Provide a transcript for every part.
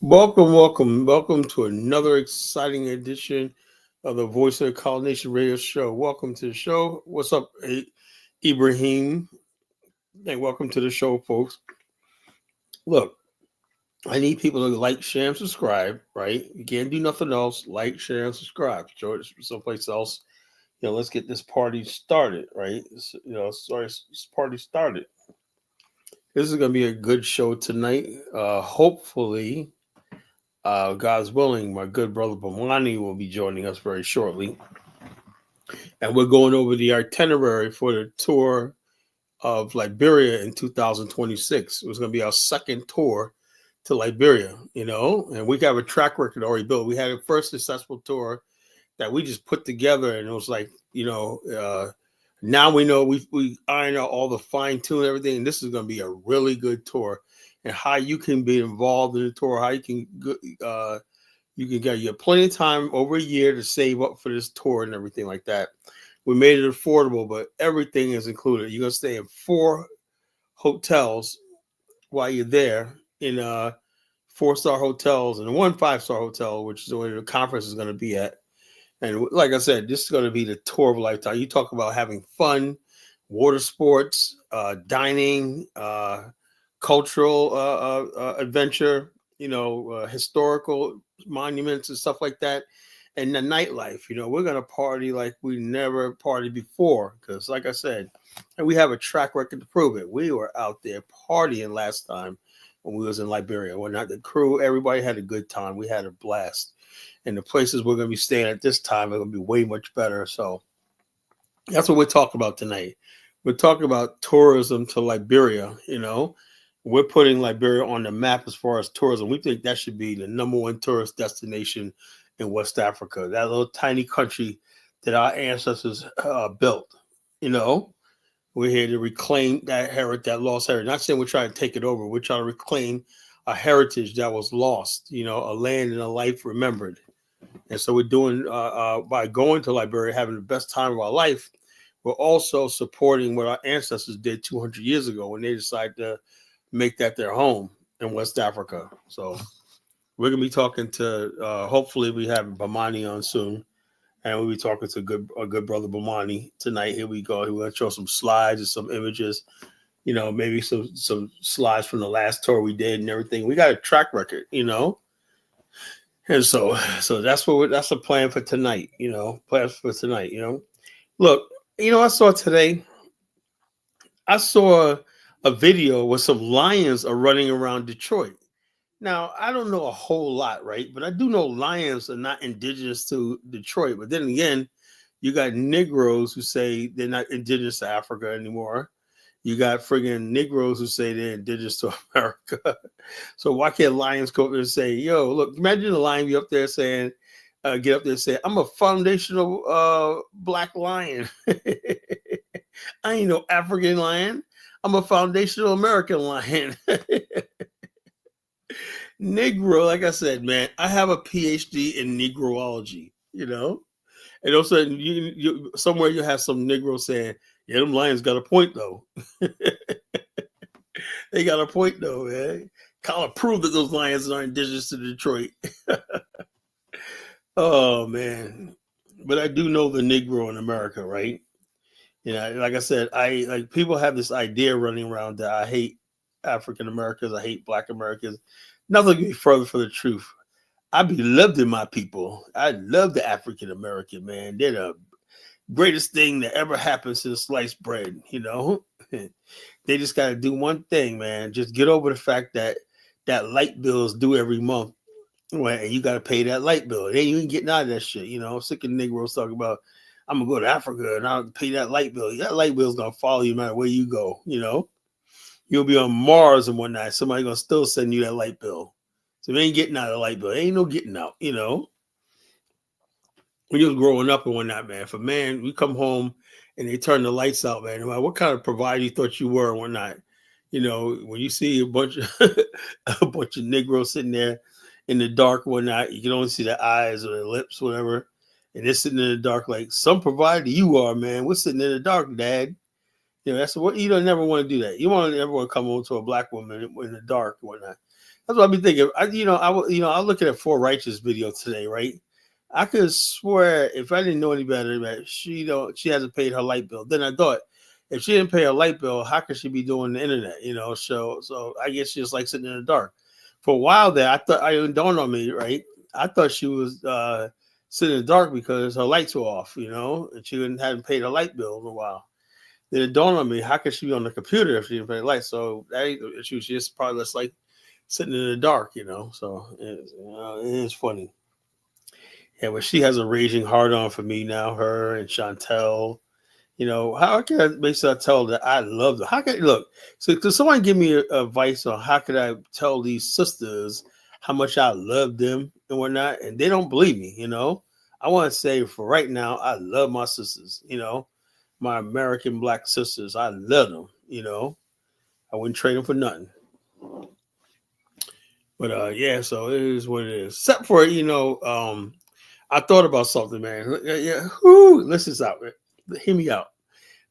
Welcome to another exciting edition of the Voice of the Call Nation Radio Show. Welcome to the show. What's up, Ibrahim? And welcome to the show, folks. Look, I need people to like, share, and subscribe. Right? You can't do nothing else. Like, share, and subscribe. Show it someplace else. Let's get this party started. Right? This party started. This is going to be a good show tonight. Hopefully. God's willing, my good brother Bomani will be joining us very shortly. And we're going over the itinerary for the tour of Liberia in 2026. It was going to be our second tour to Liberia, and we have a track record already built. We had a first successful tour that we just put together, and it was like, now we know we iron out all the fine tune everything, and this is going to be a really good tour. And how you can be involved in the tour, how you can get you have plenty of time over a year to save up for this tour and everything like that. We made it affordable, but everything is included. You're gonna stay in 4 hotels while you're there, in 4-star hotels and 1 5-star hotel, which is where the conference is going to be at. And like I said, this is going to be the tour of a lifetime. You talk about having fun, water sports, dining, cultural adventure, historical monuments and stuff like that, and the nightlife. We're gonna party like we never partied before, because, like I said, and we have a track record to prove it. We were out there partying last time when we was in Liberia. We're not the crew. Everybody had a good time. We had a blast, and the places we're gonna be staying at this time are gonna be way much better. So that's what we're talking about tonight. We're talking about tourism to Liberia. We're putting Liberia on the map as far as tourism. We think that should be the number 1 tourist destination in West Africa. That little tiny country that our ancestors built. We're here to reclaim that lost heritage. Not saying we're trying to take it over. We're trying to reclaim a heritage that was lost. A land and a life remembered. And so we're doing by going to Liberia, having the best time of our life. We're also supporting what our ancestors did 200 years ago when they decided to make that their home in West Africa. So we're gonna be talking to hopefully we have Bomani on soon, and we'll be talking to a good brother Bomani tonight. Here we go. We're gonna show some slides and some images, maybe some slides from the last tour we did and everything. We got a track record, and so that's that's the plan for tonight. Plans for tonight. Look, I saw today. I saw a video where some lions are running around Detroit. Now, I don't know a whole lot, right? But I do know lions are not indigenous to Detroit. But then again, you got Negroes who say they're not indigenous to Africa anymore. You got friggin' Negroes who say they're indigenous to America. So why can't lions go up there and say, yo, look, imagine a lion be up there saying, get up there and say, I'm a foundational black lion. I ain't no African lion. I'm a foundational American lion. Negro, like I said, man, I have a PhD in Negroology, and also you somewhere you have some Negro saying, yeah, them lions got a point though. They got a point though, man. Kind of prove that those lions are indigenous to Detroit. Oh man. But I do know the Negro in America, right? Like I said, people have this idea running around that I hate African Americans, I hate Black Americans. Nothing can be further from the truth. I beloved my people. I love the African American, man. They're the greatest thing that ever happened since sliced bread. They just got to do one thing, man. Just get over the fact that light bill is due every month. Well, and you got to pay that light bill. They ain't even getting out of that shit. I'm sick of Negroes talking about, I'm going to go to Africa and I'll pay that light bill. That light bill is going to follow you no matter where you go, You'll be on Mars and whatnot. Somebody's going to still send you that light bill. So they ain't getting out of the light bill. Ain't no getting out, When you was growing up and whatnot, man, we come home and they turn the lights out, man. What kind of provider you thought you were and whatnot? When you see a bunch of Negroes sitting there in the dark and whatnot, you can only see their eyes or their lips, whatever. And they're sitting in the dark like, some provider you are, man. We're sitting in the dark, Dad. You know, that's what you don't never want to do that. You want to never want to come over to a black woman in the dark and whatnot. That's what I've been thinking. I look at a For Righteous video today, right? I could swear if I didn't know any better that she hasn't paid her light bill. Then I thought if she didn't pay her light bill, how could she be doing the internet? You know, so I guess she's like sitting in the dark. For a while there, I thought I didn't dawn on me, right? I thought she was sitting in the dark because her lights were off, you know, and hadn't paid her light bill in a while. Then it dawned on me, how could she be on the computer if she didn't pay the light? So that ain't the issue. She's probably just like sitting in the dark, you know. So it is funny. Yeah, but she has a raging hard on for me now, her and Chantel. You know, how can I basically tell that I love them? How can look? So could someone give me advice on how could I tell these sisters how much I love them and whatnot? And they don't believe me, you know. I want to say for right now, I love my sisters, you know, my American black sisters. I love them, you know. I wouldn't trade them for nothing. But yeah, so it is what it is. Except for, you know, I thought about something, man. Yeah, listen out. Hear me out.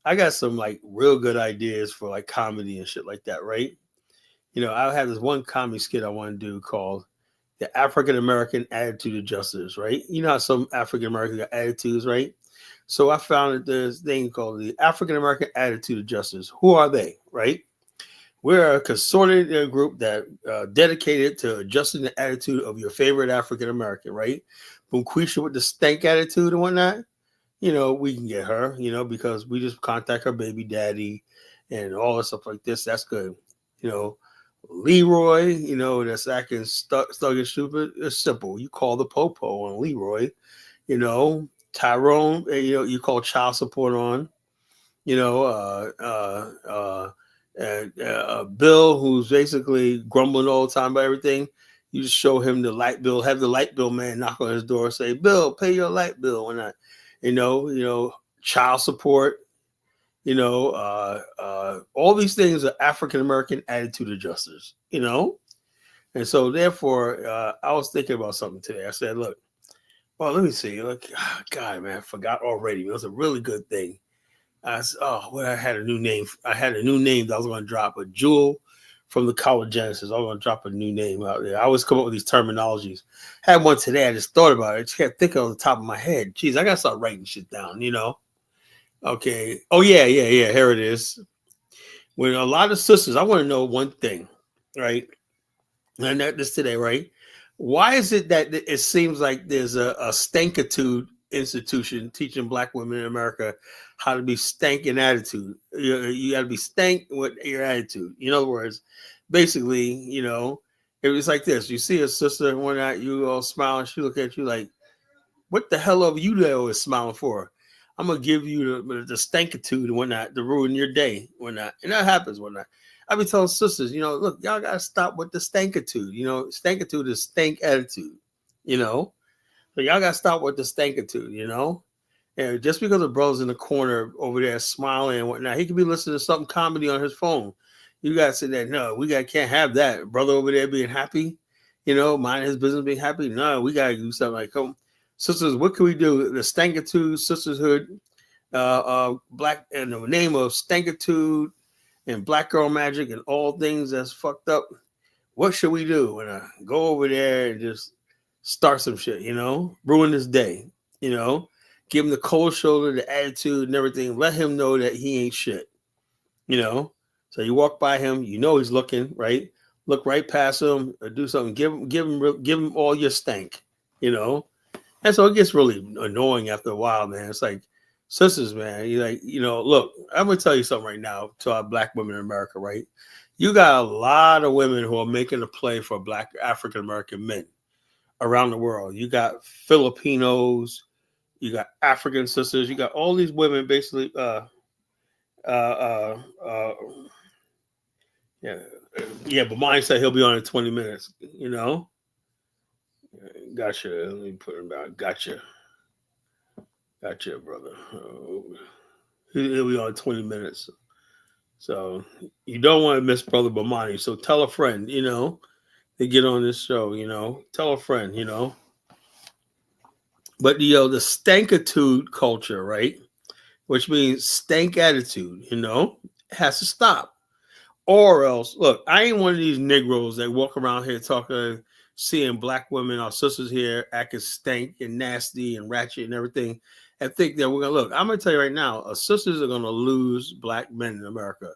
I got some like real good ideas for like comedy and shit like that, right? You know, I have this one comedy skit I want to do called The African American Attitude Adjusters, right? You know how some African American got attitudes, right? So I found this thing called the African American Attitude Adjusters. Who are they, right? We're a consorted group that dedicated to adjusting the attitude of your favorite African American, right? Bunquisha with the stank attitude and whatnot, you know, we can get her, you know, because we just contact her baby daddy and all that stuff like this. That's good. You know, Leroy, you know, that's acting stuck and stupid. It's simple. You call the popo on Leroy, you know, Tyrone, you know, you call child support on, you know, Bill, who's basically grumbling all the time about everything. You just show him the light bill, have the light bill man knock on his door, say, Bill, pay your light bill. When I, you know, child support, you know, all these things are African American attitude adjusters, you know? And so therefore, I was thinking about something today. I said, look, well, let me see. Look, God, man, I forgot already. It was a really good thing. I had a new name. I had a new name that I was going to drop. A Jewel from the College Genesis. I was going to drop a new name out there. I always come up with these terminologies. Had one today. I just thought about it. I just can't think of it on the top of my head. Jeez, I got to start writing shit down, you know? Okay. Oh, yeah. Here it is. When a lot of sisters, I want to know one thing, right? And this today, right? Why is it that it seems like there's a stankitude institution teaching black women in America how to be stank in attitude? You got to be stank with your attitude. In other words, basically, you know, it was like this. You see a sister and one night, you all smile, and she look at you like, what the hell are you there always smiling for? I'm gonna give you the stankitude and whatnot to ruin your day, whatnot. And that happens, whatnot. I be telling sisters, you know, look, y'all gotta stop with the stankitude. You know, stankitude is stank attitude, you know. So y'all gotta stop with the stankitude, you know. And just because a brother's in the corner over there smiling and whatnot, he could be listening to something comedy on his phone. You gotta say that, no, can't have that. Brother over there being happy, you know, mind his business being happy. No, we gotta do something like, come, sisters, what can we do? The stankitude, sisterhood, black, in the name of stankitude and black girl magic and all things that's fucked up. What should we do? And go over there and just start some shit, you know, ruin his day, you know, give him the cold shoulder, the attitude and everything. Let him know that he ain't shit, you know. So you walk by him, you know he's looking, right? Look right past him or do something. Give him all your stank, you know. And so it gets really annoying after a while, man. It's like, sisters, man, you like, you know, look, I'm gonna tell you something right now to our black women in America, right? You got a lot of women who are making a play for black African American men around the world. You got Filipinos, you got African sisters, you got all these women basically yeah, but mine said he'll be on in 20 minutes, you know. Gotcha. Let me put him down. Gotcha, brother. He'll be on 20 minutes. So you don't want to miss Brother Bomani. So tell a friend, you know, to get on this show, you know. Tell a friend, you know. But, you know, the stankitude culture, right? which means stank attitude, has to stop. Or else, look, I ain't one of these Negroes that walk around here talking, seeing black women, our sisters here, acting stank and nasty and ratchet and everything, and think that we're going to look. I'm going to tell you right now, our sisters are going to lose black men in America.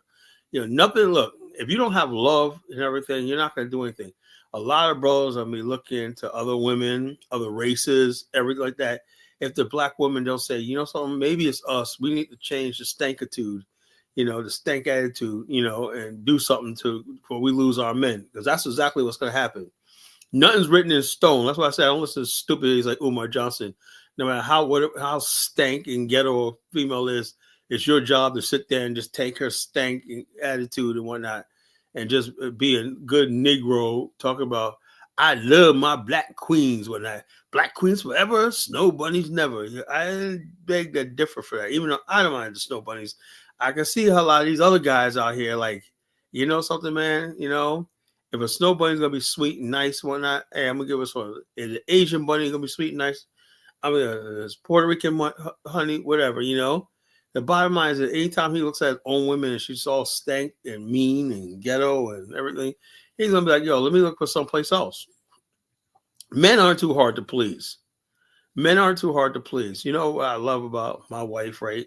Nothing, look, if you don't have love and everything, you're not going to do anything. A lot of brothers are going to be looking to other women, other races, everything like that. If the black women don't say, something, maybe it's us. We need to change the stankitude, the stank attitude, and do something before we lose our men. Because that's exactly what's going to happen. Nothing's written in stone. That's why I say I don't listen to stupidities like Umar Johnson. No matter how stank and ghetto a female is, it's your job to sit there and just take her stank attitude and whatnot and just be a good Negro. Talk about, I love my black queens. Black queens forever, snow bunnies never. I beg to differ for that. Even though I don't mind the snow bunnies, I can see how a lot of these other guys out here, like, something, man, if a snow bunny's going to be sweet and nice and whatnot, hey, I'm going to give us one. Is an Asian bunny going to be sweet and nice? I mean, it's Puerto Rican honey, whatever, The bottom line is that anytime he looks at his own women and she's all stank and mean and ghetto and everything, he's going to be like, yo, let me look for someplace else. Men aren't too hard to please. Men aren't too hard to please. You know what I love about my wife, right?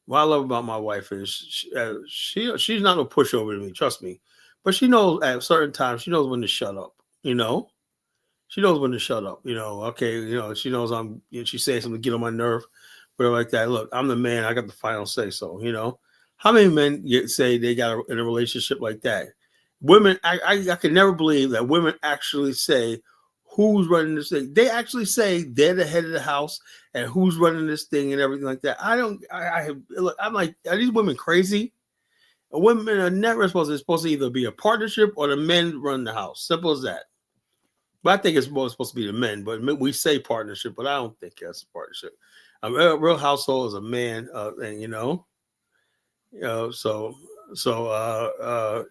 What I love about my wife is she's not a pushover to me, trust me. But she knows at certain times, she knows when to shut up, She knows when to shut up, okay, she knows she says something to get on my nerve, whatever like that. Look, I'm the man, I got the final say so, How many men say they got in a relationship like that? Women, I can never believe that women actually say who's running this thing. They actually say they're the head of the house and who's running this thing and everything like that. Look, I'm like, are these women crazy? Women are never supposed to either be a partnership or the men run the house. Simple as that. But I think it's more supposed to be the men. But we say partnership, but I don't think that's a partnership. A real household is a man, and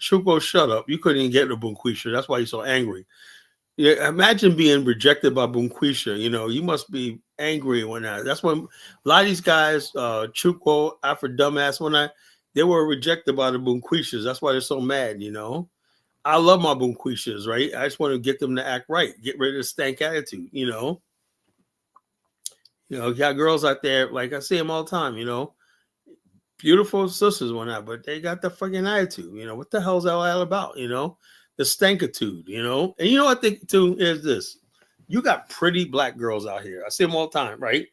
Shuko, shut up. You couldn't even get to Bunquisha. That's why you're so angry. Yeah, imagine being rejected by Bunquisha. You must be angry when that. That's when a lot of these guys, Chuko, Afro dumbass, they were rejected by the Bunquishas. That's why they're so mad. I love my Bunquishas, right? I just want to get them to act right, get rid of the stank attitude. You got girls out there, like I see them all the time. Beautiful sisters, whatnot, but they got the fucking attitude. What the hell is that all about? The stankitude, And I think too is this: you got pretty black girls out here. I see them all the time, right?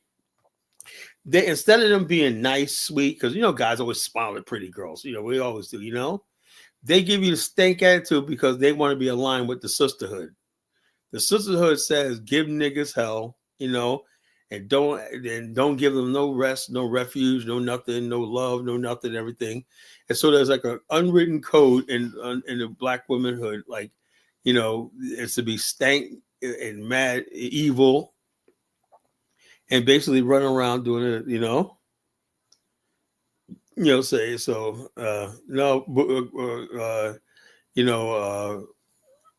They, instead of them being nice, sweet, because guys always smile at pretty girls. We always do. They give you the stank attitude because they want to be aligned with the sisterhood. The sisterhood says give niggas hell, and don't give them no rest, no refuge, no nothing, no love, no nothing, everything. And so there's like an unwritten code in the black womanhood, like, it's to be stank and mad, evil, and basically run around doing it, say so.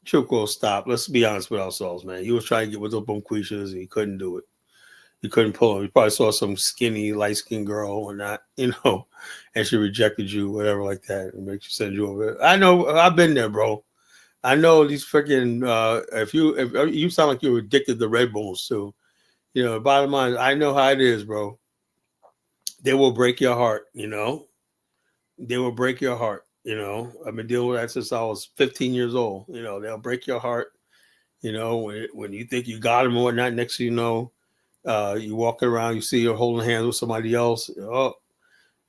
Chuko, stop. Let's be honest with ourselves, man. You was trying to get with the Bunquishas and you couldn't do it. You couldn't pull them. You probably saw some skinny, light-skinned girl or not, and she rejected you, whatever like that, and makes you send you over. I know. I've been there, bro. I know these freaking. If you sound like you're addicted to Red Bulls too, bottom line, I know how it is, bro. They will break your heart, They will break your heart, I've been dealing with that since I was 15 years old. They'll break your heart, when you think you got them or whatnot. Next thing you know, you walking around, you see you're holding hands with somebody else. Oh,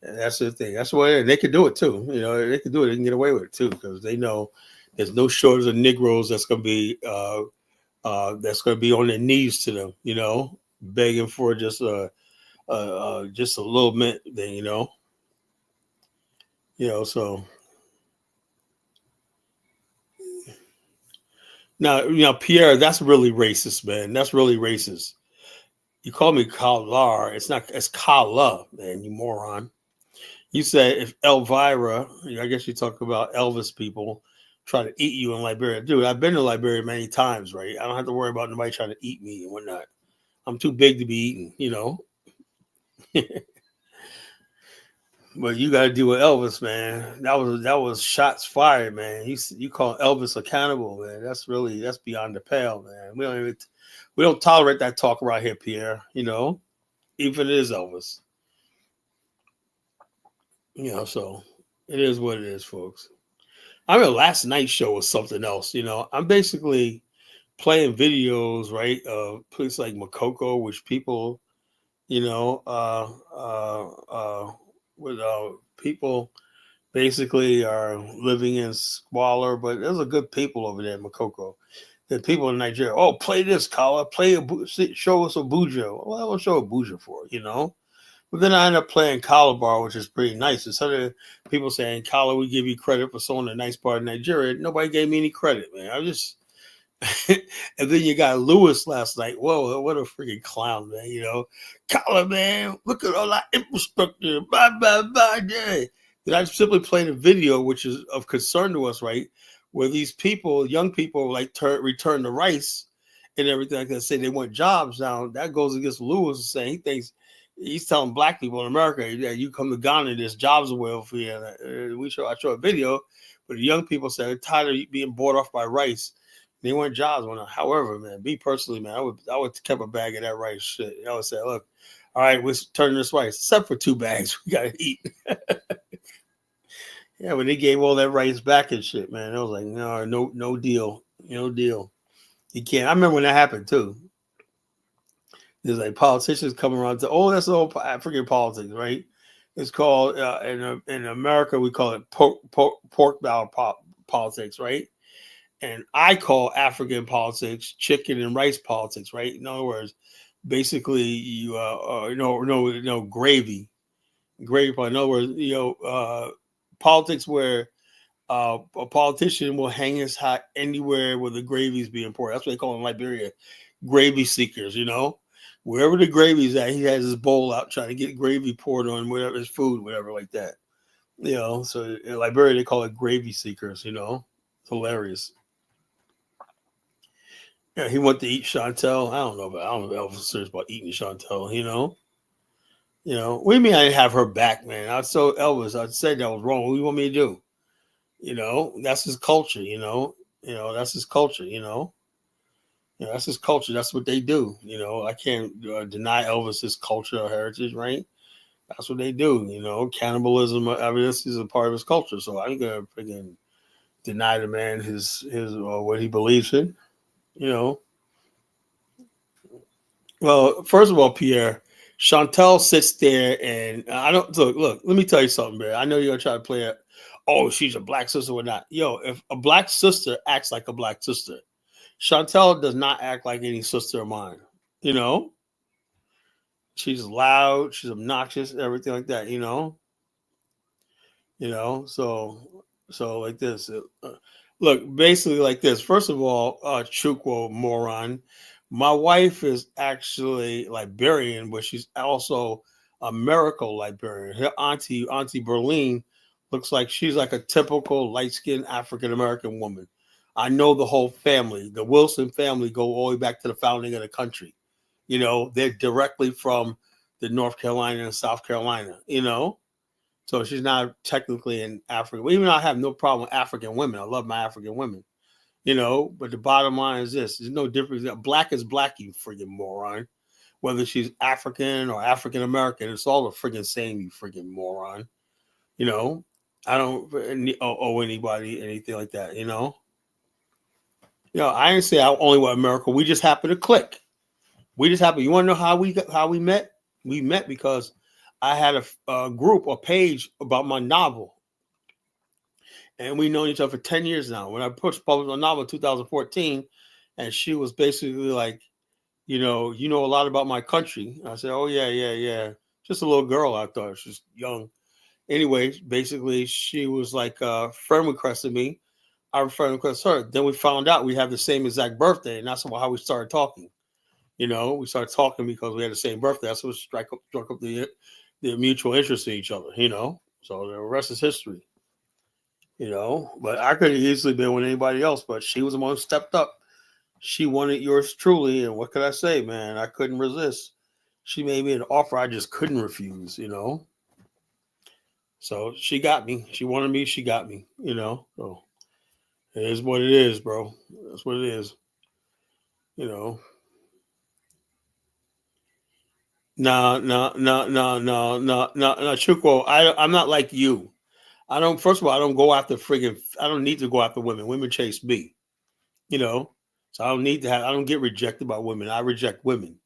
that's the thing. That's why they can do it too. They can do it. They can get away with it too because they know there's no shortage of Negroes that's going to be on their knees to them, begging for just a little bit. Then so now, Pierre, that's really racist, man. That's really racist. You call me Kalar. It's Kala, man, you moron. You said if Elvira, I guess you talk about Elvis people try to eat you in Liberia. Dude, I've been to Liberia many times, right? I don't have to worry about nobody trying to eat me and whatnot. I'm too big to be eaten, But you got to deal with Elvis, man. That was shots fired, man. You call Elvis accountable, man. That's beyond the pale, man. We don't tolerate that talk around here, Pierre. Even if it is Elvis. So it is what it is, folks. I mean, last night's show was something else. I'm basically playing videos, right, of places like Makoko, which people, you know, with people basically are living in squalor, but there's a good people over there in Makoko. The people in Nigeria, oh, play this, Kala, show us Abuja. Well, I will show Abuja for. But then I end up playing Calabar, which is pretty nice. Instead of people saying, Kala, we give you credit for showing a nice part of Nigeria, nobody gave me any credit, man. I just and then you got Lewis last night. Whoa, what a freaking clown, man. Collar, man, look at all that infrastructure. Bye, bye, bye, day. Then I simply played a video, which is of concern to us, right? Where these people, young people, like return to rice and everything like that, say they want jobs. Now, that goes against Lewis saying he's telling black people in America, yeah, you come to Ghana, there's jobs available for you. I show a video, but the young people said they're tired of being bought off by rice. They want jobs. However, man, me personally, man, I would kept a bag of that rice shit. I would say, look, all right, we're turning this rice, except for 2 bags. We gotta eat. Yeah, when they gave all that rice back and shit, man, I was like, no deal, no deal. You can't. I remember when that happened too. There's like politicians coming around to, oh, that's all African politics, right? It's called in America we call it pork barrel politics, right? And I call African politics chicken and rice politics, right? In other words, basically you gravy. In other words, politics where a politician will hang his hat anywhere where the gravy is being poured. That's what they call in Liberia, gravy seekers. Wherever the gravy's at, he has his bowl out trying to get gravy poured on whatever his food, whatever like that. So in Liberia they call it gravy seekers. It's hilarious. Yeah, he went to eat Chantel. I don't know if Elvis was serious about eating Chantel. What do you mean I didn't have her back, man? I saw Elvis. I said that was wrong. What do you want me to do? That's his culture. That's his culture. That's his culture. That's what they do. I can't deny Elvis's culture or heritage, right? That's what they do. Cannibalism. I mean, this is a part of his culture. So I'm gonna freaking deny the man his what he believes in. You know. Well, first of all, Pierre, Chantel sits there and I don't look. Let me tell you something, man. I know you're gonna try to play it. Oh, she's a black sister or not. Yo, if a black sister acts like a black sister, Chantel does not act like any sister of mine. You know, she's loud, she's obnoxious, everything like that. So like this. Look, basically like this. First of all, Chukwu moron. My wife is actually Liberian, but she's also a miracle Liberian. Her Auntie Berlin, looks like she's like a typical light-skinned African American woman. I know the whole family. The Wilson family go all the way back to the founding of the country. They're directly from the North Carolina and South Carolina. So she's not technically an African. Even though I have no problem with African women, I love my African women. But the bottom line is this: there's no difference. Black is black, you friggin' moron. Whether she's African or African American, it's all the friggin' same, you friggin' moron. You know, I don't owe anybody anything like that. I didn't say I only want America. We just happen to click. We just happen. You want to know how we met? We met because I had a group, a page about my novel. And we known each other for 10 years now. When I published my novel in 2014, and she was basically like, you know a lot about my country. I said, oh, yeah. Just a little girl, I thought. She was young. Anyway, basically, she was like friend requested me. I friend requested her. Then we found out we have the same exact birthday, and that's how we started talking. We started talking because we had the same birthday. That's what struck up the mutual interest in each other, So the rest is history. But I could have easily been with anybody else, but she was the one who stepped up. She wanted yours truly, and what could I say, man? I couldn't resist. She made me an offer I just couldn't refuse, So she got me. She wanted me. She got me. So it is what it is, bro. That's what it is. You know. No, no, no, no, no, no, no, no, Chuko. I'm not like you. I don't. First of all, I don't go after friggin'. I don't need to go after women. Women chase me. You know. So I don't need to have. I don't get rejected by women. I reject women.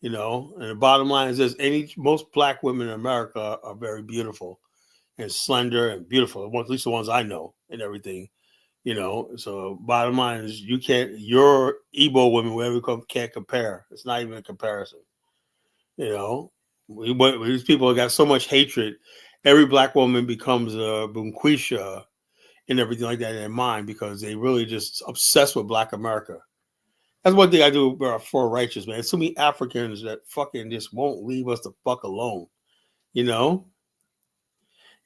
And the bottom line is this: most black women in America are very beautiful and slender and beautiful. At least the ones I know and everything. So bottom line is your Igbo women, whatever you call, can't compare. It's not even a comparison. You know, these people got so much hatred. Every black woman becomes a bunquisha and everything like that in their mind because they really just obsessed with Black America. That's one thing I do for righteous, man. So many Africans that fucking just won't leave us the fuck alone. You know,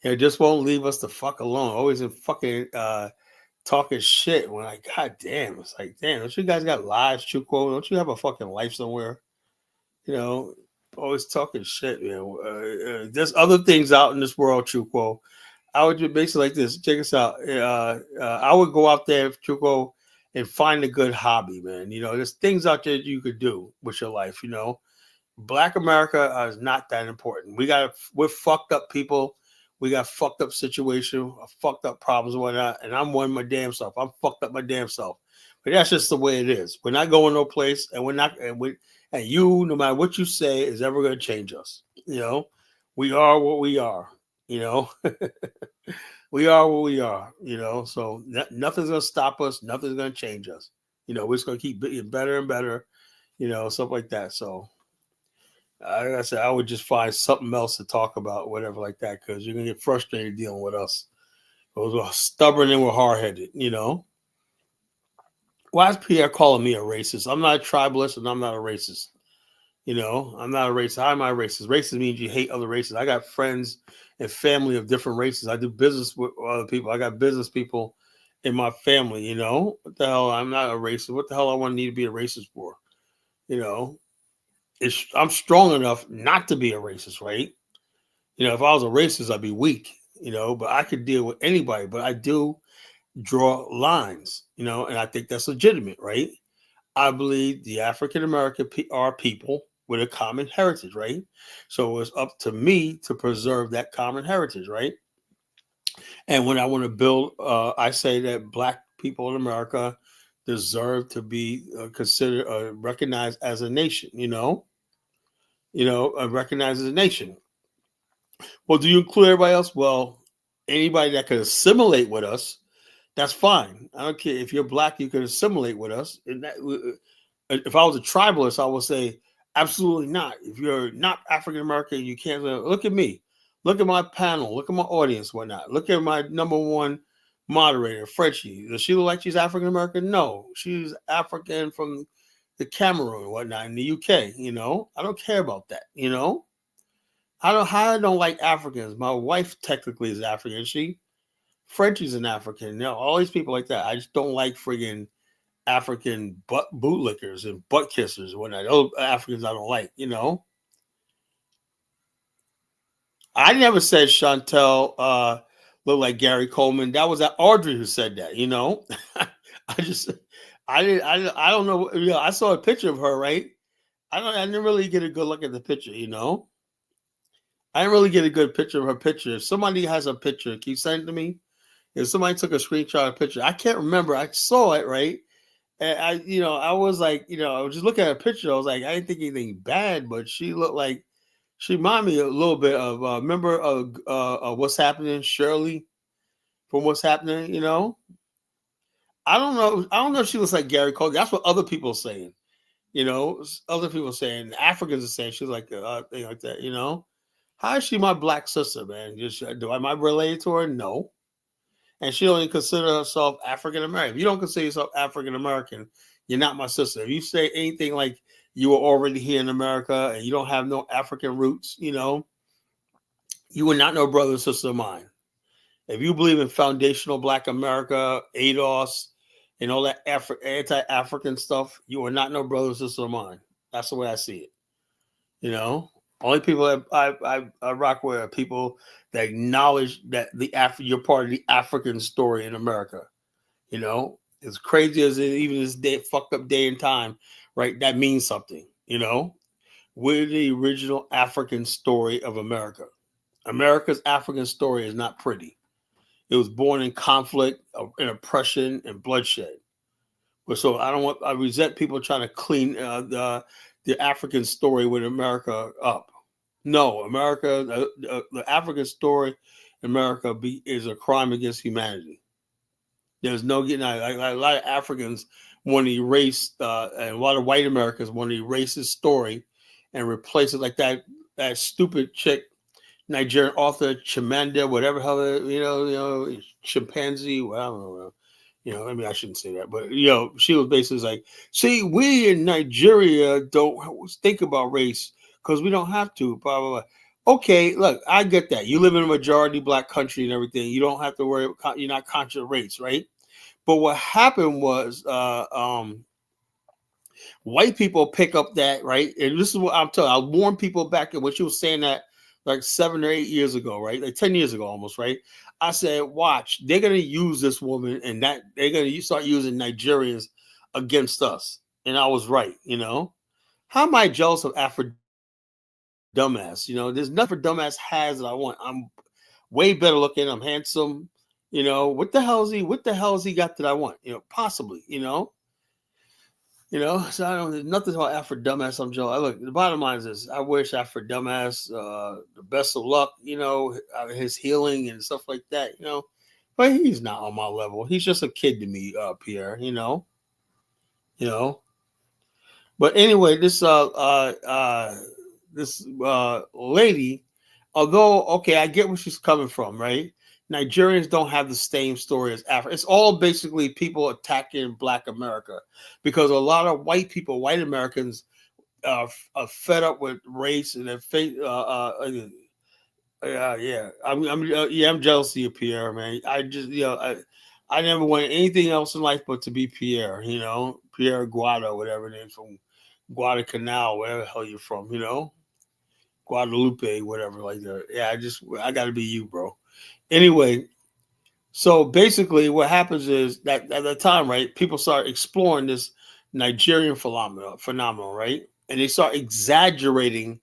they just won't leave us the fuck alone. Always in fucking talking shit. When God damn, it's like, damn, don't you guys got lives, Chuko? Don't you have a fucking life somewhere? You know, always talking shit, man. There's other things out in this world, Chuko. I would just basically like this. Check us out. I would go out there, Chuko, and find a good hobby, man. There's things out there you could do with your life. Black America is not that important. We're fucked up people. We got fucked up situation, fucked up problems and whatnot. And I'm one my damn self. I'm fucked up my damn self. But that's just the way it is. We're not going no place, and we're not. And you, no matter what you say, is ever going to change us. We are what we are. We are what we are. So nothing's going to stop us. Nothing's going to change us. We're just going to keep getting better and better. Stuff like that. So. Like I said, I would just find something else to talk about, whatever like that, because you're gonna get frustrated dealing with us. We're stubborn and we're hard headed. Why is Pierre calling me a racist? I'm not a tribalist and I'm not a racist. I'm not a racist. How am I racist? Racist means you hate other races. I got friends and family of different races. I do business with other people. I got business people in my family. What the hell? I'm not a racist. What the hell I want to need to be a racist for? I'm strong enough not to be a racist, right? If I was a racist, I'd be weak, but I could deal with anybody, but I do draw lines, and I think that's legitimate, right? I believe the African American are people with a common heritage, right? So it's up to me to preserve that common heritage, right? And when I want to build, I say that Black people in America deserve to be considered, recognized as a nation, recognized as a nation. Well, do you include everybody else? Well, anybody that could assimilate with us, that's fine. I don't care if you're Black, you can assimilate with us. And if I was a tribalist, I would say absolutely not. If you're not African American, you can't. Look at me. Look at my panel. Look at my audience. Whatnot. Look at my number one moderator, Frenchie. Does she look like she's African American? No, she's African from the Cameroon, whatnot, in the UK. I don't care about that. I don't like Africans. My wife technically is African. Frenchie's an African. All these people like that. I just don't like friggin' African bootlickers and butt kissers and whatnot. Those Africans I don't like. I never said Chantel looked like Gary Coleman. That was Audrey who said that. I don't know. I saw a picture of her, right? I didn't really get a good look at the picture. I didn't really get a good picture of her picture. If somebody has a picture, can you send it to me? If somebody took a screenshot of a picture, I can't remember. I saw it, right? And I was like, I was just looking at a picture. I was like, I didn't think anything bad, but she looked like, she reminded me a little bit of, remember What's Happening, Shirley from What's Happening, I don't know. I don't know if she looks like Gary Cole. That's what other people are saying. Other people are saying, Africans are saying she's like a thing like that, How is she my Black sister, man? Am I related to her? No. And she don't even consider herself African American. If you don't consider yourself African American, you're not my sister. If you say anything like you were already here in America and you don't have no African roots, you are not no brother and sister of mine. If you believe in foundational Black America, ADOS, and all that anti-African stuff, you are not no brother and sister of mine. That's the way I see it. Only people that I rock with are people that acknowledge that you're part of the African story in America. You know, as crazy as it even this day fucked up day and time, right? That means something. You know, we're the original African story of America. America's African story is not pretty. It was born in conflict, in oppression, and bloodshed. But so I resent people trying to clean the African story with America up. No, America, the African story, America is a crime against humanity. There's no getting out. A lot of Africans want to erase, and a lot of white Americans want to erase his story and replace it like that stupid chick, Nigerian author Chimamanda, whatever hell, chimpanzee. Well, I don't know. I mean, I shouldn't say that, but she was basically like, see, we in Nigeria don't think about race because we don't have to. Blah blah blah. Okay, look, I get that. You live in a majority black country and everything. You don't have to worry. You're not conscious of race, right? But what happened was, white people pick up that, right? And this is what I'm telling you. I warned people back when she was saying that like 7 or 8 years ago, right? Like 10 years ago almost, right? I said, watch, they're going to use this woman and that they're going to start using Nigerians against us. And I was right, How am I jealous of Afro dumbass? There's nothing for dumbass has that I want. I'm way better looking. I'm handsome. What the hell has he got that I want? Possibly, so there's nothing about Afro dumbass. I'm jealous. Look, the bottom line is this: I wish Afro dumbass the best of luck. His healing and stuff like that. But he's not on my level. He's just a kid to me, Pierre. But anyway, this lady, although okay, I get where she's coming from, right? Nigerians don't have the same story as Africa. It's all basically people attacking Black America because a lot of white people, white Americans, are fed up with race and I'm jealous of you, Pierre, man. I just, I never wanted anything else in life but to be Pierre, Pierre Guada, whatever it is, from Guadalcanal, wherever the hell you're from, Guadalupe, whatever, like that. Yeah, I got to be you, bro. Anyway, so basically what happens is that at the time, right, people start exploring this Nigerian phenomenon, right? And they start exaggerating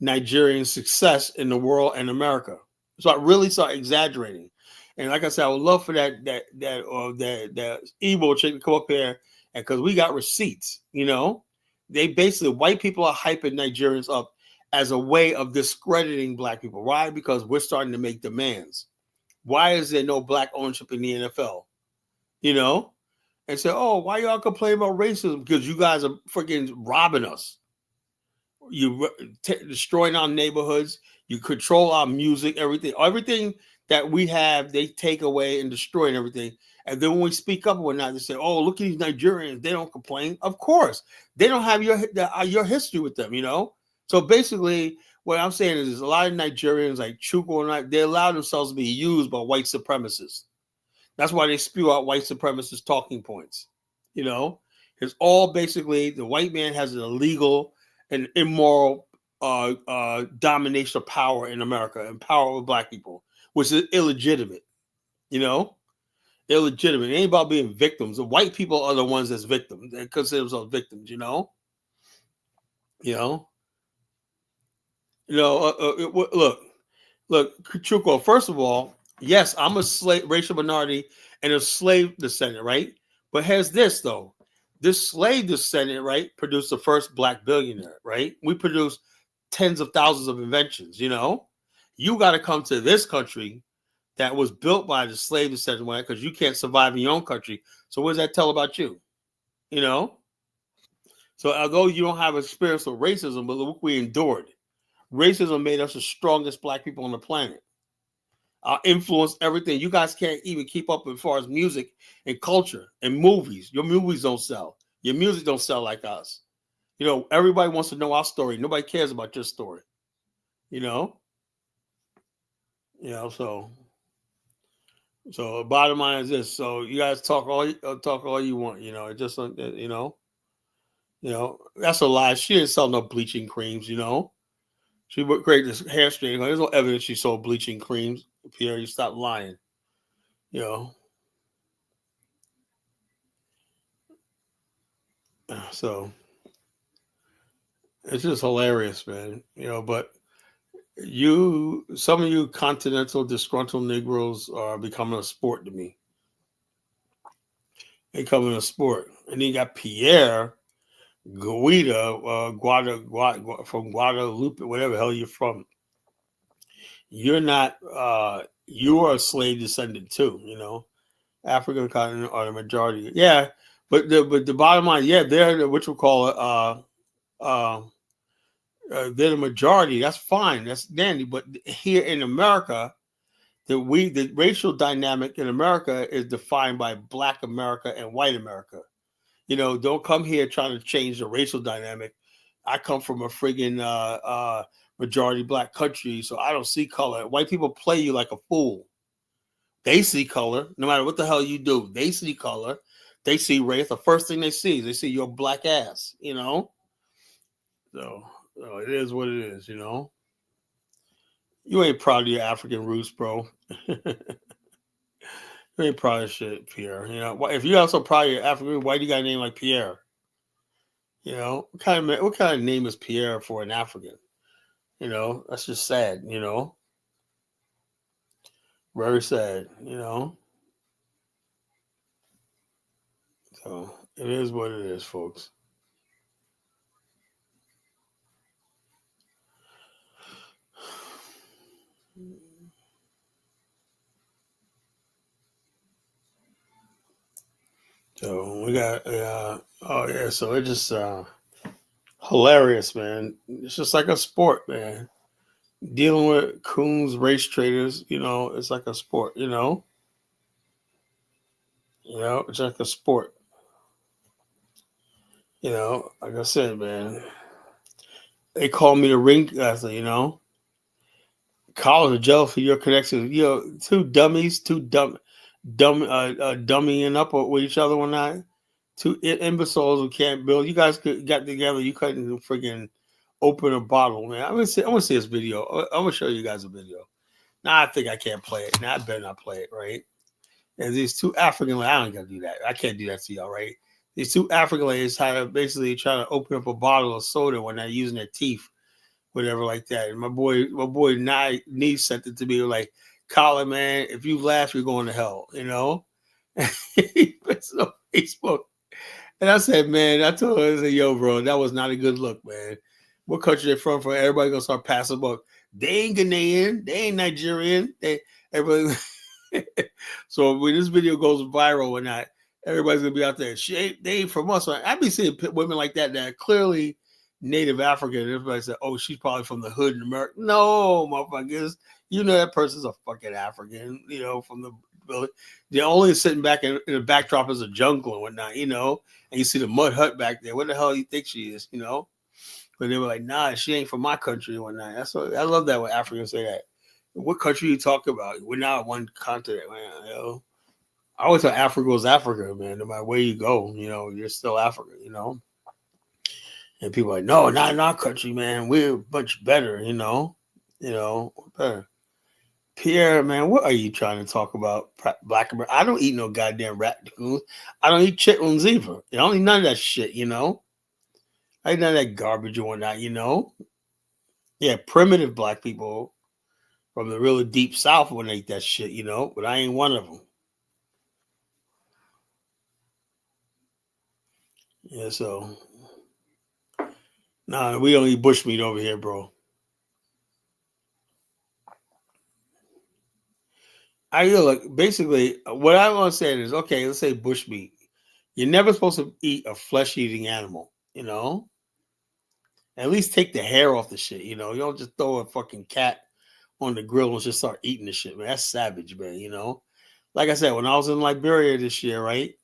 Nigerian success in the world and America. So I really start exaggerating. And like I said, I would love for that Igbo chick to come up here, and because we got receipts, they basically, white people are hyping Nigerians up as a way of discrediting Black people. Why? Because we're starting to make demands. Why is there no Black ownership in the NFL? And say, oh, why y'all complain about racism? Because you guys are freaking robbing us. You destroying our neighborhoods. You control our music, everything that we have, they take away and destroy and everything. And then when we speak up or not, they say, oh, look at these Nigerians. They don't complain. Of course. They don't have your history with them, So basically, what I'm saying is a lot of Nigerians like Chukwu and they allow themselves to be used by white supremacists. That's why they spew out white supremacist talking points. It's all basically the white man has an illegal and immoral domination of power in America and power over Black people, which is illegitimate. Illegitimate. It ain't about being victims. The white people are the ones that's victims. They consider themselves victims. Look, Chukwu, first of all, yes, I'm a racial minority and a slave descendant, right? But here's this, though. This slave descendant, right, produced the first Black billionaire, right? We produced tens of thousands of inventions, You got to come to this country that was built by the slave descendant, because you can't survive in your own country. So what does that tell about you? So although you don't have experience with racism, but look, we endured. Racism made us the strongest Black people on the planet. Influenced everything. You guys can't even keep up as far as music and culture and movies. Your movies don't sell. Your music don't sell like us. Everybody wants to know our story. Nobody cares about your story. So bottom line is this. So you guys talk all you want. It just that's a lie. She didn't sell no bleaching creams. She would create this hair straightening. There's no evidence she sold bleaching creams. Pierre, you stop lying. You know. So it's just hilarious, man. You know, but some of you continental disgruntled Negroes are becoming a sport to me. They becoming a sport. And then you got Pierre from Guadalupe, whatever the hell you're from. You're not you are a slave descendant too, you know. African continent are the majority. Yeah. But the bottom line, yeah, they're what you call it, they're the majority. That's fine. That's dandy. But here in America, the racial dynamic in America is defined by Black America and White America. You know, don't come here trying to change the racial dynamic. I come from a friggin' majority Black country, so I don't see color. White people play you like a fool. They see color, no matter what the hell you do. They see color. They see race. The first thing they see your black ass. You know, so it is what it is. You know, you ain't proud of your African roots, bro. You ain't proud of shit, Pierre. You know, if you're also proud of your African, why do you got a name like Pierre? You know, what kind of name is Pierre for an African? You know, that's just sad. You know, very sad. You know, so it is what it is, folks. So we got, oh yeah, so it just hilarious, man. It's just like a sport, man. Dealing with coons, race traders, you know, it's like a sport, you know. You know, it's like a sport. You know, like I said, man. They call me the ring athlete, you know. College of jail for your connections. You know, two dummies, dummying up with each other one night. Two imbeciles who can't build. You guys got together. You couldn't freaking open a bottle, man. I'm gonna see this video. I'm gonna show you guys a video. Now I think I can't play it. Now I better not play it, right? And these two African ladies, I don't gotta do that. I can't do that to y'all, right? These two African ladies had to basically try to open up a bottle of soda when they're using their teeth, whatever like that. And my boy Nye sent it to me like, Colin, man, if you laugh, you're going to hell, you know? He puts it on Facebook. And I said, man, I told her, I said, yo, bro, that was not a good look, man. What country they from? For everybody gonna start passing about. They ain't Ghanaian, they ain't Nigerian. Everybody. So when this video goes viral and that, everybody's gonna be out there. They ain't from us. I be seeing women like that are clearly Native African. Everybody said, oh, she's probably from the hood in America. No, motherfuckers. You know that person's a fucking African, you know, from the village. They're only sitting back in the backdrop is a jungle and whatnot, you know, and you see the mud hut back there. What the hell do you think she is, you know? But they were like, nah, she ain't from my country and whatnot. That's what I love that when Africans say that. What country you talk about? We're not one continent, man. You know? I always tell Africa was Africa, man. No matter where you go, you know, you're still Africa, you know. And people are like, no, not in our country, man. We're much better, you know. You know, better. Pierre, man, what are you trying to talk about? Black America? I don't eat no goddamn raccoons. I don't eat chitlins either. I don't eat none of that shit, you know. I eat none of that garbage or whatnot, you know. Yeah, primitive black people from the really deep south wouldn't eat that shit, you know. But I ain't one of them. Yeah, so nah, we don't eat bushmeat over here, bro. I look basically what I want to say is okay. Let's say bushmeat. You're never supposed to eat a flesh-eating animal, you know. At least take the hair off the shit, you know. You don't just throw a fucking cat on the grill and just start eating the shit, man. That's savage, man. You know. Like I said, when I was in Liberia this year, right?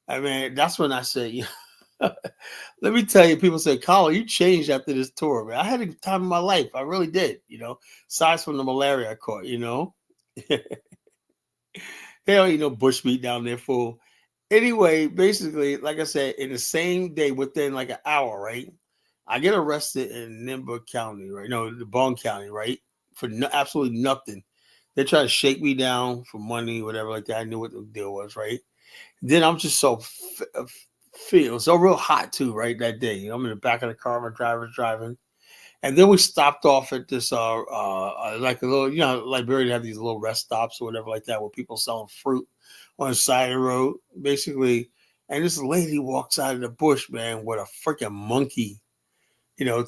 I mean, that's when I said, you know, let me tell you, people say, Colin, you changed after this tour, man. I had a time of my life. I really did, you know. Aside from the malaria I caught, you know. They don't eat no bushmeat down there, fool. Anyway, basically, like I said, in the same day, within like an hour, right? I get arrested in Nimba County, right? No, the Bond County, right? For absolutely nothing. They try to shake me down for money, whatever like that. I knew what the deal was, right? Then I'm just so feel so real hot too, right? That day, I'm in the back of the car, my driver's driving, and then we stopped off at this like a little, Liberia have these little rest stops or whatever like that, where people selling fruit on the side of the road, basically. And this lady walks out of the bush, man, with a freaking monkey,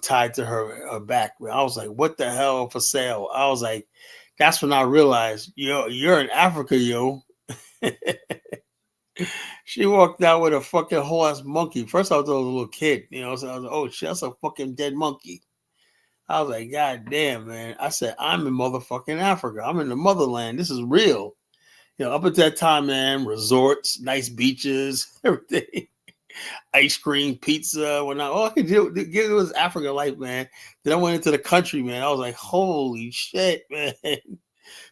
tied to her back. I was like, what the hell for sale? I was like, that's when I realized, you're in Africa, yo. She walked out with a fucking whole ass monkey. First, I thought it was a little kid, so I was like, oh shit, that's a fucking dead monkey. I was like, God damn, man. I said, I'm in motherfucking Africa. I'm in the motherland. This is real. Up at that time, man, resorts, nice beaches, everything. Ice cream, pizza, whatnot. All I could get was Africa life, man. Then I went into the country, man. I was like, holy shit, man.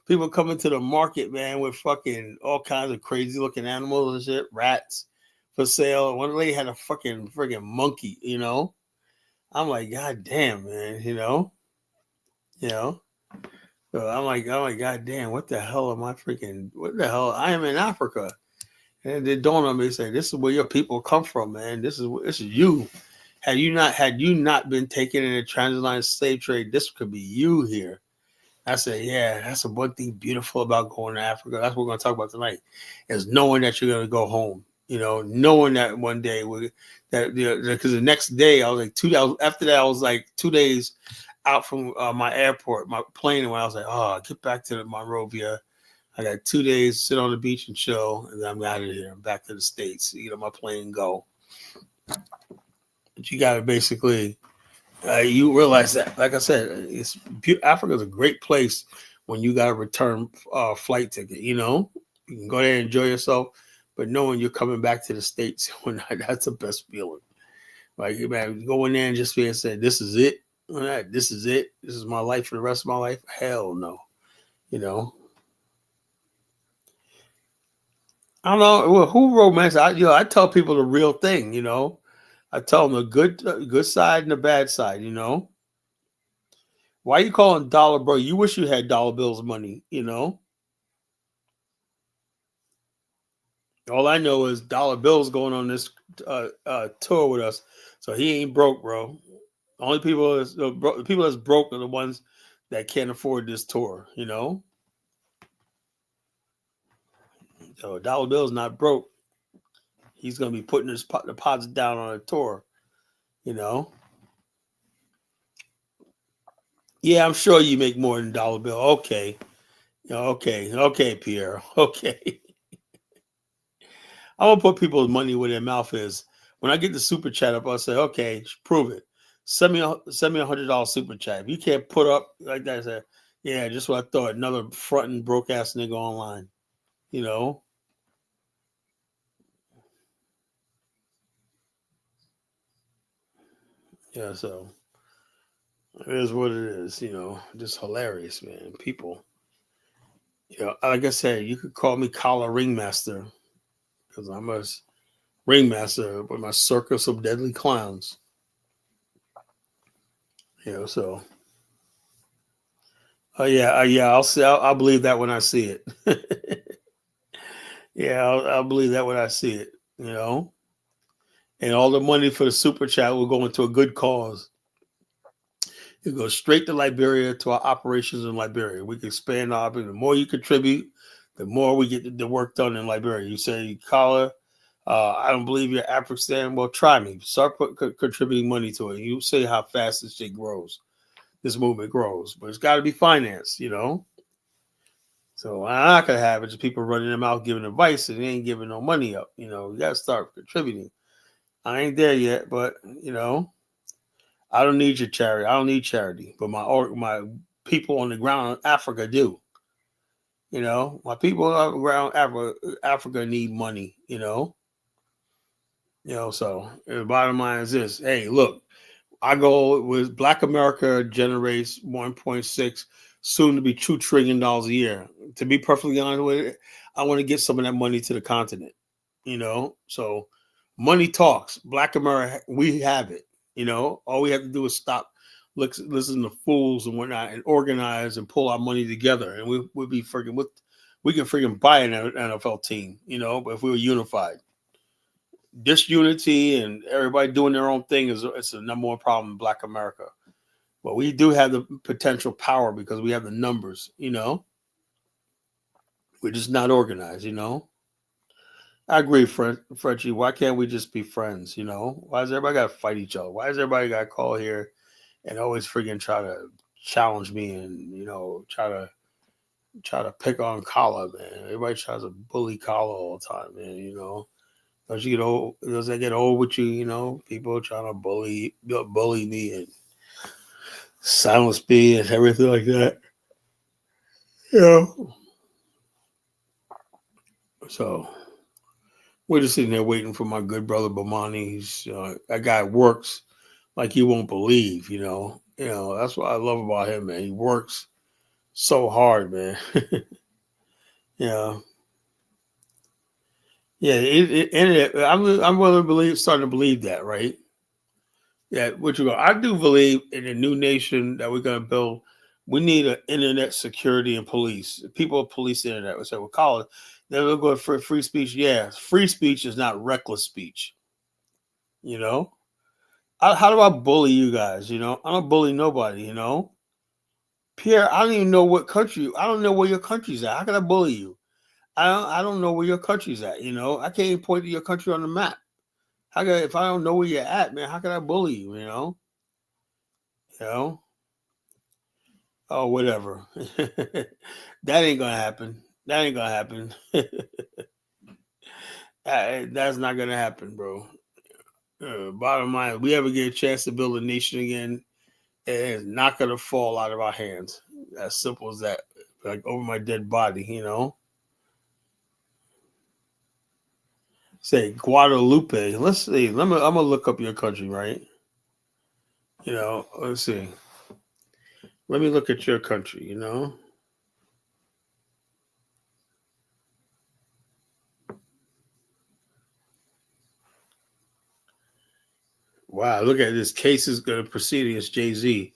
People coming to the market, man, with fucking all kinds of crazy looking animals and shit, rats for sale. One lady had a fucking friggin' monkey, I'm like, God damn, man, So I'm like, oh my God damn, what the hell am I freaking? What the hell? I am in Africa, and they dawned on me, say, this is where your people come from, man. This is you. Had you not been taken in the transatlantic slave trade, this could be you here. I said, yeah, that's the one thing beautiful about going to Africa. That's what we're going to talk about tonight, is knowing that you're going to go home. Knowing that one day, because the next day, I was like 2 days, after that, I was like 2 days out from my airport, my plane, and when I was like, oh, get back to Monrovia. I got 2 days, sit on the beach and chill, and then I'm out of here. I'm back to the States, my plane go. But you got to basically... you realize that, like I said, Africa's a great place when you got a return flight ticket. You can go there and enjoy yourself, but knowing you're coming back to the States, that's the best feeling. Like, man, go in there and just be and say, "This is it. This is it. This is my life for the rest of my life." Hell no. I don't know. Well, who romance? I tell people the real thing. I tell them the good side and the bad side. Why are you calling dollar bro? You wish you had dollar bills money, All I know is Dollar Bill's going on this tour with us, so he ain't broke, bro. Only the people that's broke are the ones that can't afford this tour, So Dollar Bill's not broke. He's gonna be putting his deposit down on a tour, Yeah, I'm sure you make more than Dollar Bill. Okay, Pierre. Okay. I'm gonna put people's money where their mouth is. When I get the super chat up, I'll say, okay, prove it. Send me $100 super chat. If you can't put up like that, I say, yeah, just what I thought. Another fronting broke ass nigga online. Yeah, so it is what it is, just hilarious, man. People, like I said, you could call me Collar Ringmaster because I'm a ringmaster with my circus of deadly clowns. So. Oh yeah. I'll believe that when I see it. Yeah, I'll believe that when I see it. And all the money for the super chat will go into a good cause. It goes straight to Liberia, to our operations in Liberia. We can expand our. The more you contribute, the more we get the work done in Liberia. You say, Collar, I don't believe you're African. Well, try me. Start contributing money to it. You see how fast this shit grows. This movement grows, but it's got to be financed. So I'm not gonna have it just people running them out giving advice and they ain't giving no money up. You gotta start contributing. I ain't there yet, but I don't need your charity. I don't need charity, but my people on the ground in Africa do. My people on the ground Africa need money. So the bottom line is this: hey, look, our goal was Black America generates 1.6, soon to be $2 trillion a year. To be perfectly honest with it, I want to get some of that money to the continent. So money talks. Black America, we have it. All we have to do is stop, listen to fools and whatnot, and organize and pull our money together, and we'll be freaking with. We can freaking buy an NFL team, but if we were unified. Disunity and everybody doing their own thing it's the number one problem in Black America. But we do have the potential power because we have the numbers, We're just not organized. I agree, Frenchie. Why can't we just be friends, Why does everybody got to fight each other? Why does everybody got to call here and always freaking try to challenge me and, try to pick on Kala, man? Everybody tries to bully Kala all the time, man, Don't you get old? Does that get old with you? People trying to bully me and silence me and everything like that. So we're just sitting there waiting for my good brother Bomani. He's that guy works like you won't believe. That's what I love about him, man. He works so hard, man. yeah. I'm willing to starting to believe that, right? Yeah, I do believe in a new nation that we're going to build. We need an internet security and police. People police the internet. We say, we'll call it. Then we'll go for free speech. Yeah, free speech is not reckless speech. How do I bully you guys? I don't bully nobody. Pierre, I don't even know what country. I don't know where your country's at. How can I bully you? I don't know where your country's at. I can't even point to your country on the map. If I don't know where you're at, man, how can I bully you? You know. Oh, whatever. That ain't gonna happen. That's not gonna happen, bro. Bottom line, we ever get a chance to build a nation again, it's not gonna fall out of our hands. As simple as that. Like over my dead body, Say Guadalupe. Let's see. I'm gonna look up your country, right? Let's see. Let me look at your country. Wow, look at this. Case is going to proceed against Jay-Z.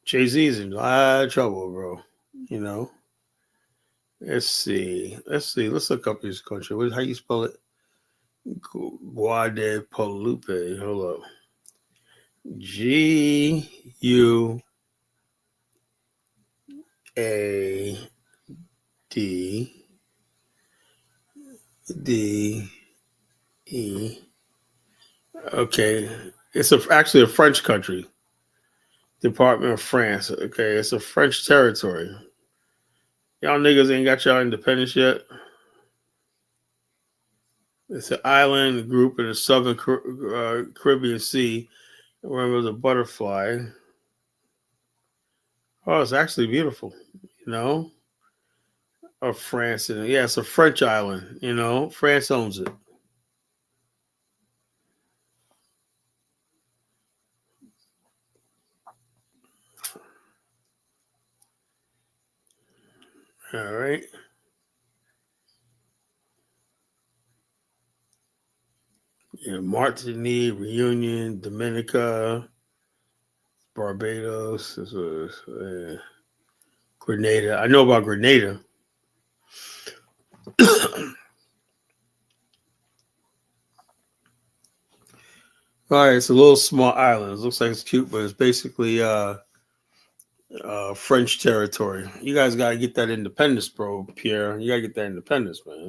Jay-Z's in a lot of trouble, bro. Let's see. Let's look up his country. How you spell it? Guadalupe. Hold up. Guadde. Okay. It's actually a French country. Department of France. Okay, it's a French territory. Y'all niggas ain't got y'all independence yet. It's an island group in the southern Caribbean Sea. Remember the butterfly. Oh, it's actually beautiful, Of France. And yeah, it's a French island, France owns it. All right. Martinique, Reunion, Dominica, Barbados, Grenada. I know about Grenada. All right, it's a little small island. It looks like it's cute, but it's basically French territory. You guys got to get that independence, bro, Pierre. You got to get that independence, man.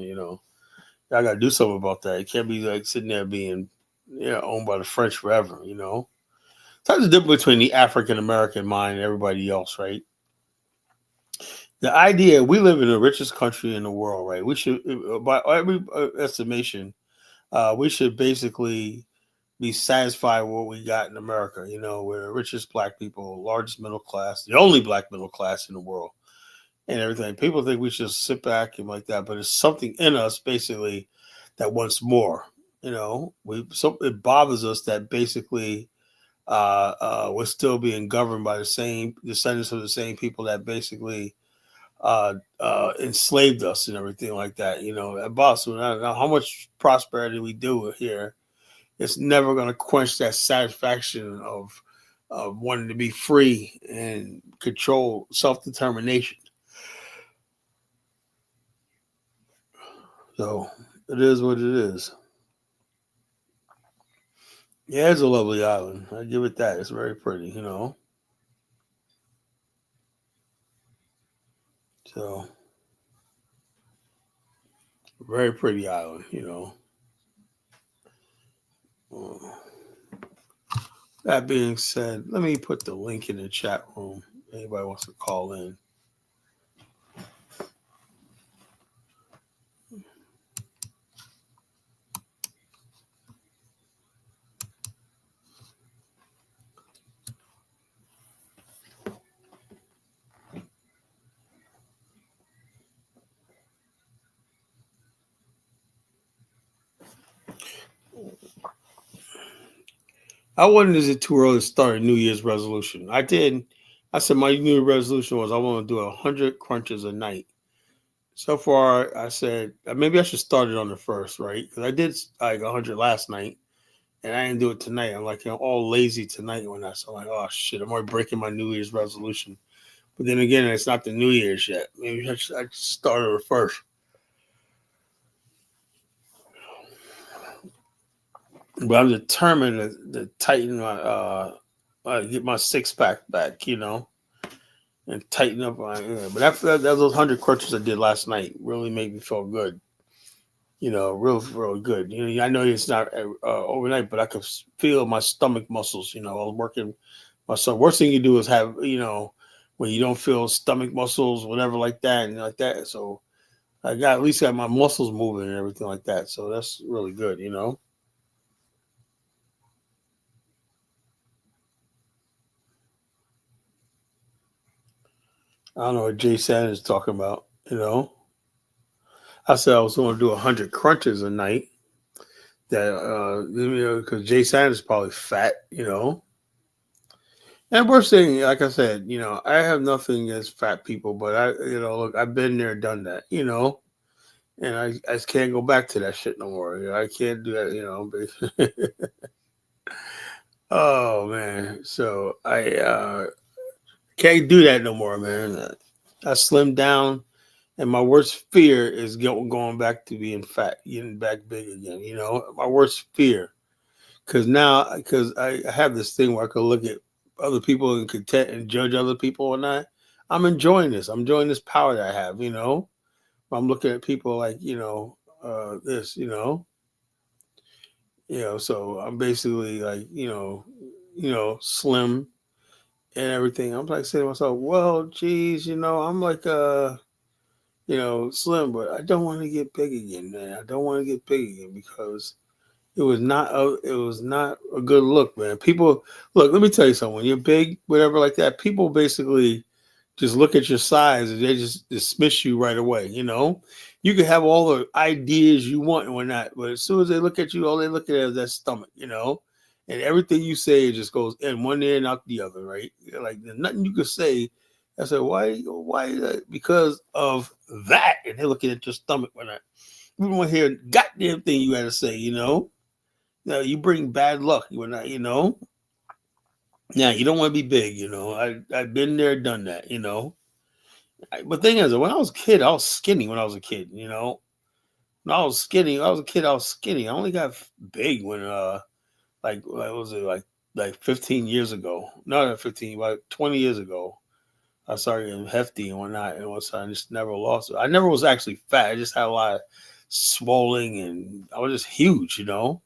Y'all got to do something about that. It can't be like sitting there being owned by the French forever, That's the difference between the African American mind and everybody else, right? The idea, we live in the richest country in the world, right? We should, by every estimation, we should basically be satisfied with what we got in America. We're the richest black people, largest middle class, the only black middle class in the world, and everything. People think we should sit back and like that, but it's something in us basically that wants more. It bothers us that basically we're still being governed by the same descendants of the same people that basically enslaved us and everything like that. At Boston, I don't know how much prosperity we do here. it's never going to quench that satisfaction of wanting to be free and control self-determination. So it is what it is. Yeah, it's a lovely island. I give it that. It's very pretty, you know. So very pretty island, you know. Uh, that being said, let me put the link in the chat room. Anybody wants to call in. I wondered, is it too early to start a New Year's resolution? I did. I said my New Year's resolution was I want to do 100 crunches a night. So far, I said maybe I should start it on the first, right? Because I did like 100 last night, and I didn't do it tonight. I'm like, all lazy tonight when so I'm like, oh shit, I'm already breaking my New Year's resolution. But then again, it's not the New Year's yet. Maybe I should start it first. But I'm determined to tighten my get my six pack back, you know, and tighten up my. But after that, those 100 crunches I did last night really made me feel good. You know, real good. You know, I know it's not overnight, but I could feel my stomach muscles. You know, I was working. So worst thing you do is have, you know, when you don't feel stomach muscles, whatever like that, and like that. So I got at least got my muscles moving and everything like that. So that's really good. You know. I don't know what Jay Sanders is talking about. You know, I said I was going to do 100 crunches a night. That you know, because Jay Sanders is probably fat. You know, and worst thing, like I said, you know, I have nothing against fat people, but you know, look, I've been there, done that. You know, and I just can't go back to that shit no more. You know, I can't do that. You know, oh man, so I can't do that no more, man. I slimmed down. And my worst fear is going back to being fat, getting back big again. You know, my worst fear. Because I have this thing where I can look at other people and content and judge other people and I'm enjoying this. I'm enjoying this power that I have, you know. I'm looking at people like, you know, this, so I'm basically like, slim and everything. I'm like saying to myself, well, geez, you know, I'm like slim, but I don't want to get big again, man. I don't want to get big again because it was not a good look, man. People look, let me tell you something. When you're big, whatever like that, people basically just look at your size and they just dismiss you right away, you know? You can have all the ideas you want and whatnot, but as soon as they look at you, all they look at is that stomach, you know? And everything you say just goes in one ear and out the other, right? Like there's nothing you could say. I said, why because of that. And they're looking at your stomach when we want to hear goddamn thing you had to say, you know? Now you bring bad luck. You're not, you know. Now you don't want to be big, you know. I've been there, done that, you know. But thing is, when I was a kid, I was skinny. When I was a kid, you know, when I was skinny, when I was a kid, I was skinny. I only got big when what was it like 15 years ago? Not 15, like 20 years ago. I started getting hefty and whatnot, and once I just never lost it. I never was actually fat. I just had a lot of swelling, and I was just huge, you know.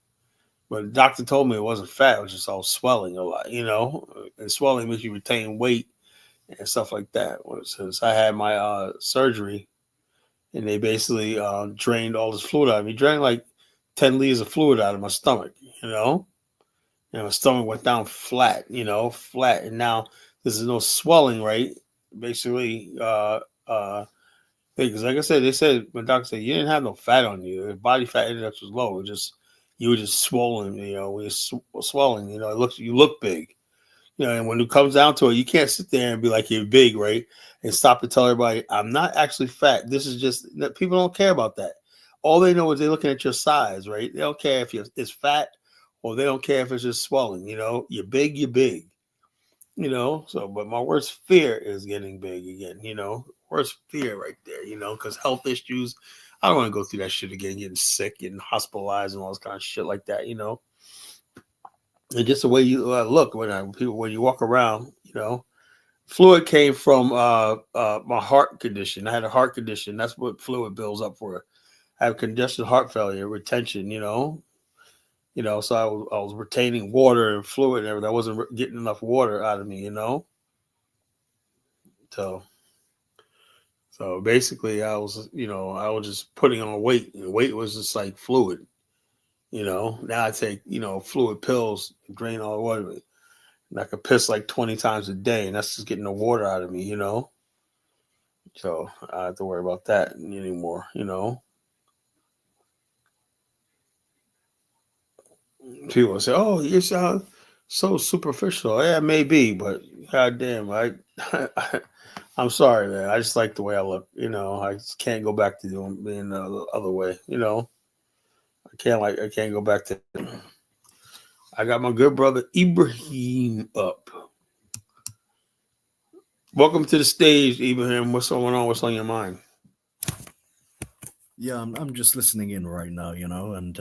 But the doctor told me it wasn't fat; it was just all swelling a lot, you know. And swelling makes you retain weight and stuff like that. Since I had my surgery, and they basically drained all this fluid out of me, drained like 10 liters of fluid out of my stomach, you know. And my stomach went down flat, you know, flat, and now there's no swelling, right? Basically, because like I said, they said my doctor said you didn't have no fat on you. The body fat index was low. It just you were just swollen, you know, when you're swelling, you know, you look big. You know, and when it comes down to it, you can't sit there and be like you're big, right? And stop and tell everybody, I'm not actually fat. This is just people don't care about that. All they know is they're looking at your size, right? They don't care if it's fat Or they don't care if it's just swelling. You're big, you're big. So, but my worst fear is getting big again. Worst fear right there. Because health issues, I don't want to go through that shit again, getting sick, getting hospitalized, and all this kind of shit like that. And just the way you look when you walk around. Fluid came from my heart condition. I had a heart condition. That's what fluid builds up for. I have congestive heart failure, retention. So I was retaining water and fluid and everything. I wasn't getting enough water out of me. So basically, I was just putting on weight. And weight was just like fluid. Now I take fluid pills, drain all the water. And I could piss like 20 times a day, and that's just getting the water out of me. So I don't have to worry about that anymore. People say, "Oh, you sound so superficial." Yeah, maybe, but goddamn, I'm sorry, man. I just like the way I look. I just can't go back to being the other way. I can't go back to. I got my good brother Ibrahim up. Welcome to the stage, Ibrahim. What's going on? What's on your mind? Yeah, I'm just listening in right now, and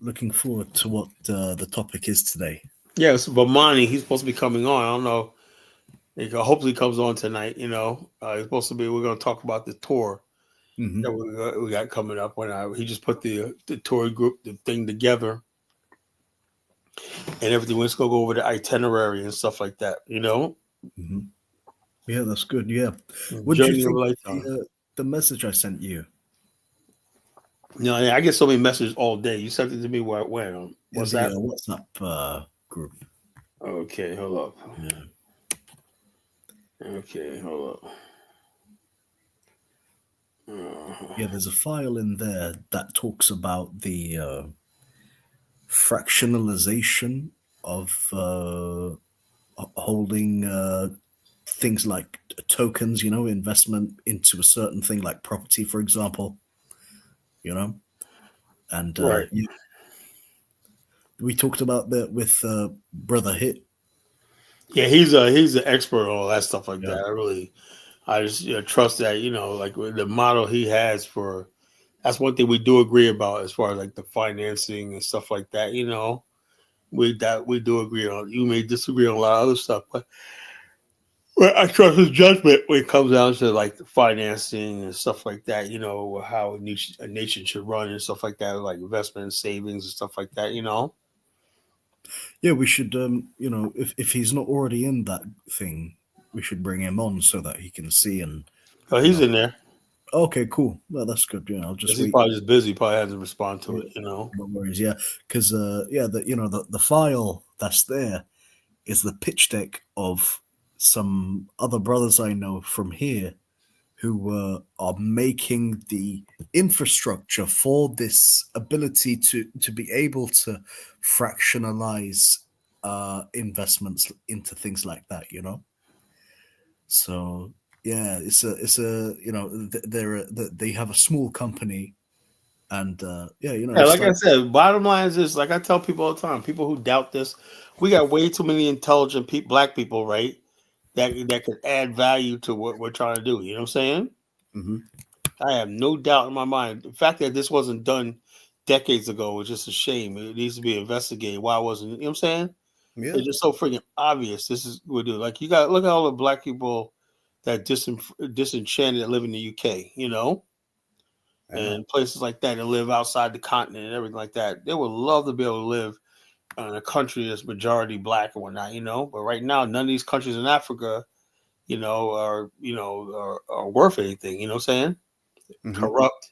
looking forward to what the topic is today. Yeah, it's Bomani. He's supposed to be coming on. I don't know. He hopefully comes on tonight. He's supposed to be. We're going to talk about the tour that we got coming up. He just put the tour group, the thing together, and everything. Let's go over the itinerary and stuff like that. Mm-hmm. Yeah, that's good. Yeah, what did you Journey of think a of lifetime. the message I sent you? I get so many messages all day. You sent it to me when? In What's the that? WhatsApp group. Okay, hold up. Yeah. Okay, hold up. Yeah, there's a file in there that talks about the fractionalization of holding things like tokens, investment into a certain thing like property, for example, and Right. we talked about that with Brother Hit. Yeah, he's an expert on all that stuff like Yeah. that. I just trust that like with the model he has for. That's one thing we do agree about as far as like the financing and stuff like that. We do agree on. You may disagree on a lot of other stuff, but I trust his judgment when it comes down to like the financing and stuff like that. How a nation should run and stuff like that, like investment and savings and stuff like that. Yeah, we should, if he's not already in that thing, we should bring him on so that he can see and, So you he's know. in there. Okay, cool. Well, that's good. Yeah, I'll just He's wait. probably just busy. Probably hasn't responded to Yeah, it. no worries. Yeah, because the file that's there is the pitch deck of some other brothers I know from here who are making the infrastructure for this ability to be able to fractionalize investments into things like that. So yeah, it's a they have a small company, and Yeah, it's like I like. said, bottom line is this. Like I tell people all the time, people who doubt this, we got way too many intelligent black people, right? That could add value to what we're trying to do. You know what I'm saying? Mhm. I have no doubt in my mind. The fact that this wasn't done decades ago is just a shame. It needs to be investigated. Why wasn't it? You know what I'm saying? Yeah, It's just so freaking obvious. This is what we do. Like you got look at all the black people that disenchanted that live in the UK, I know. and places like that that live outside the continent and everything like that. They would love to be able to live in a country that's majority black and whatnot, But right now, none of these countries in Africa, are worth anything. You know what I'm saying? Hmm. Corrupt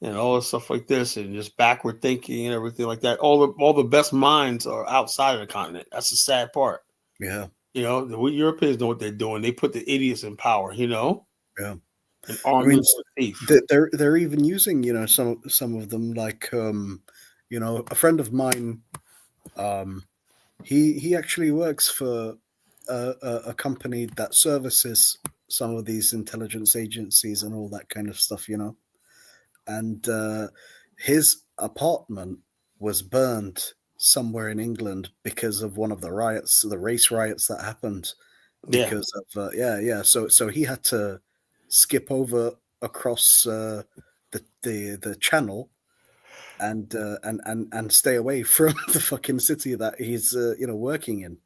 and all this stuff like this, and just backward thinking and everything like that. All the best minds are outside of the continent. That's the sad part. Yeah, The Europeans know what they're doing. They put the idiots in power. yeah. And I arm them mean, with thief. they're even using some of them like a friend of mine. Um, he actually works for a company that services some of these intelligence agencies and all that kind of stuff. And his apartment was burned somewhere in England because of one of the riots, the race riots that happened Yeah. because of yeah. So he had to skip over across the channel and stay away from the fucking city that he's working in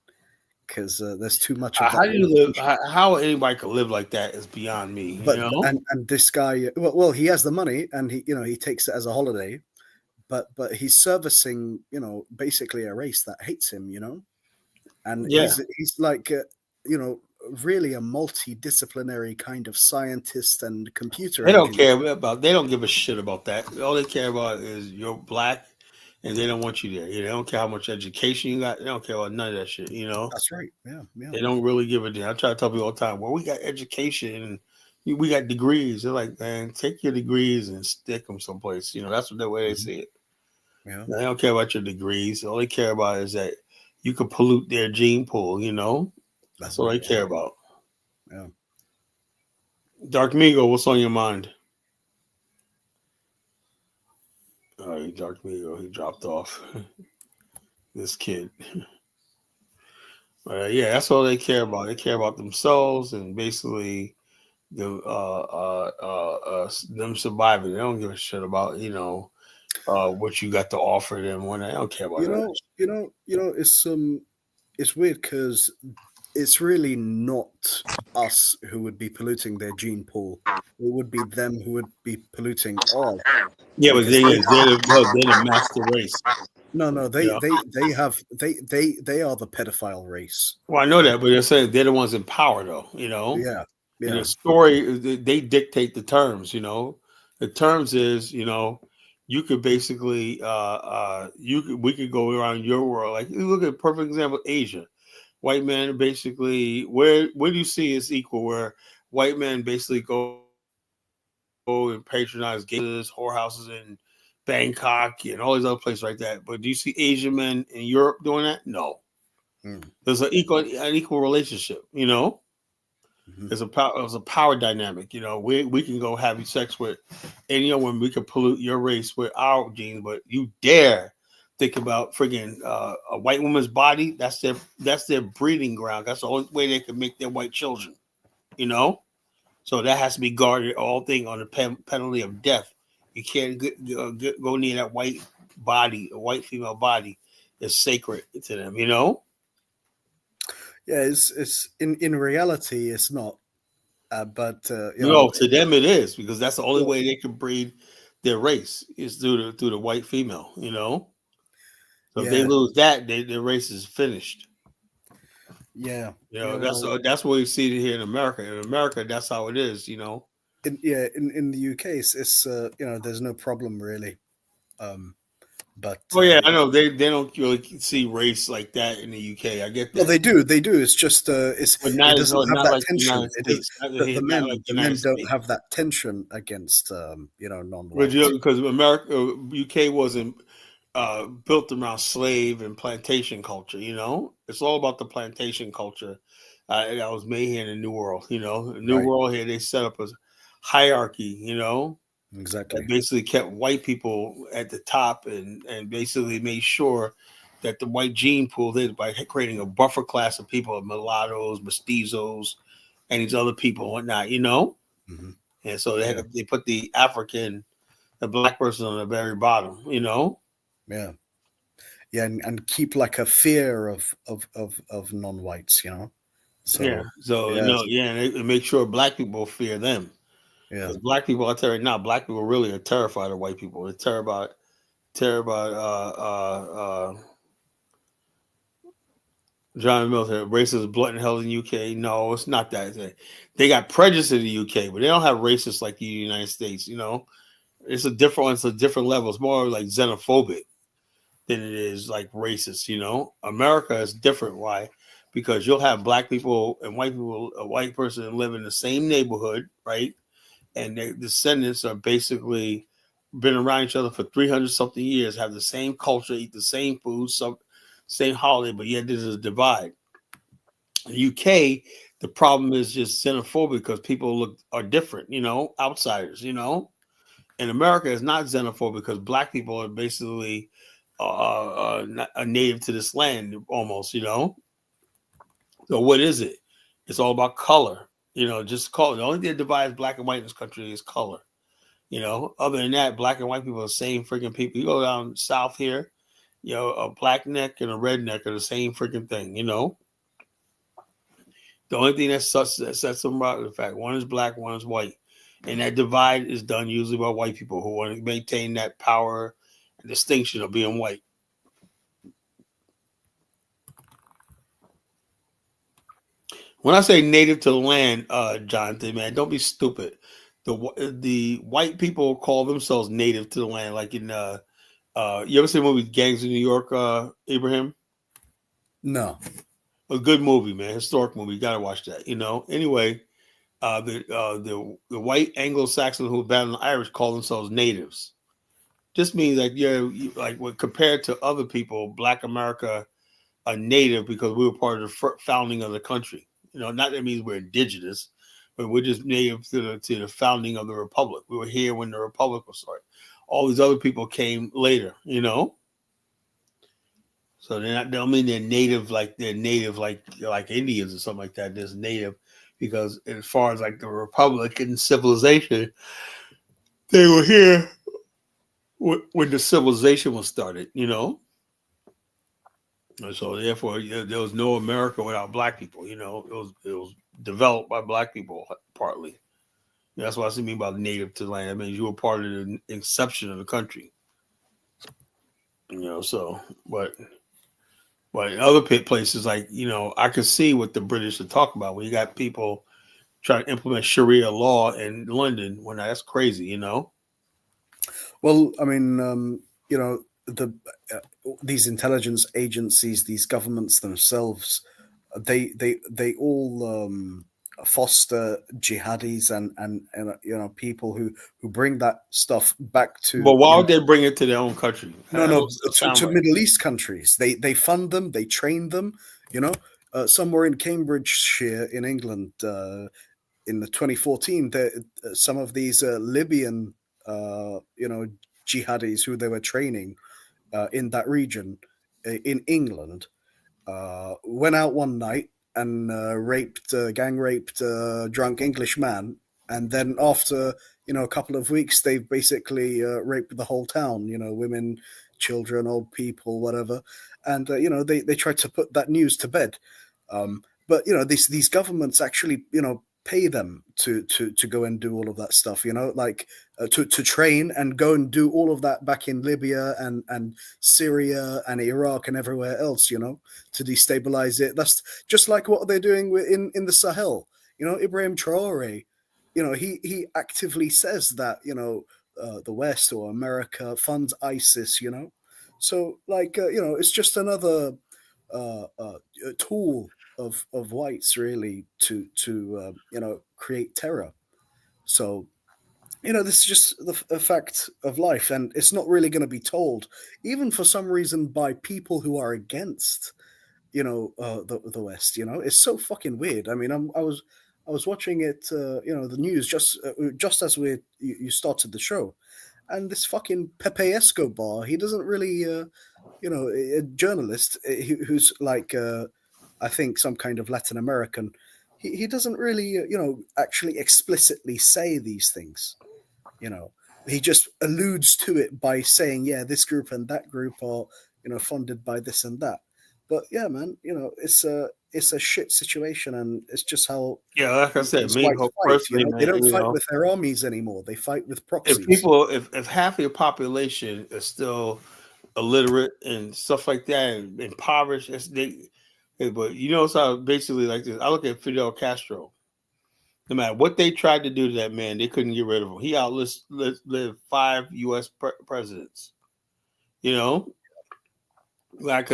because there's too much of How that do in you the live? country. How anybody could live like that is beyond me. You But know? and this guy, well, he has the money and he takes it as a holiday, but he's servicing basically a race that hates him, and Yeah. he's like you know really a multidisciplinary kind of scientist and computer They don't engineer. care about. They don't give a shit about that. All they care about is you're black, and they don't want you there. They don't care how much education you got. They don't care about none of that shit. That's right. Yeah. They don't really give a damn. I try to tell people all the time. Well, we got education and we got degrees. They're like, man, take your degrees and stick them someplace. That's what the way they Mhm. see it. Yeah. They don't care about your degrees. All they care about is that you could pollute their gene pool. That's That's all they right. care about. Yeah. Dark Migo, what's on your mind? All right, Dark Migo, he dropped off. This kid. Yeah, that's all they care about. They care about themselves and basically them surviving. They don't give a shit about what you got to offer them. When they don't care about You that. know, you know, you know. It's weird because it's really not us who would be polluting their gene pool. It would be them who would be polluting ours Yeah, but the because thing is, they're the master race. no, You know? they are the pedophile race. Well, I know that, but they're saying they're the ones in power, though. Yeah, And the yeah, story they dictate the terms. The terms is you could basically we could go around your world. Like you look at a perfect example, Asia. White men basically where do you see it's equal where white men basically go and patronize gays, whorehouses in Bangkok and all these other places like that. But do you see Asian men in Europe doing that? No. mm, There's an equal relationship. mhm. There's a power dynamic. We can go have sex with any other woman. We can pollute your race with our genes, but you dare think about friggin' a white woman's body? That's their breeding ground. That's the only way they can make their white children. You know, so that has to be guarded. All thing on the penalty of death. You can't go near that white body. A white female body is sacred to them. Yeah. It's in reality, it's not. But No, to them it is because that's the only well, way they can breed their race is through the white female. So if they yeah, lose that, their race is finished. yeah, That's what we see here in America. In America, that's how it is. in the UK, it's there's no problem really. Um, but Oh yeah, I know they don't really see race like that in the UK. I get well, that, they do. It's just but it not doesn't have not that like the tension. United It does States. Not, not like the the United men don't States. have that tension against But non-whites. because America, UK wasn't built around slave and plantation culture. It's all about the plantation culture that was made here in the New World. The New Right, World here they set up a hierarchy. That exactly. basically kept white people at the top and basically made sure that the white gene pool is by creating a buffer class of people, mulattoes, mestizos, and these other people and whatnot. Hmm. And so Yeah, they put the black person on the very bottom. yeah, yeah, and keep like a fear of non-whites. Yeah. So So yeah, yeah, and they make sure black people fear them yeah, because black people, I tell you now, black people really are terrified of white people. They're terrified. John Milton, racist blunt and hell in the UK. No, it's not that. They got prejudice in the UK, but they don't have racists like the United States. It's a different level. It's more like xenophobic than it is like racist. America is different. Why? Because you'll have black people and white people, a white person live in the same neighborhood, right? And their descendants are basically been around each other for 300 something years, have the same culture, eat the same food, same holiday, but yet there's a divide. In the UK, the problem is just xenophobic because people are different, outsiders. In America, it's not xenophobic because black people are basically a native to this land, almost. So what is it? It's all about color. Just color. The only thing that divides black and white in this country is color. Other than that, black and white people are the same freaking people. You go down south here, a black neck and a redneck are the same freaking thing. The only thing that sets them apart is the fact one is black, one is white. And that divide is done usually by white people who want to maintain that power and distinction of being white. When I say native to the land, Jonathan, man, don't be stupid. The white people call themselves native to the land, like in you ever seen the movie Gangs of New York, Ibrahim? No. A good movie, man, historic movie. You gotta watch that. Anyway, the white Anglo-Saxons who battled the Irish call themselves natives. Just means like when compared to other people, Black America are native because we were part of the founding of the country. Not that means we're indigenous, but we're just native to the founding of the republic. We were here when the republic was started. All these other people came later. So they don't mean they're native like Indians or something like that. There's native because as far as like the republic and civilization, they were here when the civilization was started. And so therefore there was no America without black people. It was developed by black people partly. That's what I mean by native to the land. That means you were part of the inception of the country. So but in other places, like I can see what the British are talking about when you got people trying to implement Sharia law in London. When that's crazy. Well, I mean, these intelligence agencies, these governments themselves, they all foster jihadis and people who bring that stuff back to. But why would they bring it to their own country? No, to Middle East countries. They fund them, they train them. Somewhere in Cambridgeshire in England, in the 2014, some of these Libyan, jihadis who they were training in that region in England went out one night and gang raped a drunk English man, and then after a couple of weeks, they've basically raped the whole town. Women, children, old people, whatever, and they tried to put that news to bed. But these governments actually pay them to go and do all of that stuff, to train and go and do all of that back in Libya and Syria and Iraq and everywhere else, to destabilize it. That's just like what they're doing in the Sahel. Ibrahim Traore, he actively says that, the West or America funds ISIS, So it's just another tool of whites really to create terror. So this is just a fact of life, and it's not really going to be told, even for some reason, by people who are against the West. It's so fucking weird. I mean, I was watching it, the news just as you started the show, and this fucking Pepe Escobar, he doesn't really a journalist who's like I think some kind of Latin American, he doesn't really actually explicitly say these things. He just alludes to it by saying, yeah, this group and that group are funded by this and that. But yeah, man, it's a shit situation, and it's just how like I said, me personally, fight. They don't fight with their armies anymore. They fight with proxies. If half of your population is still illiterate and stuff like that and impoverished, but it's how basically like this. I look at Fidel Castro. No matter what they tried to do to that man, they couldn't get rid of him. He outlived 5 U.S. presidents. Because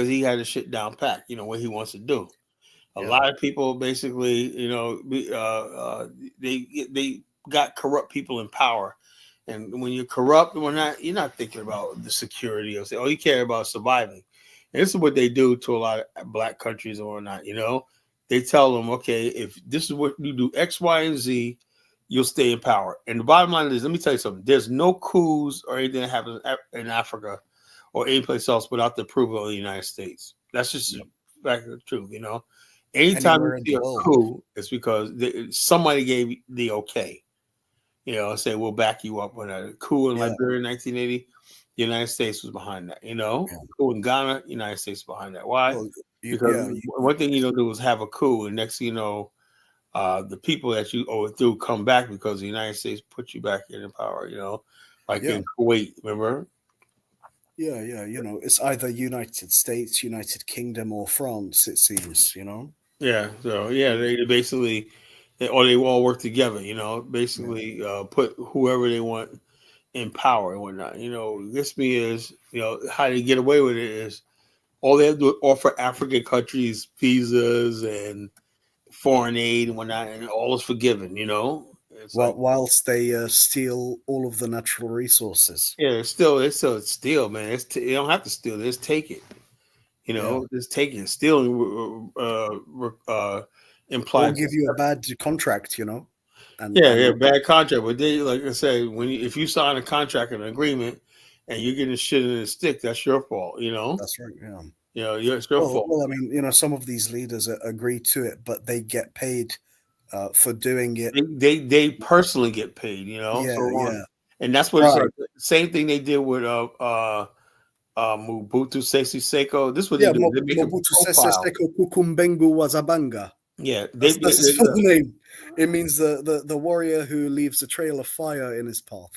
he had his shit down pat. What he wants to do. A lot of people basically, they got corrupt people in power, and when you're corrupt, you're not thinking about the security or say, you care about surviving. And this is what they do to a lot of black countries or not. They tell them, okay, if this is what you do, X, Y, and Z, you'll stay in power. And the bottom line is, let me tell you something. There's no coups or anything that happens in Africa or any place else without the approval of the United States. That's just Yep. a fact of the truth, you know. Anytime you Anywhere in see the a world. coup, it's because somebody gave the okay. You know, say we'll back you up. When a coup in Yeah. Liberia in 1980, the United States was behind that. You know, Yeah. coup in Ghana, United States behind that. Why? Well, Because yeah. one thing you don't do is have a coup, and next thing you know, the people that you overthrew come back because the United States put you back in power. You know, like Yeah. in Kuwait, remember? Yeah. Yeah. It's either United States, United Kingdom, or France. It seems. Yeah. So yeah, they basically, or they all work together. You know, basically put whoever they want in power and whatnot. You know, this me is how they get away with it is all they have to do is offer African countries visas and foreign aid and whatnot, and all is forgiven. You know, it's like Whilst they steal all of the natural resources. yeah, it's still steal, man. You don't have to steal. Just take it. You Yeah. know, just take it. Stealing Or implies give you a bad contract. yeah, And bad contract. But they, like I said, if you sign a contract and an agreement, and you're getting shit in the stick, that's your fault. You know, that's right. Yeah. it's your fault. Well, I mean, some of these leaders agree to it, but they get paid for doing it. They personally get paid. You know, so Yeah, on, yeah. and that's what it's Right. like. Same thing they did with Mobutu Sese Seko. This is what they Yeah, do. They make a Mobutu Sese profile. Seko Kukumbengu Wazabanga. Yeah, That's his full name. It means the warrior who leaves a trail of fire in his path.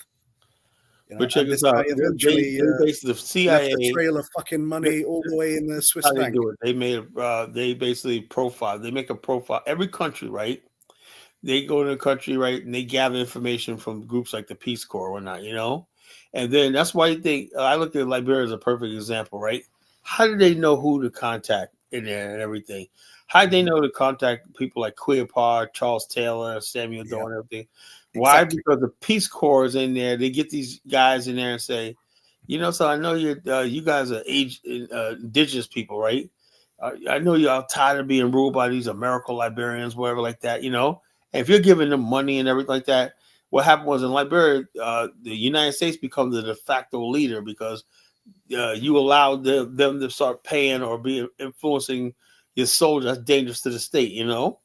but check And this this guy out. eventually They basically the left a CIA. trail of fucking money all the way in the Swiss How they bank. do it? They basically profile. They make a profile every country, right? They go to the country, right, and they gather information from groups like the Peace Corps or whatnot, you know. And then that's why you think I look at Liberia as a perfect example, right? How do they know who to contact in there and everything? How do they know to contact people like Qand A, Charles Taylor, Samuel Doe, Yeah, and everything? Why? exactly. Because the Peace Corps is in there. They get these guys in there and say, so I know you guys are indigenous people, right? I know you're tired of being ruled by these American Liberians, whatever, like that, you know. And if you're giving them money and everything like that, what happened was in Liberia, the United States becomes the de facto leader because you allowed them to start paying or be influencing your soldiers. That's dangerous to the state, you know.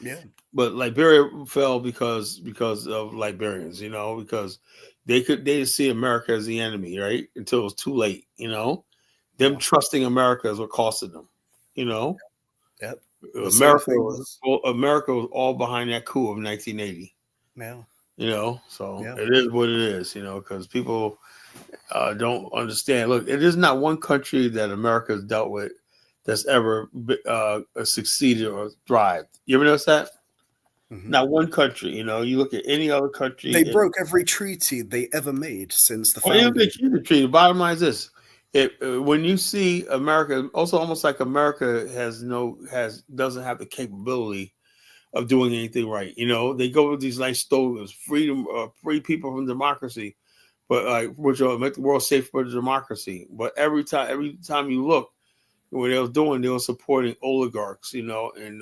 Yeah. But Liberia fell because of Liberians, you know, because they didn't see America as the enemy, right? Until it was too late, you know. Them Yeah. trusting America is what costed them, you know. Yep. The same thing America was all behind that coup of 1980. Yeah. You know, so Yeah. it is what it is. You know, because people don't understand. Look, it is not one country that America has dealt with that's ever succeeded or thrived. You ever notice that? Hmm. Not one country. You know, you look at any other country. They broke every treaty they ever made since the Well, even founding. the Cuban treaty. The bottom line is this: when you see America, also almost like America doesn't have the capability of doing anything right. You know, they go with these nice slogans: freedom, free people from democracy, but which will make the world safe for democracy. But every time you look, what they was doing, they were supporting oligarchs. You know, and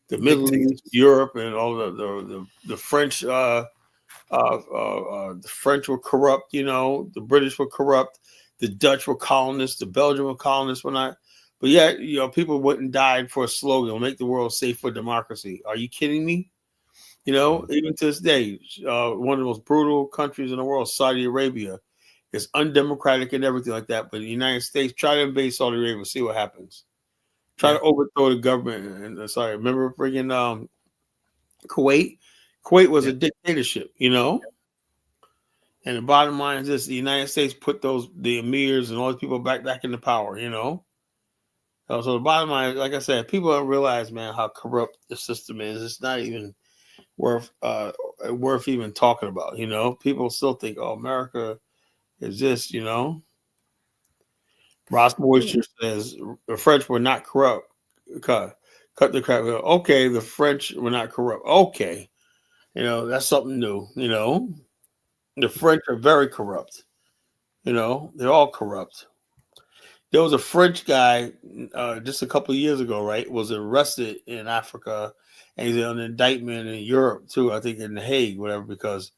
the Middle East, Dictators. Europe, and all the French. The French were corrupt, you know, the British were corrupt, the Dutch were colonists, the Belgian were colonists, were not. But yet, people went and died for a slogan, make the world safe for democracy. Are you kidding me? You know, even to this day, one of the most brutal countries in the world, Saudi Arabia, is undemocratic and everything like that. But the United States, try to invade Saudi Arabia, see what happens. Try Yeah. to overthrow the government. And remember friggin' Kuwait? Kuwait was Yeah. a dictatorship, you know? And the bottom line is this: the United States put the emirs and all these people back into power. You know. So the bottom line, like I said, people don't realize, man, how corrupt the system is. It's not even worth even talking about. You know, people still think, oh, America is this. You know, Ross Moisture says the French were not corrupt. Cut the crap. Okay, the French were not corrupt. Okay, that's something new. You know, the French are very corrupt. You know, they're all corrupt. There was a French guy just a couple of years ago, right? Was arrested in Africa, and he's on an indictment in Europe too. I think in The Hague, whatever, because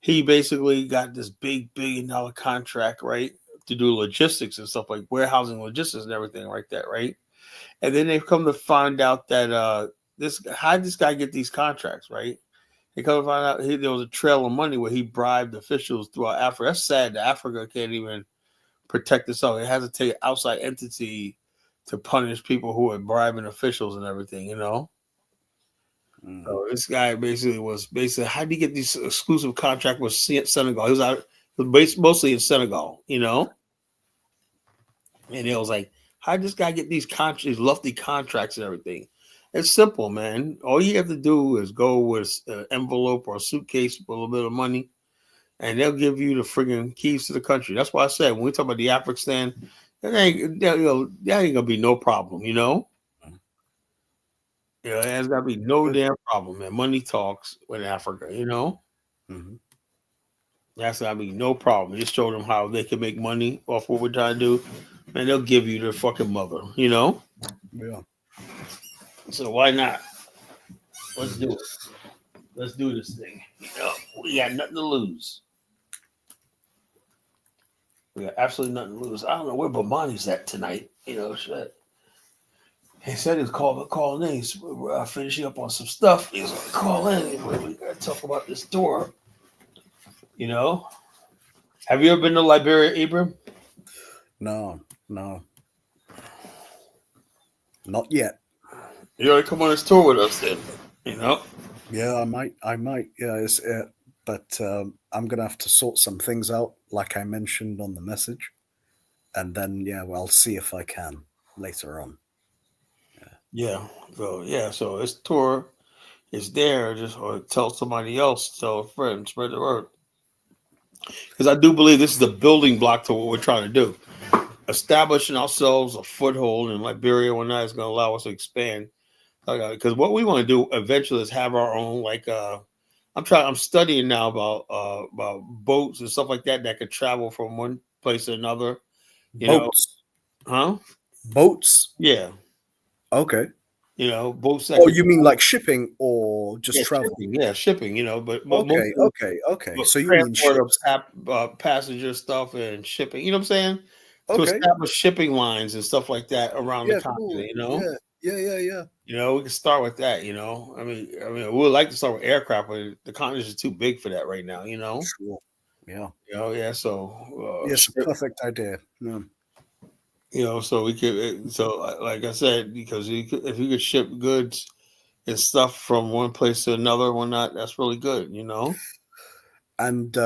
he basically got this big $1 billion contract, right, to do logistics and stuff like warehousing logistics and everything like that, right? And then they've come to find out that how did this guy get these contracts, right? They come to find out there was a trail of money where he bribed officials throughout Africa. That's sad that Africa can't even protect itself. It has to take an outside entity to punish people who are bribing officials and everything, you know? So this guy basically how did he get these exclusive contract with Senegal? He was mostly in Senegal, you know? And it was like, how did this guy get these lofty contracts and everything? It's simple, man. All you have to do is go with an envelope or a suitcase with a little bit of money, and they'll give you the friggin' keys to the country. That's why I said when we talk about the Afghanistan, that ain't gonna be no problem, you know. There's gotta be no damn problem, man. Money talks with Africa, you know. Mm-hmm. That's gotta be no problem. Just show them how they can make money off what we're trying to do, and they'll give you their fucking mother, you know. Yeah. So why not? Let's do it. Let's do this thing. We got nothing to lose. We got absolutely nothing to lose. I don't know where Bomani's at tonight. Shit. He said he's calling in. He's finishing up on some stuff. He's going to call in. We got to talk about this tour. Have you ever been to Liberia, Ibram? No. Not yet. You ought to come on this tour with us then. Yeah, I might. Yeah, but I'm gonna have to sort some things out, like I mentioned on the message, and then I'll see if I can later on. Yeah. So this tour is there. Just or tell somebody else, tell a friend, spread the word. Because I do believe this is the building block to what we're trying to do. Establishing ourselves a foothold in Liberia one night is going to allow us to expand. Because what we want to do eventually is have our own, I'm studying now about boats and stuff like that could travel from one place to another. Boats? Huh? Boats? Yeah. Okay. Boats. Oh, you mean like shipping or just travel? Shipping. But okay. So you mean ships? Passenger stuff and shipping. You know what I'm saying? To Okay. establish shipping lines and stuff like that around the continent. Cool. Yeah. We can start with that. I mean, we would like to start with aircraft, but the continent is too big for that right now. Sure. Yeah. So it's a perfect idea. Yeah. So we could. So like I said, because if you could ship goods and stuff from one place to another, that's really good. And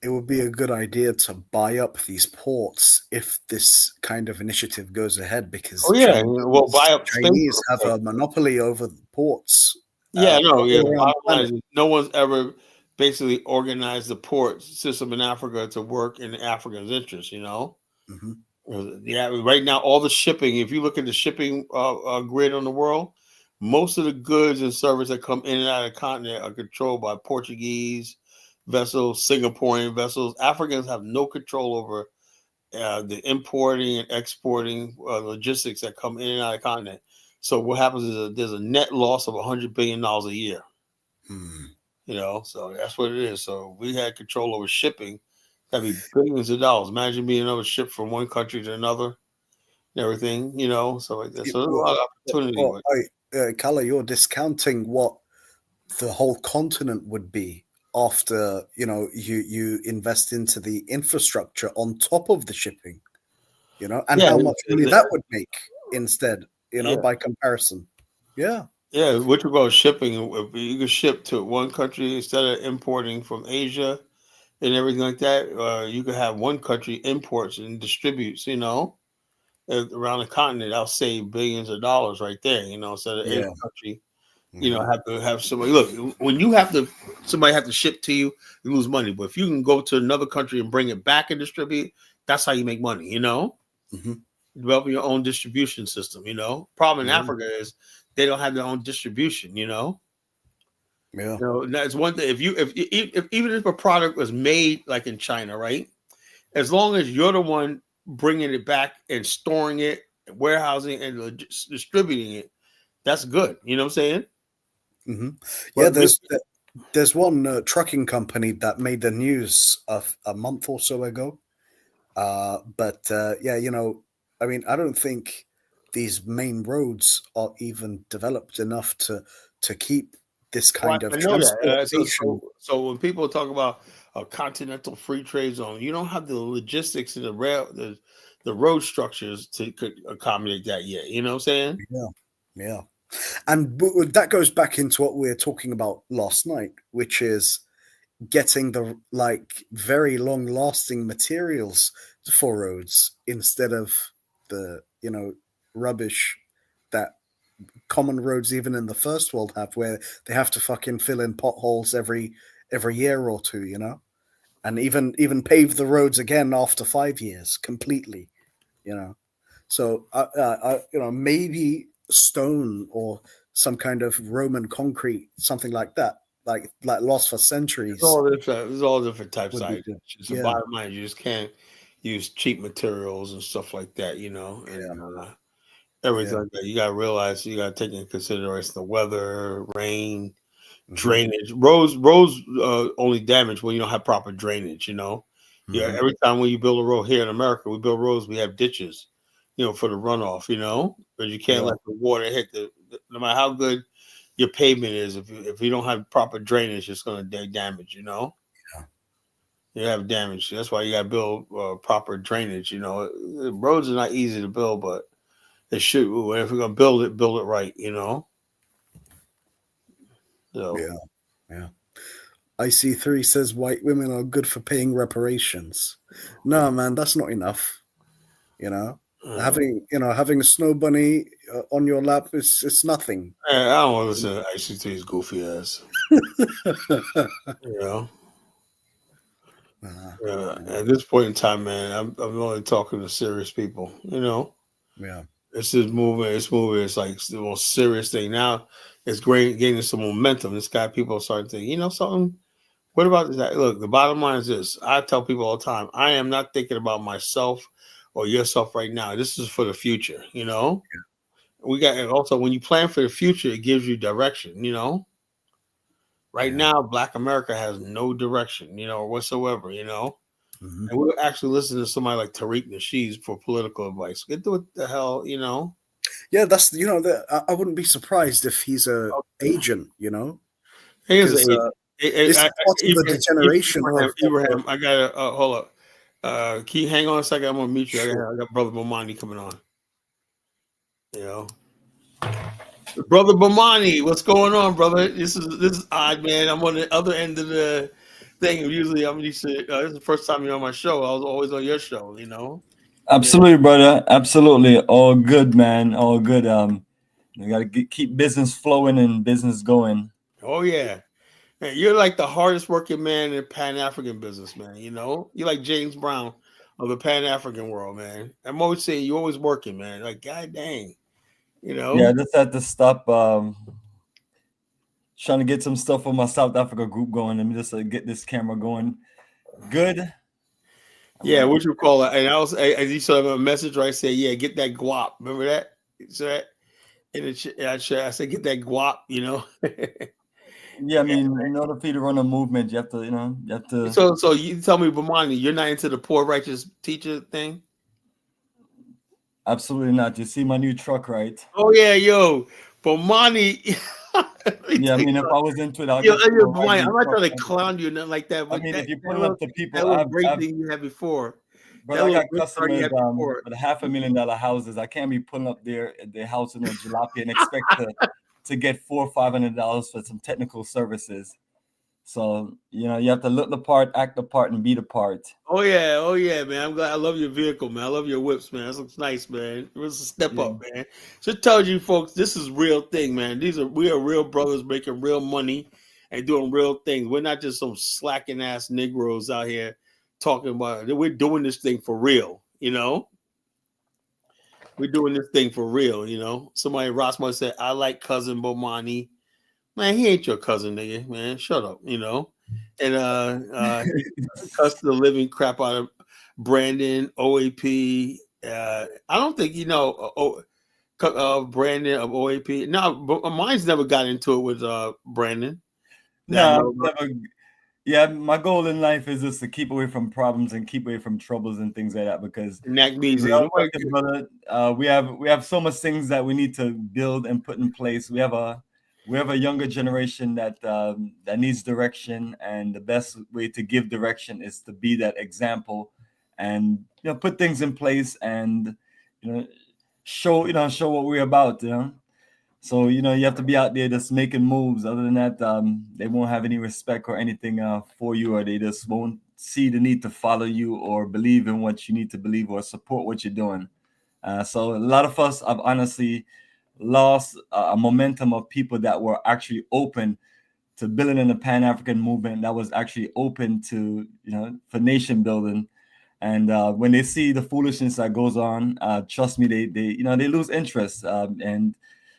it would be a good idea to buy up these ports if this kind of initiative goes ahead, because buy up Chinese have a monopoly over the ports. No one's ever basically organized the port system in Africa to work in Africa's interest. Mm-hmm. Right now, all the shipping. If you look at the shipping grid on the world, most of the goods and services that come in and out of the continent are controlled by Portuguese vessels, Singaporean vessels. Africans have no control over the importing and exporting logistics that come in and out of the continent. So what happens is there's a net loss of $100 billion a year. So that's what it is. So we had control over shipping. That'd be billions of dollars. Imagine being able to ship from one country to another and everything, so like that. So there's a lot of opportunity. Kala, you're discounting what the whole continent would be after you invest into the infrastructure on top of the shipping, and how much money that would make instead, by comparison. What you call shipping? If you could ship to one country instead of importing from Asia and everything like that, you could have one country imports and distributes, around the continent. I'll save billions of dollars right there, instead of any country. Have to have somebody look when somebody have to ship to you, you lose money. But if you can go to another country and bring it back and distribute, that's how you make money. Develop your own distribution system. Problem in Africa is they don't have their own distribution. That's one thing. If even if a product was made like in China, right? As long as you're the one bringing it back and storing it, warehousing and distributing it, that's good. You know what I'm saying? Mm-hmm. Yeah, There's one trucking company that made the news a month or so ago. But yeah, I mean, I don't think these main roads are even developed enough to keep this Well, kind of I know that. transportation. So when people talk about a continental free trade zone, you don't have the logistics and the road structures to could accommodate that yet. You know what I'm saying? Yeah, yeah. And that goes back into what we were talking about last night, which is getting the very long lasting materials for roads instead of the rubbish that common roads even in the first world have, where they have to fucking fill in potholes every year or two, and even pave the roads again after 5 years completely, you know. So maybe stone or some kind of Roman concrete, something like that, like lost for centuries, There's all different types would of be good. ideas. So Yeah, bottom line, you just can't use cheap materials and stuff like that. yeah, Everything yeah. like that. You got to realize you got to take into consideration the weather, rain, Hmm. drainage. Roads only damage when you don't have proper drainage. Yeah. Hmm. Every time when you build a road here in America, we build roads. We have ditches, for the runoff. But you can't Yeah, let the water hit no matter how good your pavement is. If you don't have proper drainage, it's going to damage. yeah, You have damage. That's why you got to build proper drainage. Roads are not easy to build, but it should. If we're gonna build it right. So. yeah, yeah. IC3 says white women are good for paying reparations. No, man, that's not enough. You know, Uh, having a snow bunny on your lap is it's nothing. I don't want to listen to ICT's goofy ass. You know, Uh, at this point in time, man, I'm only talking to serious people. yeah, It's just moving. It's moving. It's like the most serious thing now. It's great, gaining some momentum. This guy, people are starting to think, something. What about that? Look, the bottom line is this. I tell people all the time, I am not thinking about myself or yourself right now. This is for the future. We got, and also when you plan for the future, it gives you direction. Right yeah. now, Black America has no direction, whatsoever. Hmm. And we're actually listening to somebody like Tariq Nasheed for political advice. Get to what the hell. Yeah, that's that I wouldn't be surprised if he's a agent. Here's Because a this is part of the degeneration of Ibrahim. I gotta hold up. Can you hang on a second? I'm gonna meet you. sure. I got brother Bomani coming on. You know, brother Bomani, what's going on, brother? This is odd, man. I'm on the other end of the thing. Usually, I'm used to. This is the first time you're on my show. I was always on your show. Yeah. Absolutely, brother. Absolutely. All good, man. All good. You got to keep business flowing and business going. Oh yeah. Man, you're like the hardest working man in Pan African business, man. You're like James Brown of the Pan African world, man. I'm always saying you're always working, man. Like, god dang, you Yeah, I know. just had to stop trying to get some stuff for my South Africa group going. Let me just get this camera going. Good. I'm Yeah, gonna. what you call it? And I you saw a message where I said, "Yeah, get that guap." Remember that? So that in the I said, "Get that guap." Yeah, I mean, in order for you to run a movement, you have to, you have to. So you tell me, Bomani, you're not into the poor righteous teacher thing? Absolutely not. You see my new truck, right? Oh yeah, yo, Bomani. Let me Yeah, I tell you mean, if I something. was into it, I'll Yo, get a ride Bomani, in I'm the not truck. trying to clown you or nothing like that, I but mean, that if you're that pulling little up to that people, little great thing you had before, but that I little got great car you customers had before. with $500,000 houses. I can't be pulling up their house in a jalopy and expect to get $400 or $500 for some technical services. So you have to look the part, act the part, and be the part. Oh yeah, man. I'm glad. I love your vehicle, man. I love your whips, man. This looks nice, man. It was a step Yeah, up, man. Just tells you folks, this is real thing, man. We are real brothers making real money and doing real things. We're not just some slacking ass Negroes out here talking about it. We're doing this thing for real. We're doing this thing for real. Somebody Rossman said, I like cousin Bomani. Man, he ain't your cousin, nigga, man. Shut up. And he cussed the living crap out of Brandon, OAP. I don't think Brandon of OAP. No, but mine's never got into it with Brandon. that No, know about? yeah, my goal in life is just to keep away from problems and keep away from troubles and things like that. Because And that to means be is honest nobody. with you, brother, we have so much things that we need to build and put in place. We have a younger generation that needs direction, and the best way to give direction is to be that example, and put things in place, and you know show what we're about. So you have to be out there just making moves. Other than that, they won't have any respect or anything for you, or they just won't see the need to follow you or believe in what you need to believe or support what you're doing. So a lot of us have honestly lost a momentum of people that were actually open to building in the Pan African movement, that was actually open to for nation building. And when they see the foolishness that goes on, trust me, they lose interest. And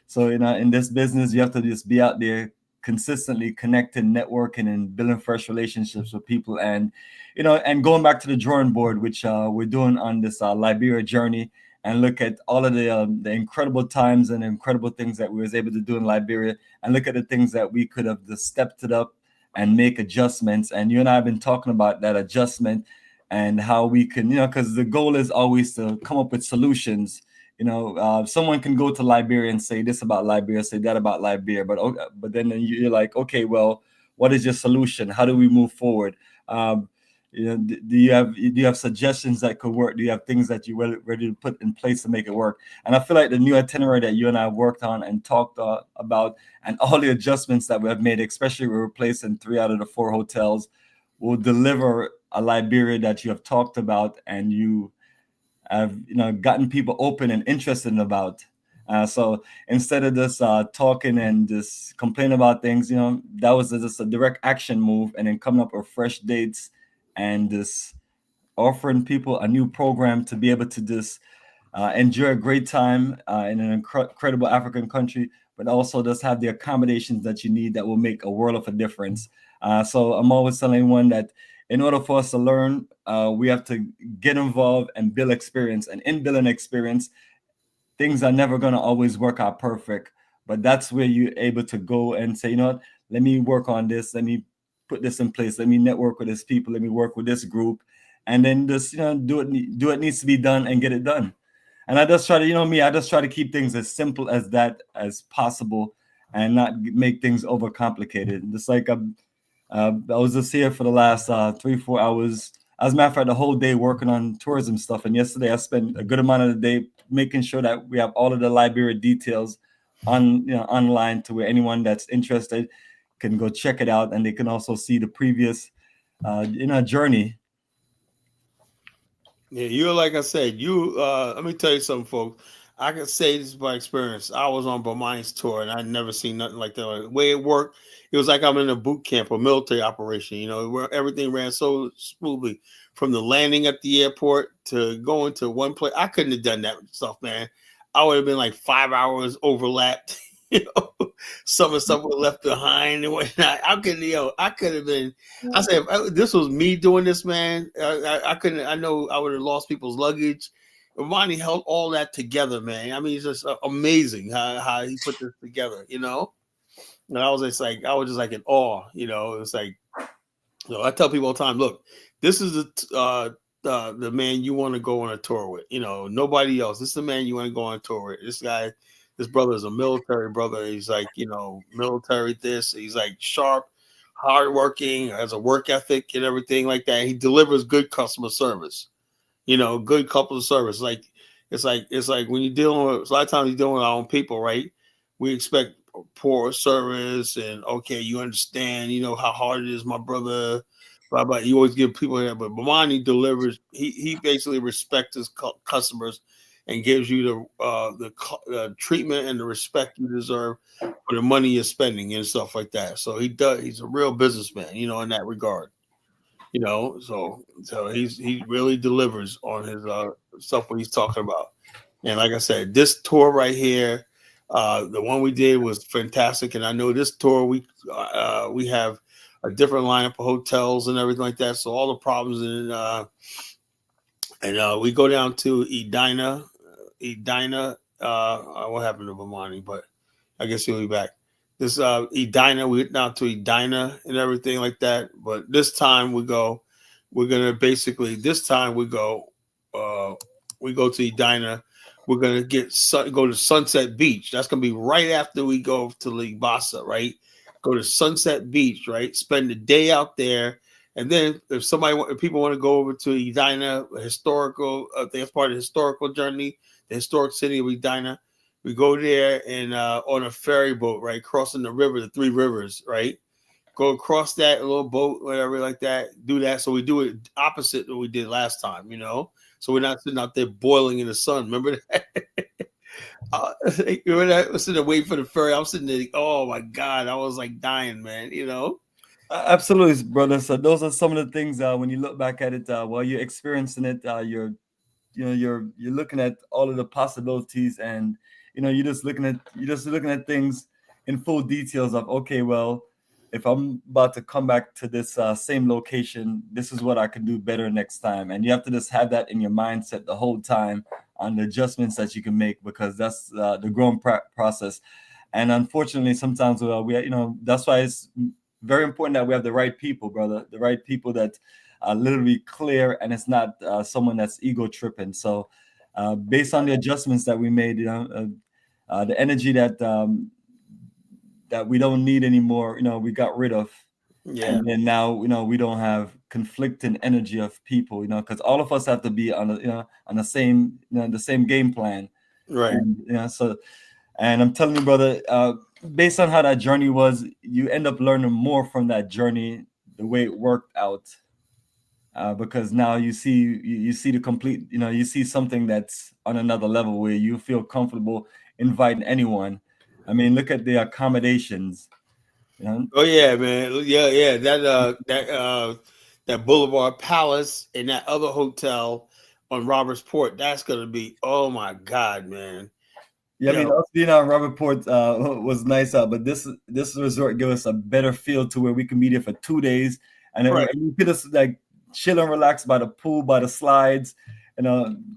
so in this business, you have to just be out there consistently connecting, networking, and building fresh relationships with people. And and going back to the drawing board, which we're doing on this Liberia journey, and look at all of the incredible times and incredible things that we was able to do in Liberia, and look at the things that we could have just stepped it up and make adjustments. And you and I have been talking about that adjustment and how we can, because the goal is always to come up with solutions. Someone can go to Liberia and say this about Liberia, say that about Liberia, but then you're like, okay, well, what is your solution? How do we move forward? Do you have suggestions that could work? Do you have things that you're ready to put in place to make it work? And I feel like the new itinerary that you and I worked on and talked about, and all the adjustments that we have made, especially we're replacing 3 out of the 4 hotels, will deliver a Liberia that you have talked about and you have gotten people open and interested about. So instead of just talking and just complaining about things, that was just a direct action move, and then coming up with fresh dates and just offering people a new program to be able to just enjoy a great time in an incredible African country, but also just have the accommodations that you need that will make a world of a difference. So I'm always telling everyone that in order for us to learn, we have to get involved and build experience. And in building experience, things are never going to always work out perfect. But that's where you're able to go and say, what, let me work on this. Let me put this in place. Let me network with this people. Let me work with this group. And then just, do it needs to be done and get it done. And I just try to, I just try to keep things as simple as that as possible and not make things overcomplicated. Just like I was just here for the last 3-4 hours. As a matter of fact, the whole day working on tourism stuff. And yesterday I spent a good amount of the day making sure that we have all of the Liberia details online, to where anyone that's interested can go check it out, and they can also see the previous journey. Yeah, you're like I said, let me tell you something, folks. I can say this by experience. I was on Bomani's tour and I'd never seen nothing like that. Like, the way it worked, it was like I'm in a boot camp, a military operation, where everything ran so smoothly, from the landing at the airport to going to one place. I couldn't have done that stuff, man. I would have been like 5 hours overlapped. you know, some of the stuff was left behind and whatnot. I could have been. I said, if this was me doing this, man, I couldn't. I know I would have lost people's luggage. Ronnie held all that together, man. I mean, it's just amazing how he put this together, And I was just like in awe, It was like, I tell people all the time, look, this is the man you want to go on a tour with, nobody else. This is the man you want to go on a tour with. This brother is a military brother. He's like, military this. He's like sharp, hardworking, has a work ethic and everything like that. He delivers good customer service. Good couple of service. It's like when you're dealing with, a lot of times you're dealing with our own people, right? We expect poor service and okay, you understand, how hard it is, my brother. Blah, blah. You always give people that, but Bomani delivers. He basically respects his customers and gives you the treatment and the respect you deserve for the money you're spending and stuff like that. So he's a real businessman, in that regard. So he really delivers on his stuff what he's talking about. And like I said, this tour right here, the one we did was fantastic. And I know this tour we have a different lineup of hotels and everything like that. So all the problems and we go down to Edina. What happened to Bomani? But I guess he'll be back. this Edina. We went down to Edina and everything like that. But this time we're gonna basically this time we go to Edina. We're gonna go to Sunset Beach. That's gonna be right after we go to Libasa, right? Go to Sunset Beach, right? Spend the day out there, and then if people want to go over to Edina, historical, that's part of the historical journey, the historic city of Edina. We go there and on a ferry boat, right, crossing the river, the three rivers, right? Go across that little boat, whatever, like that. Do that. So we do it opposite what we did last time, So we're not sitting out there boiling in the sun. Remember that? Remember that? I was sitting there waiting for the ferry. I was sitting there, oh my God, I was like dying, man. Absolutely, brother. So those are some of the things when you look back at it while you're experiencing it, you're looking at all of the possibilities, and you're just looking at things in full details of, okay, well, if I'm about to come back to this same location, this is what I can do better next time. And you have to just have that in your mindset the whole time on the adjustments that you can make, because that's the growing process. And unfortunately, sometimes that's why it's very important that we have the right people, brother, the right people that are literally clear, and it's not someone that's ego tripping. So based on the adjustments that we made, the energy that we don't need anymore, we got rid of. Yeah. And then now, we don't have conflicting energy of people, because all of us have to be on the same game plan. Right. And, and I'm telling you, brother, based on how that journey was, you end up learning more from that journey, the way it worked out. Because now you see the complete, you see something that's on another level where you feel comfortable inviting anyone. I mean, look at the accommodations. Oh yeah, man. Yeah. That Boulevard Palace and that other hotel on Roberts Port. That's gonna be, oh my God, man. Yeah, I mean, us being on Robert Port was nice, but this resort gave us a better feel to where we can be there for 2 days, and then we could just like chill and relax by the pool, by the slides,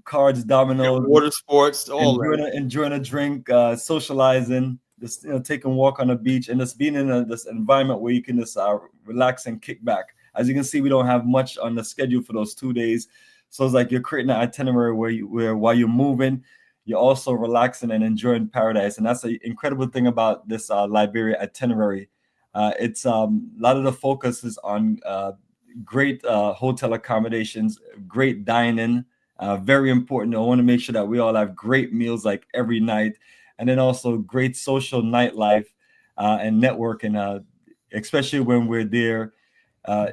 cards, dominoes, water sports, all enjoying a drink, socializing, just taking a walk on the beach, and just being in this environment where you can just relax and kick back. As you can see, we don't have much on the schedule for those 2 days, so it's like you're creating an itinerary where while you're moving, you're also relaxing and enjoying paradise. And that's the incredible thing about this Liberia itinerary. It's a lot of the focus is on great hotel accommodations, great dining, very important. I want to make sure that we all have great meals like every night, and then also great social nightlife and networking, especially when we're there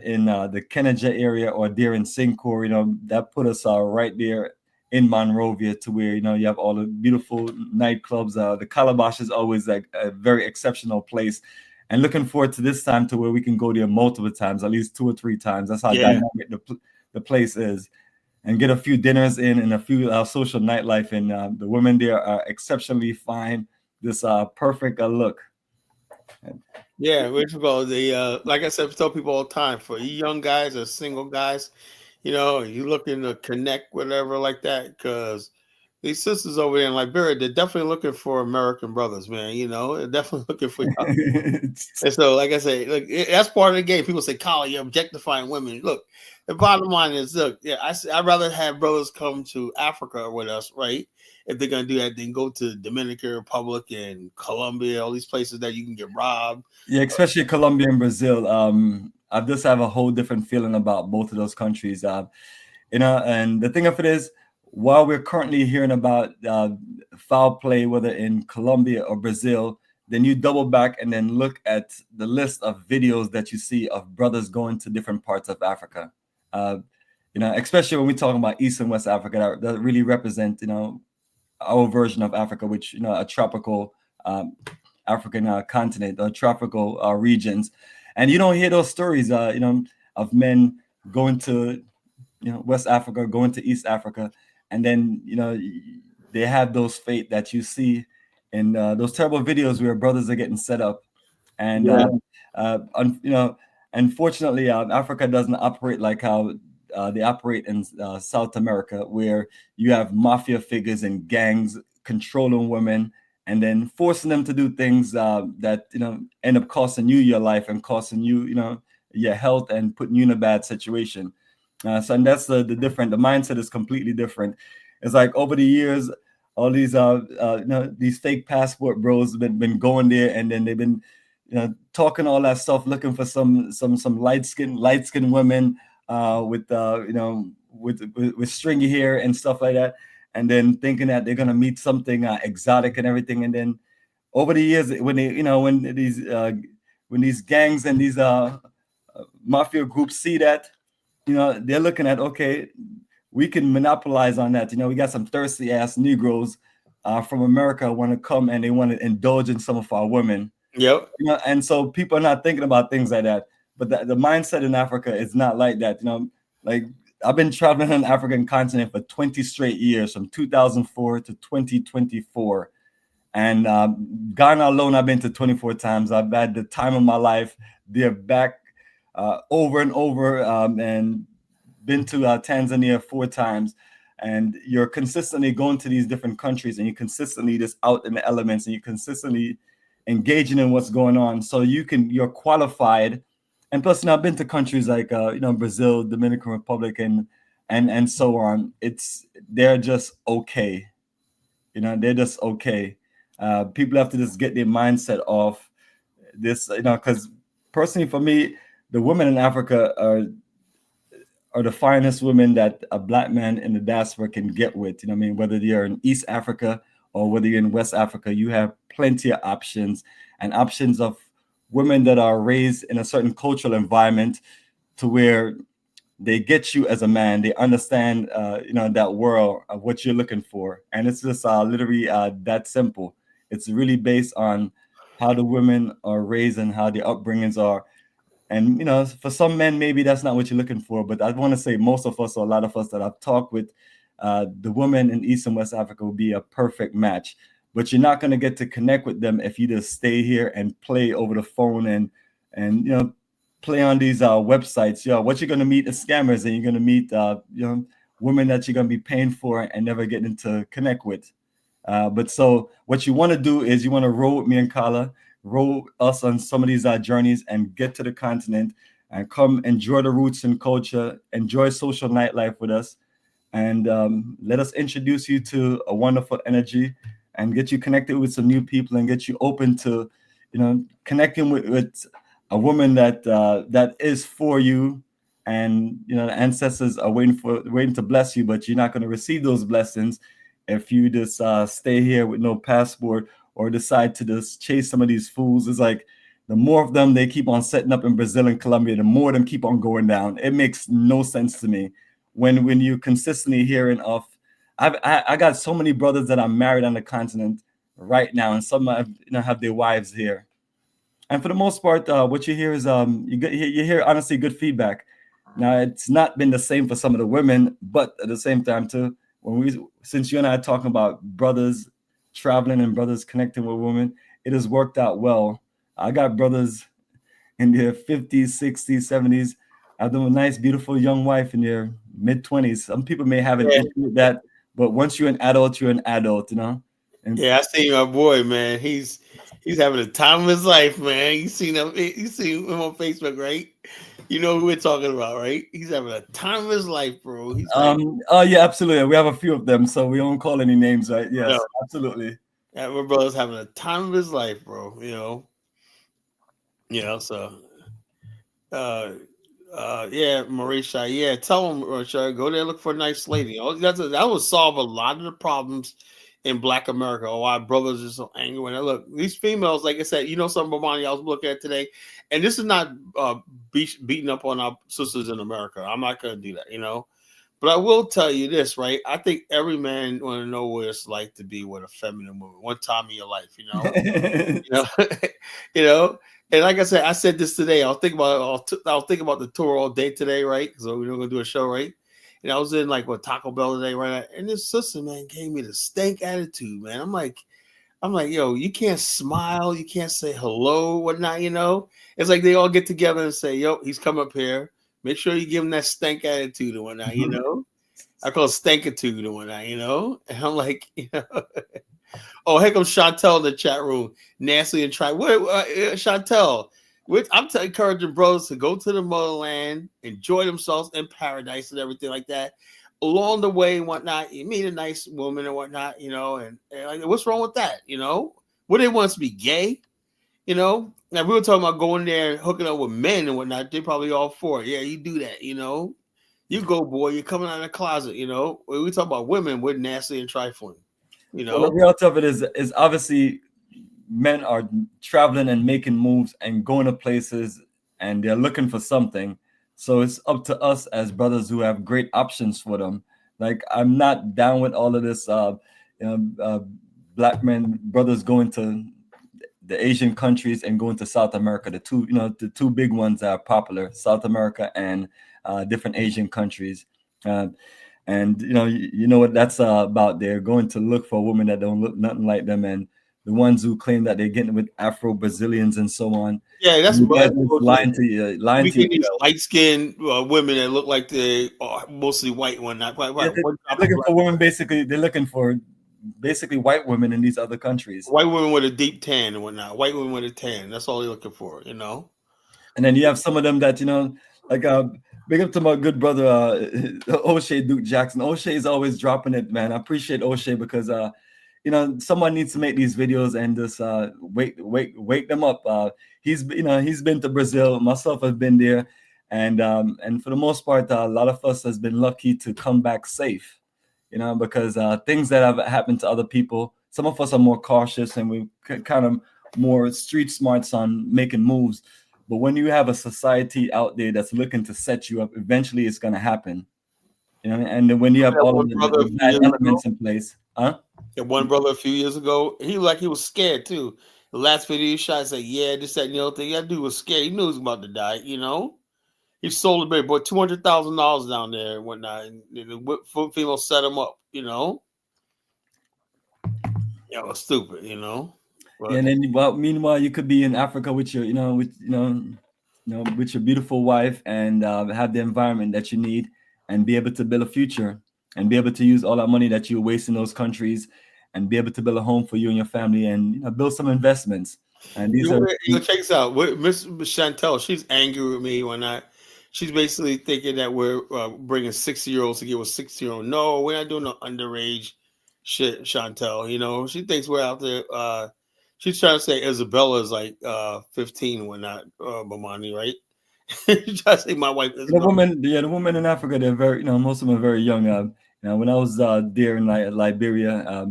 in the Qand A area or there in Sincor. That put us right there in Monrovia, to where you have all the beautiful nightclubs. The Calabash is always like a very exceptional place, and looking forward to this time to where we can go there multiple times, at least 2 or 3 times. That's how dynamic the place is, and get a few dinners in and a few social nightlife. And the women there are exceptionally fine. This perfect look. Yeah, which about the like I said, I tell people all the time, for you young guys or single guys, you looking to connect, whatever like that, because these sisters over there in Liberia, they're definitely looking for American brothers, man. They're definitely looking for y'all. And so, like I say, look, that's part of the game. People say, "Colin, you're objectifying women." Look, the bottom line is, look, I'd rather have brothers come to Africa with us, right? If they're gonna do that, then go to Dominican Republic and Colombia, all these places that you can get robbed. Yeah, especially Colombia and Brazil. I just have a whole different feeling about both of those countries. And the thing of it is, while we're currently hearing about foul play, whether in Colombia or Brazil, then you double back and then look at the list of videos that you see of brothers going to different parts of Africa. Especially when we're talking about East and West Africa, that really represent, our version of Africa, which, a tropical African continent, tropical regions. And you don't hear those stories, of men going to, West Africa, going to East Africa, and then, they have those fate that you see in those terrible videos where brothers are getting set up. And, unfortunately, Africa doesn't operate like how they operate in South America, where you have mafia figures and gangs controlling women and then forcing them to do things that end up costing you your life and costing you your health and putting you in a bad situation. So and that's the different. The mindset is completely different. It's like over the years, all these these fake passport bros have been going there, and then they've been talking all that stuff, looking for some light skinned women with with stringy hair and stuff like that, and then thinking that they're gonna meet something exotic and everything. And then over the years, when they when these gangs and these mafia groups see that, they're looking at, okay, we can monopolize on that. We got some thirsty ass Negroes from America want to come and they want to indulge in some of our women. Yep. And so people are not thinking about things like that. But the mindset in Africa is not like that. Like I've been traveling on the African continent for 20 straight years, from 2004 to 2024. And Ghana alone, I've been to 24 times. I've had the time of my life. They're back over and over, and been to Tanzania 4 times. And you're consistently going to these different countries, and you're consistently just out in the elements, and you're consistently engaging in what's going on. So you're qualified. And plus, I've been to countries like Brazil, Dominican Republic, and so on. They're just okay. They're just okay. People have to just get their mindset off this, because personally for me, the women in Africa are the finest women that a Black man in the diaspora can get with. Whether you're in East Africa or whether you're in West Africa, you have plenty of options, and options of women that are raised in a certain cultural environment to where they get you as a man. They understand, that world of what you're looking for. And it's just literally that simple. It's really based on how the women are raised and how their upbringings are. And, for some men, maybe that's not what you're looking for. But I want to say most of us, or a lot of us that I've talked with, the women in East and West Africa will be a perfect match. But you're not going to get to connect with them if you just stay here and play over the phone and play on these websites. What you're going to meet is scammers, and you're going to meet women that you're going to be paying for and never getting to connect with. But so what you want to do is you want to roll with me and Kala, roll us on some of these journeys and get to the continent and come enjoy the roots and culture, enjoy social nightlife with us, and let us introduce you to a wonderful energy and get you connected with some new people and get you open to, connecting with a woman that is for you. And the ancestors are waiting to bless you, but you're not going to receive those blessings if you just stay here with no passport or decide to just chase some of these fools. It's like the more of them they keep on setting up in Brazil and Colombia, the more of them keep on going down. It makes no sense to me when you consistently hearing of. I got so many brothers that are married on the continent right now, and some have their wives here. And for the most part, what you hear is you hear honestly good feedback. Now, it's not been the same for some of the women, but at the same time too, since you and I are talking about brothers traveling and brothers connecting with women, it has worked out well. I got brothers in their 50s, 60s, 70s. I have a nice, beautiful young wife in their mid-20s. Some people may have an issue with that, but once you're an adult, you're an adult, And I see my boy, man. He's having the time of his life, man. You seen him on Facebook, right? You know who we're talking about, right? He's having a time of his life, bro. He's yeah, absolutely. We have a few of them, so we don't call any names, right? Yes, absolutely. Yeah, my brother's having a time of his life, bro. So Marisha, tell him, Marisha, go there, look for a nice lady. That would solve a lot of the problems in Black America. Why brothers are so angry when I look. These females, like I said, something, Bomani, I was looking at today, and this is not beating up on our sisters in America. I'm not going to do that, But I will tell you this, right? I think every man want to know what it's like to be with a feminine woman one time in your life, And like I said this today. I'll think about the tour all day today, right? So we're gonna do a show, right? And I was in Taco Bell today, right? And this sister, man, gave me the stank attitude, man. I'm like, yo, you can't smile, you can't say hello, whatnot, It's like they all get together and say, yo, he's come up here. Make sure you give him that stank attitude and whatnot, I call it stankitude and whatnot, And I'm like, Oh, here comes Chantel in the chat room. Nasty and try. What, Chantel? I'm encouraging brothers to go to the motherland, enjoy themselves in paradise and everything like that. Along the way and whatnot, you meet a nice woman and whatnot, and like, what's wrong with that? What they want us to be gay? Now we were talking about going there and hooking up with men and whatnot. They're probably all for it. Yeah, you do that. You go, boy. You're coming out of the closet. When we talk about women, we're nasty and trifling. Well, the reality of it is obviously men are traveling and making moves and going to places, and they're looking for something. So it's up to us as brothers who have great options for them. Like, I'm not down with all of this black men brothers going to the Asian countries and going to South America. The two big ones that are popular, South America and different Asian countries. And you know what that's about. They're going to look for women that don't look nothing like them, and the ones who claim that they're getting with Afro Brazilians and so on. Yeah, that's lying to you. Lying to these light-skinned women that look like they are mostly white. They're looking for women. Basically, they're looking for white women in these other countries. White women with a deep tan and whatnot. White women with a tan. That's all they're looking for. And then you have some of them that like big up to my good brother O'Shea Duke Jackson. O'Shea is always dropping it, man. I appreciate O'Shea because someone needs to make these videos and just wake them up. He's been to Brazil. Myself have been there, and for the most part, a lot of us has been lucky to come back safe. Because things that have happened to other people, some of us are more cautious and we kind of more street smarts on making moves. But when you have a society out there that's looking to set you up, eventually it's going to happen. And then when you have all of the bad elements in place, one brother a few years ago, he was scared too. The last video he shot said, "Yeah, this, that, and the other thing." That dude was scared. He knew he was about to die. He sold a baby, bought $200,000 down there and whatnot, and the female set him up. Stupid. But, and then, meanwhile, you could be in Africa with your, with your beautiful wife and have the environment that you need and be able to build a future and be able to use all that money that you waste in those countries and be able to build a home for you and your family and build some investments. And these check this out. Miss Chantel, she's angry with me when she's basically thinking that we're bringing 60-year-olds to get with 60-year-olds. No, we're not doing no underage shit, Chantel. She thinks we're out there. She's trying to say Isabella is like 15 and whatnot, Bomani, right? She's trying to say my wife is the women in Africa, they're very, most of them are very young. When I was there in Liberia,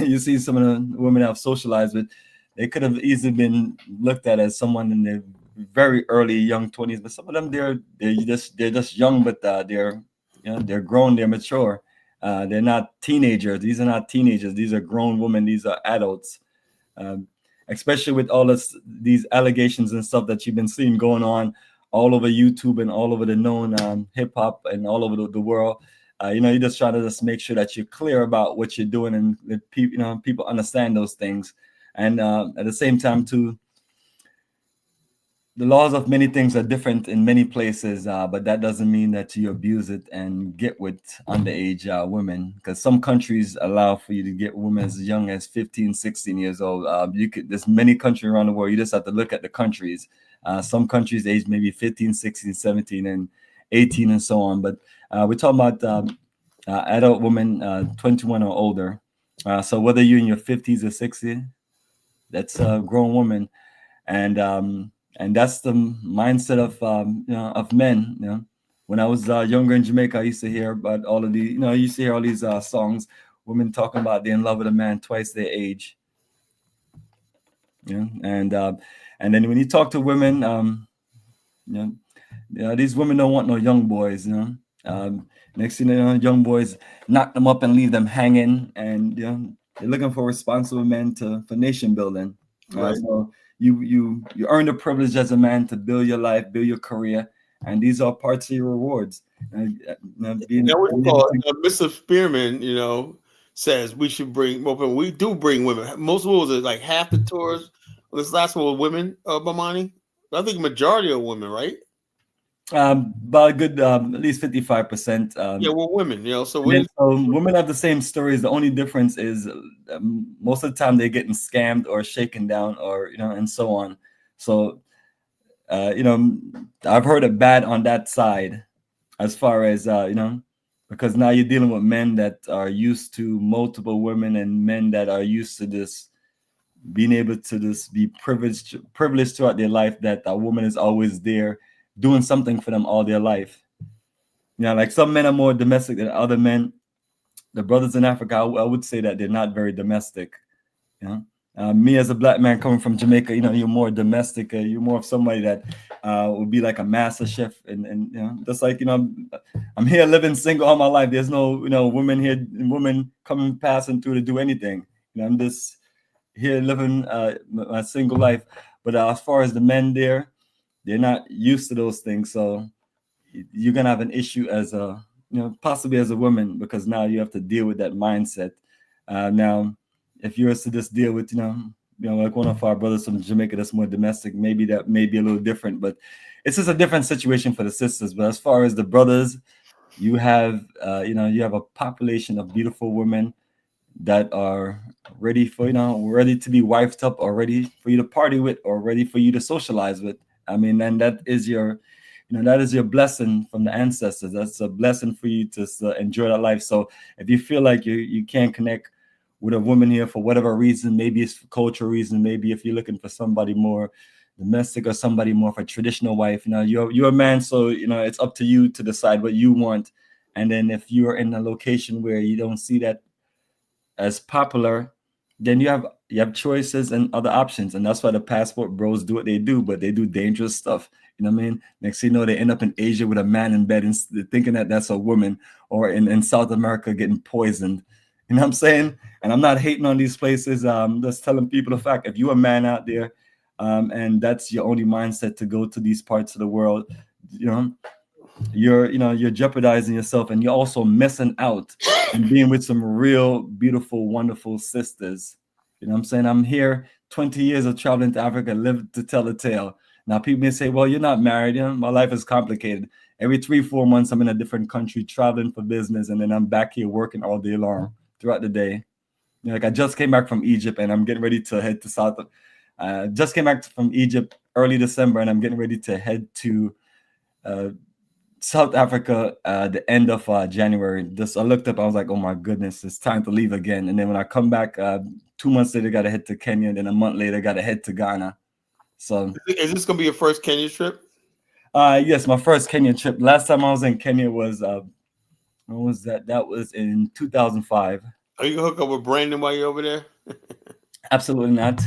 you see some of the women I've socialized with, they could have easily been looked at as someone in their very early young 20s, but some of them they're just young, but they're grown, they're mature. They're not teenagers. These are not teenagers. These are grown women. These are adults. Especially with all these allegations and stuff that you've been seeing going on all over YouTube and all over the known hip hop and all over the world. You just try to just make sure that you're clear about what you're doing and that people understand those things. And at the same time, too, the laws of many things are different in many places, but that doesn't mean that you abuse it and get with underage women, because some countries allow for you to get women as young as 15, 16 years old. There's many countries around the world. You just have to look at the countries. Some countries age maybe 15, 16, 17, and 18 and so on. But we're talking about adult women 21 or older. So whether you're in your 50s or 60s, that's a grown woman. And that's the mindset of men. When I was younger in Jamaica, I used to hear about all of these. I used to hear all these songs, women talking about they're in love with a man twice their age. And then when you talk to women, these women don't want no young boys. Next thing you know, young boys knock them up and leave them hanging, and they're looking for responsible men for nation building. Right. So you earn the privilege as a man to build your life, build your career, and these are parts of your rewards. Mr. Spearman, says we should bring more women. We do bring women. Most rules are like half the tours. This last one was women, Bomani. I think majority of women, right? About a good at least 55%. Yeah, we're women, you know. So And then, when so women have the same stories. The only difference is most of the time they're getting scammed or shaken down, or and so on. So I've heard it bad on that side, as far as because now you're dealing with men that are used to multiple women, and men that are used to this being able to just be privileged throughout their life, that a woman is always there doing something for them all their life. Like some men are more domestic than other men. The brothers in Africa, I would say that they're not very domestic. Me as a black man coming from Jamaica, you're more domestic. You're more of somebody that would be like a master chef, and just like I'm here living single all my life. There's no women coming passing through to do anything. I'm just here living my single life. But as far as the men there, they're not used to those things, so you're gonna have an issue as a possibly as a woman, because now you have to deal with that mindset. Now, if you were to just deal with like one of our brothers from Jamaica that's more domestic, maybe that may be a little different, but it's just a different situation for the sisters. But as far as the brothers, you have you have a population of beautiful women that are ready for ready to be wifed up, or ready for you to party with, or ready for you to socialize with. I mean, and that is your that is your blessing from the ancestors. That's a blessing for you to enjoy that life. So if you feel like you can't connect with a woman here for whatever reason, maybe it's for cultural reason, maybe if you're looking for somebody more domestic or somebody more for a traditional wife, you're a man, so it's up to you to decide what you want. And then if you're in a location where you don't see that as popular, then you have choices and other options. And that's why the passport bros do what they do, but they do dangerous stuff. You know what I mean? Next thing you know, they end up in Asia with a man in bed and thinking that that's a woman, or in South America getting poisoned. You know what I'm saying? And I'm not hating on these places. Just telling people the fact. If you're a man out there, and that's your only mindset to go to these parts of the world, you're jeopardizing yourself, and you're also missing out and being with some real beautiful, wonderful sisters. You know what I'm saying? I'm here 20 years of traveling to Africa, live to tell the tale. Now people may say, well, you're not married. My life is complicated. Every 3-4 months I'm in a different country traveling for business, and then I'm back here working all day long throughout the day. Like I just came back from Egypt, and I'm getting ready to head to South. Just came back from Egypt early December, and I'm getting ready to head to South Africa the end of January. I looked up, I was like, oh my goodness, it's time to leave again. And then when I come back 2 months later, got to head to Kenya. And then a month later, got to head to Ghana. So is this gonna be your first Kenya trip? Yes, my first Kenya trip. Last time I was in Kenya was when was that? That was in 2005. Are you gonna hook up with Brandon while you're over there? Absolutely not.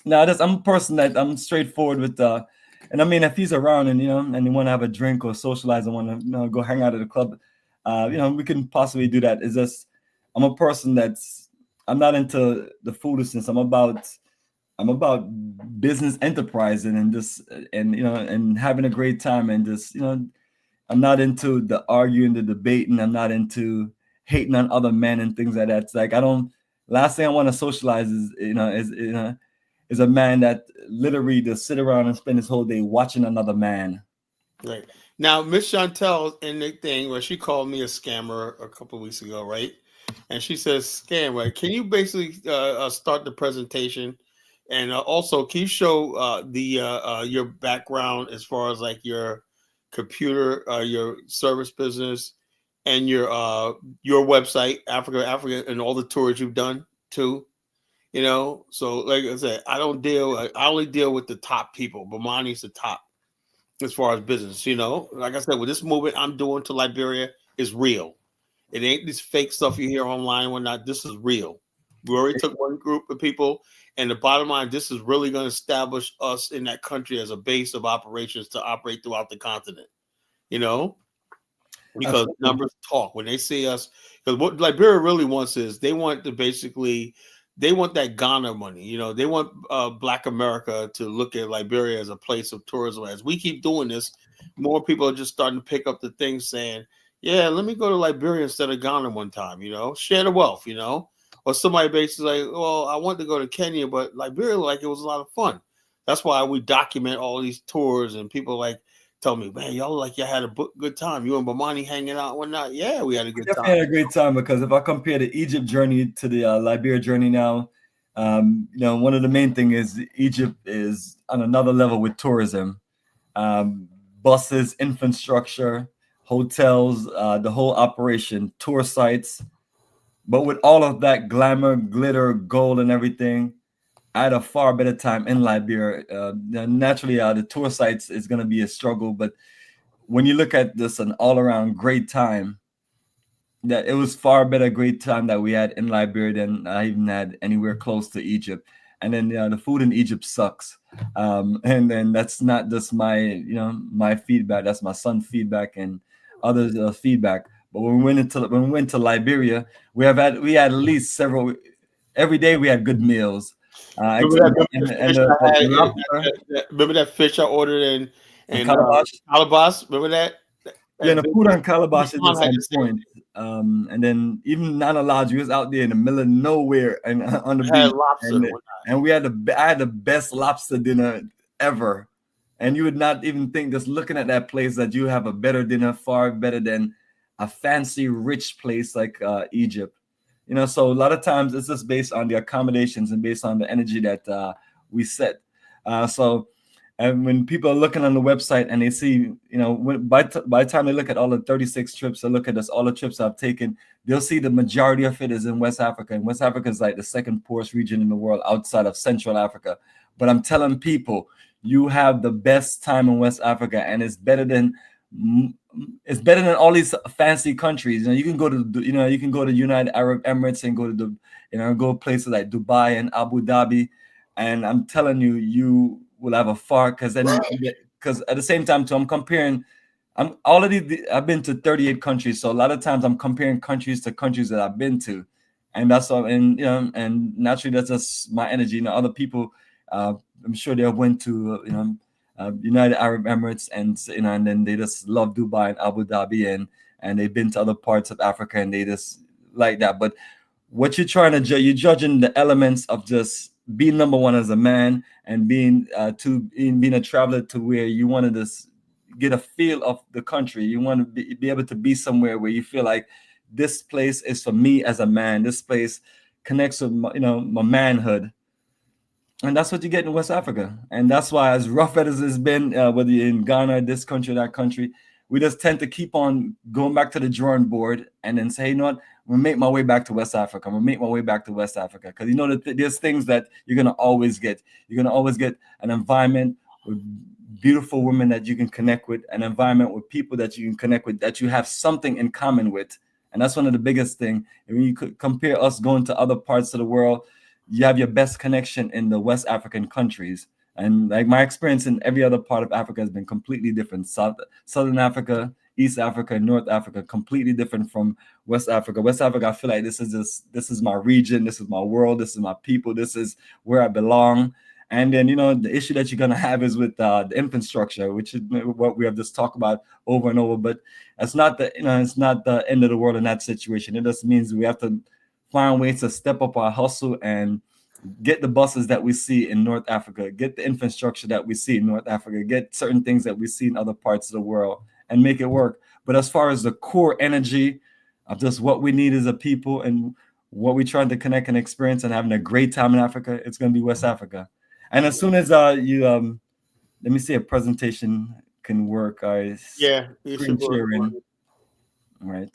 No, I'm a person that I'm straightforward with. And I mean, if he's around and and you want to have a drink or socialize and want to go hang out at the club, we can possibly do that. It's just I'm a person I'm not into the foolishness. I'm about business enterprise and just and having a great time, and just I'm not into the arguing, the debating. I'm not into hating on other men and things like that. It's like last thing I want to socialize is a man that literally just sit around and spend his whole day watching another man. Right. Now, Miss Chantel in the thing where she called me a scammer a couple of weeks ago, right? And she says, scam, right? Can you basically start the presentation? And also, can you show your background as far as like your computer, your service business, and your website, Africa, and all the tours you've done too? So like I said, I only deal with the top people. Bomani's the top as far as business. Like I said, with this movement I'm doing to Liberia is real. It ain't this fake stuff you hear online. Whatnot. This is real. We already took one group of people, and the bottom line, this is really going to establish us in that country as a base of operations to operate throughout the continent. Because numbers talk when they see us. Because what Liberia really wants is they want that Ghana money. They want Black America to look at Liberia as a place of tourism. As we keep doing this, more people are just starting to pick up the thing saying, yeah, let me go to Liberia instead of Ghana one time, share the wealth, or somebody basically like, well, I want to go to Kenya, but Liberia, like, it was a lot of fun. That's why we document all these tours, and people like tell me, man, y'all like y'all had a good time. You and Bomani hanging out and whatnot. Yeah, we had a good Definitely time. had a great time, because if I compare the Egypt journey to the Liberia journey now, one of the main thing is Egypt is on another level with tourism, buses, infrastructure, hotels, the whole operation, tour sites. But with all of that glamour, glitter, gold, and everything, I had a far better time in Liberia. Naturally, the tour sites is going to be a struggle, but when you look at this, an all-around great time, that it was far better great time that we had in Liberia than I even had anywhere close to Egypt. And then the food in Egypt sucks. And then that's not just my feedback. That's my son's feedback and others' feedback. But when we went to Liberia, we had at least several. Every day we had good meals. Remember that fish I ordered in Calabash. Calabash? Remember that? Yeah, the food on Calabash is Sean just had on to say, point. And then even Nana Lodge, we was out there in the middle of nowhere and on the I had beach, lobster. and we had I had the best lobster dinner ever. And you would not even think, just looking at that place, that you have a better dinner, far better than a fancy, rich place like Egypt. So a lot of times it's just based on the accommodations and based on the energy that we set. And when people are looking on the website and they see, by the time they look at all the 36 trips, they look at all the trips I've taken, they'll see the majority of it is in West Africa. And West Africa is like the second poorest region in the world outside of Central Africa. But I'm telling people, you have the best time in West Africa, and it's better than all these fancy countries. You can go to United Arab Emirates and go to go places like Dubai and Abu Dhabi, and I'm telling you, you will have a far, because at the same time too, I've been to 38 countries, so a lot of times I'm comparing countries to countries that I've been to, and that's all. And and naturally that's just my energy. Other people, I'm sure they went to United Arab Emirates, and then they just love Dubai and Abu Dhabi, and they've been to other parts of Africa and they just like that. But what you're trying to judge, you're judging the elements of just being number one as a man, and being a traveler, to where you want to just get a feel of the country. You want to be able to be somewhere where you feel like this place is for me as a man. This place connects with my manhood. And that's what you get in West Africa. And that's why, as rough as it's been, whether you're in Ghana, this country, that country, we just tend to keep on going back to the drawing board and then say, you know what, we'll make my way back to West Africa. We'll make my way back to West Africa. Because there's things that you're going to always get. You're going to always get an environment with beautiful women that you can connect with, an environment with people that you can connect with, that you have something in common with. And that's one of the biggest things. When you could compare us going to other parts of the world, you have your best connection in the West African countries. And like my experience in every other part of Africa has been completely different. Southern Africa, East Africa, North Africa, completely different from West Africa. West Africa, I feel like this is my region, this is my world, this is my people, this is where I belong. And then, the issue that you're going to have is with the infrastructure, which is what we have just talked about over and over. But it's not it's not the end of the world in that situation. It just means we have to find ways to step up our hustle and get the buses that we see in North Africa, get the infrastructure that we see in North Africa, get certain things that we see in other parts of the world, and make it work. But as far as the core energy of just what we need as a people and what we're trying to connect and experience and having a great time in Africa, it's going to be West Africa. And as soon as you let me see a presentation can work. Yeah, it should work. Sharing. All right.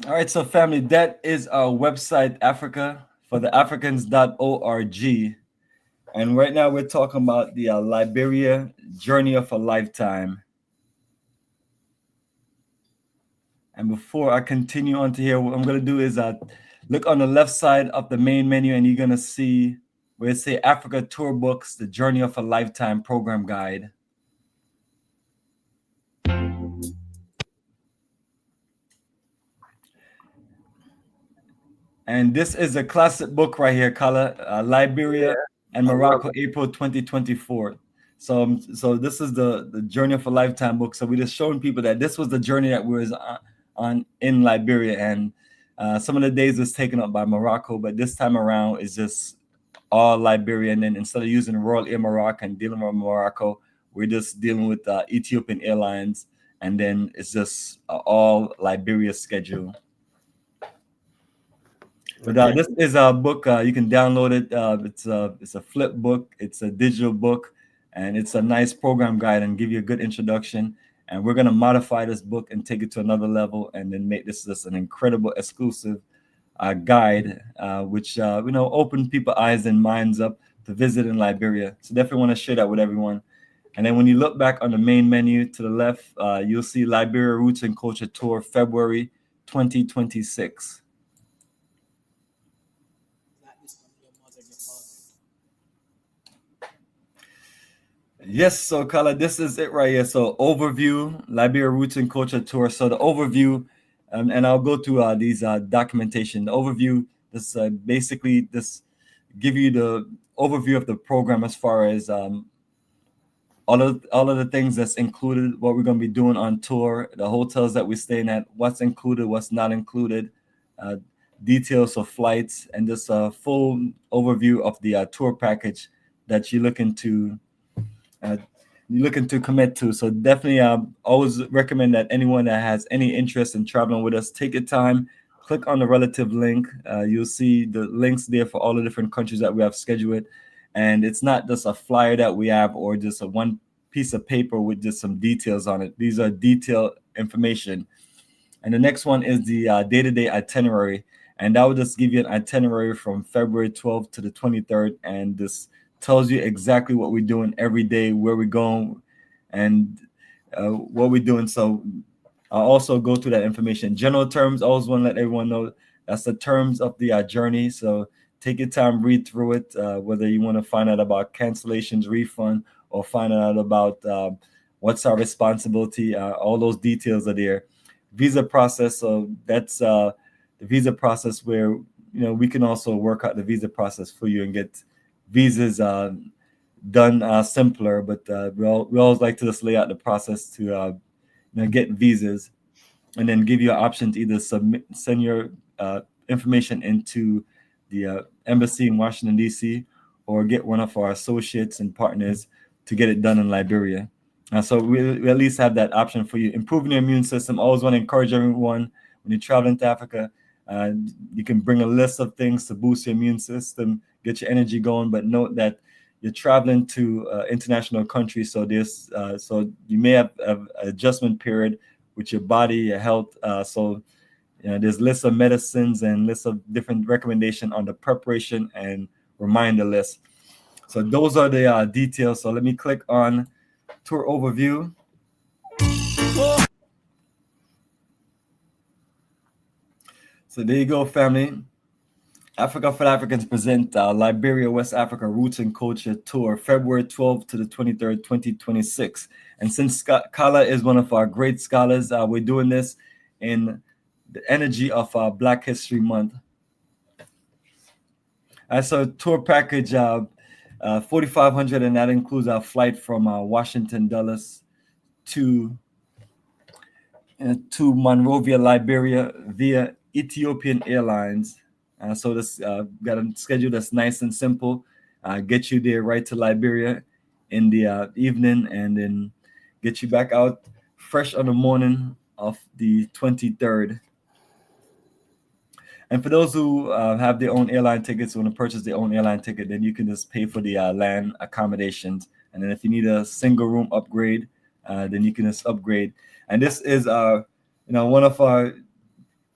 All right, so family, that is our website, Africa for the Africans.org. And right now we're talking about the Liberia Journey of a Lifetime. And before I continue on to here, what I'm going to do is look on the left side of the main menu, and you're going to see where it say Africa Tour Books, the Journey of a Lifetime Program Guide. And this is a classic book right here, Kala, Liberia and Morocco, April 2024. So this is the Journey of a Lifetime book. So we're just showing people that this was the journey that we was on in Liberia, and some of the days was taken up by Morocco, but this time around is just all Liberia. And then instead of using Royal Air Morocco and dealing with Morocco, we're just dealing with Ethiopian Airlines, and then it's just all Liberia schedule. But this is a book. You can download it. It's a flip book. It's a digital book, and it's a nice program guide and give you a good introduction. And we're gonna modify this book and take it to another level, and then make this just an incredible exclusive guide, which open people's eyes and minds up to visit in Liberia. So definitely want to share that with everyone. And then when you look back on the main menu to the left, you'll see Liberia Roots and Culture Tour, February 2026. Yes, so Kala, this is it right here. So overview, Liberia Roots and Culture Tour. So the overview, and I'll go through these documentation. The overview, this basically this give you the overview of the program as far as all of the things that's included, what we're going to be doing on tour, the hotels that we're staying at, what's included, what's not included, details of flights, and just a full overview of the tour package that you're looking to commit to. So definitely always recommend that anyone that has any interest in traveling with us, take your time, click on the relative link. You'll see the links there for all the different countries that we have scheduled. And it's not just a flyer that we have or just a one piece of paper with just some details on it. These are detailed information. And the next one is the day-to-day itinerary. And that will just give you an itinerary from February 12th to the 23rd. And this tells you exactly what we're doing every day, where we're going, and what we're doing. So I'll also go through that information. General terms, I always want to let everyone know that's the terms of the journey. So take your time, read through it, whether you want to find out about cancellations, refund, or find out about what's our responsibility. All those details are there. Visa process, so that's the visa process where we can also work out the visa process for you and get visas done simpler. But we always like to just lay out the process to get visas, and then give you an option to either send your information into the embassy in Washington, D.C., or get one of our associates and partners to get it done in Liberia. So we at least have that option for you. Improving your immune system. Always want to encourage everyone when you're traveling to Africa, you can bring a list of things to boost your immune system, get your energy going. But note that you're traveling to international countries, so there's so you may have an adjustment period with your body, your health. So there's lists of medicines and lists of different recommendations on the preparation and reminder list. So those are the details. So let me click on tour overview. So there you go, family. Africa for Africans present Liberia, West Africa Roots and Culture Tour, February 12th to the 23rd, 2026. And since Kala is one of our great scholars, we're doing this in the energy of Black History Month. So tour package, $4,500, and that includes our flight from Washington Dulles to Monrovia, Liberia via Ethiopian Airlines. So this got a schedule that's nice and simple. Get you there right to Liberia in the evening, and then get you back out fresh on the morning of the 23rd. And for those who have their own airline tickets, want to purchase their own airline ticket, then you can just pay for the land accommodations. And then if you need a single room upgrade, then you can just upgrade. And this is one of our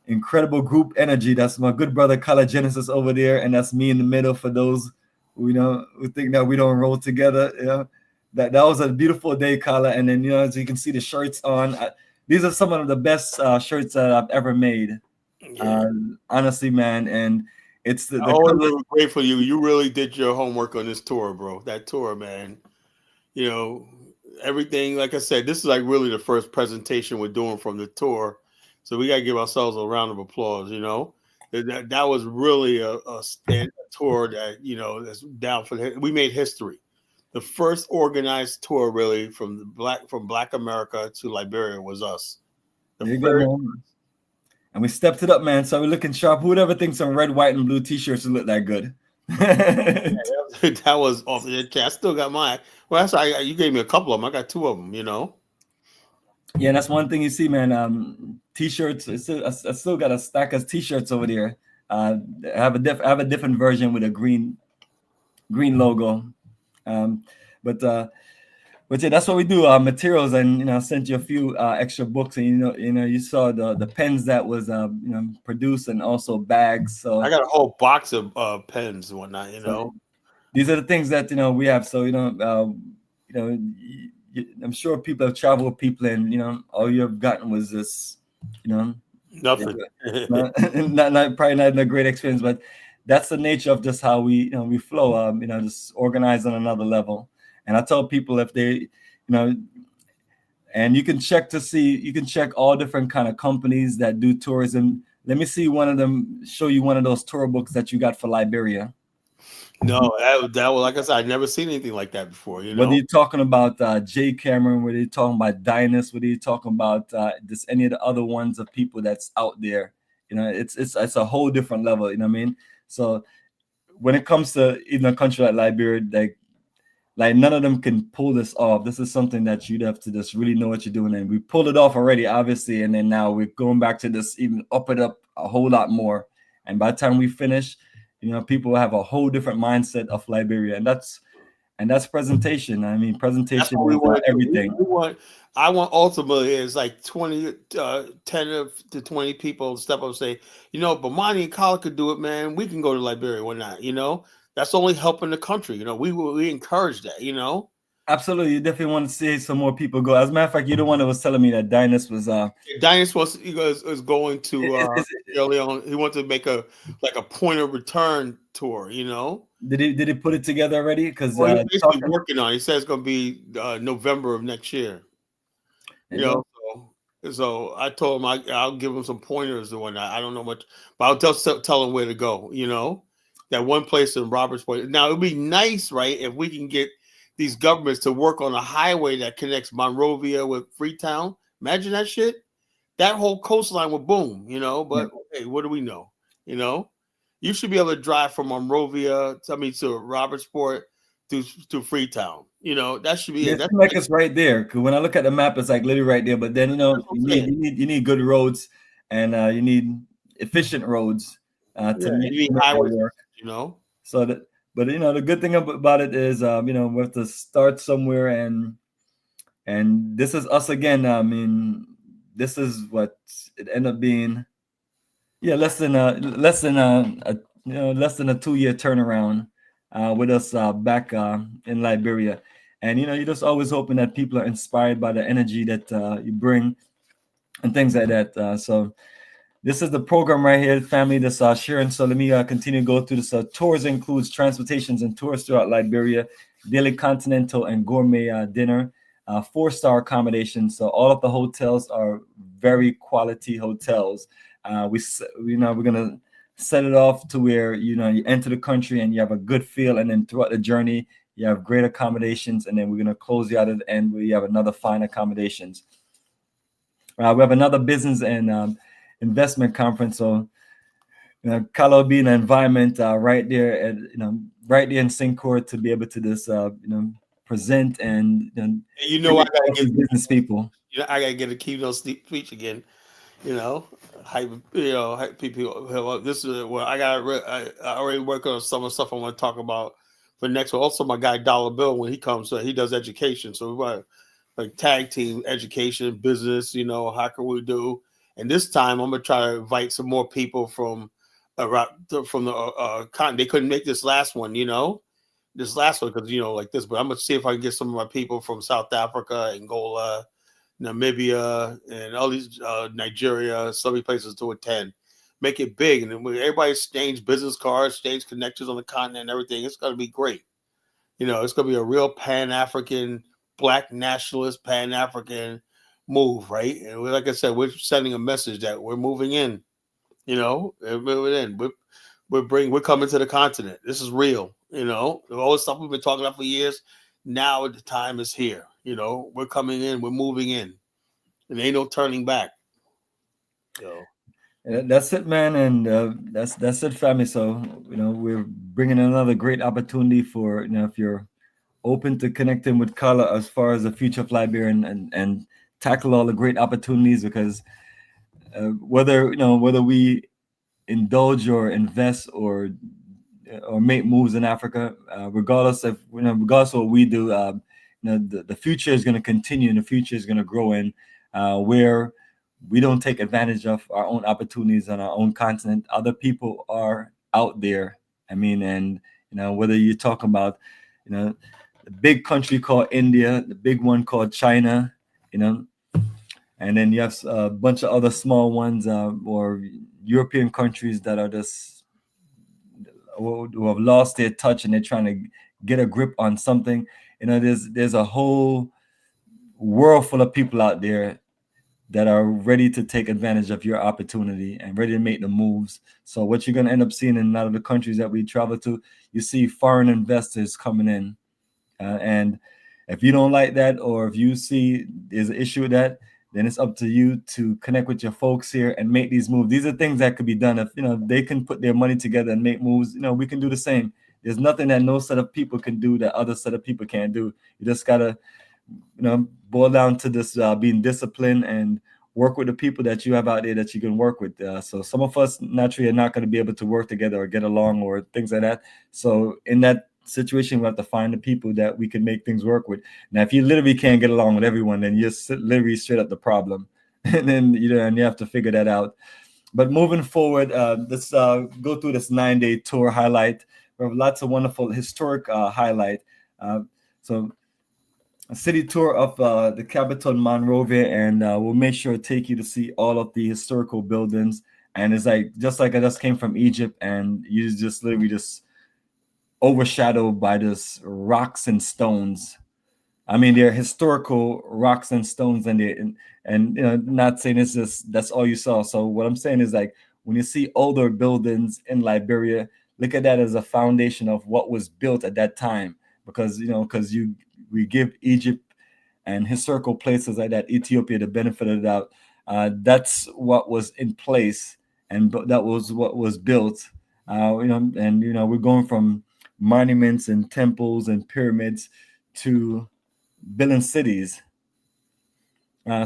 incredible group energy. That's my good brother Kala Genesis over there, and that's me in the middle. For those who think that we don't roll together, that was a beautiful day, Kala. And then as you can see the shirts on. These are some of the best shirts that I've ever made. Yeah. Honestly, man, and it's the always really grateful you really did your homework on this tour, bro. That tour, man. Everything, like I said, this is like really the first presentation we're doing from the tour, so we got to give ourselves a round of applause. That was really a tour that that's down for we made history. The first organized tour really from Black America to Liberia was us. The There you go, first, man. And we stepped it up, man. So we're looking sharp. Who would ever think some red, white, and blue T-shirts would look that good? that was off the head. I still got mine. Well, that's you gave me a couple of them. I got 2 of them. Yeah, that's one thing you see, man. T-shirts. I still got a stack of T-shirts over there. I have a different version with a green logo. But yeah, that's what we do. Materials, and I sent you a few extra books, and you saw the pens that was produced, and also bags. So I got a whole box of pens and whatnot. So these are the things that we have. So I'm sure people have traveled with people, and all you have gotten was this, nothing. not probably not a great experience, but that's the nature of just how we flow. Just organized on another level. And I tell people if they, and you can check all different kind of companies that do tourism. Let me see one of them, show you one of those tour books that you got for Liberia. No, that was, like I said, I'd never seen anything like that before. Whether you're talking about Jay Cameron, whether you're talking about Dynas, whether you're talking about just any of the other ones of people that's out there, it's a whole different level. You know what I mean? So when it comes to even a country like Liberia, like none of them can pull this off. This is something that you'd have to just really know what you're doing, and we pulled it off already, obviously. And then now we're going back to this, even up it up a whole lot more. And by the time we finish, people have a whole different mindset of Liberia, and that's presentation. I mean, presentation is everything. I want ultimately is like 10 to 20 people step up and say, Bomani and Kala could do it, man. We can go to Liberia. Why not? That's only helping the country. We encourage that. Absolutely, you definitely want to see some more people go. As a matter of fact, you're the one that was telling me that Dynas was is going to early on. He wants to make a point of return tour. Did he put it together already? Because he's basically working on it. He says it's going to be November of next year. So I told him I'll give him some pointers and whatnot. I don't know much, but I'll tell him where to go. That one place in Roberts Point. Now it'd be nice, right, if we can get these governments to work on a highway that connects Monrovia with Freetown. Imagine that shit. That whole coastline would boom, But hey, what do we know? You should be able to drive from Monrovia, to Robertsport to Freetown. That should be it. That's like it's right there. Because when I look at the map, it's like literally right there. But then you need good roads, and you need efficient roads to make highways work. So that. But the good thing about it is, we have to start somewhere, and this is us again. I mean, this is what it ended up being. Yeah, less than a 2-year turnaround with us back in Liberia, and you're just always hoping that people are inspired by the energy that you bring and things like that. So. This is the program right here, family, that's sharing. So let me continue to go through this. Tours includes transportations and tours throughout Liberia, daily continental and gourmet dinner, 4-star accommodations. So all of the hotels are very quality hotels. We're gonna set it off to where you enter the country and you have a good feel, and then throughout the journey you have great accommodations, and then we're gonna close you out at the end where you have another fine accommodations. We have another business and investment conference. So, Kala will be in an environment right there, and right there in Syncor to be able to just present and I gotta get business people. I gotta get a keynote speech again. Hype people. This is where I already work on some of the stuff I want to talk about for next one. Also, my guy Dollar Bill, when he comes, he does education. So we want like tag team education, business. How can we do? And this time, I'm gonna try to invite some more people from the continent. They couldn't make this last one, this last one because like this. But I'm gonna see if I can get some of my people from South Africa, Angola, Namibia, and all these Nigeria, so many places to attend. Make it big, and then when everybody exchange business cards, exchange connections on the continent, and everything. It's gonna be great. It's gonna be a real Pan-African, Black nationalist, Pan-African move, right? And like I said, we're sending a message that we're moving in, we're moving in. we're coming to the continent. This is real. All the stuff we've been talking about for years. Now the time is here. We're coming in. We're moving in. And there ain't no turning back. That's it, man, and that's it, family. So we're bringing another great opportunity for if you're open to connecting with Carla as far as the future of Liberia and tackle all the great opportunities, because whether we indulge or invest or make moves in Africa, regardless of regardless of what we do, the future is going to continue and the future is going to grow in where we don't take advantage of our own opportunities on our own continent. Other people are out there. I mean, and whether you're talking about the big country called India, the big one called China, and then you have a bunch of other small ones or European countries that are just who have lost their touch and they're trying to get a grip on something. There's a whole world full of people out there that are ready to take advantage of your opportunity and ready to make the moves. So what you're going to end up seeing in a lot of the countries that we travel to, you see foreign investors coming in. And if you don't like that, or if you see there's an issue with that, then it's up to you to connect with your folks here and make these moves. These are things that could be done. If they can put their money together and make moves, we can do the same. There's nothing that no set of people can do that other set of people can't do. You just gotta boil down to this being disciplined and work with the people that you have out there that you can work with. So some of us naturally are not going to be able to work together or get along or things like that. So in that situation, we have to find the people that we can make things work with. Now, if you literally can't get along with everyone, then you're literally straight up the problem. And then and you have to figure that out. But moving forward, let's go through this 9-day tour highlight. We have lots of wonderful historic highlight. So a city tour of the capital Monrovia, and we'll make sure to take you to see all of the historical buildings. And it's just like I just came from Egypt, and you just literally just overshadowed by this rocks and stones. I mean, they're historical rocks and stones, and not saying it's just that's all you saw. So what I'm saying is, like, when you see older buildings in Liberia, look at that as a foundation of what was built at that time, because we give Egypt and historical places like that, Ethiopia, the benefit of the doubt. That's what was in place, and that was what was built. We're going from monuments and temples and pyramids to building cities.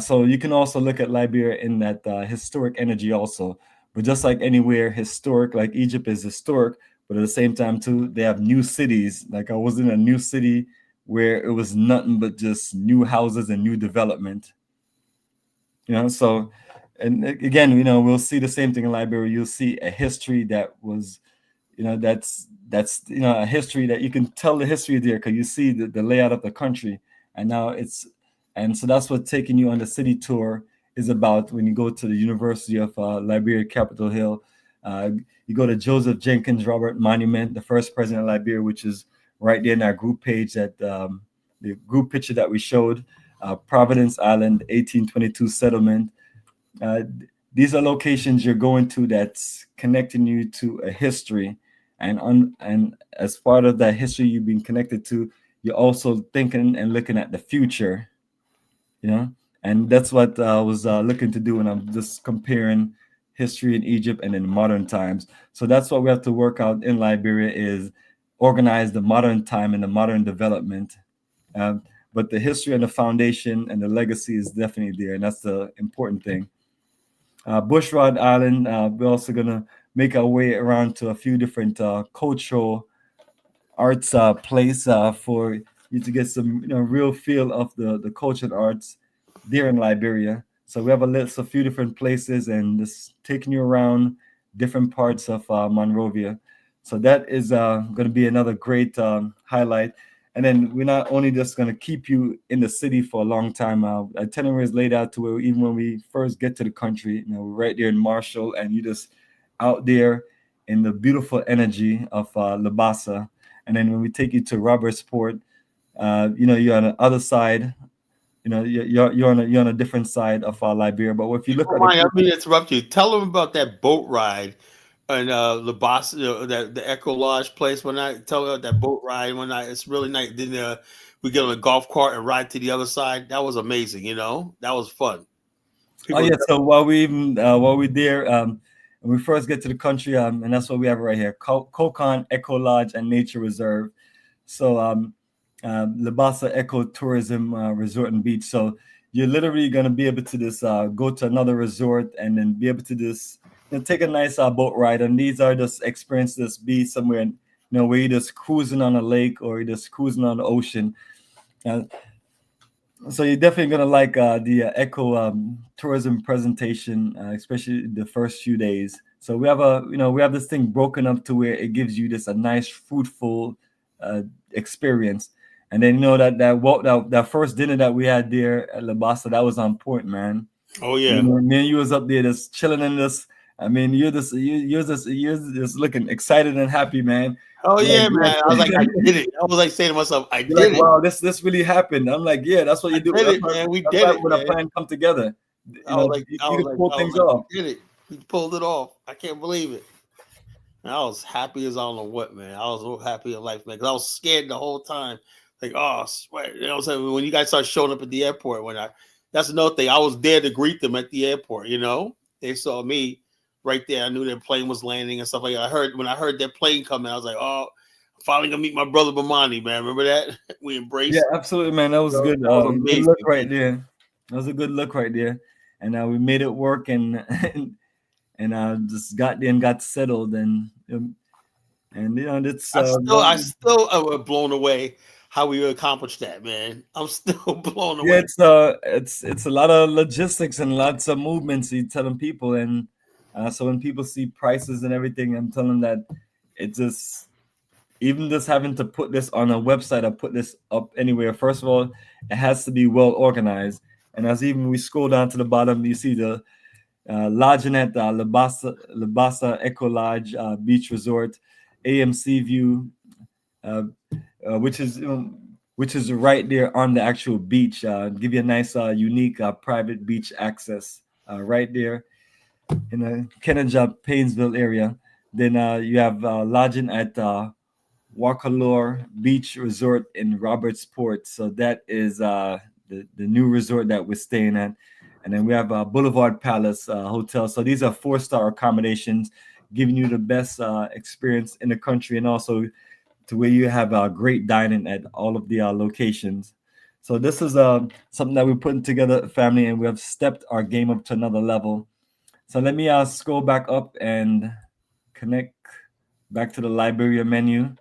So you can also look at Liberia in that historic energy also. But just like anywhere historic, like Egypt is historic, but at the same time too, they have new cities. Like I was in a new city where it was nothing but just new houses and new development. So, and again, we'll see the same thing in Liberia. You'll see a history that was, that's a history that you can tell the history there, because you see the layout of the country, and so that's what taking you on the city tour is about. When you go to the University of Liberia, Capitol Hill, you go to Joseph Jenkins Robert Monument, the first president of Liberia, which is right there in our group page, that the group picture that we showed. Providence Island, 1822 settlement. These are locations you're going to that's connecting you to a history, and as part of that history you've been connected to, you're also thinking and looking at the future, and that's what I was looking to do when I'm just comparing history in Egypt and in modern times. So that's what we have to work out in Liberia, is organize the modern time and the modern development. But the history and the foundation and the legacy is definitely there, and that's the important thing. Bushrod Island, we're also going to make our way around to a few different cultural arts place for you to get some real feel of the culture and arts there in Liberia. So we have a few different places, and just taking you around different parts of Monrovia. So that is going to be another great highlight. And then we're not only just going to keep you in the city for a long time. Itinerary is laid out to where even when we first get to the country, we're right there in Marshall, and you just out there in the beautiful energy of Labasa. And then when we take you to Robertsport, you're on the other side. You're on a different side of Liberia. But if you look let me interrupt you. Tell them about that boat ride and the boss, the Echo Lodge place. When I tell you that boat ride, when I it's really nice. Then we get on a golf cart and ride to the other side. That was amazing. That was fun. Oh People, yeah. So while we're there, when we first get to the country, and that's what we have right here: Qand Eco Lodge and Nature Reserve. So Labasa Eco Tourism Resort and Beach. So you're literally gonna be able to just go to another resort and then be able to just take a nice boat ride. And these are just experiences, be somewhere where you're just cruising on a lake or you're just cruising on the ocean. So you're definitely gonna like the eco tourism presentation, especially the first few days. So we have this thing broken up to where it gives you just a nice, fruitful experience. And then that first dinner that we had there at Labasa, that was on point, man. oh yeah. Me and you was up there just chilling in this. I mean, you're just looking excited and happy, man. Oh yeah, You're man. I was like, I did it. I was like saying to myself, I you're did like, it. wow, this really happened. I'm like, yeah, that's what you do. Did That's it, why, man. We that's did why it, when a man. plan come together, I was like, you can pull things off. we did it. We pulled it off. I can't believe it. And I was happy as I don't know what, man. I was so happy in life, man, because I was scared the whole time. Like, oh, sweat. What I'm saying? When you guys started showing up at the airport, that's another thing. I was there to greet them at the airport. They saw me right there. I knew their plane was landing and stuff like that. When I heard their plane coming, I was like, oh, I'm finally gonna meet my brother Bomani, man. Remember that? We embraced. Yeah, absolutely, man. That was good. That was Good amazing, look right man. there. That was a good look right there, and we made it work, and and just got there and got settled, and that's I still was blown away how we accomplished that, man. I'm still blown away. yeah, it's a lot of logistics and lots of movements you telling people, and so when people see prices and everything, I'm telling them that it just even just having to put this on a website or put this up anywhere. First of all, it has to be well organized, and as even we scroll down to the bottom, you see the lodging at Labasa Eco Lodge Beach Resort, AMC View, uh, which is right there on the actual beach. Give you a nice, unique, private beach access right there in the Kenneja, Painesville area. Then you have lodging at Wakalor Beach Resort in Robertsport. So that is the new resort that we're staying at. And then we have Boulevard Palace Hotel. So these are 4-star accommodations, giving you the best experience in the country, and also to where you have great dining at all of the locations. So this is something that we're putting together, family, and we have stepped our game up to another level. So let me scroll back up and connect back to the Liberia menu.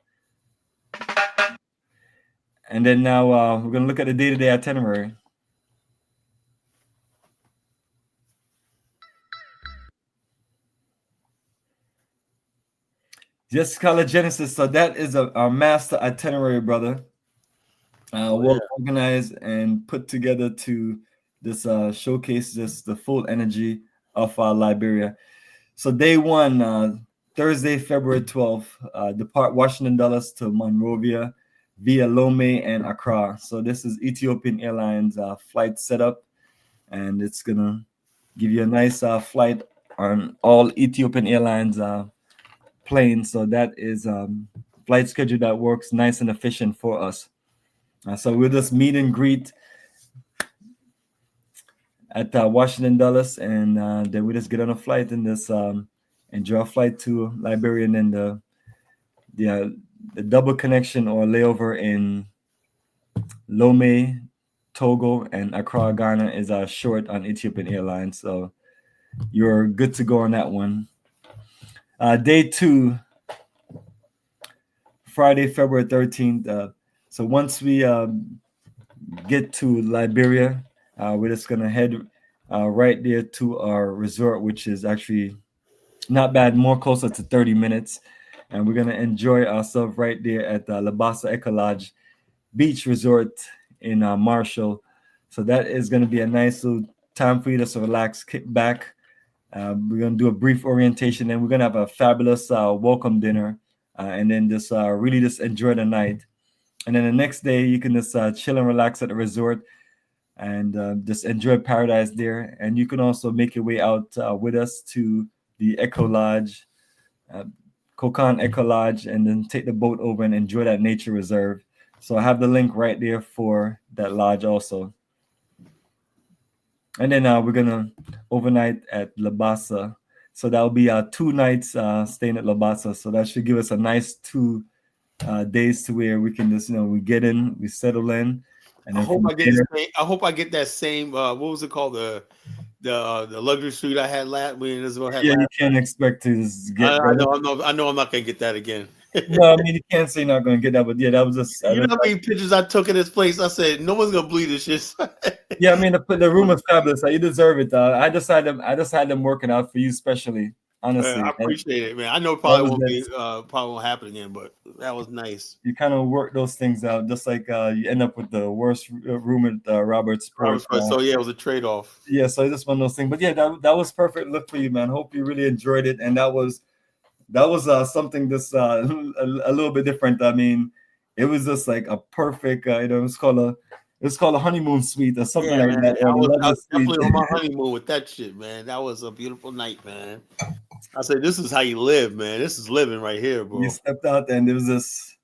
And then now we're going to look at the day-to-day itinerary. Just Color Genesis. So that is a master itinerary, brother. Well organized and put together to this showcase just the full energy of Liberia. So day one, Thursday, February 12th, depart Washington Dulles to Monrovia via Lomé and Accra. So this is Ethiopian Airlines flight setup, and it's gonna give you a nice flight on all Ethiopian Airlines planes. So that is flight schedule that works nice and efficient for us. So we'll just meet and greet at Washington Dulles, and then we just get on a flight and just enjoy a flight to Liberia, and then the double connection or layover in Lomé, Togo, and Accra, Ghana is short on Ethiopian Airlines, so you're good to go on that one. Day two, Friday, February 13th. So once we get to Liberia, we're just gonna head right there to our resort, which is actually not bad, more closer to 30 minutes. And we're gonna enjoy ourselves right there at Labasa Eco Lodge Beach Resort in Marshall. So that is gonna be a nice little time for you to relax, kick back. We're gonna do a brief orientation, and we're gonna have a fabulous welcome dinner, and then just really just enjoy the night. And then the next day, you can just chill and relax at the resort and just enjoy paradise there. And you can also make your way out with us to the Eco Lodge Qand Eco Lodge, and then take the boat over and enjoy that nature reserve. So I have the link right there for that lodge also. And then we're gonna overnight at Labasa. So that'll be 2 nights staying at Labasa. So that should give us a nice 2 days to where we can just, we get in, we settle in, and I then hope from I get there, I hope I get that same. What was it called? The luxury suite I had last. We had yeah, last. you can't expect to just get I that. know. I'm not gonna get that again. No, I mean you can't say you're not going to get that, but yeah, that was just. You know how many pictures I took in this place? I said no one's gonna believe this shit. Yeah, I mean the room is fabulous. You deserve it. I just had them working out for you specially. Honestly, I appreciate it, man. I know it probably won't happen again, but that was nice. You kind of work those things out, just like you end up with the worst room at Robert's Sports. So yeah, it was a trade-off. Yeah, so it's just one of those things. But yeah, that was perfect look for you, man. Hope you really enjoyed it, and that was something just a little bit different. I mean, it was just like a perfect. It's called a honeymoon suite or something like that. I was definitely on my honeymoon with that shit, man. That was a beautiful night, man. I said, "This is how you live, man. This is living right here, bro." You stepped out, and there was this.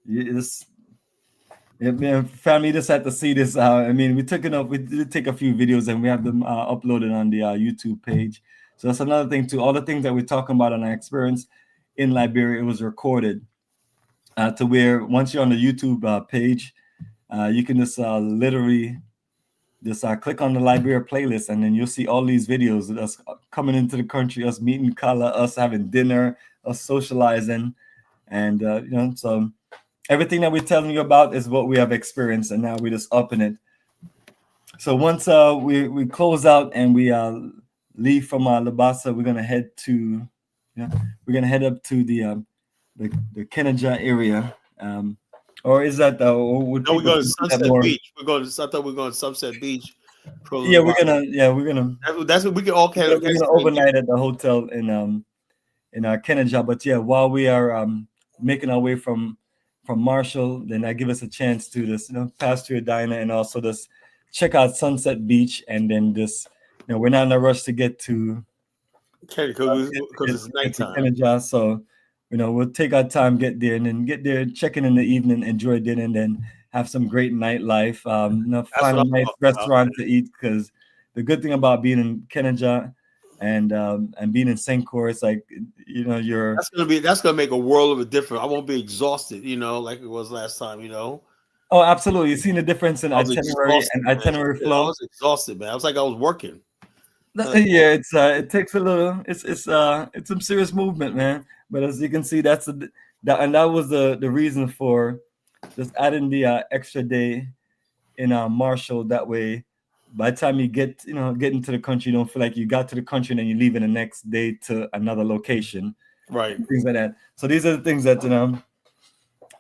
Yeah, man, family just had to see this. I mean, we did take a few videos, and we have them uploaded on the YouTube page. So that's another thing too. All the things that we're talking about on our experience in Liberia, it was recorded to where once you're on the YouTube page, you can just literally just click on the Liberia playlist, and then you'll see all these videos of us coming into the country, us meeting Kala, us having dinner, us socializing, and so everything that we're telling you about is what we have experienced, and now we're just upping it. So once we close out and we leave from Labasa, we're gonna head up to the Qand A area. Or is that no? We're going to Sunset Beach. I thought we're going to Sunset Beach. Yeah, we're gonna. That's what we can all kind of. We're gonna overnight at the hotel in Qand A. But yeah, while we are making our way from Marshall, then that give us a chance to just pass through Edina and also just check out Sunset Beach, and then just we're not in a rush to get to because it's nighttime. Qand A, so we'll take our time, get there, and then get there, check in the evening, enjoy dinner, and then have some great nightlife. Find a nice restaurant to eat, because the good thing about being in Qand A and being in Sankor, it's like you're that's gonna make a world of a difference. I won't be exhausted, like it was last time. Oh, absolutely. You've seen the difference in itinerary flow. I was exhausted, man. I was like I was working. Yeah, it takes a little. It's some serious movement, man. But as you can see, that was the reason for just adding the extra day in Marshall. That way, by the time you get into the country, you don't feel like you got to the country and then you leave in the next day to another location, right? Things like that. So these are the things that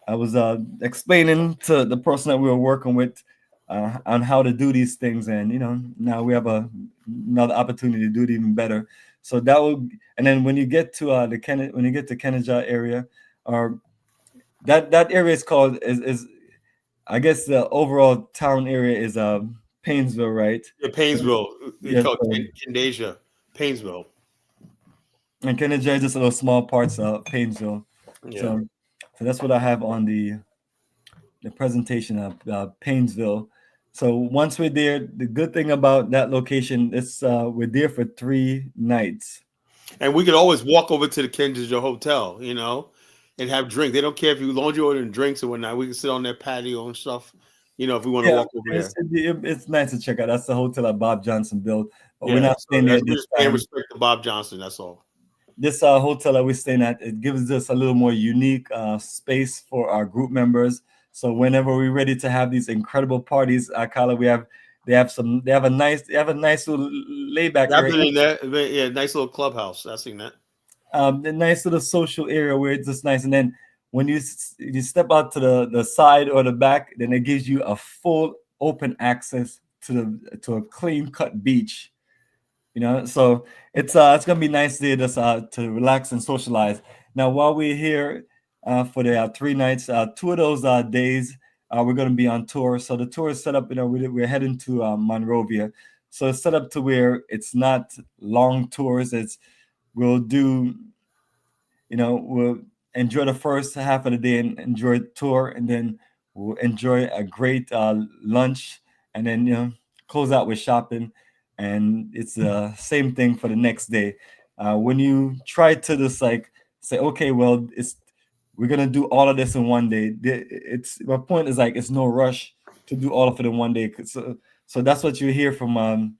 I was explaining to the person that we were working with on how to do these things, and now we have another opportunity to do it even better. So that will, and then when you get to Qand A area, or that area is called is I guess the overall town area is Painesville, right? Yeah, Painesville. It's called Qand A, Painesville. And Qand A is just little small parts of Painesville. Yeah. So that's what I have on the presentation of Painesville. So once we're there, the good thing about that location is we're there for 3 nights. And we could always walk over to the Qand A hotel, and have drinks. They don't care if you long you ordering drinks or whatnot. We can sit on their patio and stuff, if we want to walk over there. It's nice to check out. That's the hotel that Bob Johnson built. But we're not staying there this time. Respect to Bob Johnson, that's all. This hotel that we're staying at, it gives us a little more unique space for our group members. So whenever we're ready to have these incredible parties, they have a nice little layback area. Yeah, nice little clubhouse. I've seen that. The nice little social area where it's just nice, and then when you step out to the side or the back, then it gives you a full open access to a clean cut beach. So it's gonna be nice there just to relax and socialize. Now, while we're here for the 3 nights, 2 of those days we're gonna be on tour. So the tour is set up. We're heading to Monrovia, so it's set up to where it's not long tours. We'll do we'll enjoy the first half of the day and enjoy the tour, and then we'll enjoy a great lunch, and then close out with shopping, and it's the same thing for the next day. When you try to just like say, okay, well, we're gonna do all of this in one day. It's my point is like it's no rush to do all of it in one day. So that's what you hear from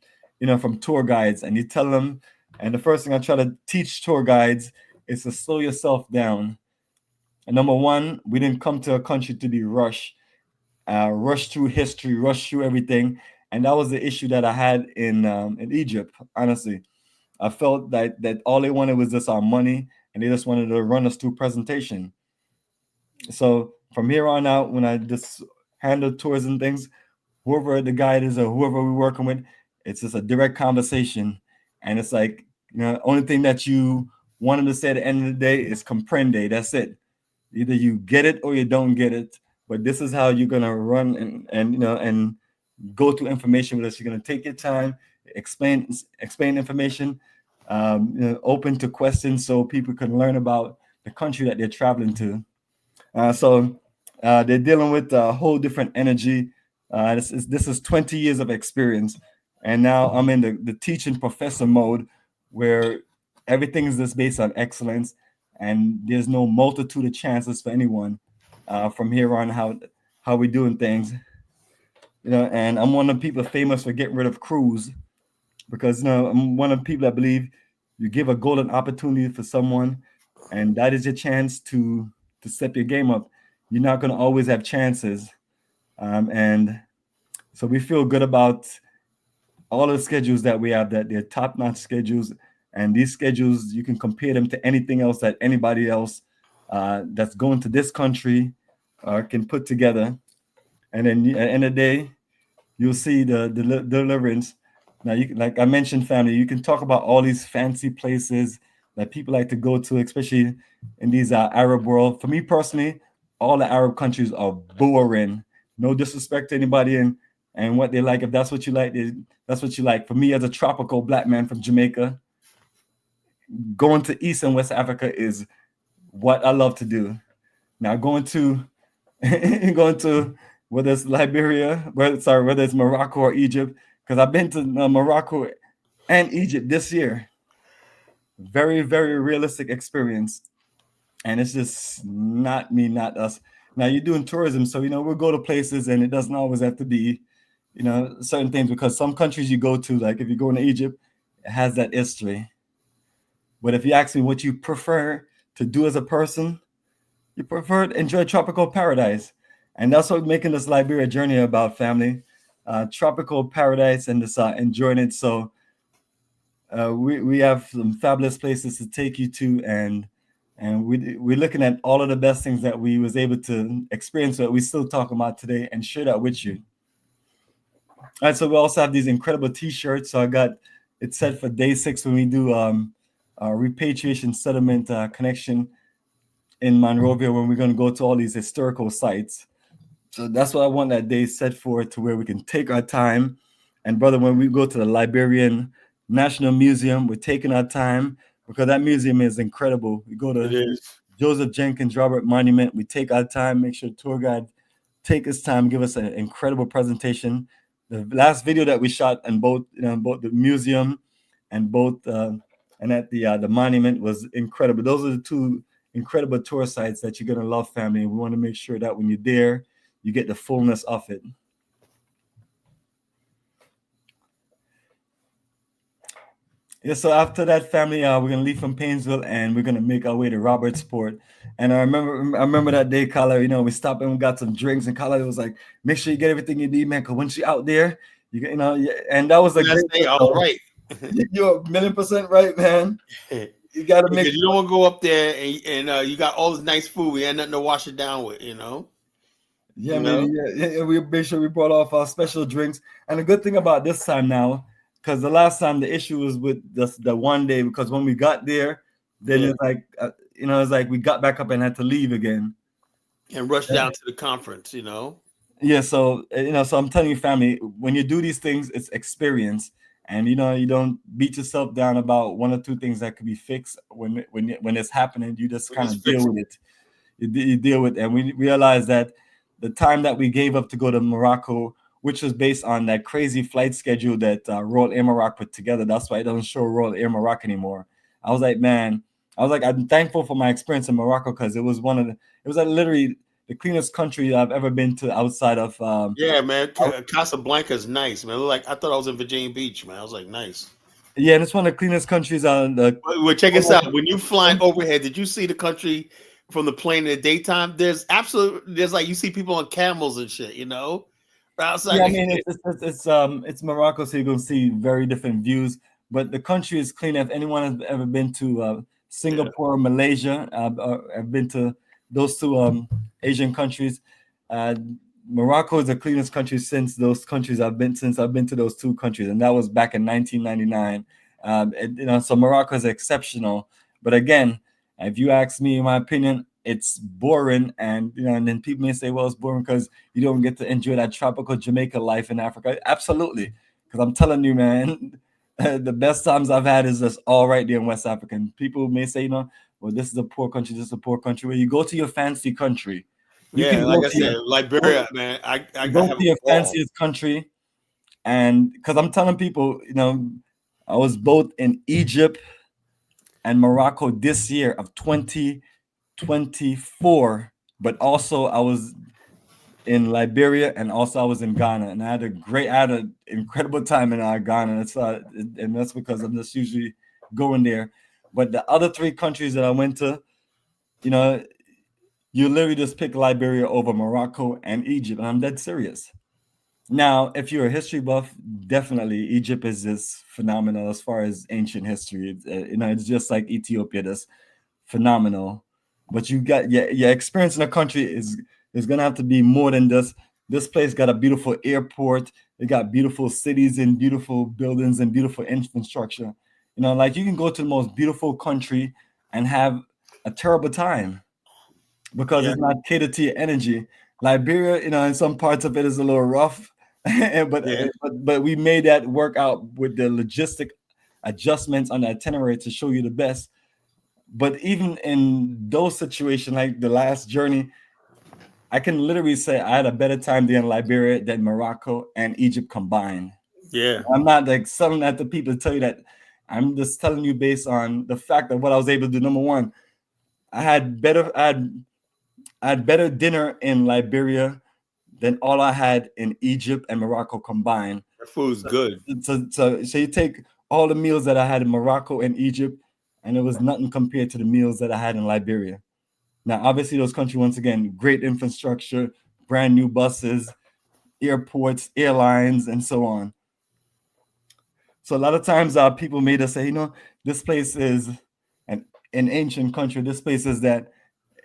from tour guides, and you tell them. And the first thing I try to teach tour guides is to slow yourself down. And number one, we didn't come to a country to be rushed, rush through history, rush through everything. And that was the issue that I had in Egypt. Honestly, I felt that all they wanted was just our money, and they just wanted to run us through presentation. So from here on out, when I just handle tours and things, whoever the guide is or whoever we're working with, it's just a direct conversation. And it's like, only thing that you want them to say at the end of the day is comprende. That's it. Either you get it or you don't get it. But this is how you're gonna run and go through information with us. You're gonna take your time, explain information, open to questions so people can learn about the country that they're traveling to. So they're dealing with a whole different energy. This is 20 years of experience, and now I'm in the teaching professor mode, where everything is just based on excellence, and there's no multitude of chances for anyone from here on how we're doing things. And I'm one of the people famous for getting rid of crews, because I'm one of the people that believe you give a golden opportunity for someone, and that is your chance to step your game up. You're not going to always have chances, and so we feel good about all the schedules that we have, that they're top-notch schedules, and these schedules you can compare them to anything else that anybody else that's going to this country can put together. And then at the end of the day, you'll see the deliverance. Now, like I mentioned, family, you can talk about all these fancy places that people like to go to, especially in these Arab world. For me personally, all the Arab countries are boring. No disrespect to anybody and what they like. If that's what you like, that's what you like. For me, as a tropical black man from Jamaica, going to East and West Africa is what I love to do. Now, going to whether it's Liberia, whether it's Morocco or Egypt, because I've been to Morocco and Egypt this year. Very, very realistic experience. And it's just not me, not us. Now, you're doing tourism, so we'll go to places, and it doesn't always have to be certain things, because some countries you go to, like if you're going to Egypt, it has that history. But if you ask me what you prefer to do as a person, you prefer to enjoy tropical paradise. And that's what we're making this Liberia journey about, family. Tropical paradise, and just enjoying it. So we have some fabulous places to take you to, and we're looking at all of the best things that we was able to experience that we still talk about today, and share that with you. All right, so we also have these incredible T-shirts. So I got it set for day 6 when we do repatriation settlement connection in Monrovia, when we're going to go to all these historical sites. So that's what I want that day set for, to where we can take our time. And brother, when we go to the Liberian National Museum, we're taking our time, because that museum is incredible. We go to Joseph Jenkins Robert Monument. We take our time, make sure the tour guide take his time, give us an incredible presentation. The last video that we shot in both the museum and and at the monument was incredible. Those are the two incredible tour sites that you're going to love, family. We want to make sure that when you're there, you get the fullness of it. Yeah, so after that, family, we're gonna leave from Painesville, and we're gonna make our way to Robertsport. And I remember that day, Carla. We stopped and we got some drinks, and Carla was like, "Make sure you get everything you need, man, because once you're out there, and that was a great thing. All right, you're 1,000,000% right, man. You gotta make, because you don't want to go up there and you got all this nice food, we had nothing to wash it down with, Yeah, man. Yeah, we made sure we brought off our special drinks. And the good thing about this time now, because the last time the issue was with the one day, because when we got there, then it's like it's like we got back up and had to leave again and rush down to the conference. Yeah, so so I'm telling you, family, when you do these things, it's experience, and you don't beat yourself down about one or two things that could be fixed when it's happening. You just kind of deal with it. You deal with it. And we realized that the time that we gave up to go to Morocco, which was based on that crazy flight schedule that Royal Air Morocco put together. That's why it doesn't show Royal Air Morocco anymore. I was like, man, I'm thankful for my experience in Morocco because it was literally the cleanest country I've ever been to outside of. Yeah, man. Casablanca is nice, man. Like I thought I was in Virginia Beach, man. I was like, nice. Yeah, and it's one of the cleanest countries on the. Well, check this out. When you flying overhead, did you see the country from the plane in the daytime? There's like you see people on camels and shit, outside. Yeah, I mean it's Morocco, so you're gonna see very different views. But the country is clean. If anyone has ever been to Singapore, Malaysia, I've been to those two Asian countries. Morocco is the cleanest country since those countries I've been to those two countries, and that was back in 1999. So Morocco is exceptional. But again, if you ask me, in my opinion, it's boring, and then people may say, well, it's boring because you don't get to enjoy that tropical Jamaica life in Africa. Absolutely, because I'm telling you, man, the best times I've had is just all right there in West Africa. And people may say, well, this is a poor country, this is a poor country. Where you go to your fancy country. Like I said, Liberia, man. I go to your fanciest country, and because I'm telling people, I was both in Egypt and Morocco this year of 2024, but also I was in Liberia and also I was in Ghana, and I had an incredible time in Ghana. And that's because I'm just usually going there. But the other three countries that I went to, you literally just pick Liberia over Morocco and Egypt, and I'm dead serious. Now, if you're a history buff, definitely Egypt is just phenomenal as far as ancient history. It's just like Ethiopia, that's phenomenal. But you got your experience in a country is gonna have to be more than just this place got a beautiful airport, it got beautiful cities and beautiful buildings and beautiful infrastructure. Like you can go to the most beautiful country and have a terrible time because it's not catered to your energy. Liberia, in some parts of it is a little rough, but we made that work out with the logistic adjustments on the itinerary to show you the best. But even in those situations, like the last journey, I can literally say I had a better time there in Liberia than Morocco and Egypt combined. Yeah, I'm not like selling that to people to tell you that. I'm just telling you based on the fact of what I was able to do. Number one, I had better dinner in Liberia than all I had in Egypt and Morocco combined. That food's good. So you take all the meals that I had in Morocco and Egypt, and it was nothing compared to the meals that I had in Liberia. Now, obviously, those countries, once again, great infrastructure, brand new buses, airports, airlines, and so on. So a lot of times people made us say, this place is an ancient country. This place is that.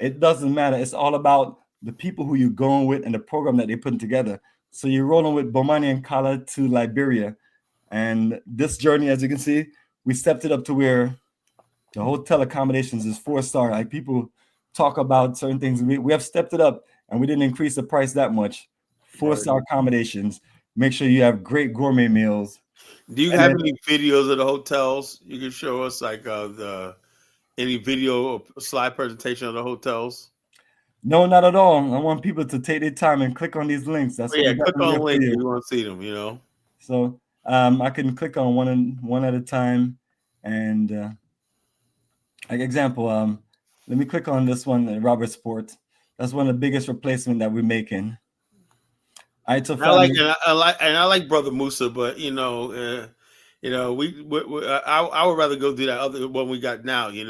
It doesn't matter. It's all about the people who you're going with and the program that they're putting together. So you're rolling with Bomani and Qand A to Liberia. And this journey, as you can see, we stepped it up to where the hotel accommodations is 4-star. Like people talk about certain things. We have stepped it up and we didn't increase the price that much. 4-star accommodations. Make sure you have great gourmet meals. Do you have any videos of the hotels you can show us, like any video or slide presentation of the hotels? No, not at all. I want people to take their time and click on these links. That's click on the link if you want to see them, So I can click on one at a time. And like example, let me click on this one, Robert Sport. That's one of the biggest replacement that we're making. I like Brother Musa, but I would rather go do that other one we got now, and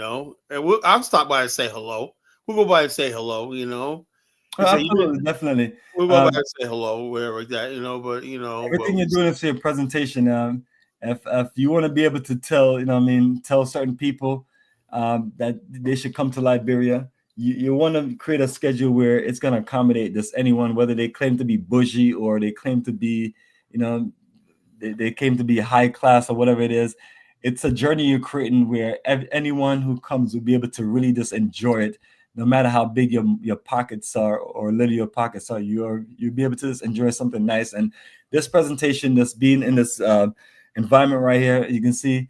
I'll stop by and say hello. We'll go by and say hello, Absolutely, definitely. We'll go by and say hello, wherever like that, but everything you're doing is your presentation. If you want to be able to tell, tell certain people that they should come to Liberia, you want to create a schedule where it's going to accommodate this anyone, whether they claim to be bougie or they claim to be, they claim to be high class or whatever it is. It's a journey you're creating where anyone who comes will be able to really just enjoy it, no matter how big your pockets are or little your pockets are. You'll be able to just enjoy something nice. And this presentation, this being in this environment right here. You see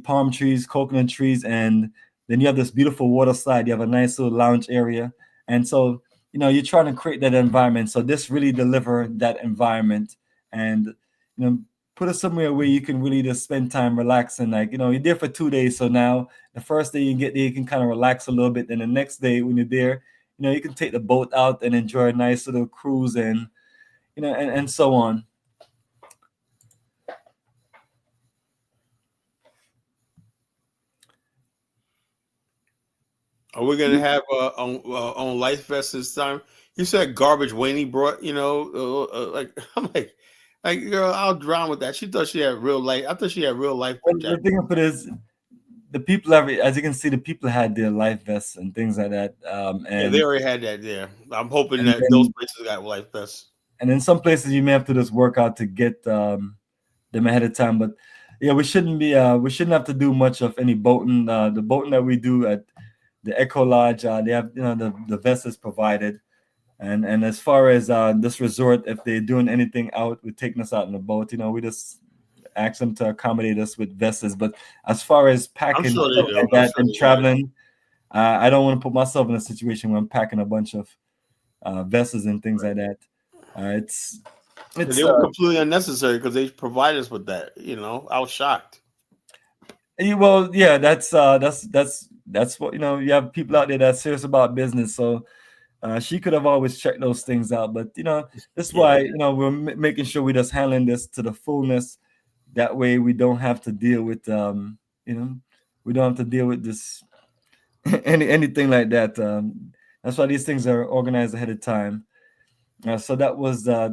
palm trees, coconut trees, and then you have this beautiful water slide. You have a nice little lounge area, and so you're trying to create that environment. So this really deliver that environment, and put us somewhere where you can really just spend time relaxing. Like you're there for 2 days, so now the first day you get there, you can kind of relax a little bit. Then the next day when you're there, you can take the boat out and enjoy a nice little cruise, and and so on. Are we gonna have on life vest this time? You said garbage Wayne brought. Like I'm like girl, I'll drown with that. She thought she had real life. I thought she had real life. Well, the thing of it is, the people as you can see, the people had their life vests and things like that. And yeah, they already had that there. I'm hoping that then, those places got life vests. And in some places, you may have to just work out to get them ahead of time. But yeah, we shouldn't have to do much of any boating. The boating that we do at the Eco Lodge, they have the vest is provided. And as far as this resort, if they're doing anything out, we're taking us out in the boat. We just ask them to accommodate us with vests. But as far as packing and traveling, I don't want to put myself in a situation where I'm packing a bunch of vests and things like that. They were completely unnecessary because they provided us with that. I was shocked. Well, yeah, that's what you have people out there that's serious about business. So she could have always checked those things out, but that's why we're making sure we're just handling this to the fullness. That way, we don't have to deal with we don't have to deal with this anything like that. That's why these things are organized ahead of time. So that was our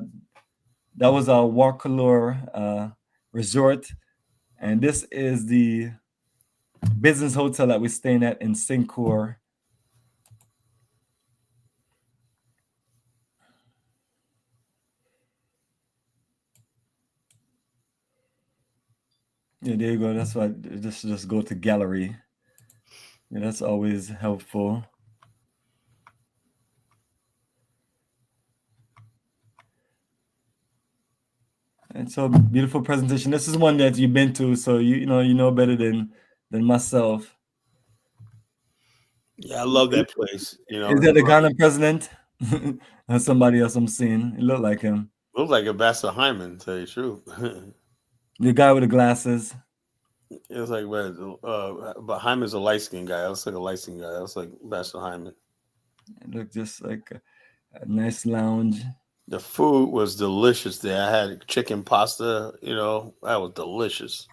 Wakalur resort, and this is the business hotel that we're staying at in Sincor. Yeah, there you go. That's why just go to gallery. Yeah, that's always helpful. And so beautiful presentation. This is one that you've been to, so you know better than myself. Yeah, I love that place. Is that the Ghana president? Or somebody else I'm seeing? It looked like him. Looks like Ambassador Hyman, to tell you the truth. The guy with the glasses. It was like, but Hyman's a light skinned guy. I was like a light skinned guy. I was like Ambassador Hyman. It looked just like a nice lounge. The food was delicious there. I had chicken pasta, that was delicious.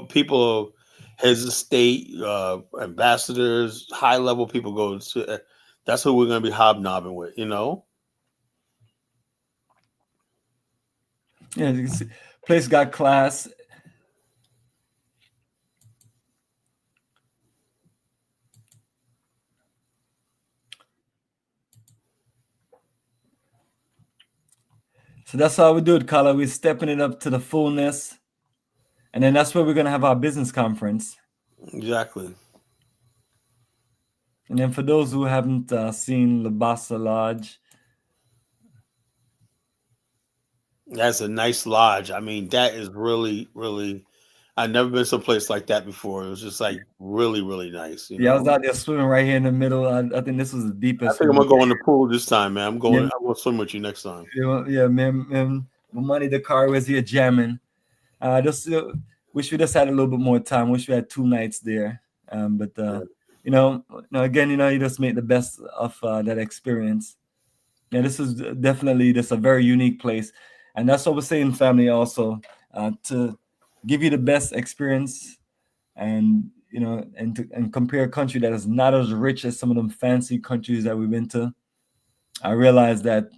People, heads of state, ambassadors, high level people go to. That's who we're going to be hobnobbing with, Yeah, you can see, place got class. So that's how we do it, Carla. We're stepping it up to the fullness. And then that's where we're going to have our business conference. Exactly. And then for those who haven't seen Labasa Lodge. That's a nice lodge. I mean, that is really, really, I've never been someplace like that before. It was just like really, really nice. I was out there swimming right here in the middle. I think this was the deepest. I think I'm going to go in the pool this time, man. I'm going to swim with you next time. Yeah, man. Bomani the car was here jamming. Just wish we just had a little bit more time. Wish we had 2 nights there. But again, you just make the best of that experience. Yeah, this is definitely a very unique place, and that's what we're saying, family. Also, to give you the best experience, and and compare a country that is not as rich as some of them fancy countries that we've been to. I realize that.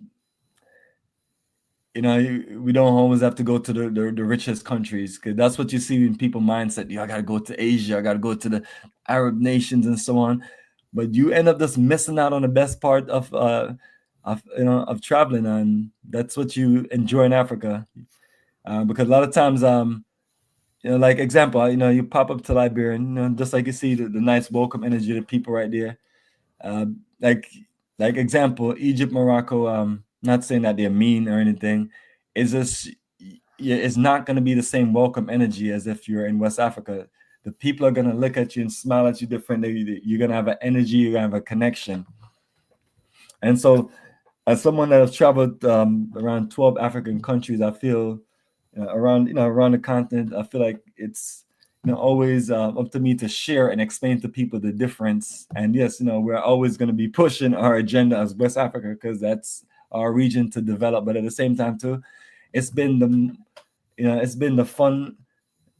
We don't always have to go to the richest countries, because that's what you see in people's mindset. I got to go to Asia, I got to go to the Arab nations and so on. But you end up just missing out on the best part of traveling, and that's what you enjoy in Africa. Because a lot of times, like example, you pop up to Liberia, and just like you see the nice welcome energy of the people right there. Like like example, Egypt, Morocco. Not saying that they're mean or anything. It's just it's not going to be the same welcome energy as if you're in West Africa. The people are going to look at you and smile at you differently. You're going to have an energy. You're going to have a connection. And so, as someone that has traveled around 12 African countries, I feel around the continent, I feel like it's always up to me to share and explain to people the difference. And yes, we're always going to be pushing our agenda as West Africa because that's our region to develop. But at the same time, too, it's been the fun.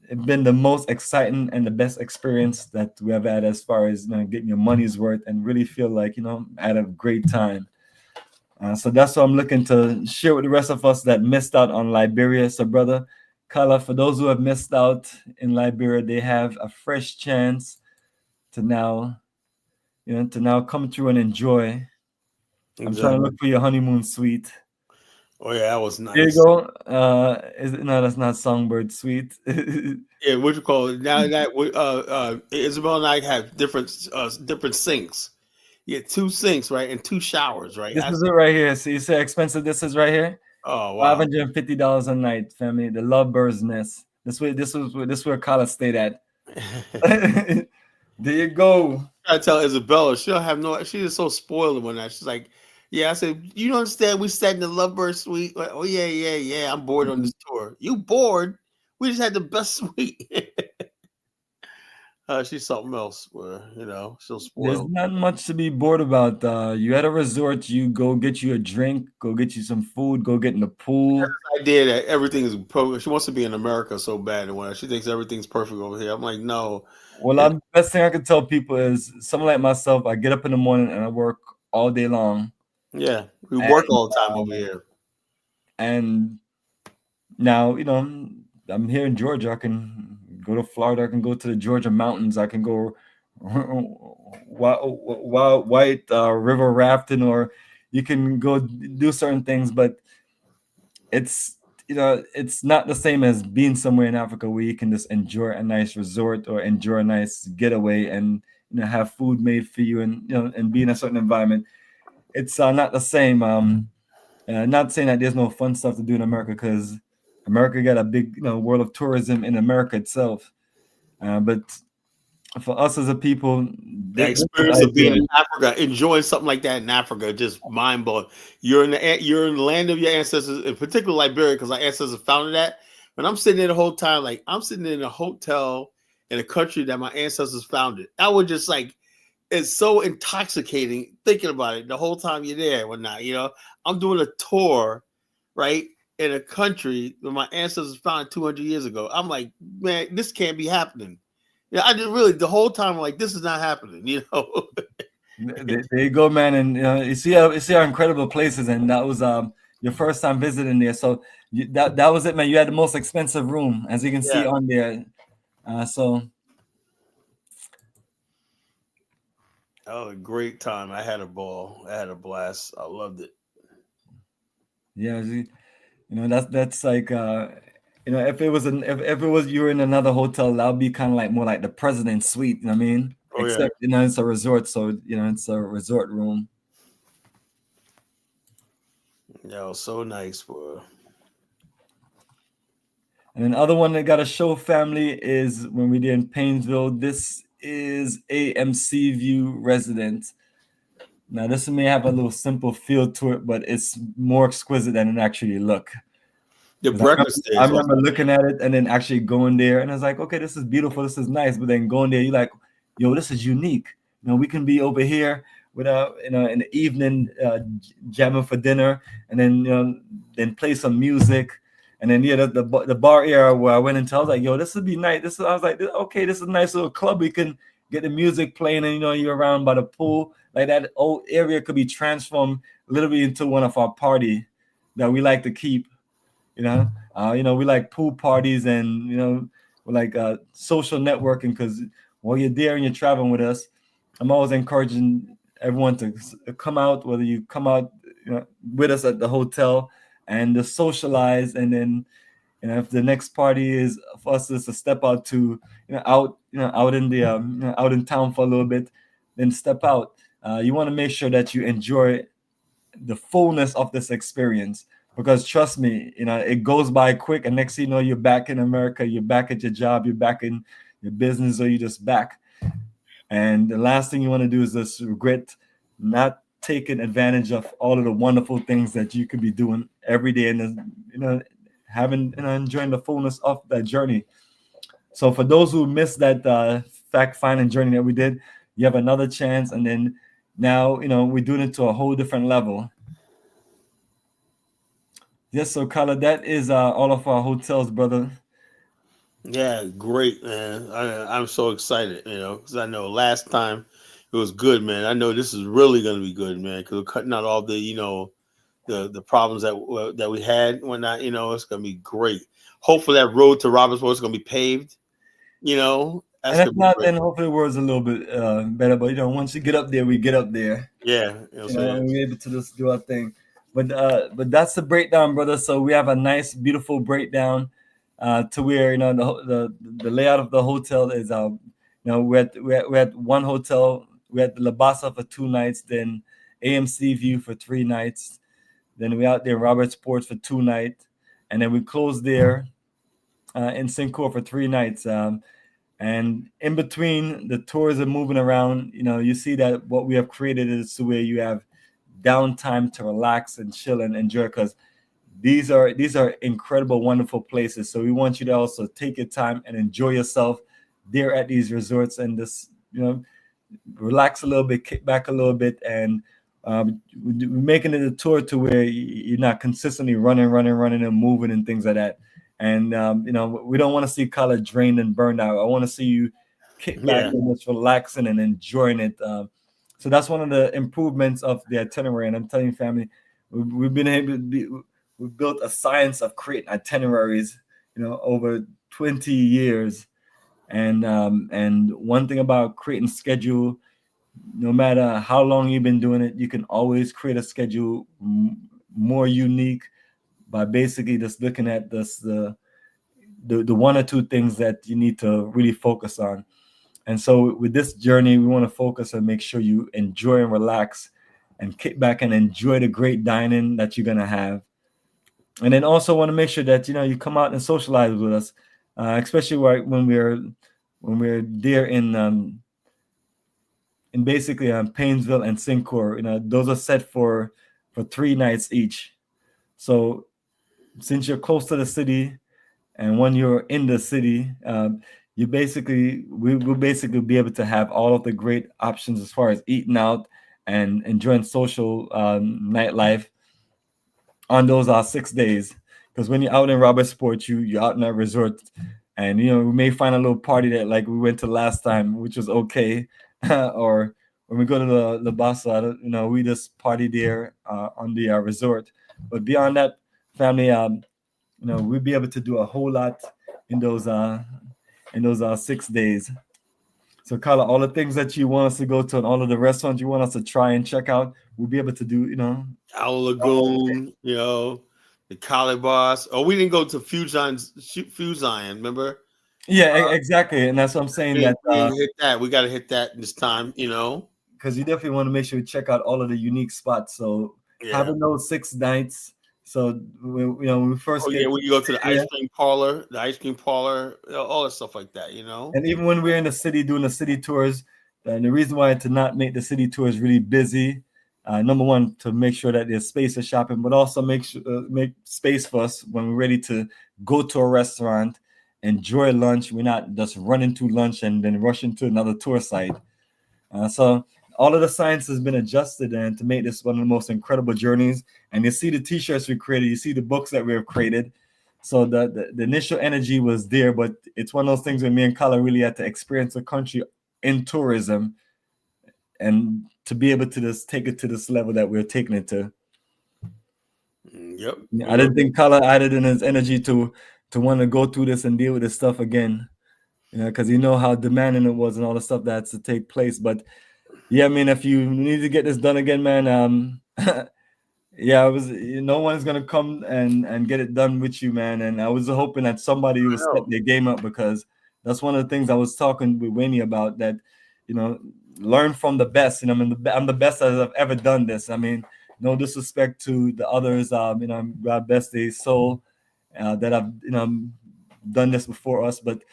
It's been the most exciting and the best experience that we have had as far as getting your money's worth and really feel like had a great time. So that's what I'm looking to share with the rest of us that missed out on Liberia. So, brother Kala, for those who have missed out in Liberia, they have a fresh chance to now come through and enjoy. Exactly. I'm trying to look for your honeymoon suite. Oh yeah, that was nice. There you go. No, that's not Songbird Suite. Yeah, what you call it? Now that Isabel and I have different sinks. Yeah, 2 sinks, right, and 2 showers, right. This is it right here. So you say expensive. This is right here. Oh wow, $550 a night, family. The Lovebird's Nest. This was where Kala stayed at. There you go. I tell Isabella, she'll have no. She is so spoiled when that. She's like, "Yeah," I said, "You don't understand? We sat in the Lovebird suite." Like, oh yeah. I'm bored on this tour. You bored? We just had the best suite. She's something else. She'll spoil. There's not much to be bored about. You at a resort, you go get you a drink, go get you some food, go get in the pool. The idea that everything is perfect. She wants to be in America so bad, and she thinks everything's perfect over here. I'm like, no. Well, the best thing I can tell people is someone like myself. I get up in the morning and I work all day long. Yeah, we work all the time over here. And now, I'm here in Georgia. I can go to Florida. I can go to the Georgia mountains. I can go white river rafting, or you can go do certain things. But it's not the same as being somewhere in Africa where you can just enjoy a nice resort or enjoy a nice getaway and have food made for you and and be in a certain environment. It's not the same. Not saying that there's no fun stuff to do in America, because America got a big world of tourism in America itself. But for us as a people, the experience of being in Africa, enjoying something like that in Africa, just mind blowing. You're in the land of your ancestors, in particular Liberia, because our ancestors founded that. But I'm sitting there the whole time, like I'm sitting in a hotel in a country that my ancestors founded. I would just like, it's so intoxicating thinking about it the whole time you're there. Whatnot, I'm doing a tour, right, in a country that my ancestors founded 200 years ago. I'm like, man, this can't be happening. Yeah, I did really the whole time. Like, this is not happening. There you go, man. And you see our incredible places, and that was your first time visiting there. So that was it, man. You had the most expensive room, as you can see on there. Oh, a great time. I had a ball. I had a blast. I loved it. Yeah, that's like if it was you were in another hotel, that would be kind of like more like the president's suite. You know what I mean? Oh, except it's a resort, so it's a resort room. Yeah, so nice, boy. And then other one that got a show, family, is when we did in Painesville. This is AMC View Residence. Now, this may have a little simple feel to it, but it's more exquisite than it actually look. The breakfast. I remember looking at it and then actually going there, and I was like, okay, this is beautiful, this is nice. But then going there, you're like, yo, this is unique. We can be over here without, in the evening, jamming for dinner, and then then play some music. And then the bar area where I went into, I was like, yo, this would be nice. I was like, okay, this is a nice little club. We can get the music playing, and you're around by the pool. Like that old area could be transformed literally into one of our party that we like to keep. We like pool parties, and we like social networking, because while you're there and you're traveling with us, I'm always encouraging everyone to come out, whether you come out with us at the hotel and to socialize, and then if the next party is for us to step out to out in the out in town for a little bit, then step out. you want to make sure that you enjoy the fullness of this experience, because trust me, it goes by quick, and next thing you know, you're back in America, you're back at your job, you're back in your business, or you're just back. And the last thing you want to do is just regret not taking advantage of all of the wonderful things that you could be doing every day, and having enjoying the fullness of that journey. So for those who missed that fact finding journey that we did, you have another chance, and then now we're doing it to a whole different level. Yes, so Kala, that is all of our hotels, brother. Yeah, great, man. I'm so excited, because I know last time it was good, man. I know this is really going to be good, man, because we're cutting out all the, the problems that we had when not, it's going to be great. Hopefully that road to Robertsport is going to be paved, And if not, then hopefully the world's a little bit better. But once you get up there, we get up there. Yeah, and we're able to just do our thing. But that's the breakdown, brother. So we have a nice, beautiful breakdown to where the layout of the hotel is. We had one hotel. We had the Labasa for 2 nights, then AMC View for 3 nights, then we out there in Robertsport for 2 nights, and then we closed there in Sincor for 3 nights. And in between, the tours are moving around. You see that what we have created is to where you have downtime to relax and chill and enjoy, because these are incredible, wonderful places. So we want you to also take your time and enjoy yourself there at these resorts, and just relax a little bit, kick back a little bit, and we're making it a tour to where you're not consistently running and moving and things like that. And we don't want to see Kala drained and burned out. I want to see you kick back and just relaxing and enjoying it. So that's one of the improvements of the itinerary. And I'm telling you, family, we've built a science of creating itineraries, over 20 years. And one thing about creating schedule, no matter how long you've been doing it, you can always create a schedule more unique by basically just looking at the 1 or 2 things that you need to really focus on. And so with this journey, we want to focus and make sure you enjoy and relax and kick back and enjoy the great dining that you're going to have. And then also want to make sure that, you come out and socialize with us, especially when we're there in basically Painesville and Sincor. Those are set for 3 nights each. So since you're close to the city, and when you're in the city, we will basically be able to have all of the great options as far as eating out and enjoying social nightlife on those 6 days. Because when you're out in Robertsport, you're out in that resort, and we may find a little party that like we went to last time, which was okay, or when we go to the Basa, we just party there on the resort. But beyond that, family, we'll be able to do a whole lot in those 6 days. So Carla, all the things that you want us to go to and all of the restaurants you want us to try and check out, we'll be able to do, Owl Lagoon, the Calibas. Oh, we didn't go to Fuzion, remember? Yeah, exactly. And that's what I'm saying. We hit that. We got to hit that this time, because you definitely want to make sure we check out all of the unique spots. So having those 6 nights. So when we first when you go to the ice cream parlor, all that stuff like that, And even when we're in the city doing the city tours, and the reason why to not make the city tours really busy, number one, to make sure that there's space for shopping, but also make space for us when we're ready to go to a restaurant, enjoy lunch. We're not just running to lunch and then rushing to another tour site. So all of the science has been adjusted and to make this one of the most incredible journeys. And you see the t-shirts we created, you see the books that we have created. So the initial energy was there, but it's one of those things where me and Kala really had to experience the country in tourism and to be able to just take it to this level that we're taking it to. Yep. I didn't think Kala added in his energy to want to go through this and deal with this stuff again. Because how demanding it was and all the stuff that has to take place. But yeah, I mean, if you need to get this done again, man, no one's gonna come and get it done with you, man. And I was hoping that somebody would step their game up, because that's one of the things I was talking with Winnie about, that learn from the best. You know, I'm the best that I've ever done this. I mean, no disrespect to the others. You know, God bless their soul that have done this before us, but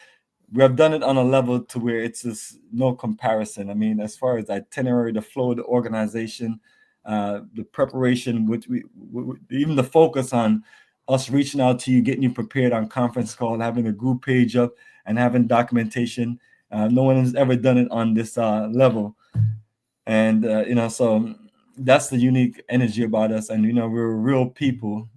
we have done it on a level to where it's just no comparison. I mean, as far as the itinerary, the flow, the organization, the preparation, which even the focus on us reaching out to you, getting you prepared on conference call, having a group page up, and having documentation. No one has ever done it on this level, and so that's the unique energy about us. And we're real people.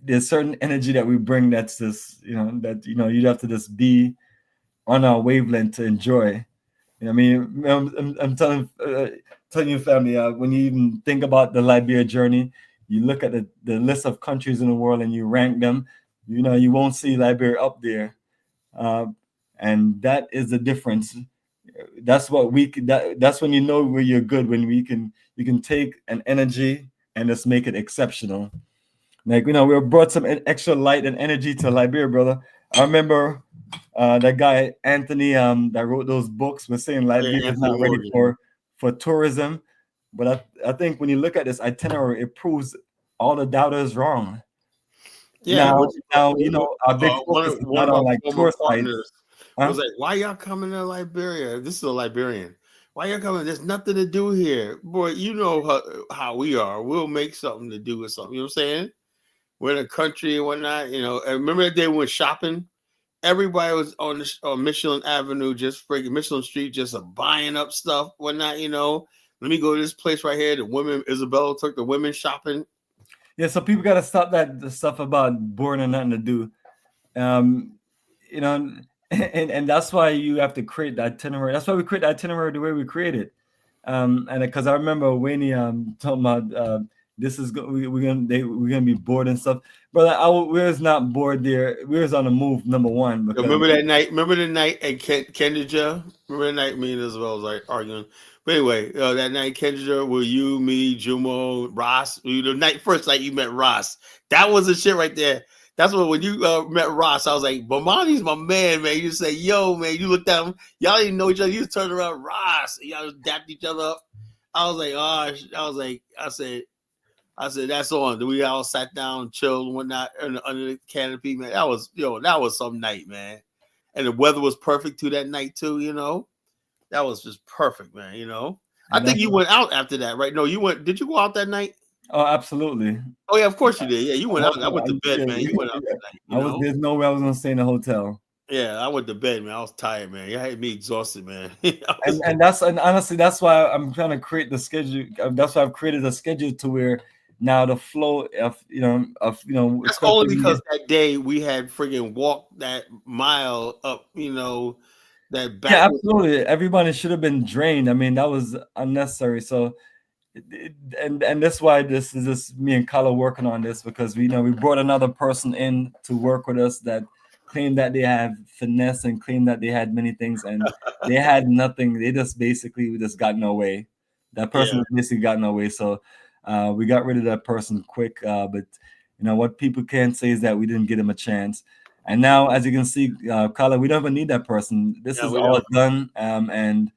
There's certain energy that we bring that's just you'd have to just be on our wavelength to enjoy. I mean, I'm telling you, family, when you even think about the Liberia journey, you look at the list of countries in the world and you rank them, you won't see Liberia up there. And that is the difference. That's what that's when you know where you're good, when you can take an energy and just make it exceptional. Like, we brought some extra light and energy to Liberia, brother. I remember that guy Anthony that wrote those books was saying Liberia is not ready for tourism, but I think when you look at this itinerary, it proves all the doubters wrong. Yeah. Now our big focus is not on like tour sites. Was like, why y'all coming to Liberia? This is a Liberian. Why y'all coming? There's nothing to do here, boy. You know how we are. We'll make something to do with something. You know what I'm saying? We're in a country and whatnot. And remember that day we went shopping? Everybody was on Michelin Avenue, just freaking Michelin Street, just buying up stuff, whatnot. Let me go to this place right here. The women, Isabella took the women shopping. Yeah, so people got to stop the stuff about boring and nothing to do. And that's why you have to create the itinerary. That's why we create the itinerary the way we create it. And because I remember Wayne talking about this is we're gonna be bored and stuff, brother. We was not bored there. We was on the move. Number one. Remember that night? Remember the night at Kendra? Remember the night me and Isabel was like arguing. But anyway, that night Kendra, were you, me, Jumo, Ross? The first night you met Ross. That was the shit right there. That's when you met Ross, I was like, Bomani's my man. You say, yo, man, you looked at him. Y'all didn't know each other. You just turned around, Ross. Y'all just dapped each other up. I was like, I said, that's on. We all sat down, chilled, and whatnot under the canopy, man. That was some night, man. And the weather was perfect too that night too. That was just perfect, man. I think you went out after that, right? No, you went. Did you go out that night? Oh, absolutely. Oh yeah, of course you did. Yeah, you went out. I went to bed, man. You went out that night. There's no way I was gonna stay in the hotel. Yeah, I went to bed, man. I was tired, man. You had me exhausted, man. and honestly, that's why I'm trying to create the schedule. That's why I've created a schedule to where now the flow of That's only because that day we had friggin' walked that mile up, that back. Yeah, absolutely. Everybody should have been drained. I mean, that was unnecessary. So, and that's why this is just me and Kala working on this, because we brought another person in to work with us that claimed that they have finesse and claimed that they had many things, and they had nothing. They just basically got no way. That person basically got no way. So we got rid of that person quick. But what people can't say is that we didn't give him a chance. And now, as you can see, Kala, we don't even need that person. This is all done. And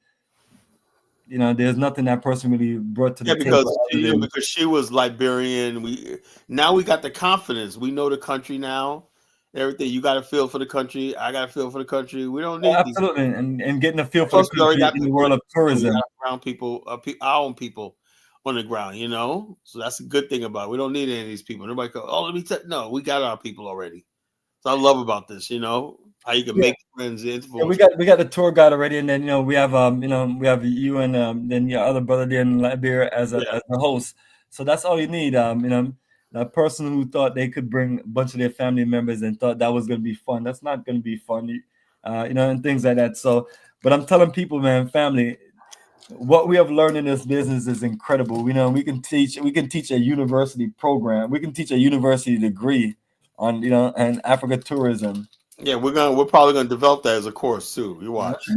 there's nothing that person really brought to the table. Because she was Liberian. We got the confidence. We know the country now. Everything. You got to feel for the country. I got to feel for the country. We don't need absolutely. And getting a feel for the country in the world of tourism. Around people, our own people on the ground. So that's a good thing about it. We don't need any of these people. Nobody go, let me no, we got our people already. So I love about this. How you can make friends. Yeah, we got the tour guide already, and then we have we have you and then your other brother there in Liberia as a host. So that's all you need. That person who thought they could bring a bunch of their family members and thought that was going to be fun. That's not going to be fun, and things like that. So, but I'm telling people, man, family, what we have learned in this business is incredible. We can teach a university program. We can teach a university degree on and Africa tourism. Yeah, we're probably gonna develop that as a course too. You watch.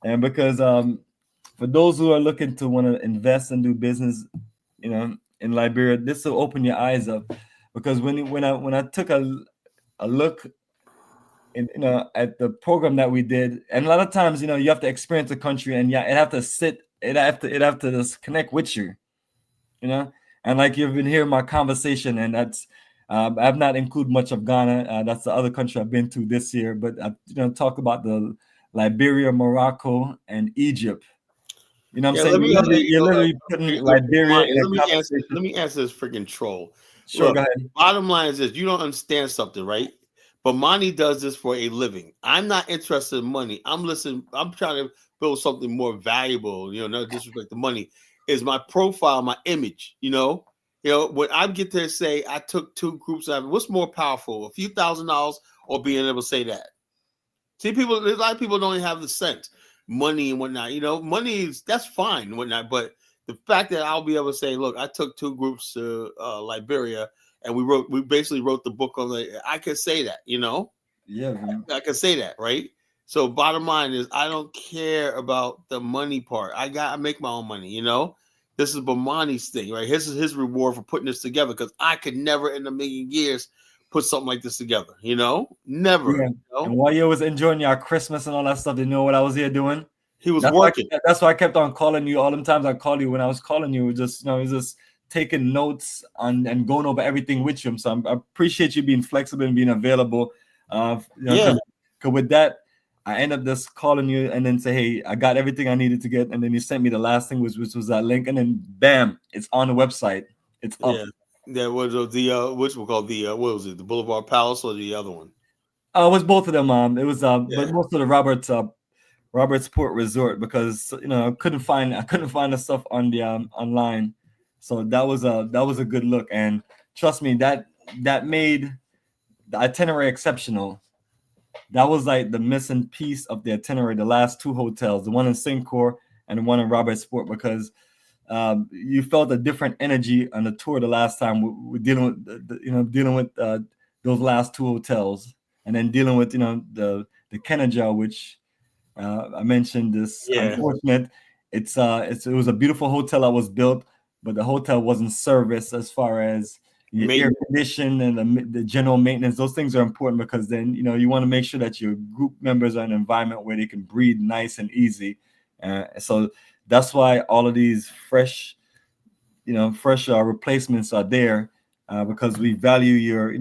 And because for those who are looking to want to invest and do business, in Liberia, this will open your eyes up. Because when I took a look at the program that we did, and a lot of times, you have to experience the country, and it have to just connect with you, and like you've been hearing my conversation, and that's I've not included much of Ghana. That's the other country I've been to this year, but I talk about the Liberia, Morocco, and Egypt. You know what I'm saying? You're literally putting Liberia in a conversation. Let me answer this freaking troll. Sure, Look, go ahead. bottom line is this: you don't understand something, right? Bomani does this for a living. I'm not interested in money. I'm trying to build something more valuable. No disrespect to money. Is my profile, my image. When I get there, say I took 2 groups out. What's more powerful, a few $1,000s or being able to say that? See, a lot of people don't even have the sense, money and whatnot. Money that's fine and whatnot, but the fact that I'll be able to say, look, I took 2 groups to Liberia, and we basically wrote the book on I can say that, Yeah, man. I can say that, right? So bottom line is, I don't care about the money part. I make my own money, This is Bomani's thing, right? This is his reward for putting this together, because I could never in a million years put something like this together, never. Yeah. And while you was enjoying your Christmas and all that stuff, you know what I was here doing? He was working. That's why I kept on calling you all the times I called you. When I was calling you, just just taking notes and going over everything with you. So I appreciate you being flexible and being available. Because with that, I end up just calling you and then say, hey, I got everything I needed to get. And then you sent me the last thing, which was that link. And then bam, it's on the website. It's up. Yeah. That was the which we call the what was it, the Boulevard Palace or the other one? It was both of them. It was but most of the Robertsport Resort, because I couldn't find the stuff on the online. So that was a good look, and trust me, that made the itinerary exceptional. That was like the missing piece of the itinerary. The last 2 hotels, the one in Sincor and the one in Robertsport, because you felt a different energy on the tour the last time. We're dealing with those last 2 hotels, and then dealing with the Qand A, which I mentioned this. Unfortunate. It was a beautiful hotel that was built, but the hotel wasn't serviced as far as air condition and the general maintenance. Those things are important, because then you want to make sure that your group members are in an environment where they can breathe nice and easy. So that's why all of these fresh replacements are there, because we value your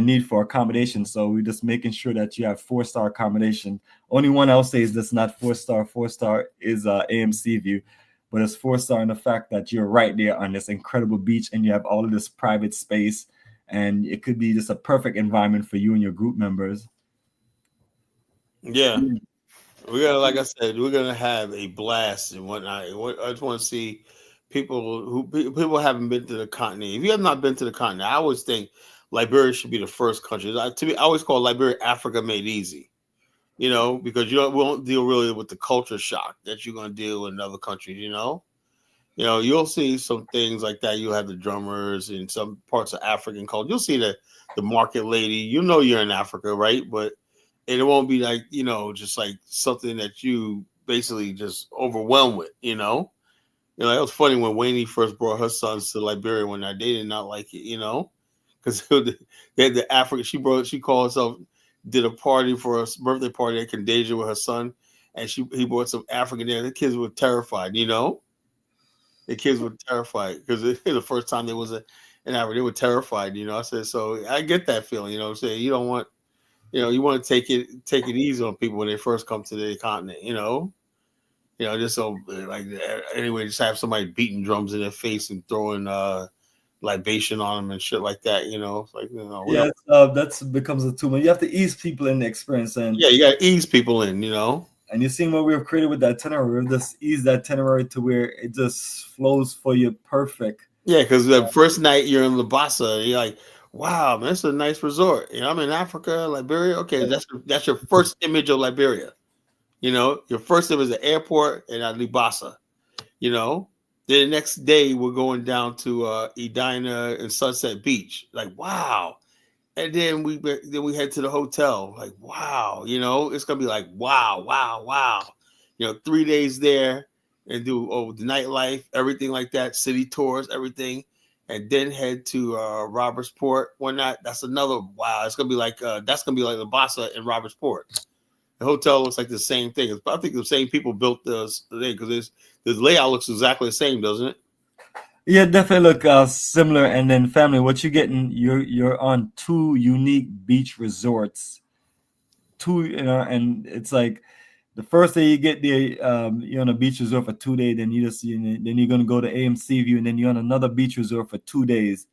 need for accommodation. So we're just making sure that you have 4-star accommodation. Only one I'll say is that's not 4-star. 4-star is AMC View, but it's 4-star in the fact that you're right there on this incredible beach, and you have all of this private space, and it could be just a perfect environment for you and your group members. Yeah. Like I said, we're gonna have a blast and whatnot. I just want to see people haven't been to the continent. If you have not been to the continent, I always think Liberia should be the first country. I always call Liberia Africa made easy. Because we won't deal really with the culture shock that you're gonna deal with in other countries. You'll see some things like that. You'll have the drummers in some parts of African culture. You'll see the market lady. You're in Africa, right? But it won't be like, just like something that you basically just overwhelmed with, it was funny when Wayne first brought her sons to Liberia one night. They did not like it, because they had the African. She called herself, did a party for a birthday party at Qand A with her son, and he brought some African there. The kids were terrified, The kids were terrified because it was the first time they was in Africa. They were terrified, I said, so I get that feeling, I'm saying. You don't want. You want to take it easy on people when they first come to the continent, just so like anyway, just have somebody beating drums in their face and throwing libation on them and shit like that, It's like, that becomes a too much. You have to ease people in the experience, and you got to ease people in, And you see what we've created with that itinerary. We've just eased that itinerary to where it just flows for you perfect. Yeah, because the first night you're in Labasa, you're like, wow, man, it's a nice resort. I'm in Africa, Liberia. Okay, that's your first image of Liberia. Your first image is the airport and at Libasa. Then the next day we're going down to Edina and Sunset Beach. Like, wow. And then we head to the hotel. Like, wow, it's gonna be like wow, wow, wow. 3 days there and do the nightlife, everything like that, city tours, everything. and then head to Robertsport one night. That's another wow. It's gonna be like the Bassa in Robertsport. The hotel looks like the same thing. I think the same people built the thing because the layout looks exactly the same, doesn't it? Yeah, definitely look similar. And then family, what you're getting, you're on two unique beach resorts. Two, and it's like the first day you get there, you're on a beach resort for 2 days, then then you're gonna go to AMC View, and then you're on another beach resort for 2 days,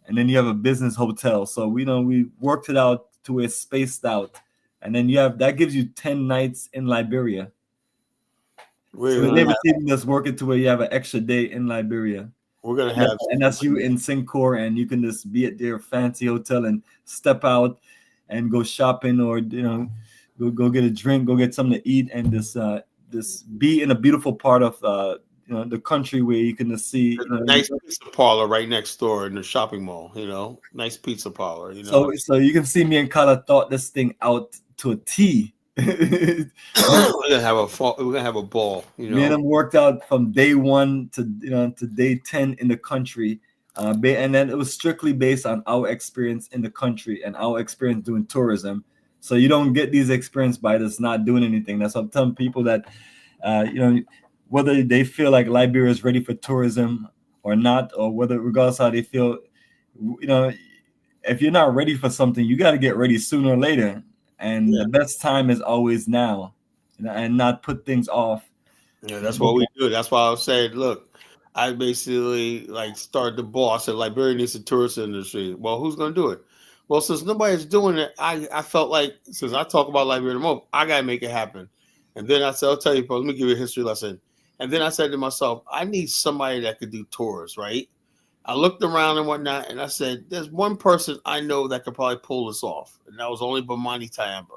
and then you have a business hotel. So we worked it out to where it's spaced out, and then that gives you 10 nights in Liberia. So we're able to just work it to where you have an extra day in Liberia. We're gonna have, and that's you in Singapore, and you can just be at their fancy hotel and step out and go shopping, or go get a drink, go get something to eat, and just be in a beautiful part of the country where you can just see a nice pizza parlor right next door in the shopping mall. Nice pizza parlor. So you can see me and Kala thought this thing out to a T. We're gonna have a ball. Me and him worked out from day 1 to day 10 in the country, and then it was strictly based on our experience in the country and our experience doing tourism. So you don't get these experience by just not doing anything. That's what I'm telling people, that whether they feel like Liberia is ready for tourism or not, or whether regardless how they feel, if you're not ready for something, you got to get ready sooner or later. And the best time is always now, and not put things off. Yeah, that's what we do. That's why I was saying, look, I basically started the ball. I said Liberia needs a tourist industry. Well, who's going to do it? Well, since nobody's doing it, I felt like, since I talk about Liberia the most, I got to make it happen. And then I said, I'll tell you, let me give you a history lesson. And then I said to myself, I need somebody that could do tours, right? I looked around and whatnot, and I said, there's one person I know that could probably pull this off. And that was only Bomani Tyamba,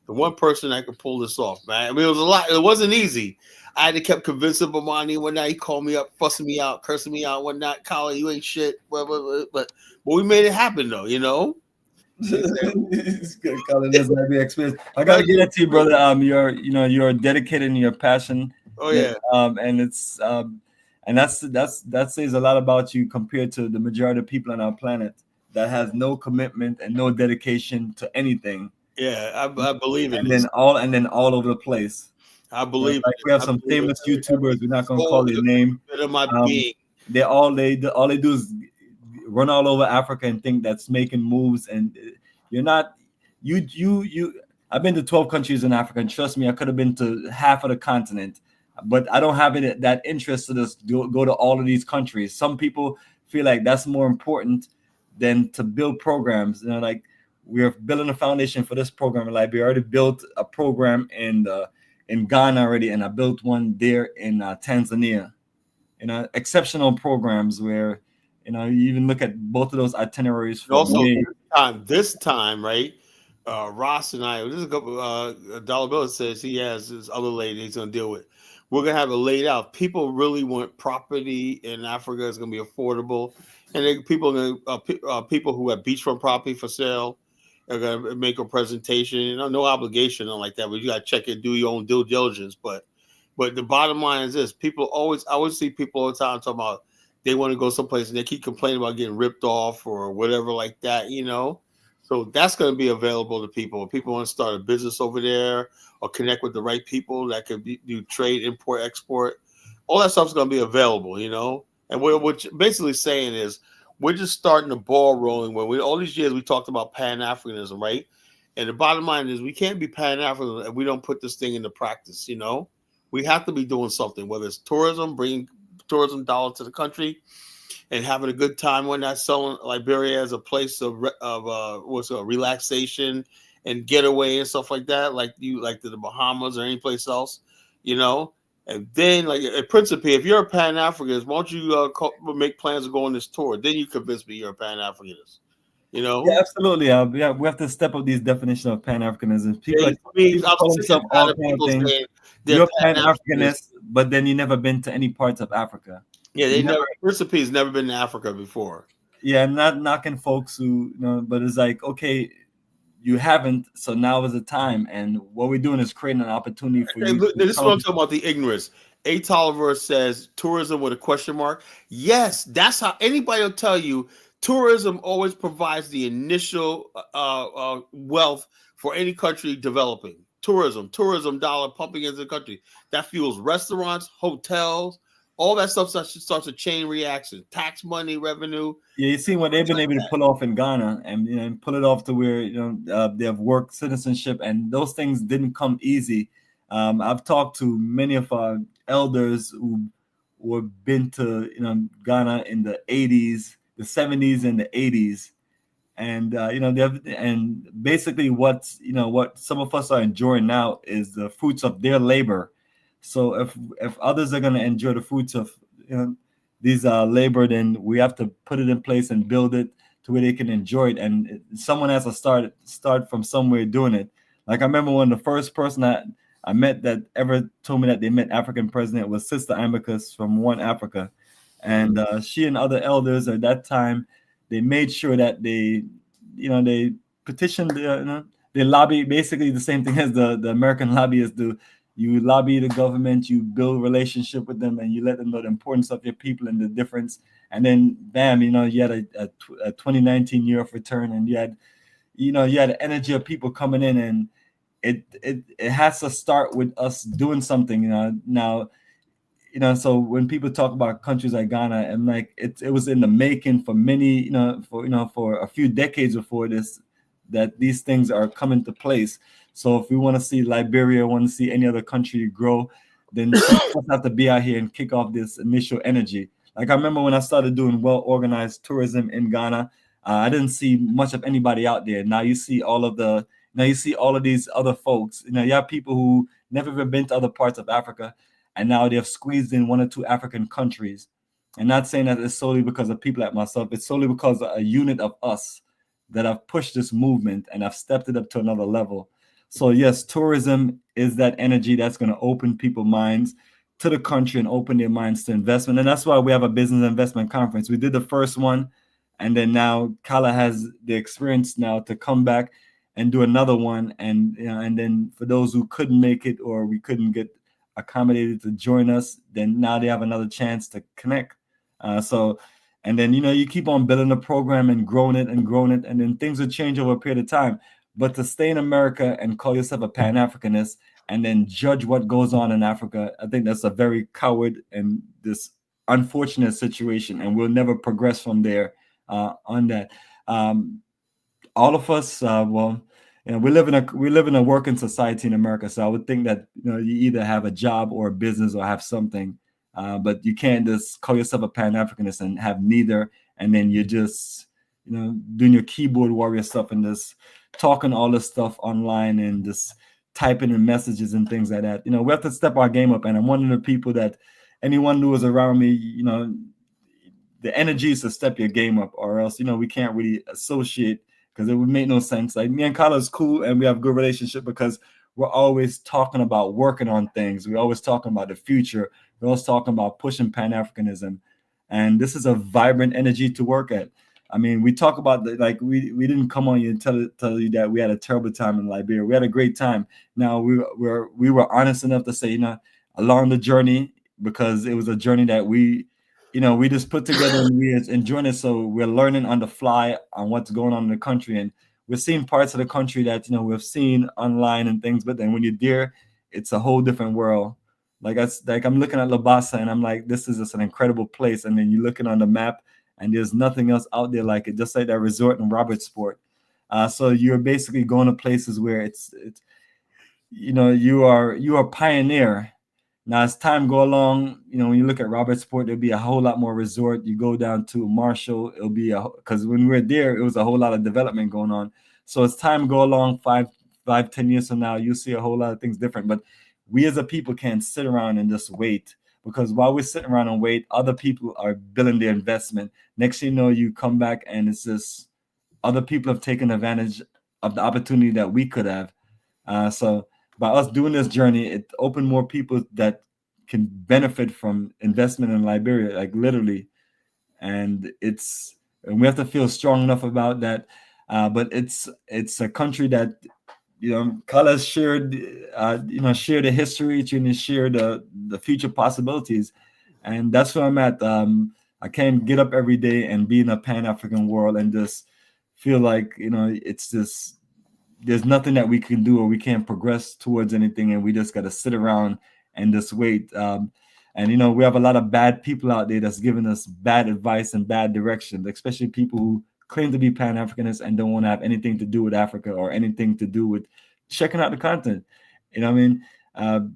the one person that could pull this off, man. I mean, it was a lot. It wasn't easy. I had to keep convincing Bomani one night. He called me up, fussing me out, cursing me out one night. Colin, you ain't shit. Blah, blah, blah. But we made it happen, though, It's good, Colin. That's my experience. I gotta get that to you, brother. You're dedicated in your passion. Oh yeah. And it's and that says a lot about you compared to the majority of people on our planet that has no commitment and no dedication to anything. Yeah, I believe it. And then all over the place. I believe we have some famous YouTubers. We're not gonna call their name. They do is run all over Africa and think that's making moves, and you're not. I've been to 12 countries in Africa, and trust me, I could have been to half of the continent, but I don't have that interest to just go to all of these countries. Some people feel like that's more important than to build programs. We're building a foundation for this program in Liberia. I already built a program in Ghana already, and I built one there in Tanzania. Exceptional programs where you even look at both of those itineraries. Also, this time, right? Ross and I, this is a couple. Dollar Bill says he has this other lady he's going to deal with. We're going to have it laid out. People really want property in Africa. It's going to be affordable, and people who have beachfront property for sale are going to make a presentation. No obligation or like that, but you got to check it, do your own due diligence. But the bottom line is this: I always see people all the time talking about they want to go someplace and they keep complaining about getting ripped off or whatever like that, So that's going to be available to people. If people want to start a business over there or connect with the right people that could do trade, import, export, all that stuff's going to be available, And what we're basically saying is we're just starting the ball rolling. When all these years we talked about Pan-Africanism, right? And the bottom line is we can't be Pan-African if we don't put this thing into practice, We have to be doing something, whether it's tourism, bringing tourism dollars to the country, and having a good time. We're not selling Liberia as a place of relaxation and getaway and stuff like that, like to the Bahamas or any place else, And then, at Principe, if you're a Pan-Africanist, why don't you make plans to go on this tour? Then you convince me you're a Pan-Africanist. Yeah, absolutely. We have to step up these definitions of Pan-Africanism. You're Pan-Africanist, but then you never been to any parts of Africa. Yeah, Principe's never been to Africa before. Yeah, I'm not knocking folks who, but it's like, okay, you haven't. So now is the time, and what we're doing is creating an opportunity for Hey, you look, to this is what come. I'm talking about, the ignorance. A. Tolliver says tourism with a question mark. Yes, that's how anybody will tell you. Tourism always provides the initial wealth for any country developing. Tourism dollar pumping into the country. That fuels restaurants, hotels, all that stuff starts a chain reaction. Tax money, revenue. Yeah, you see what they've been able to pull off in Ghana, and and pull it off to where they have work citizenship, and those things didn't come easy. I've talked to many of our elders who have been to Ghana in the 80s, the 70s, and the 80s, and and basically what some of us are enjoying now is the fruits of their labor. So if others are going to enjoy the fruits of these labor, then we have to put it in place and build it to where they can enjoy it. And someone has to start from somewhere doing it. Like I remember when the first person that I met that ever told me that they met African president was Sister Amicus from One Africa, and she and other elders at that time, they made sure that they petitioned, they lobby, basically the same thing as the American lobbyists do. You lobby the government, you build relationship with them, and you let them know the importance of your people and the difference. And then, bam, you had a 2019 year of return, and you had the energy of people coming in, and it has to start with us doing something. Now, so when people talk about countries like Ghana, and like it was in the making for many, for a few decades before this, that these things are coming to place. So if we want to see Liberia, want to see any other country grow, then some of us have to be out here and kick off this initial energy. Like I remember when I started doing well-organized tourism in Ghana, I didn't see much of anybody out there. Now you see all of these other folks. You have people who never even been to other parts of Africa, and now they have squeezed in one or two African countries. And not saying that it's solely because of people like myself, it's solely because of a unit of us that have pushed this movement and have stepped it up to another level. So yes, tourism is that energy that's going to open people's minds to the country and open their minds to investment. And that's why we have a business investment conference. We did the first one, and then now Kala has the experience now to come back and do another one. And and then for those who couldn't make it or we couldn't get accommodated to join us, then now they have another chance to connect. And then you keep on building the program and growing it, and then things will change over a period of time. But to stay in America and call yourself a Pan-Africanist and then judge what goes on in Africa, I think that's a very coward and this unfortunate situation, and we'll never progress from there on that. All of us, we live in a working society in America, so I would think that you either have a job or a business or have something, but you can't just call yourself a Pan-Africanist and have neither, and then you're just doing your keyboard warrior stuff and just talking all this stuff online and just typing in messages and things like that. We have to step our game up, and I'm one of the people that anyone who is around me, the energy is to step your game up, or else we can't really associate, because it would make no sense. Like me and Kala is cool and we have a good relationship because we're always talking about working on things. We're always talking about the future. We're always talking about pushing Pan-Africanism. And this is a vibrant energy to work at. I mean, we talk about we didn't come on you and tell you that we had a terrible time in Liberia. We had a great time. Now we were honest enough to say, along the journey, because it was a journey that we just put together and we enjoying it. So we're learning on the fly on what's going on in the country, and we're seeing parts of the country that we've seen online and things. But then when you're there, it's a whole different world. Like I'm looking at Labasa and I'm like, this is just an incredible place. And then you're looking on the map and there's nothing else out there like it, just like that resort in Robertsport. So you're basically going to places where it's you are pioneer. Now, as time go along, when you look at Robertsport, there'll be a whole lot more resort. You go down to Marshall, it'll be because when we were there, it was a whole lot of development going on. So as time go along, 10 years from now, you'll see a whole lot of things different. But we as a people can't sit around and just wait, because while we're sitting around and wait, other people are building their investment. Next thing you know, you come back and it's just other people have taken advantage of the opportunity that we could have. So by us doing this journey, it opened more people that can benefit from investment in Liberia, like literally. And we have to feel strong enough about that. but it's a country that colors shared, share the history, share the future possibilities, and that's where I'm at. I can't get up every day and be in a Pan-African world and just feel like it's just there's nothing that we can do or we can't progress towards anything, and we just got to sit around and just wait. And we have a lot of bad people out there that's giving us bad advice and bad direction, especially people who claim to be Pan-Africanists and don't want to have anything to do with Africa or anything to do with checking out the content. You know what I mean?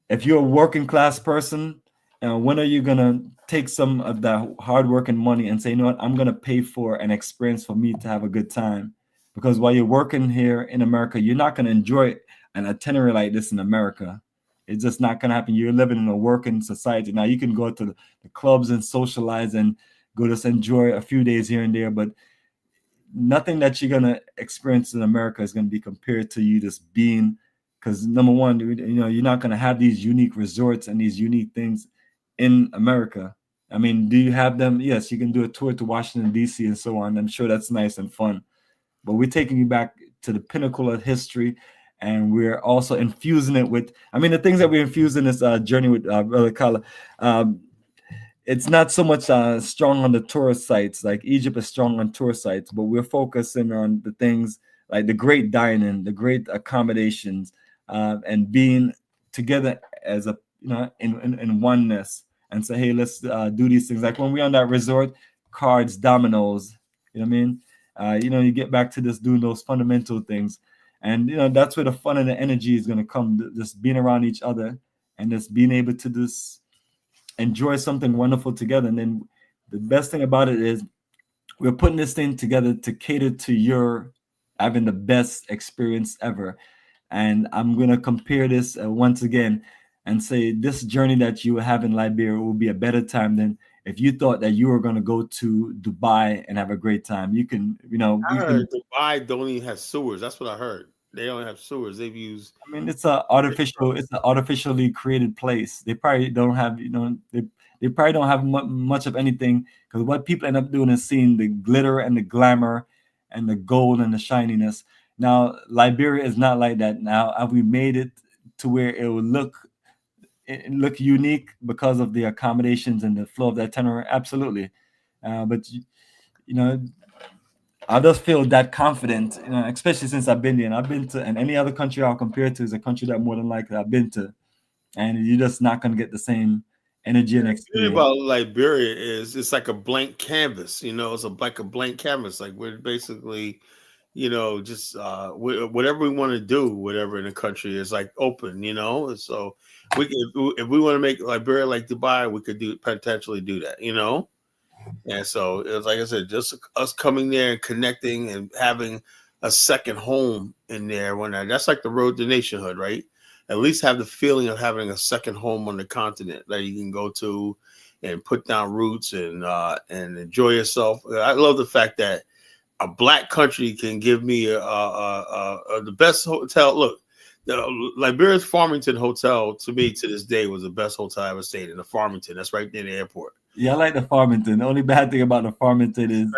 If you're a working class person, when are you gonna take some of that hard work and money and say, you know what, I'm gonna pay for an experience for me to have a good time? Because while you're working here in America, you're not gonna enjoy an itinerary like this in America. It's just not gonna happen. You're living in a working society. Now you can go to the clubs and socialize and go just enjoy a few days here and there, but nothing that you're gonna experience in America is gonna be compared to you just being. Because number one, you're not gonna have these unique resorts and these unique things in America. I mean, do you have them? Yes, you can do a tour to Washington, D.C. and so on. I'm sure that's nice and fun. But we're taking you back to the pinnacle of history, and we're also infusing it with, the things that we're infusing this journey with, Brother Kala. It's not so much strong on the tourist sites. Like Egypt is strong on tourist sites, but we're focusing on the things like the great dining, the great accommodations, and being together as a in oneness, and say, hey, let's do these things. Like when we're on that resort, cards, dominoes, you know what I mean? You get back to just doing those fundamental things, and that's where the fun and the energy is going to come. Just being around each other and just being able to just enjoy something wonderful together. And then the best thing about it is we're putting this thing together to cater to your having the best experience ever. And I'm going to compare this once again and say this journey that you have in Liberia will be a better time than if you thought that you were going to go to Dubai and have a great time. You can, I heard Dubai don't even have sewers. That's what I heard. They don't have sewers. They've used. It's an artificially created place. They probably don't have, they probably don't have much of anything, because what people end up doing is seeing the glitter and the glamour and the gold and the shininess. Now, Liberia is not like that. Now, have we made it to where it will look unique because of the accommodations and the flow of that itinerary? Absolutely. But I just feel that confident, especially since I've been there. And I've been to, and any other country I'll compare to is a country that more than likely I've been to. And you're just not going to get the same energy and experience. The thing about Liberia is it's like a blank canvas. It's like a blank canvas. Like we're basically, just whatever we want to do, whatever in the country is like open. So if we want to make Liberia like Dubai, we could potentially do that. And so it was, like I said, just us coming there and connecting and having a second home in there. That's like the road to nationhood, right? At least have the feeling of having a second home on the continent that you can go to and put down roots and enjoy yourself. I love the fact that a black country can give me the best hotel. Look, Liberia's Farmington Hotel, to me, to this day, was the best hotel I ever stayed in. The Farmington, that's right near the airport. Yeah, I like the Farmington. The only bad thing about the Farmington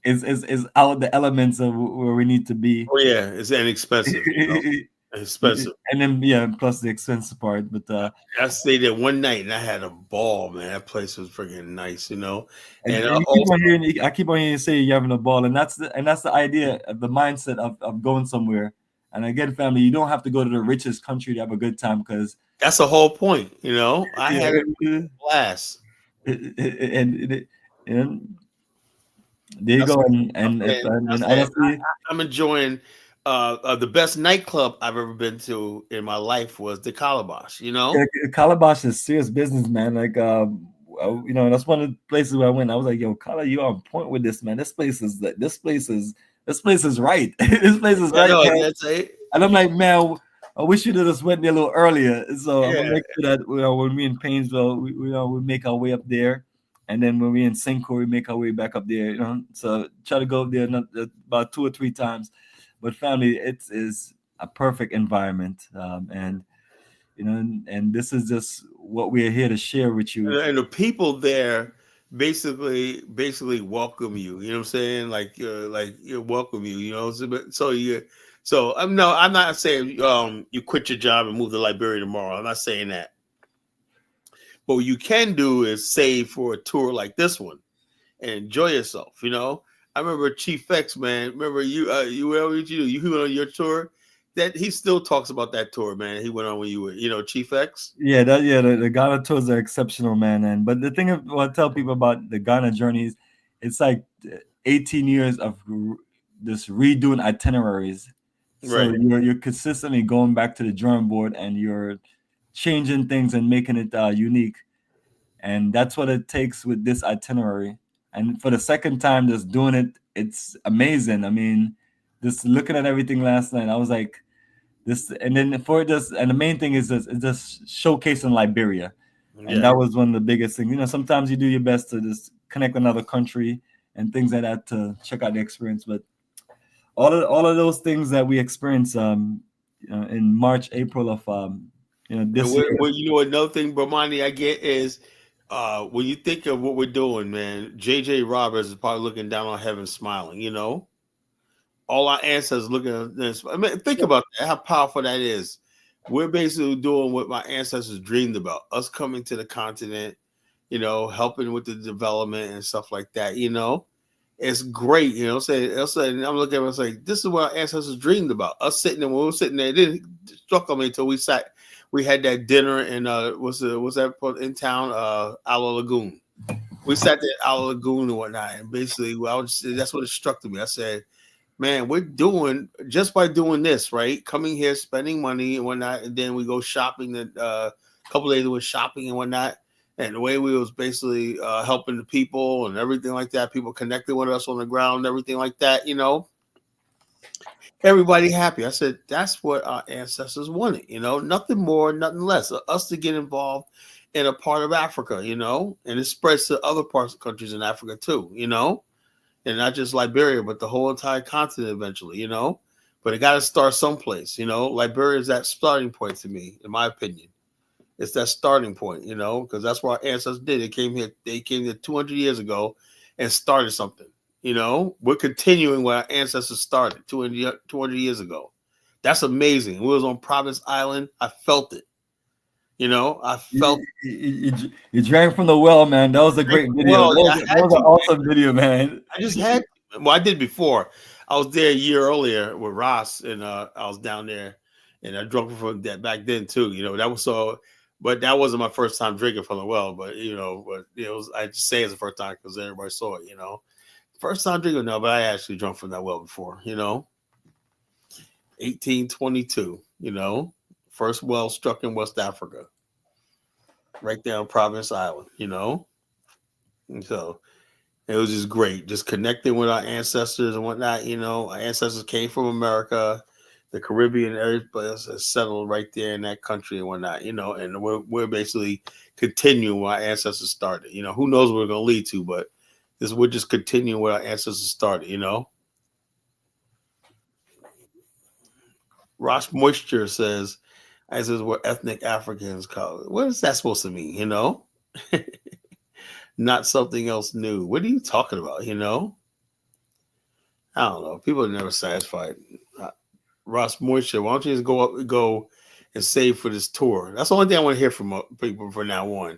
is out the elements of where we need to be. Oh yeah, it's inexpensive. Expensive. And then plus the expensive part. But I stayed there one night and I had a ball, man. That place was freaking nice, And I keep on hearing you say you're having a ball, and that's the idea of the mindset of going somewhere. And again, family, you don't have to go to the richest country to have a good time, because that's the whole point. I had a blast. And there you go. And honestly, I'm enjoying. The best nightclub I've ever been to in my life was the Calabash. Calabash is serious business, man. Like, that's one of the places where I went. I was like, "Yo, Kala, you on point with this, man. This place is right. This place is right." That's it. And I'm like, man, I wish you'd have just went there a little earlier. So I'm gonna make sure that when we're in Painesville, we make our way up there, and then when we're in Cinco, we make our way back up there. So try to go up there about 2 or 3 times. But family, it is a perfect environment, and this is just what we're here to share with you. And the people there, basically welcome you. You know what I'm saying? Like you welcome you. You know, so I'm no, I'm not saying you quit your job and move to Liberia tomorrow. I'm not saying that. But what you can do is save for a tour like this one and enjoy yourself. You know, I remember Chief X, man. Remember you whatever you do, you went on your tour. That he still talks about that tour, man. He went on when you were, Chief X. Yeah, the Ghana tours are exceptional, man. And but the thing what I tell people about the Ghana journeys, it's like 18 years of this redoing itineraries. So Right. you're consistently going back to the drawing board and you're changing things and making it unique. And that's what it takes with this itinerary. And for the second time just doing it, it's amazing. I mean, just looking at everything last night, I was like, this, and then for this, and the main thing is this, it's just showcasing Liberia, and Yeah. that was one of the biggest things. You know, sometimes you do your best to just connect with another country and things like that to check out the experience. But all of those things that we experienced, in March, April of, And this year. another thing, Bomani, I get is when you think of what we're doing, man, JJ Roberts is probably looking down on heaven smiling, All our ancestors looking at this. I mean, think about that, how powerful that is. We're basically doing what my ancestors dreamed about, us coming to the continent, helping with the development and stuff like that, It's great, saying I'm looking at it, it's like, this is what our ancestors dreamed about. Us sitting there, when we were sitting there, it didn't struck on me until we had that dinner in what's that in town? Aloe Lagoon. We sat there at Aloe Lagoon and whatnot, and basically, that's what it struck to me. I said, man, we're doing just by doing this, right? Coming here, spending money and whatnot, and then we go shopping. A couple days with shopping and whatnot, and the way we was basically helping the people and everything like that. People connected with us on the ground, and everything like that. Everybody happy. I said that's what our ancestors wanted. Nothing more, nothing less. Us to get involved in a part of Africa, and it spreads to other parts of countries in Africa too, and not just Liberia, but the whole entire continent eventually, But it got to start someplace, Liberia is that starting point to me, in my opinion. It's that starting point, because that's what our ancestors did. They came here 200 years ago and started something, We're continuing what our ancestors started 200 years ago. That's amazing. We was on Province Island. I felt it. I felt You drank from the well, man. That was a great video. well. Yeah, That was an awesome video, man. I just had. Well, I did before. I was there a year earlier with Ross, and I was down there, and I drunk from that back then too. That was so. But that wasn't my first time drinking from the well. But it was. I just say it's the first time because everybody saw it. First time drinking, no, but I actually drunk from that well before. 1822. First well struck in West Africa, right there on Province Island. And so it was just great, just connecting with our ancestors and whatnot. Our ancestors came from America, the Caribbean, everybody else is settled right there in that country and whatnot. And we're basically continuing what our ancestors started. Who knows where we're going to lead to, but we're just continuing what our ancestors started. Ross Moisture says, "I says we're ethnic Africans call it." What is that supposed to mean? Not something else new. What are you talking about? I don't know. People are never satisfied. Ross Moisture, why don't you just go and save for this tour? That's the only thing I want to hear from people from now on.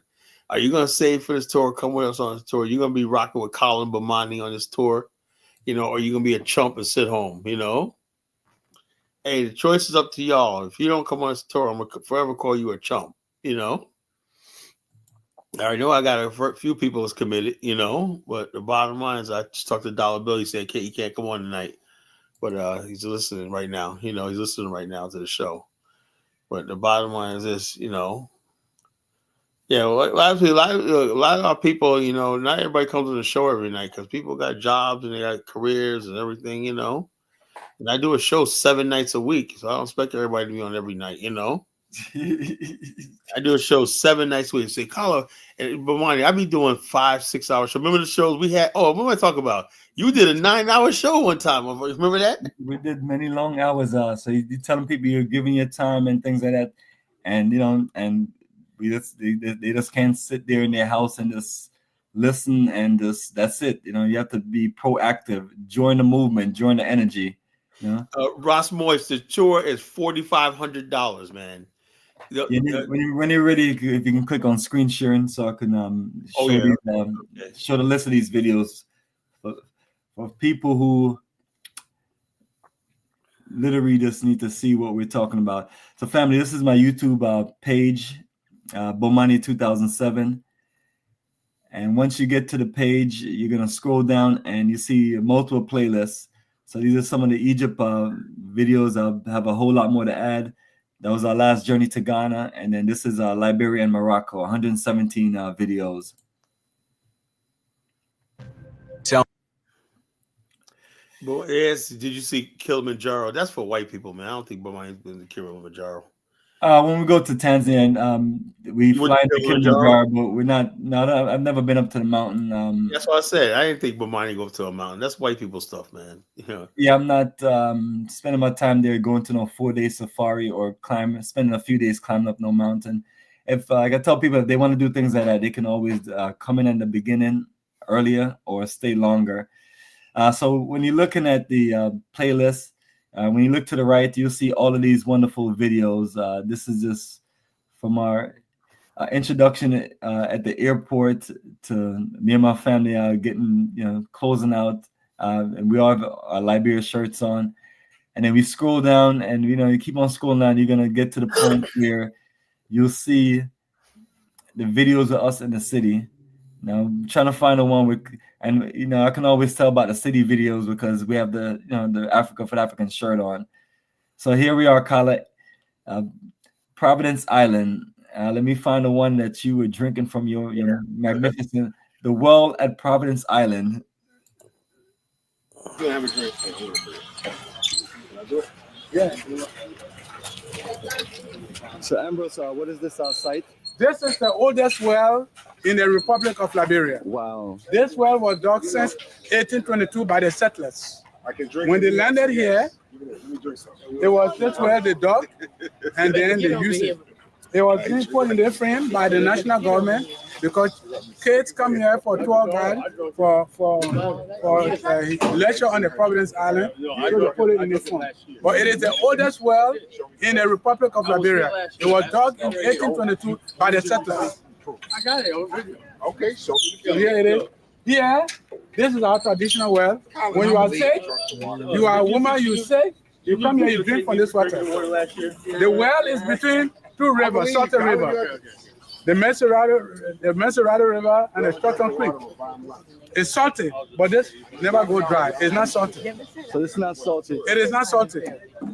Are you going to save for this tour? Come with us on this tour. You're going to be rocking with Colin Bomani on this tour, or you're going to be a chump and sit home, Hey, the choice is up to y'all. If you don't come on this tour, I'm going to forever call you a chump, I already know I got a few people that's committed, but the bottom line is I just talked to Dollar Bill. He said, he can't come on tonight, but he's listening right now. He's listening right now to the show. But the bottom line is this, yeah, well, a lot of our people, not everybody comes to the show every night because people got jobs and they got careers and everything, And I do a show 7 nights a week, so I don't expect everybody to be on every night, I do a show 7 nights a week. Say, Carla, and Bomani, I be doing 5-6 hour shows. Remember the shows we had? Oh, what am I talking about? You did a 9-hour show one time. Remember that? We did many long hours. So you're telling people you're giving your time and things like that, and and they just can't sit there in their house and just listen, and just that's it. You know, you have to be proactive, join the movement, join the energy. You know, Ross Moist, the tour is $4,500, man. When you're ready, if you can click on screen sharing, so I can show the list of these videos for people who literally just need to see what we're talking about. So, family, this is my YouTube page, Bomani 2007. And once you get to the page, you're gonna scroll down and you see multiple playlists. So these are some of the Egypt videos. I have a whole lot more to add. That was our last journey to Ghana, and then this is Liberia and Morocco, 117 videos. But yes, did you see Kilimanjaro? That's for white people, man. I don't think Bomani's been to Kilimanjaro. When we go to Tanzania, we fly into Kilimanjaro, but we're not. No, I've never been up to the mountain. That's what I said. I didn't think Bomani go to a mountain. That's white people stuff, man. Yeah, I'm not spending my time there going to no 4-day safari or spending a few days climbing up no mountain. If I tell people if they want to do things like that, they can always come in the beginning earlier or stay longer. So when you're looking at the playlist. When you look to the right, you'll see all of these wonderful videos. This is just from our introduction at the airport to me and my family getting, closing out. And we all have our Liberia shirts on. And then we scroll down and, you keep on scrolling down. You're going to get to the point where you'll see the videos of us in the city. Now, I'm trying to find the one with, and I can always tell about the city videos because we have the the Africa for the African shirt on. So here we are, Kala, Providence Island. Let me find the one that you were drinking from your magnificent, the well at Providence Island. You have a drink. Can I do it? Yeah. So Ambrose, what is this site? This is the oldest well in the Republic of Liberia. Wow. This well was dug since 1822 by the settlers. I can drink. When they landed here, it was this well they dug, and then they used it. It was being put in the frame by the national government because kids come here for tour guide for lecture on the Providence Island, so they put it in the frame. But it is the oldest well in the Republic of Liberia. It was dug in 1822 by the settlers. I got it. Okay, so here it is. Here, this is our traditional well. When you are sick, you are a woman, you sick, you come here, you drink from this water. The well is between two rivers, Salty River, the Messerado River, and the Stockton Creek. It's salty, but this never go dry. It's not salty. So this is not salty. It is not salty.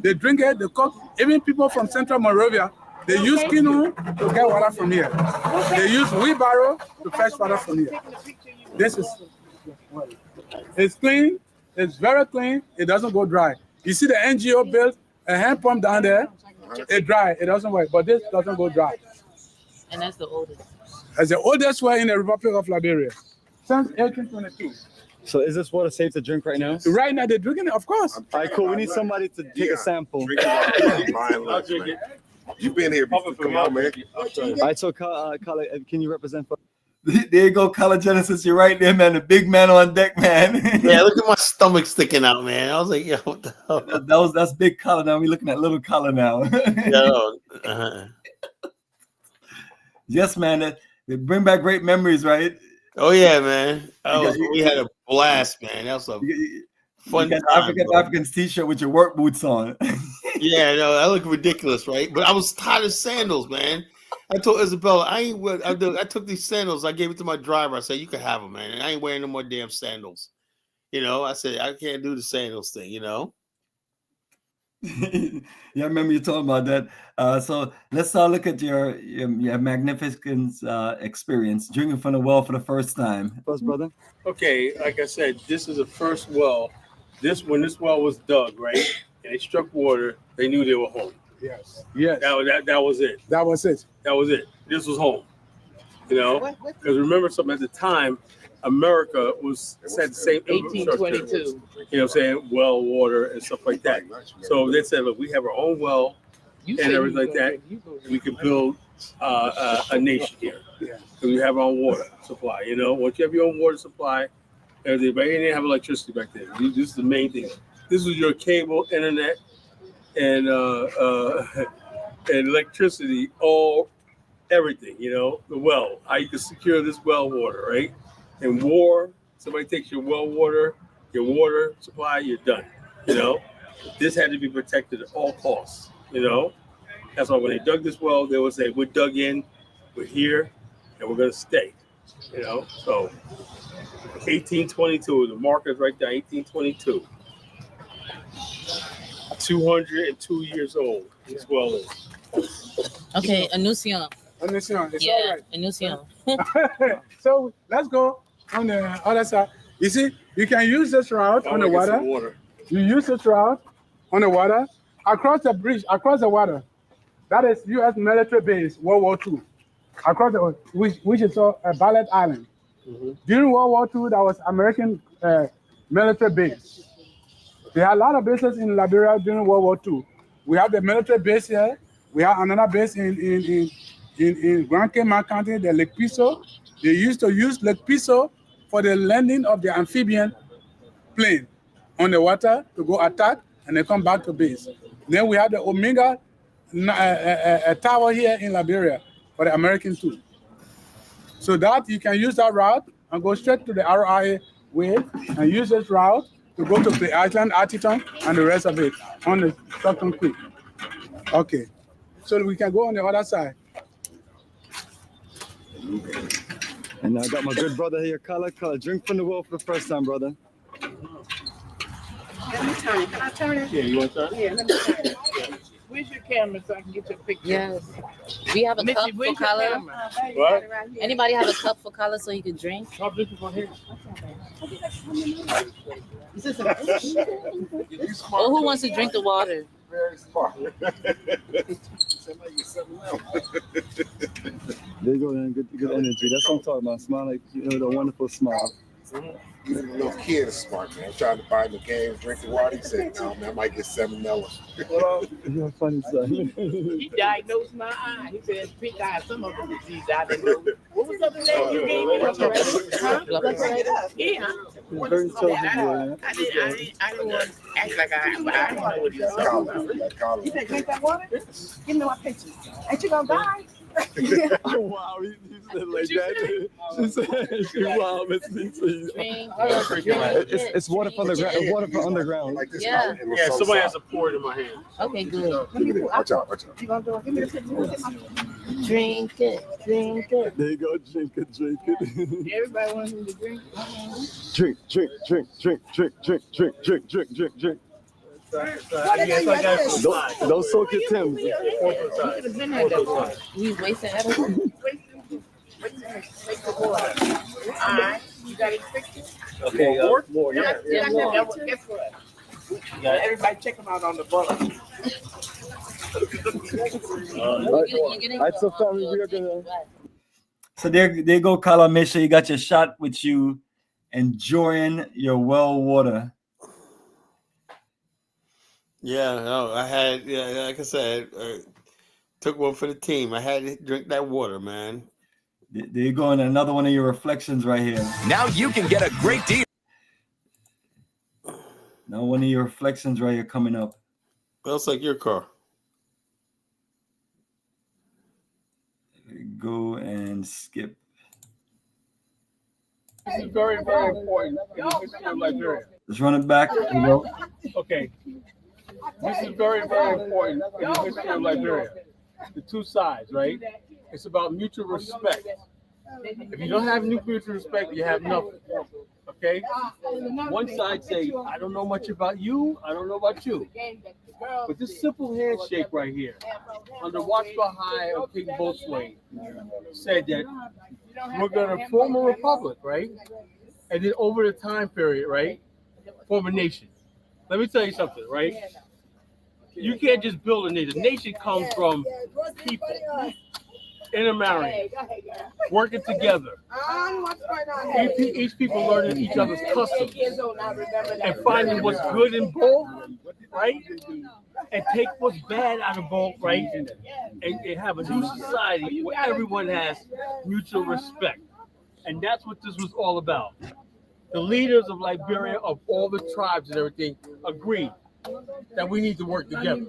They drink it, they cook. Even people from Central Monrovia, they use canoe to get water from here. They use wheelbarrow to fetch water from here. This is, it's clean, it's very clean, it doesn't go dry. You see the NGO built a hand pump down there, it dry, it doesn't work, but this doesn't go dry. And that's the oldest. It's the oldest well in the Republic of Liberia, since 1822. So is this water safe to drink right now? Right now they're drinking it, of course. All right, cool, we need somebody to take a sample. I'll drink it. You've been here before. Come on, man. All right, so Kala, can you represent? There you go, Color Genesis. You're right there, man. The big man on deck, man. Yeah, look at my stomach sticking out, man. I was like, yo, what the hell? That's big Color now. We're looking at little Color now. Yo, Yes, man. They bring back great memories, right? Oh yeah, man. We had a blast, man. That was a fun time. African's t-shirt with your work boots on. Yeah, no, that looked ridiculous, right? But I was tired of sandals, man. I told Isabella, I took these sandals, I gave it to my driver. I said, you can have them, man. And I ain't wearing no more damn sandals. I said, I can't do the sandals thing, Yeah, I remember you talking about that. So let's look at your magnificent experience drinking from the well for the first time. First, brother. Okay, like I said, this is the first well. When this well was dug, right, and they struck water, they knew they were home. Yes. That was it. That was it. That was it. This was home. Because remember something at the time, America said the same 1822. well water and stuff like that. So they said, look, we have our own well and everything like that. We can build a nation here. Yeah. Because we have our own water supply. You know, once you have your own water supply, everything. But they didn't have electricity back then. This is the main thing. This was your cable, internet, and and electricity, all everything. You know, the well, how you can secure this well water, right? In war, somebody takes your well water, your water supply, you're done. You know, this had to be protected at all costs. You know, that's why when they dug this well, they would say, "We're dug in, we're here, and we're gonna stay." You know, so 1822, the marker's right there, 1822. 202 years old. This well is. Okay, Anuncion. It's Yeah, all right. Anuncion. So let's go on the other side. You see, you can use this route on the water. You use this route on the water across the bridge, across the water. That is U.S. military base, World War II. Across the which is called Ballard Island. Mm-hmm. During World War II, that was American military base. There are a lot of bases in Liberia during World War II. We have the military base here. We have another base in Grand Cayman County, the Lake Piso. They used to use Lake Piso for the landing of the amphibian plane on the water to go attack and then come back to base. Then we have the Omega tower here in Liberia for the American too. So that you can use that route and go straight to the RIA wave and use this route to go to the Island, Atherton, and the rest of it on the Stockton Creek. Okay, so we can go on the other side. And I got my good brother here, Color. Drink from the well for the first time, brother. Let me turn it. Can I turn it? Yeah, you want that? Yeah, let me turn it. Where's your camera so I can get your picture? Yes. We have a Missy, cup for where's your color. camera? What? Anybody have a cup for color so you can drink? Stop drinking from here. Is this a- Or who wants to drink the water? Very smart. There you go, man. Good energy. That's what I'm talking about. Smile like, the wonderful smile. Little kid is smart, man. I'm trying to buy him the games, drinking water. He said, "No, man, I might get $7." You're a funny son. He diagnosed my eye. He said pink eye, some of the disease I didn't know. What was the other name you gave me? Huh? Yeah. Very intelligent boy, man. I didn't want to act like I didn't know what he was talking about. You Drink that water? Give me my picture. Ain't you gonna die? Oh, wow. He said like that. She said, wow, Miss Lisa. Drink. It's water from the ground. It's water from underground. Like this Yeah. Yeah, somebody has to pour it in my hand. Okay, good. Watch out, watch out. You gonna do it? Give me the picture. Drink it. Drink it. There you go. Drink it. Everybody wants him to drink. Drink. Don't soak your Timbs. We could have been at that one. We wasting everything. All right, you got his picture? Okay, more, yeah. Yeah, more. Guess what? Everybody check him out on the bullet. So family, we are gonna. So there you go, Kala. Make sure you got your shot with you, enjoying your well water. Yeah, no, I had, like I said, took one for the team. I had to drink that water, man. There you go, and another one of your reflections right here. Now you can get a great deal. Now one of your reflections right here coming up. Looks like your car. Go and skip. This is very, very important in the history of Liberia. Let's run it back. You know. Okay. This is very, very important in the history of Liberia. The two sides, right? It's about mutual respect. If you don't have mutual respect, you have nothing. Okay? One side say, I don't know much about you, I don't know about you. But this simple handshake right here, under watchful eye of King Bosway, said that we're going to form a republic, right? And then over the time period, right? Form a nation. Let me tell you something, right? You can't just build a nation. A nation comes from people. intermarrying, working together. Each people learning each other's customs and finding what's good in both, right? And take what's bad out of both, right? And have a new society where everyone has mutual respect. And that's what this was all about. The leaders of Liberia, of all the tribes and everything, agreed that we need to work together.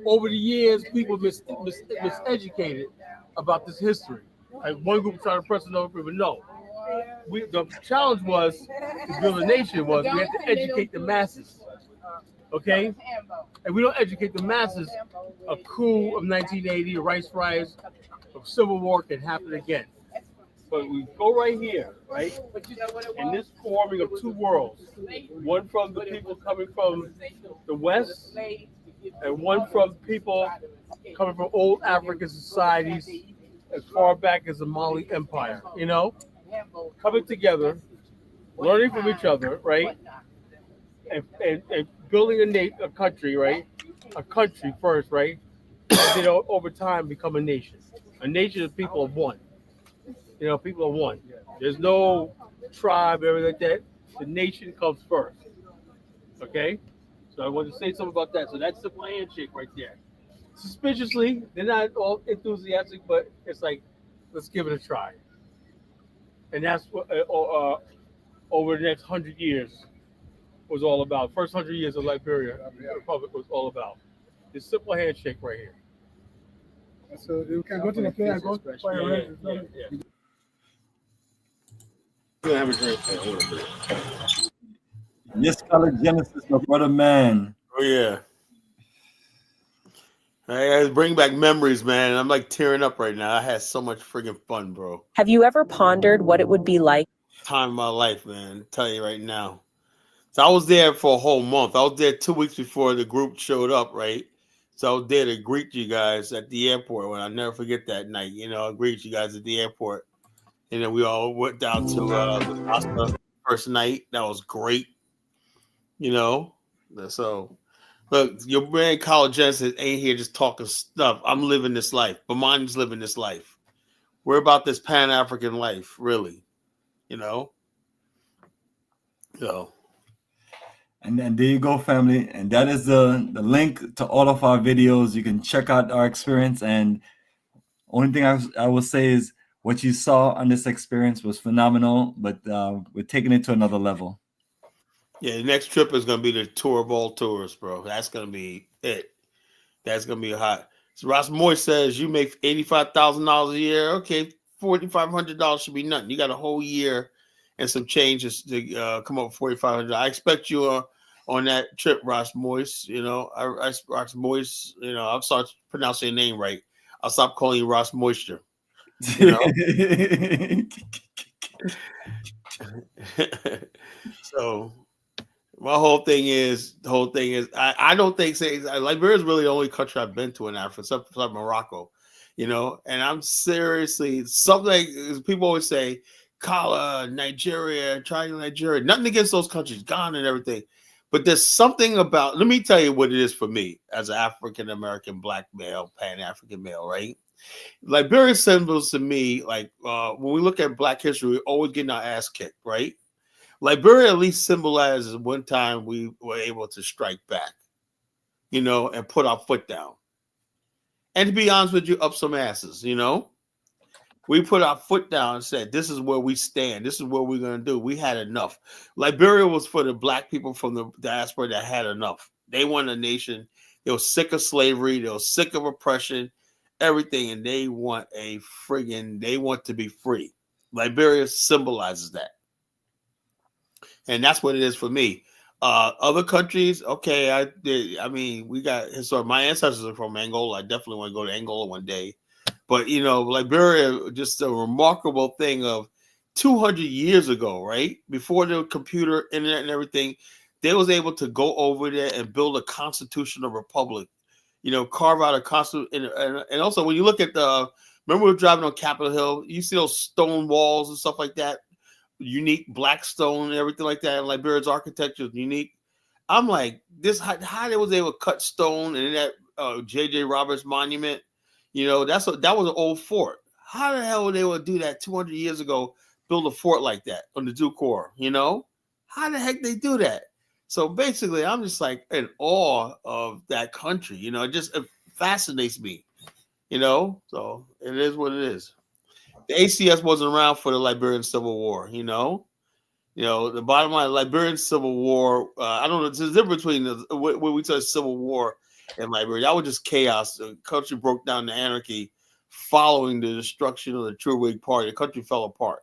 Over the years, people miseducated about this history. Like one group trying to press another group, no. The challenge was to build a nation was we had to educate the masses. Okay? And we don't educate the masses, a coup of 1980, a rice riots, a civil war can happen again. But we go right here, right? And this forming of two worlds, one from the people coming from the West, and one from people coming from old African societies as far back as the Mali Empire, you know? Coming together, learning from each other, right? And building a country, right? A country first, right? And then over time become a nation. A nation of people of one. You know, people are one. There's no tribe, everything like that. The nation comes first. Okay? So I want to say something about that. So that's the handshake right there. Suspiciously, they're not all enthusiastic, but it's like, let's give it a try. And that's what over the next 100 years was all about. First 100 years of Liberia Republic was all about. This simple handshake right here. So you can go to the play and go for yeah. Have a drink. Yes, Color Genesis, my brother, man. Oh yeah. I bring back memories, man. I'm like tearing up right now. I had so much friggin' fun, bro. Have you ever pondered what it would be like? Time of my life, man. I'll tell you right now. So I was there for a whole month. I was there 2 weeks before the group showed up, right? So I was there to greet you guys at the airport. When I'll never forget that night. You know, I greeted you guys at the airport. And then we all went down to the Oscar first night. That was great. You know? So, look, your man College Jensen ain't here just talking stuff. I'm living this life. Bomani's living this life. We're about this Pan-African life, really. You know? So. And then there you go, family. And that is the link to all of our videos. You can check out our experience. And only thing I will say is what you saw on this experience was phenomenal, but we're taking it to another level. Yeah, the next trip is going to be the tour of all tours, bro. That's going to be it. That's going to be hot. So Ross Moy says you make $85,000 a year. Okay, $4,500 should be nothing. You got a whole year and some changes to come up with $4,500. I expect you on that trip, Ross Moyes. You know, Ross Moyes. You know, I'll start pronouncing your name right. I'll stop calling you Ross Moisture. You know? So my whole thing is I don't think Liberia is really the only country I've been to in Africa, except for Morocco. You know, and I'm seriously something people always say, Kala, Nigeria, trying Nigeria, nothing against those countries, Ghana and everything. But there's something about, let me tell you what it is for me as an African American black male, Pan-African male, right? Liberia symbols to me, like when we look at Black history, we're always getting our ass kicked, right? Liberia at least symbolizes one time we were able to strike back, you know, and put our foot down. And to be honest with you, up some asses, you know? We put our foot down and said, this is where we stand. This is what we're going to do. We had enough. Liberia was for the black people from the diaspora that had enough. They wanted a nation. They were sick of slavery. They were sick of oppression, everything. And they want they want to be free. Liberia symbolizes that. And that's what it is for me. Other countries, okay, I mean, we got my ancestors are from Angola. I definitely want to go to Angola one day. But, you know, Liberia, just a remarkable thing of 200 years ago, right? Before the computer, internet, and everything, they was able to go over there and build a constitutional republic, you know, carve out a constitution. And also, when you look at remember we were driving on Capitol Hill, you see those stone walls and stuff like that, unique black stone and everything like that. And Liberia's architecture is unique. I'm like, how they was able to cut stone and that J.J. Roberts monument. You know, that was an old fort. How the hell were they able to do that 200 years ago? Build a fort like that on the Ducor, you know? How the heck they do that? So basically, I'm just like in awe of that country. You know, it fascinates me. You know, so it is what it is. The ACS wasn't around for the Liberian Civil War. You know, the bottom line, Liberian Civil War. I don't know. There's a difference between when we say Civil War and Liberia. That was just chaos. The country broke down to anarchy following the destruction of the True Whig Party. The country fell apart.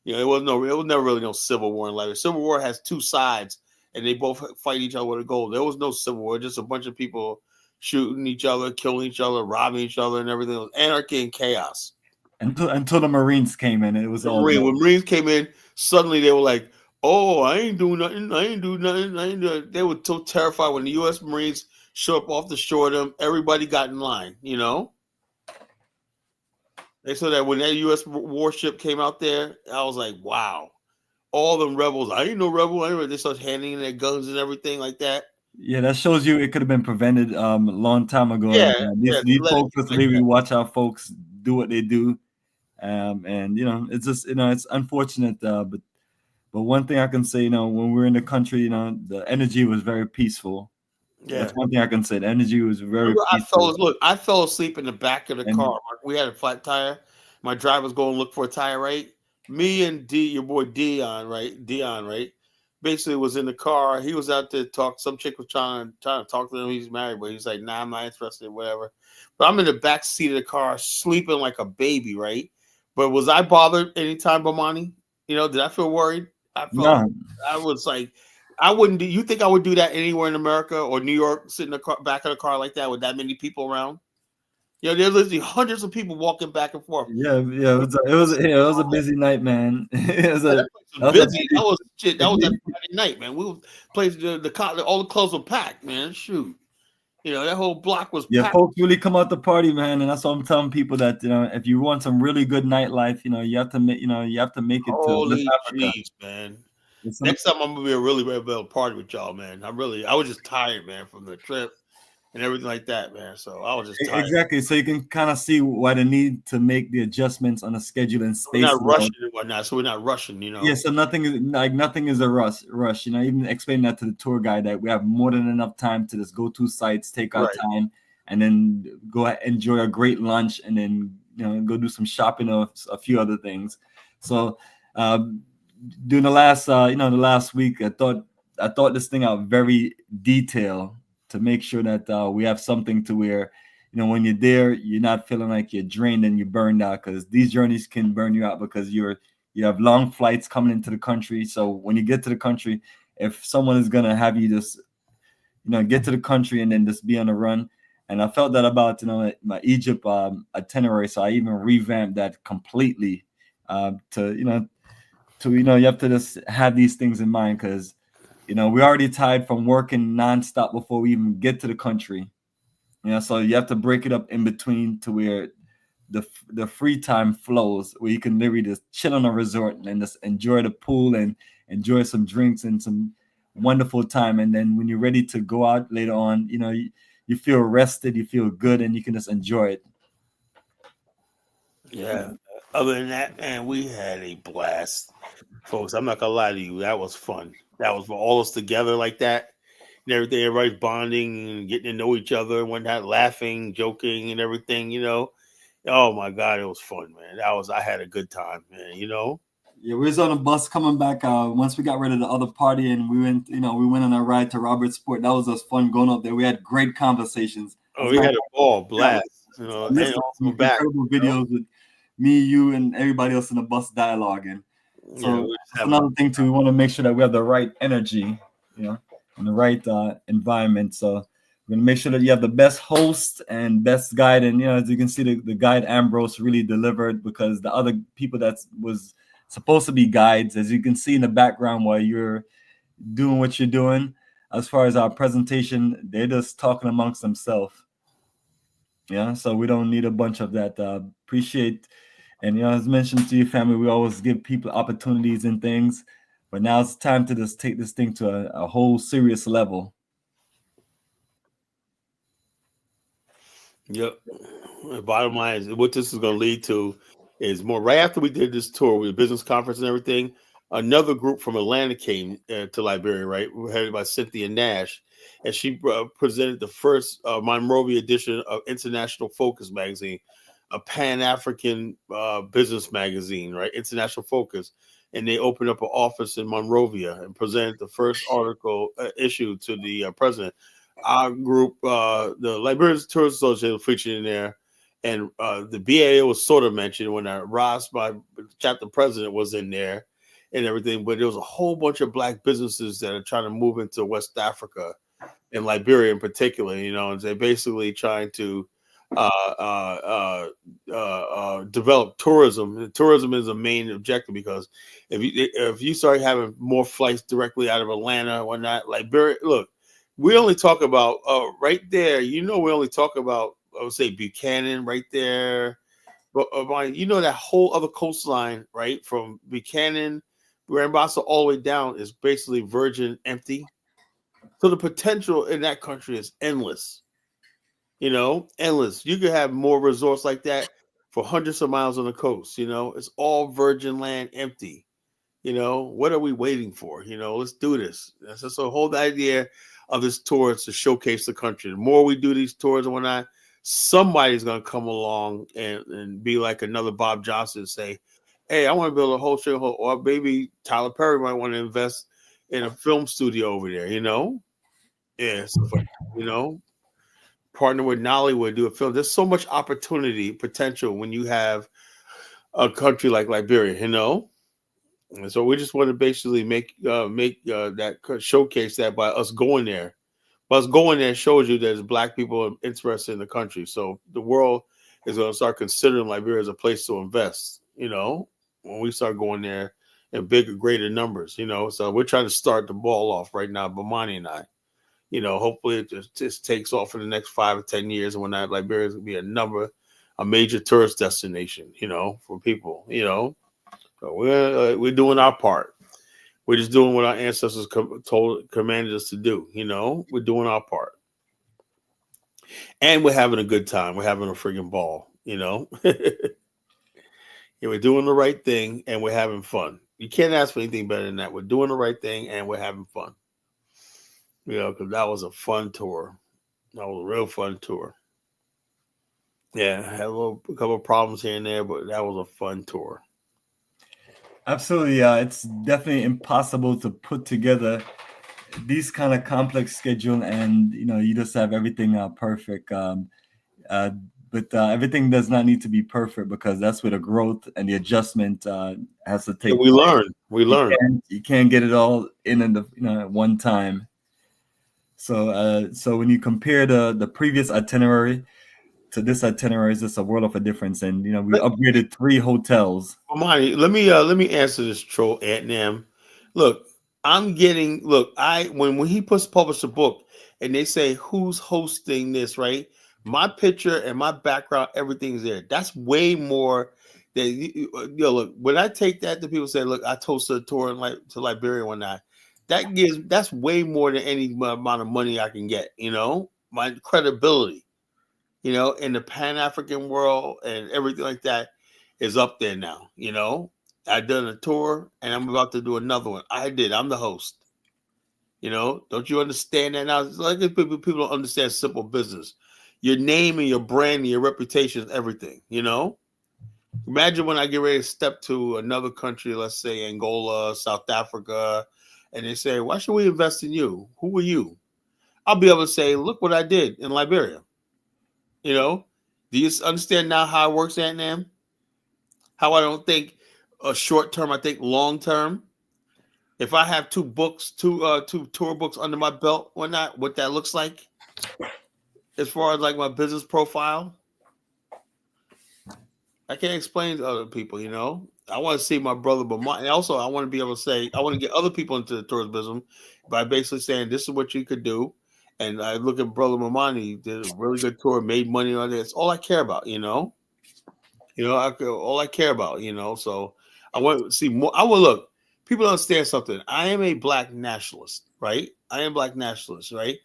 You know, it was never really no civil war in Liberia. Civil war has two sides, and they both fight each other with a goal. There was no civil war, just a bunch of people shooting each other, killing each other, robbing each other, and everything. It was anarchy and chaos. Until the Marines came in, it was all. When Marines came in, suddenly they were like, "Oh, I ain't doing nothing. I ain't doing nothing. They were so terrified when the U.S. Marines showed up off the shore of them. Everybody got in line. You know. They said that when that U.S. warship came out there, I was like, wow. All them rebels, I ain't no rebel. They start handing in their guns and everything like that. Yeah, that shows you it could have been prevented a long time ago. Yeah, these folks just really watch our folks do what they do. And you know, it's just, you know, it's unfortunate, but one thing I can say, you know, when we were in the country, you know, the energy was very peaceful. Yeah, that's one thing I can say. The energy was very peaceful. I fell asleep in the back of the car. We had a flat tire. My driver was going to look for a tire, right? Me and your boy Dion, right? Basically was in the car. He was out there talk. Some chick was trying to talk to him. He's married, but he's like, nah, I'm not interested, whatever. But I'm in the back seat of the car, sleeping like a baby, right? But was I bothered anytime, Bomani? You know, did I feel worried? I was like, I wouldn't do. You think I would do that anywhere in America or New York, sit in the car, back of the car like that with that many people around? You know, there's literally hundreds of people walking back and forth. Yeah, it was a busy night, man. That was that Friday night, man. We played all the clubs were packed, man. Shoot, you know that whole block was packed. Folks really come out to party, man, and that's what I'm telling people, that, you know, if you want some really good nightlife, you know, you have to make it. Holy jeez, man. Next time I'm gonna be a really party with y'all, man. I was just tired, man, from the trip and everything like that, man. So I was just tired. Exactly. So you can kind of see why the need to make the adjustments on the schedule and space. We're not rushing and whatnot, so we're not rushing, you know. Yeah, so nothing is a rush. You know, even explain that to the tour guide that we have more than enough time to just go to sites, take our time, and then go enjoy a great lunch, and then, you know, go do some shopping or a few other things. So during the last week, I thought this thing out very detailed to make sure that we have something to where, you know, when you're there, you're not feeling like you're drained and you're burned out, because these journeys can burn you out because you have long flights coming into the country. So when you get to the country, if someone is going to have you just, you know, get to the country and then just be on the run. And I felt that about, you know, my Egypt itinerary. So I even revamped that completely you have to just have these things in mind, because, you know, we're already tired from working nonstop before we even get to the country. You know, so you have to break it up in between to where the free time flows, where you can literally just chill on a resort and just enjoy the pool and enjoy some drinks and some wonderful time. And then when you're ready to go out later on, you know, you feel rested, you feel good, and you can just enjoy it. Yeah. Other than that, man, we had a blast, folks. I'm not gonna lie to you. That was fun. That was for all us together like that and everything. Everybody's bonding and getting to know each other and whatnot, laughing, joking, and everything. You know, oh my God, it was fun, man. I had a good time, man. You know. Yeah, we was on a bus coming back. Once we got rid of the other party, and we went on a ride to Robertsport. That was just fun going up there. We had great conversations. Oh, we had a ball blast. You know, and also back videos with me, you, and everybody else in the bus dialoguing. So that's another thing too. We want to make sure that we have the right energy, you know, and the right environment. So we're gonna make sure that you have the best host and best guide. And, you know, as you can see, the guide Ambrose really delivered, because the other people that was supposed to be guides, as you can see in the background while you're doing what you're doing, as far as our presentation, they're just talking amongst themselves. Yeah, so we don't need a bunch of that. Appreciate, and, you know, as mentioned to your family, we always give people opportunities and things, but now it's time to just take this thing to a whole serious level. Yep. The bottom line is what this is going to lead to is more. Right after we did this tour with the business conference and everything, another group from Atlanta came to Liberia, right? Headed by Cynthia Nash, and she presented the first Monrovia edition of International Focus magazine, a Pan-African business magazine, right? International Focus. And they opened up an office in Monrovia and presented the first article issue to the president. Our group, the Liberian Tourist Association, featured in there, and the BAA was sort of mentioned when Ross, my chapter president, was in there and everything. But there was a whole bunch of black businesses that are trying to move into West Africa and Liberia in particular, and they're basically trying to develop tourism. Tourism is a main objective because if you start having more flights directly out of Atlanta or whatnot, Liberia, look, we only talk about right there. We only talk about, I would say, Buchanan right there, but that whole other coastline, right, from Buchanan, Grand Bassa all the way down is basically virgin empty. So the potential in that country is endless. Endless. You could have more resorts like that for hundreds of miles on the coast. It's all virgin land, empty. What are we waiting for? Let's do this. That's just the whole idea of this tour is to showcase the country. The more we do these tours and whatnot, somebody's going to come along and be like another Bob Johnson and say, hey, I want to build a whole show. Or maybe Tyler Perry might want to invest in a film studio over there, Yeah, partner with Nollywood, do a film. There's so much opportunity, potential when you have a country like Liberia, And so we just want to basically make that showcase that by us going there. But us going there shows you there's black people interested in the country. So the world is going to start considering Liberia as a place to invest, when we start going there in bigger, greater numbers, So we're trying to start the ball off right now, Bomani and I. Hopefully it just takes off in the next 5 or 10 years, and when that Liberia is going to be a major tourist destination, for people, So we're doing our part. We're just doing what our ancestors commanded us to do. We're doing our part, and we're having a good time. We're having a friggin' ball. Yeah, we're doing the right thing, and we're having fun. You can't ask for anything better than that. We're doing the right thing, and we're having fun. Because that was a fun tour. That was a real fun tour. Yeah, I had a couple of problems here and there, but that was a fun tour. Absolutely. It's definitely impossible to put together these kind of complex schedule and, you just have everything perfect. But everything does not need to be perfect because that's where the growth and the adjustment has to take. We learn. You can't get it all in at one time. So when you compare the previous itinerary to this itinerary, it's just a world of a difference. And we upgraded 3 hotels. Bomani, let me answer this troll Antnam. Look, when he published a book and they say who's hosting this, right? My picture and my background, everything's there. That's way more than look, when I take that to people say, look, I hosted a tour to Liberia one night. That's way more than any amount of money I can get, my credibility, in the Pan-African world and everything like that is up there now. I've done a tour and I'm about to do another one. I'm the host. Don't you understand that now? It's like people don't understand simple business. Your name and your brand and your reputation is everything, Imagine when I get ready to step to another country, let's say Angola, South Africa, and they say, why should we invest in you? Who are you? I'll be able to say, look what I did in Liberia. Do you understand now how it works, Antnam? How I don't think short term, I think long term. If I have 2 tour books under my belt or not, what that looks like as far as like my business profile, I can't explain to other people, I want to see my brother, but also I want to be able to say, I want to get other people into the tourism business by basically saying, this is what you could do. And I look at Brother Bomani, did a really good tour, made money on this. All I care about, all I care about, So I want to see more. Look. People understand something. I am a black nationalist, right? I am black nationalist, right?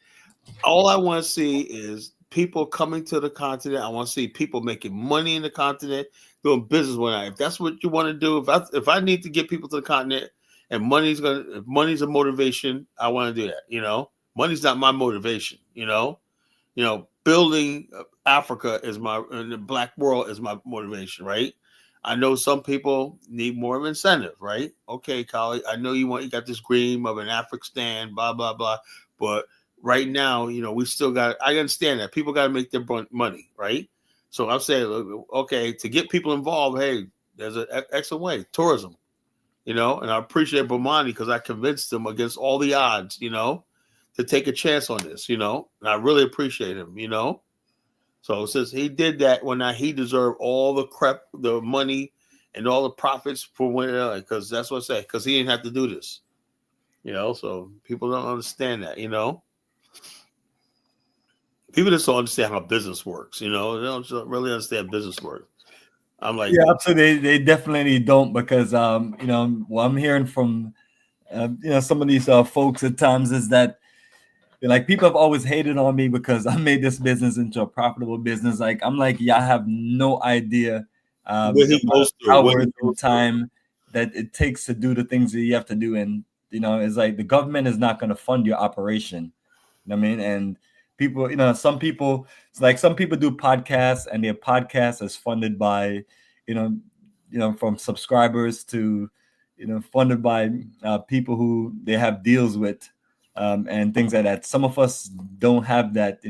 All I want to see is people coming to the continent. I want to see people making money in the continent, doing business with it. If that's what you want to do, if I need to get people to the continent and money's a motivation, I want to do that. You know, money's not my motivation. You know, building Africa and the black world is my motivation, right? I know some people need more of incentive, right? Okay, Kali, I know you got this dream of an Afghanistan, blah, blah, blah. But right now, we still I understand that people got to make their money, right? So I'm saying, okay, to get people involved, hey, there's an excellent way, tourism, and I appreciate Bomani because I convinced him against all the odds, to take a chance on this, and I really appreciate him, So since he did that, he deserved all the money and all the profits for because that's what I say, because he didn't have to do this, so people don't understand that, People just don't understand how business works, they don't really understand business works. I'm like, yeah, absolutely. They definitely don't because, what I'm hearing from, some of these folks at times is that, like, people have always hated on me because I made this business into a profitable business. Like, I'm like, yeah, I have no idea the hours and time that it takes to do the things that you have to do. And, it's like the government is not going to fund your operation. You know what I mean? And people, some people, it's like some people do podcasts and their podcast is funded by, from subscribers to, funded by people who they have deals with. And things like that. Some of us don't have that,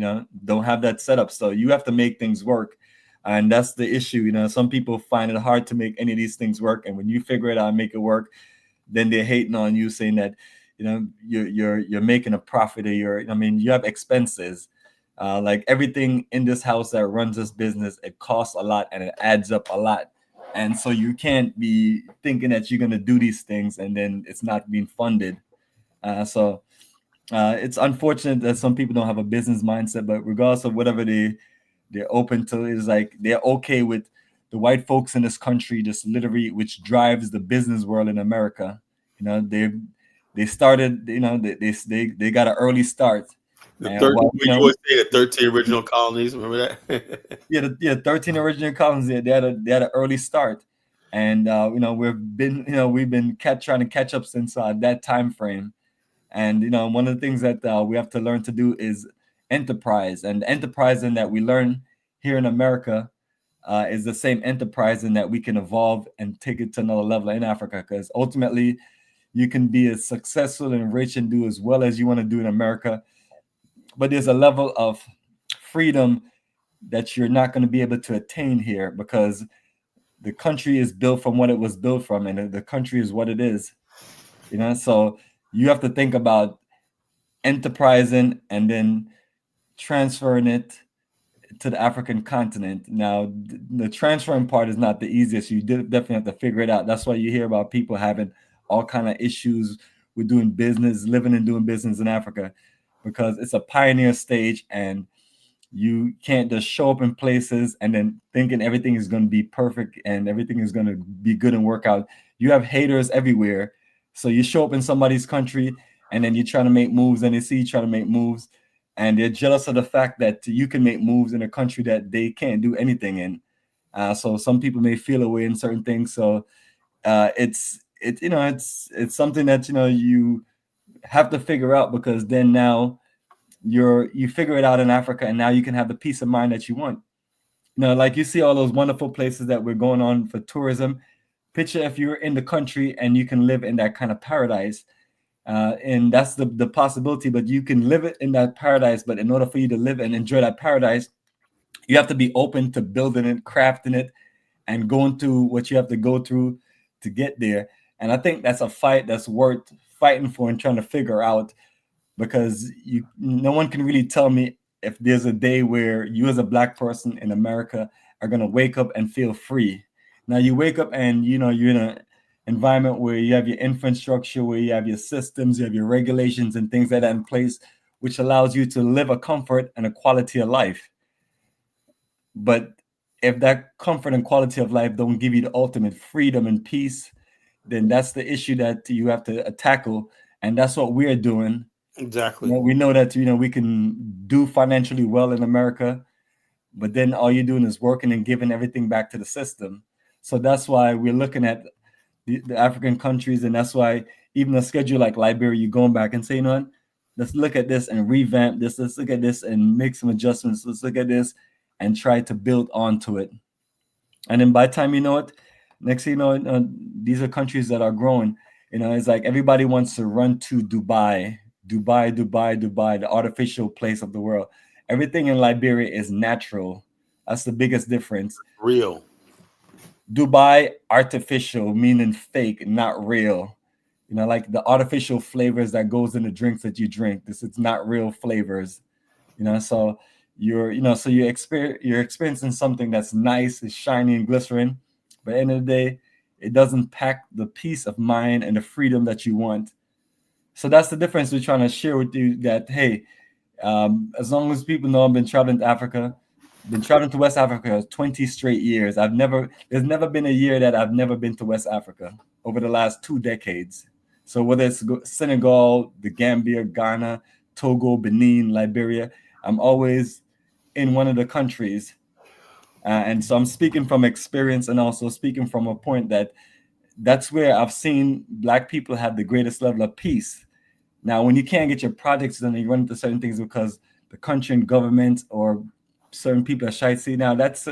don't have that setup. So you have to make things work. And that's the issue. Some people find it hard to make any of these things work. And when you figure it out and make it work, then they're hating on you, saying that, you're making a profit or you have expenses. Like everything in this house that runs this business, it costs a lot and it adds up a lot. And so you can't be thinking that you're going to do these things and then it's not being funded. So it's unfortunate that some people don't have a business mindset, but regardless of whatever they're open to, is like they're okay with the white folks in this country, just literally, which drives the business world in America. They started, they got an early start. The 13 original colonies, remember that? yeah, 13 original colonies. They had an early start, and we've been trying to catch up since that time frame. And one of the things that we have to learn to do is enterprise, and enterprising that we learn here in America is the same enterprising that we can evolve and take it to another level in Africa. Because ultimately, you can be as successful and rich and do as well as you want to do in America, but there's a level of freedom that you're not going to be able to attain here because the country is built from what it was built from, and the country is what it is. So you have to think about enterprising and then transferring it to the African continent. Now, the transferring part is not the easiest. You definitely have to figure it out. That's why you hear about people having all kind of issues with doing business, living and doing business in Africa, because it's a pioneer stage and you can't just show up in places and then thinking everything is going to be perfect and everything is going to be good and work out. You have haters everywhere. So you show up in somebody's country and then you're trying to make moves and they see you trying to make moves and they're jealous of the fact that you can make moves in a country that they can't do anything in. So some people may feel a way in certain things. So it's something that, you have to figure out, because then now you figure it out in Africa and now you can have the peace of mind that you want. Like you see all those wonderful places that we're going on for tourism. Picture if you're in the country and you can live in that kind of paradise, and that's the possibility, but you can live it in that paradise. But in order for you to live and enjoy that paradise, you have to be open to building it, crafting it, and going through what you have to go through to get there. And I think that's a fight that's worth fighting for and trying to figure out, because no one can really tell me if there's a day where you as a Black person in America are going to wake up and feel free. Now you wake up and you're in an environment where you have your infrastructure, where you have your systems, you have your regulations and things like that in place, which allows you to live a comfort and a quality of life. But if that comfort and quality of life don't give you the ultimate freedom and peace, then that's the issue that you have to tackle. And that's what we're doing Exactly. We know that we can do financially well in America, but then all you're doing is working and giving everything back to the system. So that's why we're looking at the African countries, and that's why even a schedule like Liberia, you're going back and saying, what, let's look at this and revamp this. Let's look at this and make some adjustments. Let's look at this and try to build onto it. And then by the time next thing you know, these are countries that are growing. It's like everybody wants to run to Dubai, the artificial place of the world. Everything in Liberia is natural. That's the biggest difference. Real. Dubai, artificial, meaning fake, not real. Like the artificial flavors that goes in the drinks that you drink. This is not real flavors. So you're experiencing something that's nice, it's shiny and glycerin, but at the end of the day, it doesn't pack the peace of mind and the freedom that you want. So that's the difference we're trying to share with you, that hey, as long as people know I've been traveling to Africa, been traveling to West Africa 20 straight years. There's never been a year that I've never been to West Africa over the last 2 decades. So whether it's Senegal, the Gambia, Ghana, Togo, Benin, Liberia, I'm always in one of the countries. And so I'm speaking from experience, and also speaking from a point that's where I've seen Black people have the greatest level of peace. Now, when you can't get your projects done, you run into certain things because the country and government or certain people are shy. See, now it's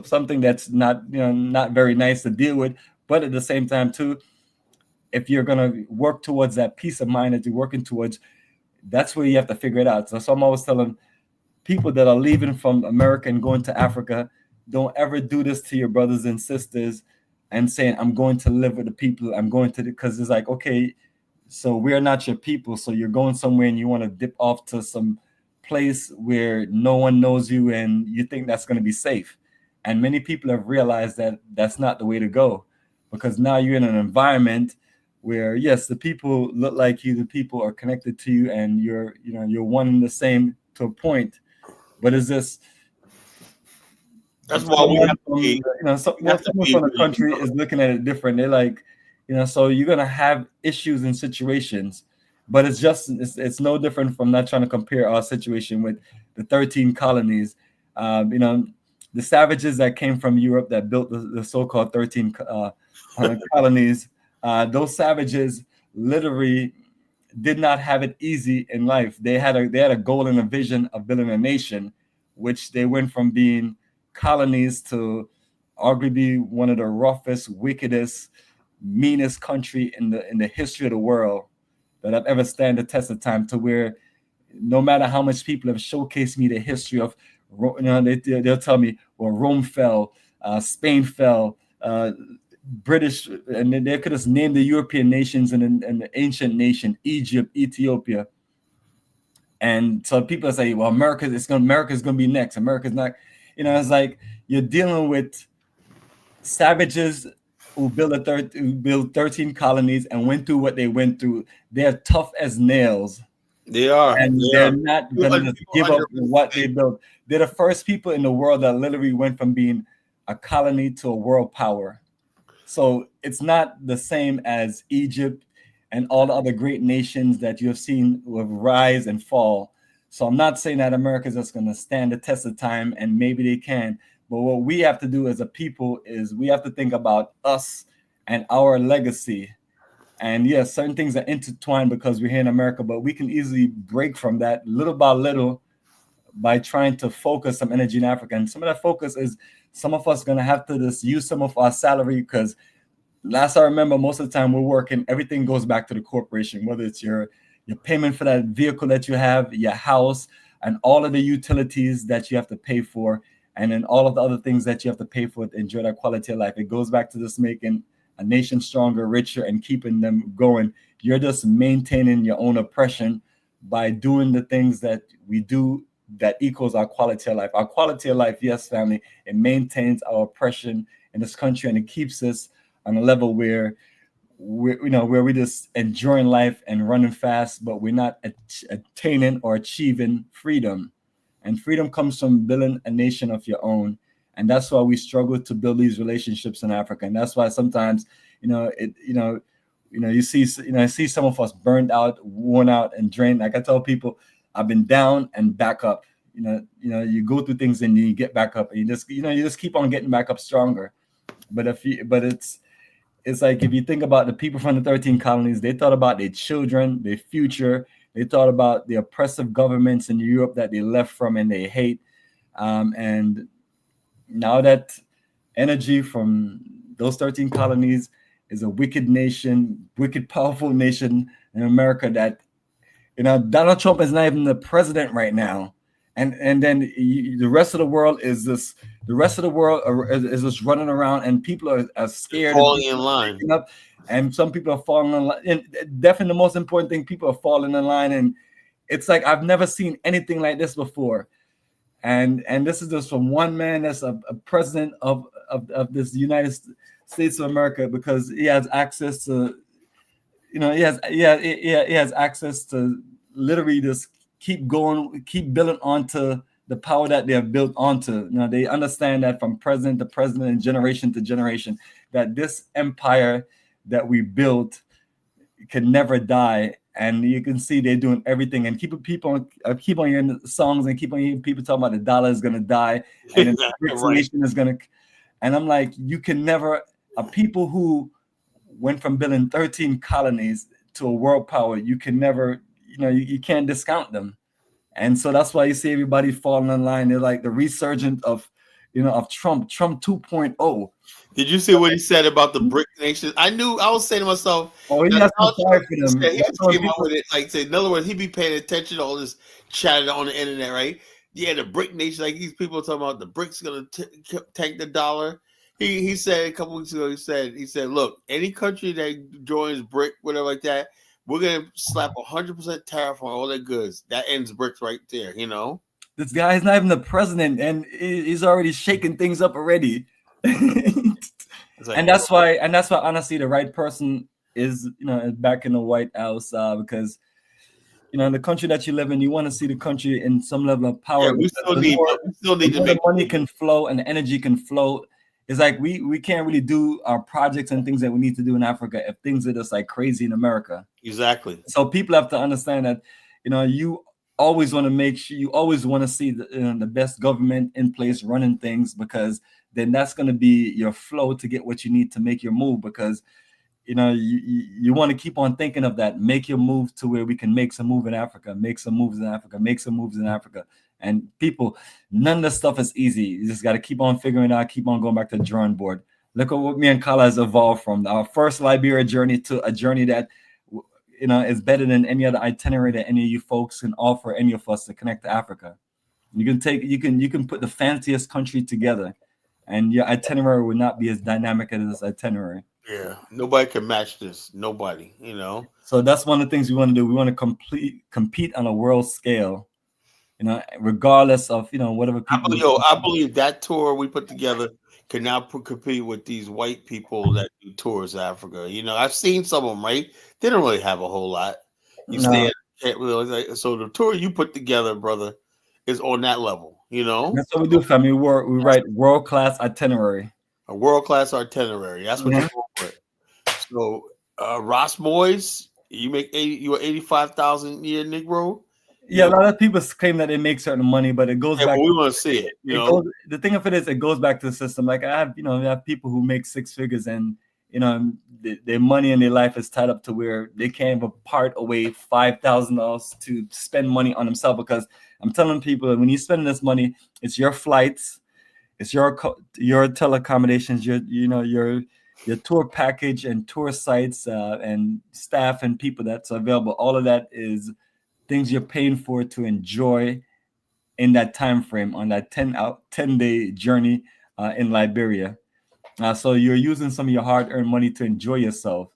something that's not very nice to deal with. But at the same time, too, if you're gonna work towards that peace of mind that you're working towards, that's where you have to figure it out. So I'm always telling people that are leaving from America and going to Africa, don't ever do this to your brothers and sisters and saying, I'm going to live with the people. I'm going to, because it's like, okay, so we're not your people. So you're going somewhere and you want to dip off to some place where no one knows you and you think that's going to be safe. And many people have realized that that's not the way to go, because now you're in an environment where, yes, the people look like you, the people are connected to you, and you're one and the same to a point. But is this? That's why we have to be, someone from the country is looking at it different. They're like, so you're gonna have issues in situations, but it's no different from not trying to compare our situation with the 13 colonies. The savages that came from Europe that built the so-called 13 colonies. Those savages literally did not have it easy in life. They had a goal and a vision of building a nation, which they went from being colonies to arguably one of the roughest, wickedest, meanest country in the history of the world that I've ever stand the test of time, to where no matter how much people have showcased me the history of, they'll tell me, well, Rome fell, Spain fell, British, and they could have named the European nations and the ancient nation, Egypt, Ethiopia. And so people say, well, America's going to be next. America's not, it's like you're dealing with savages who built 13 colonies and went through what they went through. They're tough as nails. They are. And they're not going to give up what they built. They're the first people in the world that literally went from being a colony to a world power. So it's not the same as Egypt and all the other great nations that you have seen with rise and fall. So I'm not saying that America is just going to stand the test of time, and maybe they can. But what we have to do as a people is we have to think about us and our legacy. And yes, certain things are intertwined because we're here in America, but we can easily break from that little by little by trying to focus some energy in Africa. And some of that focus is some of us going to have to just use some of our salary, because last I remember, most of the time we're working, everything goes back to the corporation, whether it's your payment for that vehicle that you have, your house, and all of the utilities that you have to pay for, and then all of the other things that you have to pay for to enjoy that quality of life. It goes back to just making a nation stronger, richer, and keeping them going. You're just maintaining your own oppression by doing the things that we do that equals our quality of life. Our quality of life, yes, family, it maintains our oppression in this country, and it keeps us on a level where we're just enjoying life and running fast, but we're not attaining or achieving freedom. And freedom comes from building a nation of your own. And that's why we struggle to build these relationships in Africa. And that's why sometimes, you see, I see some of us burned out, worn out, and drained. Like I tell people, I've been down and back up. You go through things and you get back up, and you just keep on getting back up stronger. But it's like, if you think about the people from the 13 colonies, they thought about their children, their future. They thought about the oppressive governments in Europe that they left from and they hate. And now that energy from those 13 colonies is a wicked nation, wicked, powerful nation in America that, Donald Trump is not even the president right now. And then the rest of the world is just running around, and people are scared, falling in line. And some people are falling in line. And definitely the most important thing, people are falling in line. And it's like, I've never seen anything like this before. And this is just from one man that's a president of this United States of America, because he has access to, he has access to literally just keep building onto the power that they have built onto. They understand that from president to president and generation to generation, that this empire that we built can never die. And you can see they're doing everything, and keep on hearing songs, and keep on hearing people talking about the dollar is gonna die, and then the BRICS nation is gonna. And I'm like, you can never. People who went from building 13 colonies to a world power, you can never. You can't discount them. And so that's why you see everybody falling in line. They're like the resurgent of Trump 2.0. Did you see what he said about the BRIC nations? I was saying to myself, he has to fire for them. He came out with it, like, in other words, he be paying attention to all this chatter on the internet, right? Yeah, the BRIC nation, like these people talking about the BRICS going to tank the dollar. He said a couple weeks ago, he said, look, any country that joins BRIC, whatever like that, we're gonna slap 100% tariff on all their goods. That ends BRICS right there, This guy is not even the president, and he's already shaking things up already. And that's why honestly, the right person is back in the White House, because in the country that you live in, you want to see the country in some level of power. Yeah, we still need to make money can flow and the energy can flow. It's like we can't really do our projects and things that we need to do in Africa if things are just like crazy in America. Exactly. So people have to understand that you always want to make sure, you always want to see the best government in place running things, because then that's going to be your flow to get what you need to make your move. Because you want to keep on thinking of that, make your move to where we can make some move in Africa, make some moves in Africa. And people, none of this stuff is easy. You just got to keep on figuring it out, keep on going back to the drawing board. Look at what me and Kala has evolved from our first Liberia journey to a journey that is better than any other itinerary that any of you folks can offer any of us to connect to Africa. You can put the fanciest country together, and your itinerary would not be as dynamic as this itinerary. Yeah, nobody can match this. Nobody, So that's one of the things we want to do. We want to compete on a world scale, regardless of whatever people. I believe that tour we put together can now compete with these white people that do tours of Africa. I've seen some of them, right? They don't really have a whole lot. So the tour you put together, brother, is on that level. That's what we do, family. We write world-class itinerary. A world-class itinerary. That's what you're going for. So Ross Moyes, you make 85,000 a year, Negro. Yeah, a lot of people claim that they make certain money, but it goes back. We want to see it. The thing of it is, it goes back to the system. Like I have people who make six figures, and their money and their life is tied up to where they can't even part away $5,000 to spend money on themselves. Because I'm telling people that when you spend this money, it's your flights, it's your teleaccommodations, your tour package and tour sites and staff and people that's available. All of that is things you're paying for to enjoy in that time frame on that 10-day journey in Liberia. So you're using some of your hard-earned money to enjoy yourself,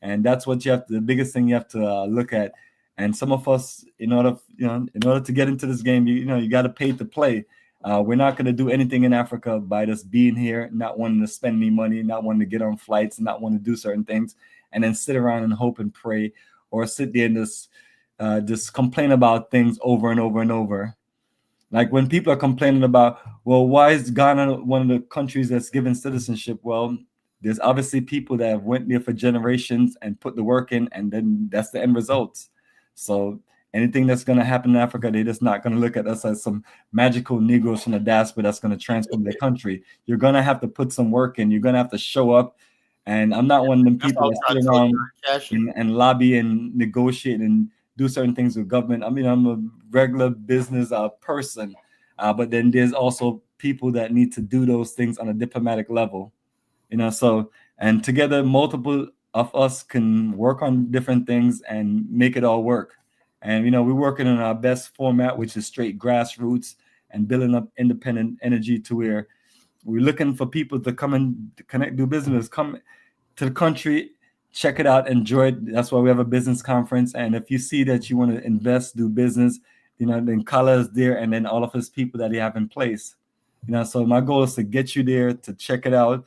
and that's what the biggest thing you have to look at. And some of us, in order to get into this game, you got to pay to play. We're not going to do anything in Africa by just being here, not wanting to spend any money, not wanting to get on flights, not wanting to do certain things, and then sit around and hope and pray, or sit there and just complain about things over and over and over. Like when people are complaining about, well, why is Ghana one of the countries that's given citizenship? Well, there's obviously people that have went there for generations and put the work in, and then that's the end results. So anything that's going to happen in Africa, they're just not going to look at us as some magical Negroes from the diaspora that's going to transform their country. You're going to have to put some work in. You're going to have to show up. And I'm not one of them people that sit around and lobby and negotiate and do certain things with government. I mean, I'm a regular business person, but then there's also people that need to do those things on a diplomatic level, you know. So, and together, multiple of us can work on different things and make it all work. And you know, we're working in our best format, which is straight grassroots and building up independent energy to where we're looking for people to come and connect, do business, come to the country, check it out, enjoy it. That's why we have a business conference. And if you see that you want to invest, do business, you know, then Kala is there, and then all of his people that he have in place. You know, so my goal is to get you there to check it out.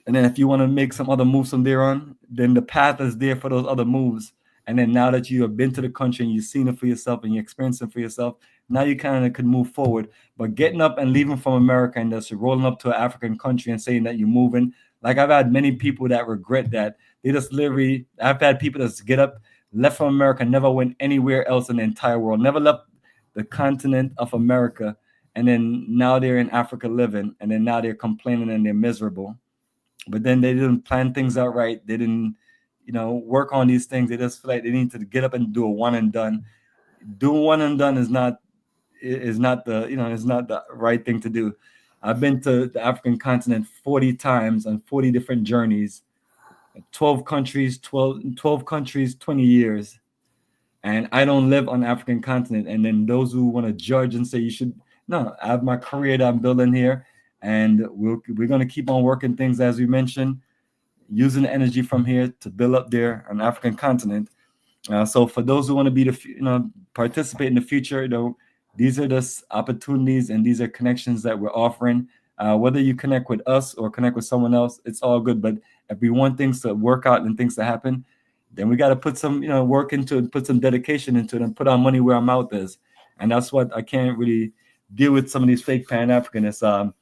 And then if you want to make some other moves from there on, then the path is there for those other moves. And then now that you have been to the country and you've seen it for yourself and you experienced it for yourself, now you kind of can move forward. But getting up and leaving from America and just rolling up to an African country and saying that you're moving, like I've had many people that regret that. They just literally, I've had people that get up, left from America, never went anywhere else in the entire world, never left the continent of America. And then now they're in Africa living, and then now they're complaining and they're miserable. But then they didn't plan things out right. They didn't, you know, work on these things. They just feel like they need to get up and do a one and done. Doing one and done is not the, you know, is not the right thing to do. I've been to the African continent 40 times on 40 different journeys, 12 countries, 20 years. And I don't live on the African continent. And then those who want to judge and say you should, no, I have my career that I'm building here. And we're going to keep on working things, as we mentioned, using the energy from here to build up there on the African continent. So for those who want to be participate in the future, you know, these are the opportunities and these are connections that we're offering. Whether you connect with us or connect with someone else, it's all good. But if we want things to work out and things to happen, then we got to put some, you know, work into it, put some dedication into it, and put our money where our mouth is. And that's what I can't really deal with some of these fake Pan-Africanists.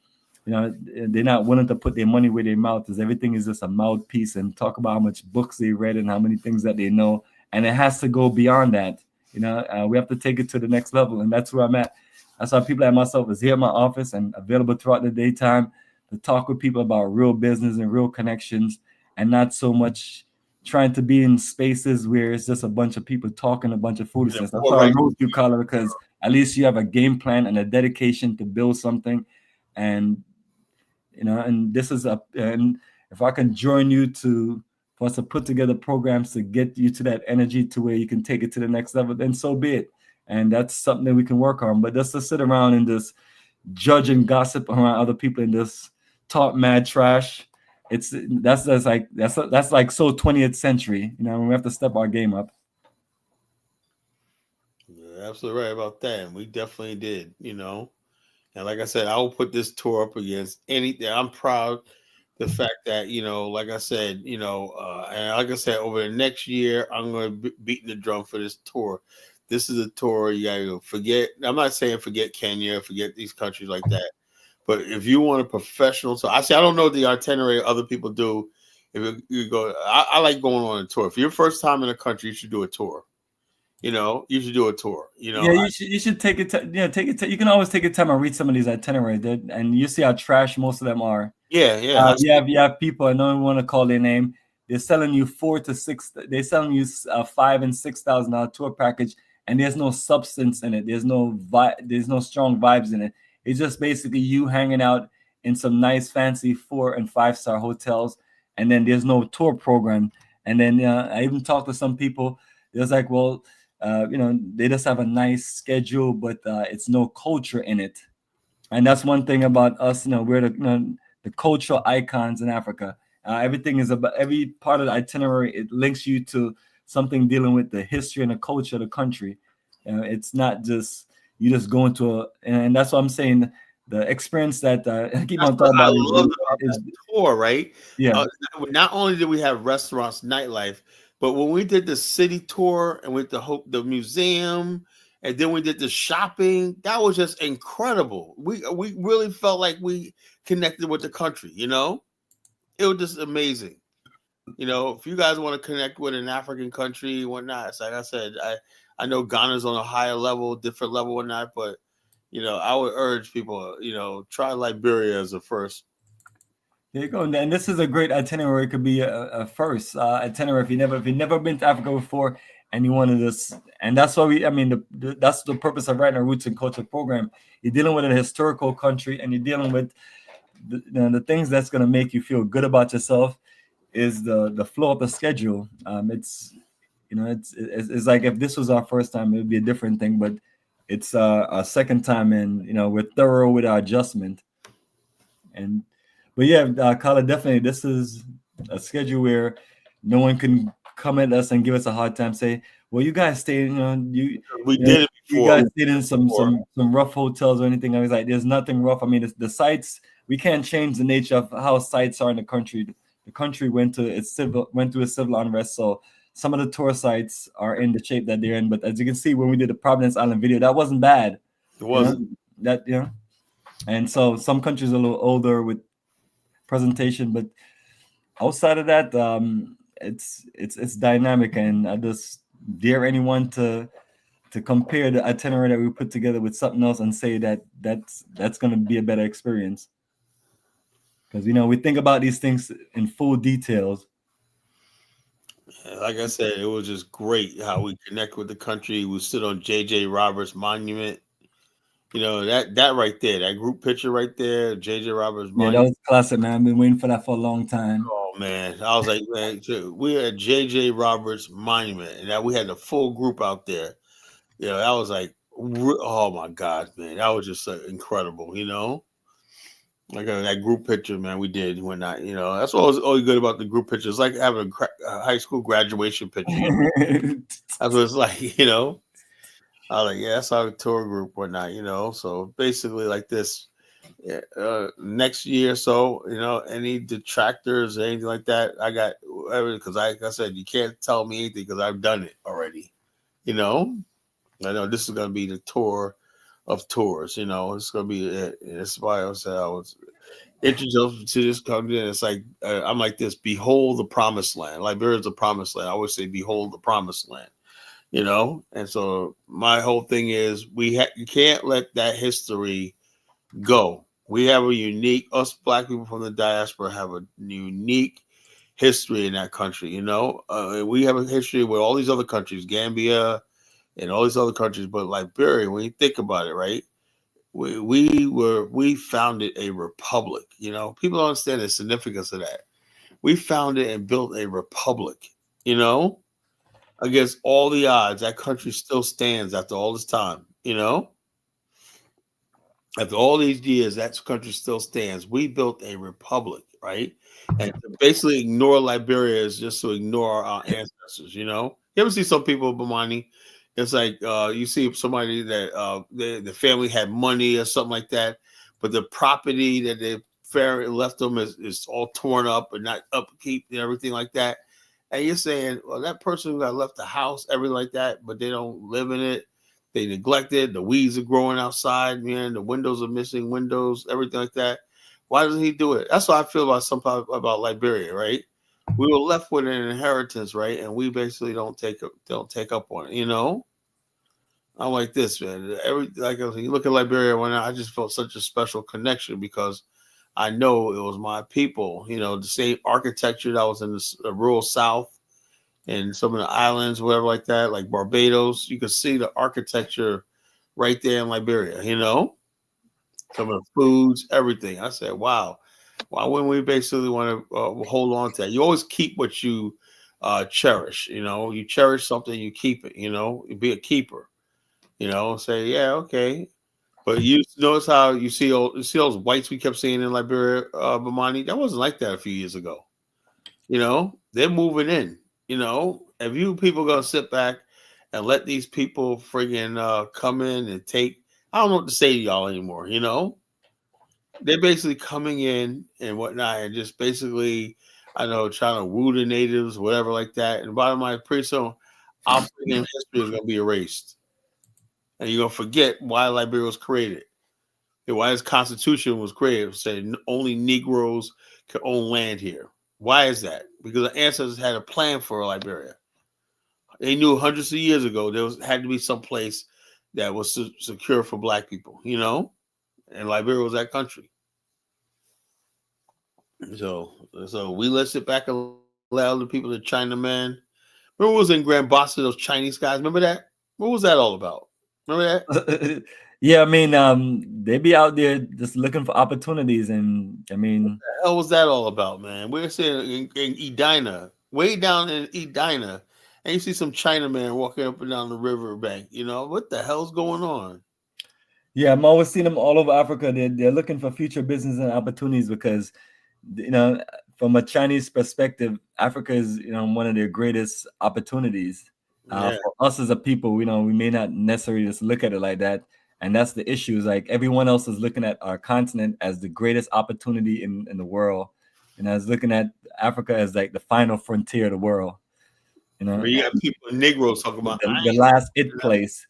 You know, they're not willing to put their money where their mouth is. Everything is just a mouthpiece and talk about how much books they read and how many things that they know. And it has to go beyond that. You know, we have to take it to the next level. And that's where I'm at. That's why people like myself is here in my office and available throughout the daytime to talk with people about real business and real connections, and not so much trying to be in spaces where it's just a bunch of people talking a bunch of foolishness. That's why I wrote you, Carla, because at least you have a game plan and a dedication to build something. And you know, and this is and if I can join you for us to put together programs to get you to that energy to where you can take it to the next level, then so be it. And that's something that we can work on. But just to sit around and just judge and gossip around other people and just talk mad trash, that's like so 20th century. You know, we have to step our game up. You're absolutely right about that. And we definitely did, you know. And like I said, I will put this tour up against anything. I'm proud the fact that, you know, like I said, you know, and like I said, over the next year, I'm going to be beating the drum for this tour. This is a tour you got to forget. I'm not saying forget Kenya, forget these countries like that. But if you want a professional tour, I don't know the itinerary other people do. If you go, I like going on a tour. If you're first time in a country, you should do a tour. You know, you should do a tour. You know, yeah, you should take it. Take it. You can always take your time and read some of these itineraries, and you see how trash most of them are. Yeah. You have people. I don't want to call their name. They're selling you $4,000 to $6,000. They're selling you $5,000 and $6,000 tour package, and there's no substance in it. There's no There's no strong vibes in it. It's just basically you hanging out in some nice, fancy 4- and 5-star hotels, and then there's no tour program. And then I even talked to some people. There's like, well, you know, they just have a nice schedule, but it's no culture in it. And that's one thing about us. You know, we're the cultural icons in Africa. Everything is about every part of the itinerary. It links you to something dealing with the history and the culture of the country. It's not just you just go into and that's what I'm saying. The experience that I keep on talking about is tour, right? Yeah. Not only did we have restaurants, nightlife, but when we did the city tour and with the museum, and then we did the shopping, that was just incredible. We really felt like we connected with the country, you know. It was just amazing. If you guys want to connect with an African country and whatnot, it's like I said, I know Ghana's on a higher level, different level or not, but I would urge people, try Liberia as a first. There you go. And this is a great itinerary. It could be a first itinerary if you never been to Africa before and you wanted this. And that's why that's the purpose of writing a Roots and Culture program. You're dealing with a historical country, and you're dealing with the things that's going to make you feel good about yourself is the flow of the schedule. It's like if this was our first time, it would be a different thing, but it's our second time, and we're thorough with our adjustment. But yeah, Kala, definitely this is a schedule where no one can come at us and give us a hard time. Say, well, you guys stayed, we did it before. You guys stayed in some rough hotels or anything. I was like, there's nothing rough. I mean, the sites, we can't change the nature of how sites are in the country. The country went through a civil unrest, so some of the tour sites are in the shape that they're in. But as you can see, when we did the Providence Island video, that wasn't bad. It wasn't. And so some countries are a little older with presentation, but outside of that, it's dynamic, and I just dare anyone to compare the itinerary that we put together with something else and say that's going to be a better experience. Because we think about these things in full details. Like I said, it was just great how we connect with the country. We stood on J.J. Roberts Monument. That right there, that group picture right there, J.J. Roberts Monument. Yeah, that was classic, man. I've been waiting for that for a long time. Oh man, I was like, man, we at J.J. Roberts Monument, and that we had the full group out there. I was like, oh my God, man, that was just incredible. Like that group picture, man, we did when not, that's what was always good about the group picture. It's like having a high school graduation picture. That's what it's like, I was like, yeah, that's our tour group, whatnot, So basically, like this, next year or so, any detractors or anything like that, I got whatever, because like I said, you can't tell me anything because I've done it already. I know this is going to be the tour of tours, it's going to be it. And that's why I was introduced to this country, and it's like I'm like this: behold the promised land. Liberia is the promised land. I always say, behold the promised land. And so my whole thing is you can't let that history go. We have us Black people from the diaspora have a unique history in that country. We have a history with all these other countries, Gambia and all these other countries, but Liberia, when you think about it, right? We founded a republic. People don't understand the significance of that. We founded and built a republic. Against all the odds, that country still stands after all this time. After all these years, that country still stands. We built a republic, right? And to basically ignore Liberia is just to ignore our ancestors. You ever see some people, Bomani? It's like you see somebody that the family had money or something like that, but the property that they left them is all torn up and not upkeep and everything like that. And you're saying, well, that person who got left the house, everything like that, but they don't live in it. They neglect it. The weeds are growing outside, man. The windows are missing windows, everything like that. Why doesn't he do it? That's what I feel about Liberia, right? We were left with an inheritance, right? And we basically don't take up on it, I'm like this, man. You look at Liberia, when I just felt such a special connection because I know it was my people, the same architecture that was in the rural South and some of the islands, whatever like that, like Barbados. You could see the architecture right there in Liberia, some of the foods, everything. I said, wow, why wouldn't we basically want to hold on to that? You always keep what you cherish, you cherish something, you keep it, you be a keeper, say, yeah, okay. But you notice how you see those whites we kept seeing in Liberia, Bomani? That wasn't like that a few years ago. They're moving in. If you people gonna sit back and let these people friggin' come in and take, I don't know what to say to y'all anymore. They're basically coming in and whatnot, and just basically, I know, trying to woo the natives, whatever like that. And bottom line, pretty soon, our friggin' history is gonna be erased. And you're going to forget why Liberia was created. Why his constitution was created, saying only Negroes can own land here. Why is that? Because the ancestors had a plan for Liberia. They knew hundreds of years ago had to be some place that was secure for black people, and Liberia was that country. So we let sit back and allow the people, the Chinaman. Remember what was in Grand Bassa, those Chinese guys? Remember that? What was that all about? Remember that? Yeah, I mean, they be out there just looking for opportunities, and I mean, what the hell was that all about, man? We're sitting in Edina, way down in Edina, and you see some Chinaman walking up and down the riverbank. What the hell's going on? Yeah, I'm always seeing them all over Africa. They're looking for future business and opportunities because, from a Chinese perspective, Africa is one of their greatest opportunities. For us as a people, we may not necessarily just look at it like that. And that's the issue. Is like everyone else is looking at our continent as the greatest opportunity in the world, and I was looking at Africa as like the final frontier of the world. You got people, Negroes, talking about the last place.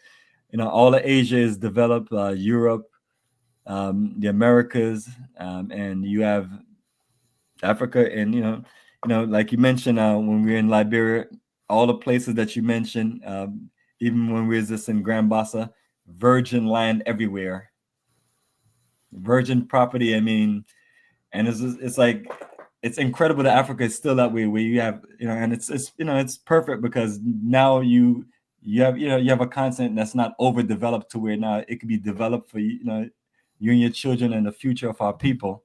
All of Asia is developed, Europe, the Americas, and you have Africa, and like you mentioned, when we were in Liberia, all the places that you mentioned, even when we were just in Grand Bassa. Virgin land everywhere, virgin property. I mean, and it's like it's incredible that Africa is still that way, where you have and it's perfect because now you have a continent that's not overdeveloped to where now it could be developed for you and your children and the future of our people.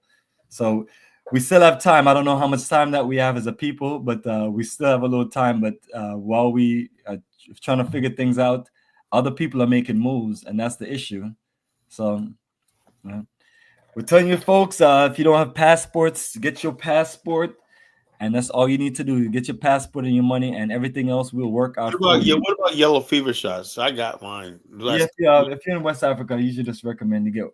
So we still have time. I don't know how much time that we have as a people, but we still have a little time. But while we are trying to figure things out, other people are making moves, and that's the issue. So we're telling you folks, if you don't have passports, get your passport, and that's all you need to do. Get your passport and your money, and everything else will work out. What about yellow fever shots? I got mine. If you're in West Africa, I usually just recommend to get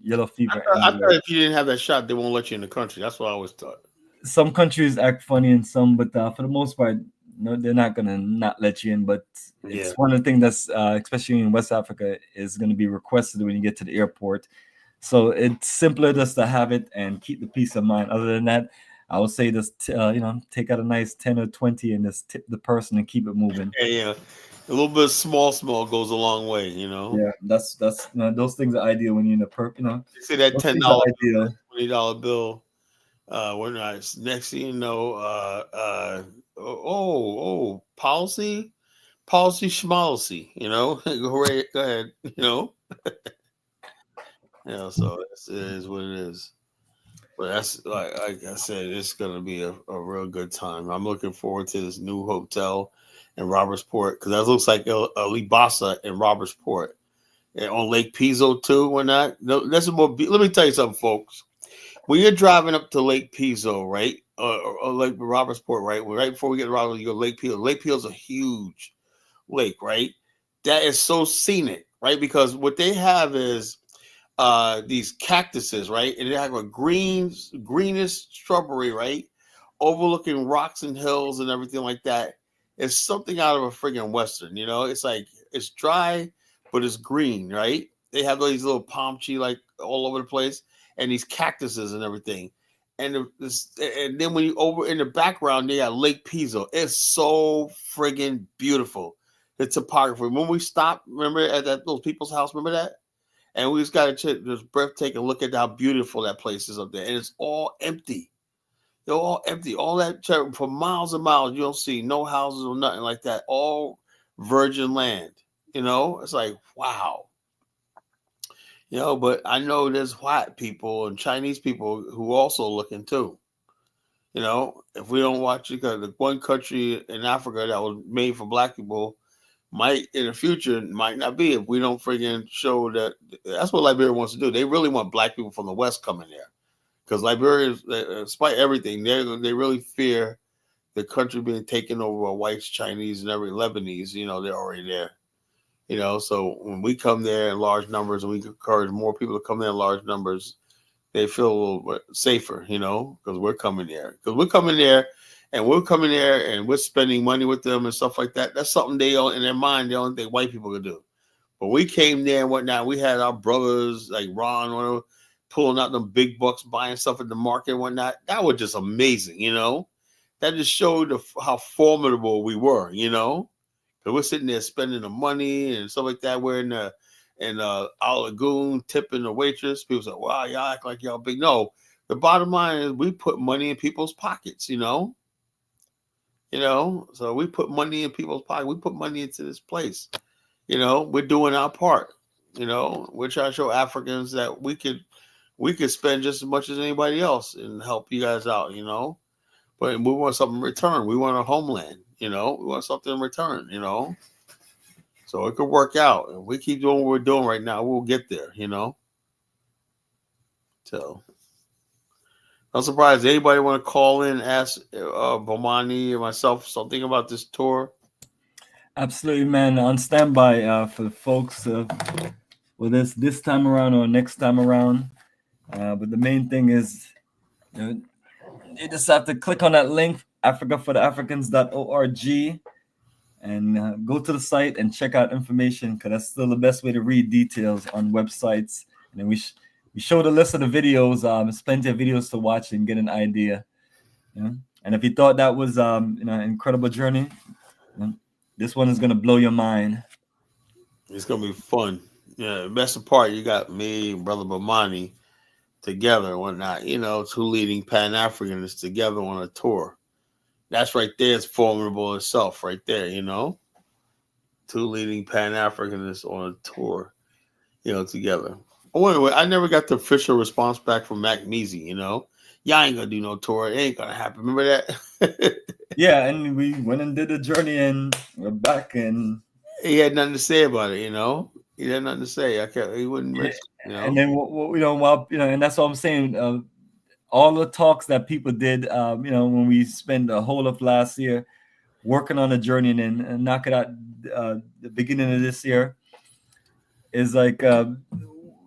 yellow fever. I thought if you didn't have that shot, they won't let you in the country. That's what I always thought. Some countries act funny and some, but for the most part, no, they're not gonna not let you in. But it's one of the things that's especially in West Africa is going to be requested when you get to the airport. So it's simpler just to have it and keep the peace of mind. Other than that, I would say just take out a nice 10 or 20 and just tip the person and keep it moving. Yeah. A little bit of small goes a long way, Yeah, that's those things are ideal when you're in a You see that $10 $20 bill. We're not next thing you know, policy schmolicy, go ahead, so it is what it is. But that's like I said, it's gonna be a real good time. I'm looking forward to this new hotel in Robertsport because that looks like a Libasa in Robertsport and on Lake Piso too. We're not. No, that's more. Let me tell you something, folks. When you're driving up to Lake Piso, right, or Lake Robertsport, right before we get to Robertsport, you go to Lake Piso. Lake Piso is a huge lake, right? That is so scenic, right? Because what they have is these cactuses, right? And they have a greenish shrubbery, right? Overlooking rocks and hills and everything like that. It's something out of a friggin' Western, It's like, it's dry, but it's green, right? They have these little palm tree like all over the place and these cactuses and everything. And then when you over in the background, they got Lake Piso. It's so friggin' beautiful. The topography. When we stopped, remember at that little people's house, remember that? And we just got to just breathtaking look at how beautiful that place is up there. And it's all empty. They're all empty. All that for miles and miles, you don't see no houses or nothing like that. All virgin land. It's like, wow. But I know there's white people and Chinese people who also looking too. If we don't watch it, because the one country in Africa that was made for black people might in the future might not be if we don't friggin' show that. That's what Liberia wants to do. They really want black people from the West coming there because Liberia, despite everything, they really fear the country being taken over by whites, Chinese, and every Lebanese. They're already there. So when we come there in large numbers and we encourage more people to come there in large numbers, they feel a little safer, because we're coming there. Because we're coming there and we're spending money with them and stuff like that. That's something they in their mind, they don't think white people can do. When we came there and whatnot, we had our brothers like Ron pulling out them big bucks, buying stuff at the market and whatnot. That was just amazing, you know. That just showed how formidable we were, you know. Because we're sitting there spending the money and stuff like that. We're in our lagoon tipping the waitress. People say, "Wow, y'all act like y'all big." No, the bottom line is we put money in people's pockets, you know. You know, so we put money in people's pockets. We put money into this place. You know, we're doing our part. You know, we're trying to show Africans that we could spend just as much as anybody else and help you guys out. You know, but we want something in return. We want a homeland. You know, we want something in return. You know, so it could work out. If we keep doing what we're doing right now, we'll get there. You know, so. I'm surprised. Anybody want to call in and ask Bomani or myself something about this tour? Absolutely, man. On standby for the folks, whether it's this time around or next time around. But the main thing is, you just have to click on that link, africafortheafricans.org, and go to the site and check out information, because that's still the best way to read details on websites. And then we showed a list of the videos. There's plenty of videos to watch and get an idea. You know? And if you thought that was an incredible journey, this one is gonna blow your mind. It's gonna be fun. Yeah, best part, you got me and Brother Bomani together and whatnot. You know, two leading Pan-Africanists together on a tour. That's right there. It's formidable itself, right there. You know, two leading Pan-Africanists on a tour. You know, together. I never got the official response back from Mac Measy, you know. Y'all ain't gonna do no tour. It ain't gonna happen. Remember that? Yeah, and we went and did the journey and we're back, and he had nothing to say about it, you know. He had nothing to say. He wouldn't mention, you know. And then and that's what I'm saying. All the talks that people did, when we spent the whole of last year working on the journey and then knock it out the beginning of this year is like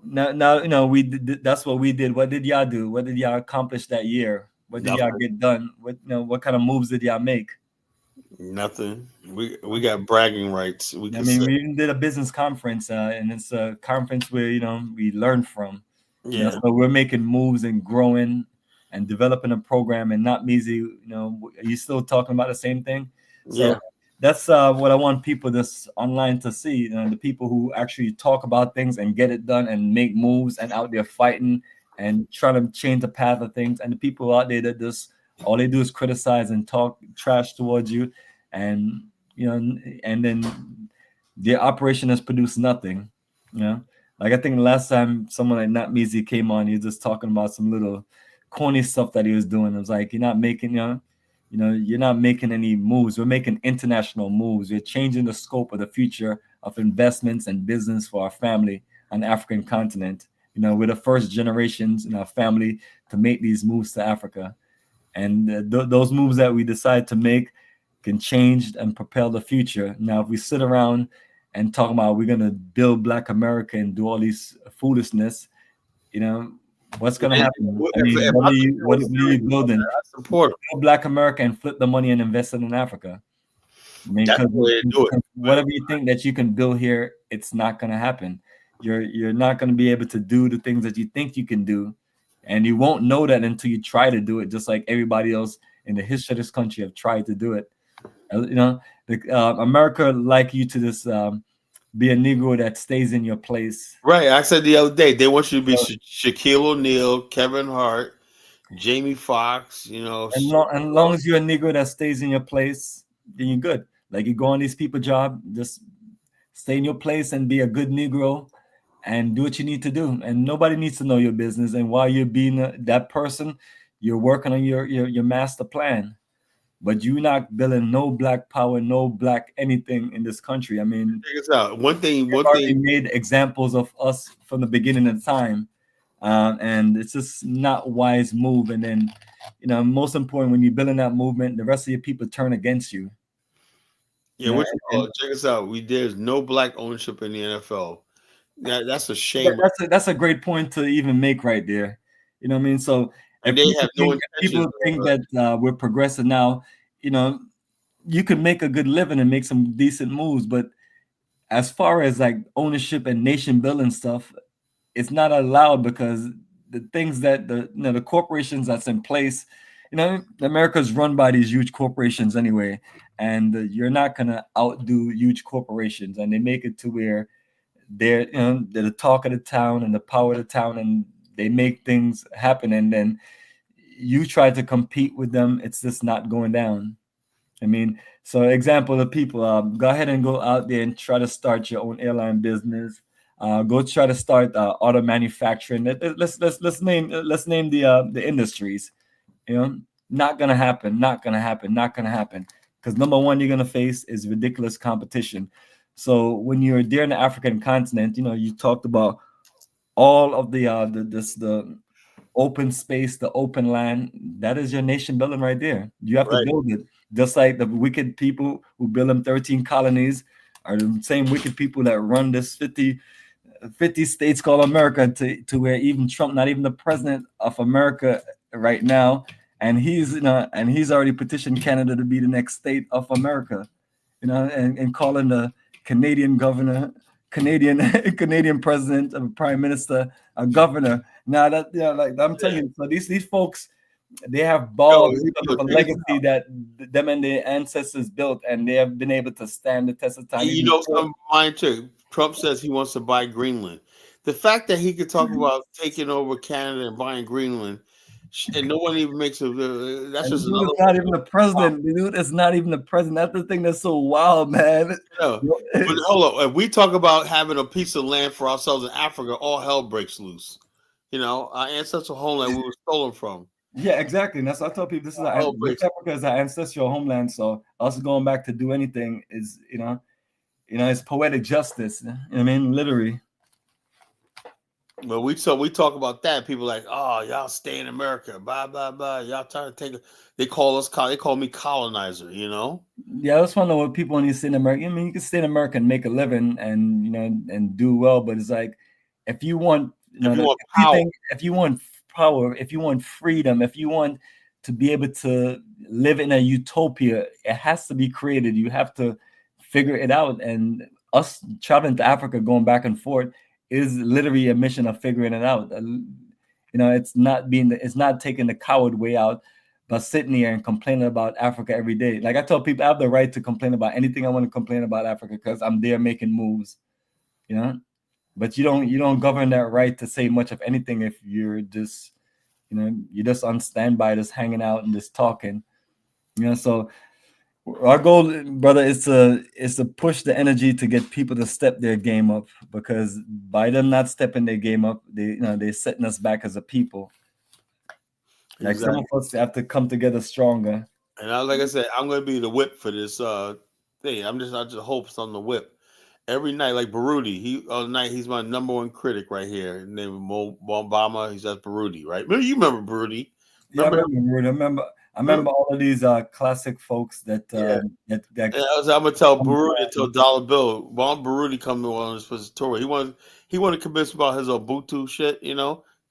now we did, that's what we did. What did y'all do? What did y'all accomplish that year? What did y'all get done? What kind of moves did y'all make? Nothing. We got bragging rights. We even did a business conference, and it's a conference where we learn from. Yeah. So we're making moves and growing and developing a program, and not Measy. Are you still talking about the same thing? So yeah. That's what I want people this online to see. The people who actually talk about things and get it done and make moves and out there fighting and trying to change the path of things. And the people out there that just all they do is criticize and talk trash towards you, and and then the operation has produced nothing. Like I think the last time someone like Not Measy came on, he was just talking about some little corny stuff that he was doing. It was like, you're not making you're not making any moves. We're making international moves. We're changing the scope of the future of investments and business for our family on the African continent. We're the first generations in our family to make these moves to Africa. And those moves that we decide to make can change and propel the future. Now, if we sit around and talk about we're going to build Black America and do all these foolishness, what's going to happen? What are you building? Support Black America and flip the money and invest it in Africa. That's the way to do it. Whatever you think that you can build here, it's not going to happen. You're not going to be able to do the things that you think you can do, and you won't know that until you try to do it. Just like everybody else in the history of this country have tried to do it. America like you to this. Be a Negro that stays in your place. Right. I said the other day, they want you to be Shaquille O'Neal, Kevin Hart, Jamie Foxx, As long as you're a Negro that stays in your place, then you're good. Like you go on these people's job, just stay in your place and be a good Negro and do what you need to do. And nobody needs to know your business. And while you're being that person, you're working on your master plan. But you're not building no Black power, no Black anything in this country. I mean, check this out. One thing made examples of us from the beginning of time, and it's just not wise move. And then, most important, when you're building that movement, the rest of your people turn against you. Yeah, check us out. There's no Black ownership in the NFL. That's a shame. That's a great point to even make right there. You know what I mean? So. And people think that we're progressive now, you can make a good living and make some decent moves, but as far as like ownership and nation building stuff, it's not allowed because the things that the corporations that's in place, America's run by these huge corporations anyway, and you're not gonna outdo huge corporations, and they make it to where they're they're the talk of the town and the power of the town, and they make things happen, and then you try to compete with them, it's just not going down. I mean, so example of people, go ahead and go out there and try to start your own airline business. Go try to start auto manufacturing. Let's name the industries. Not gonna happen. Not gonna happen. Not gonna happen. Because number one, you're gonna face is ridiculous competition. So when you're there in the African continent, you talked about all of the open space, the open land. That is your nation building right there. You have to build it. Just like the wicked people who build them 13 colonies are the same wicked people that run this 50 states called America to where even Trump, not even the president of America right now, and he's already petitioned Canada to be the next state of America, and calling the Canadian governor, Canadian president, prime minister, a governor. Now that like I'm telling you, so these folks, they have balls of a legacy that them and their ancestors built, and they have been able to stand the test of time. And some mind too. Trump says he wants to buy Greenland. The fact that he could talk about taking over Canada and buying Greenland, and no one even makes it. That's just another. It's not even the president, dude. It's not even the president. That's the thing that's so wild, man. But hold on. If we talk about having a piece of land for ourselves in Africa, all hell breaks loose. Our ancestral homeland we were stolen from. Yeah, exactly. And that's what I tell people. This is Africa is our ancestral homeland. So us going back to do anything is, it's poetic justice. You know what I mean? Literally. But we talk about that. People like, oh, y'all stay in America. Blah blah blah. Y'all trying to take it. They call me colonizer. Yeah, I just want to know what people when you stay in America. I mean, you can stay in America and make a living and and do well. But it's like if you want, if you want power, if you want freedom, if you want to be able to live in a utopia, it has to be created. You have to figure it out. And us traveling to Africa, going back and forth, is literally a mission of figuring it out. It's not taking the coward way out, but sitting here and complaining about Africa every day. Like I tell people, I have the right to complain about anything I want to complain about Africa because I'm there making moves. But you don't govern that right to say much of anything if you're just, you're just on standby, just hanging out and just talking. So our goal, brother, is to push the energy to get people to step their game up, because by them not stepping their game up, they're setting us back as a people. Like some of us have to come together stronger. And like I said, I'm going to be the whip for this thing. I just hope it's on the whip. Every night, like Baruti, he's my number one critic right here. His name is Bomani. He's at Baruti, right? You remember Baruti? I remember all of these classic folks that I'm gonna tell Baruti, tell Dollar Bill. While Baruti come to one of his tour, he wanted to convince me about his Ubuntu shit.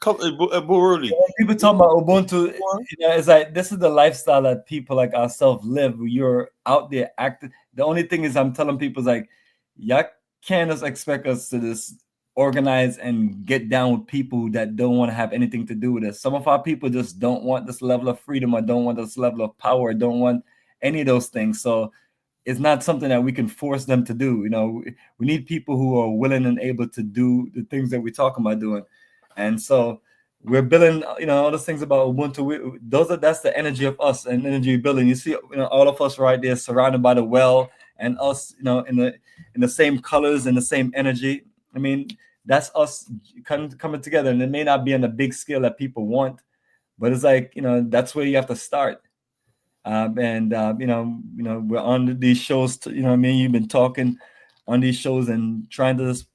Baruti. People talk about Ubuntu. It's like this is the lifestyle that people like ourselves live. You're out there acting. The only thing is, I'm telling people is like, y'all can't just expect us to just organize and get down with people that don't want to have anything to do with us. Some of our people just don't want this level of freedom, or don't want this level of power, or don't want any of those things. So it's not something that we can force them to do. We need people who are willing and able to do the things that we're talking about doing. And so we're building, all those things about Ubuntu. That's the energy of us and energy building. You see, all of us right there surrounded by the well, and us, in the same colors and the same energy. I mean, that's us coming together, and it may not be on a big scale that people want, but it's like, that's where you have to start. We're on these shows. You've been talking on these shows and trying to just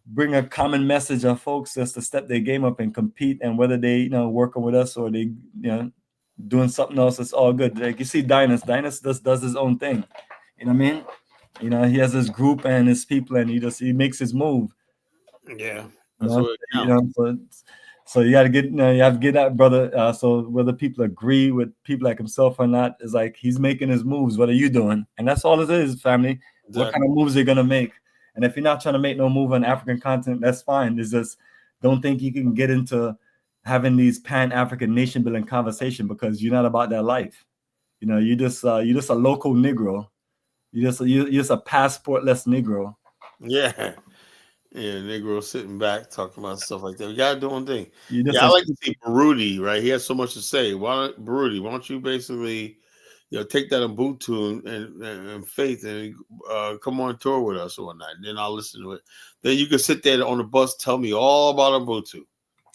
bring a common message of folks just to step their game up and compete. And whether they, working with us or they, doing something else, it's all good. Like you see, Dynas just does his own thing. You know what I mean? He has his group and his people, and he makes his move. Yeah, so you got to get, you have to get that, brother. So whether people agree with people like himself or not, is like he's making his moves. What are you doing? And that's all it is, family. Exactly. What kind of moves they're gonna make? And if you're not trying to make no move on African continent, that's fine. It's just don't think you can get into having these Pan-African nation building conversation because you're not about that life. You know, you're just a local Negro. You're just a passportless Negro. Yeah. Yeah, Negro sitting back talking about stuff like that. We gotta do one thing. You just Yeah, I like to see Baruti, right? He has so much to say. Why don't you basically, take that Ubuntu and faith and come on tour with us or whatnot. And then I'll listen to it. Then you can sit there on the bus, tell me all about Ubuntu.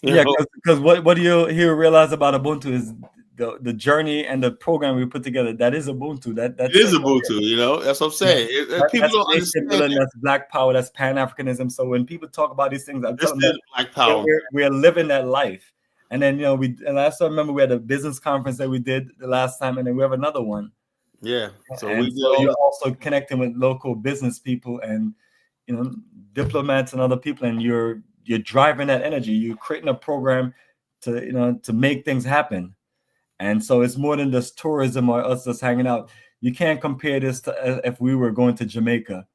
Yeah, because what do you realize about Ubuntu is the journey and the program we put together. That is Ubuntu. That is Ubuntu. That's what I'm saying. People that's don't understand that. That's Black power. That's Pan-Africanism. So when people talk about these things, I'm telling them Black power. We're living that life. And then I still remember we had a business conference that we did the last time, and then we have another one. Yeah. So you're also connecting with local business people and diplomats and other people, and you're driving that energy. You're creating a program to make things happen. And so it's more than just tourism or us just hanging out. You can't compare this to if we were going to Jamaica,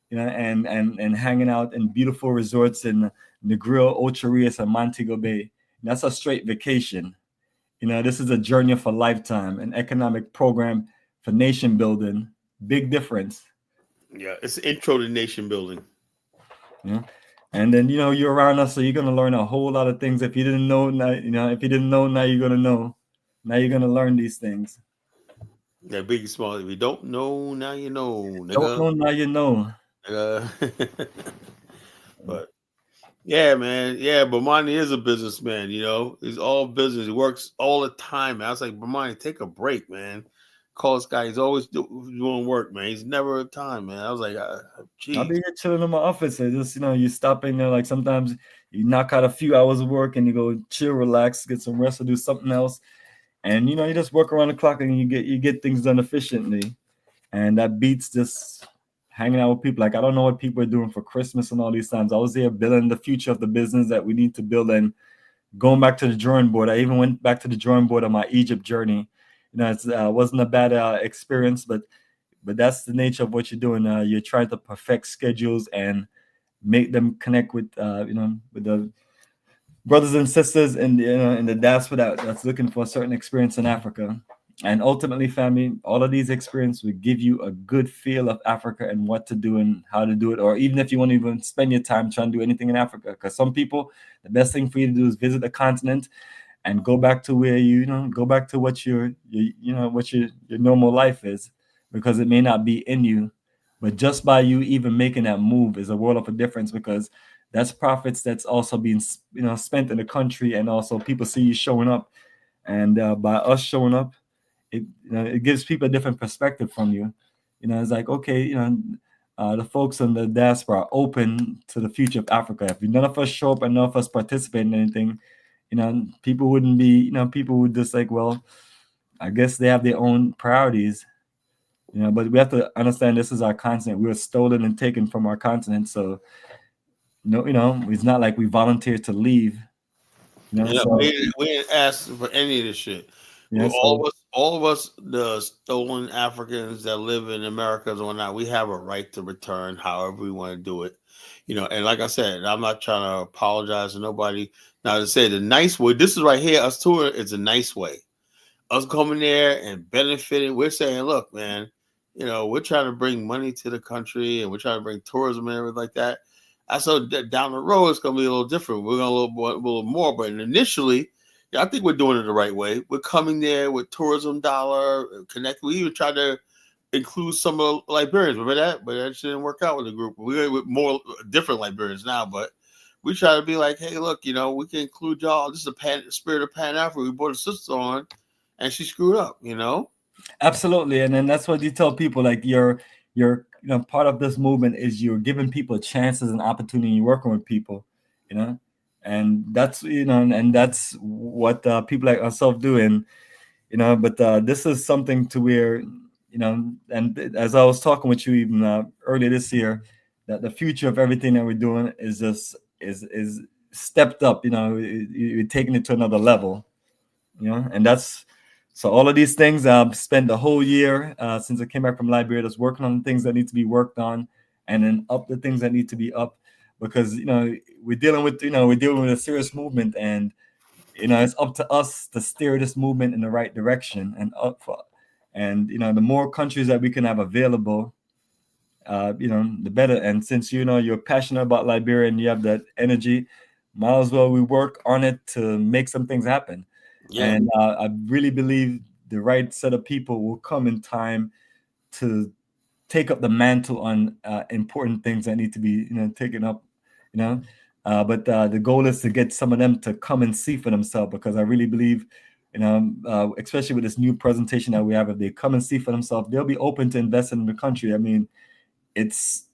and hanging out in beautiful resorts in Negril, Ocho Rios, and Montego Bay. And that's a straight vacation. This is a journey of a lifetime, an economic program for nation building. Big difference. Yeah, it's an intro to nation building. Yeah. And then you're around us, so you're gonna learn a whole lot of things. If you didn't know, now if you didn't know, now you're gonna know. Now you're gonna learn these things. Yeah, big and small. If you don't know, now you know. Nigga. Don't know, now you know. But yeah, man. Yeah, Bomani is a businessman. He's all business. He works all the time. I was like, Bomani, take a break, man. Call this guy. He's always doing work, man. He's never at time, man. I was like, geez. I'll be here chilling in my office. And just you stop in there. Like sometimes you knock out a few hours of work and you go chill, relax, get some rest, or do something else. And you just work around the clock and you get things done efficiently. And that beats just hanging out with people. Like I don't know what people are doing for Christmas and all these times. I was there building the future of the business that we need to build and going back to the drawing board. I even went back to the drawing board on my Egypt journey. It wasn't a bad experience, but that's the nature of what you're doing. You're trying to perfect schedules and make them connect with with the brothers and sisters in the diaspora that's looking for a certain experience in Africa. And ultimately, family, all of these experiences will give you a good feel of Africa and what to do and how to do it, or even if you want to even spend your time trying to do anything in Africa. Because some people, the best thing for you to do is visit the continent and go back to where go back to what your normal life is, because it may not be in you, but just by you even making that move is a world of a difference, because that's profits that's also being spent in the country, and also people see you showing up, and by us showing up, it gives people a different perspective from you. It's like, okay, the folks in the diaspora are open to the future of Africa. If none of us show up and none of us participate in anything, people wouldn't be, people would just like, well, I guess they have their own priorities, but we have to understand this is our continent. We were stolen and taken from our continent. So, it's not like we volunteered to leave. We didn't ask for any of this shit. Yeah, all of us, the stolen Africans that live in America and whatnot, we have a right to return however we want to do it. And like I said, I'm not trying to apologize to nobody. Now to say the nice way, this is right here, us touring, it's a nice way. Us coming there and benefiting, we're saying, look, man, we're trying to bring money to the country and we're trying to bring tourism and everything like that. I saw down the road, it's going to be a little different. We're going to a little more, but initially, I think we're doing it the right way. We're coming there with tourism dollar, connect. We even tried to include some of the Liberians. Remember that? But that didn't work out with the group. We're with more different Liberians now, but we try to be like, hey, look, we can include y'all. This is a spirit of Pan-Africa. We brought a sister on, and she screwed up, Absolutely. And then that's what you tell people, like you're part of this movement is you're giving people chances and opportunity. You're working with people, and that's and that's what people like ourselves do. And but this is something to where and as I was talking with you even earlier this year, that the future of everything that we're doing is just is stepped up. You're taking it to another level, and that's. So all of these things, I've spent the whole year since I came back from Liberia just working on things that need to be worked on. and then up the things that need to be up, because we're dealing with a serious movement, and it's up to us to steer this movement in the right direction and up for. And the more countries that we can have available, the better. And since you're passionate about Liberia and you have that energy, might as well we work on it to make some things happen. Yeah. And I really believe the right set of people will come in time to take up the mantle on important things that need to be taken up. But the goal is to get some of them to come and see for themselves, because I really believe, especially with this new presentation that we have, if they come and see for themselves, they'll be open to invest in the country. I mean, it's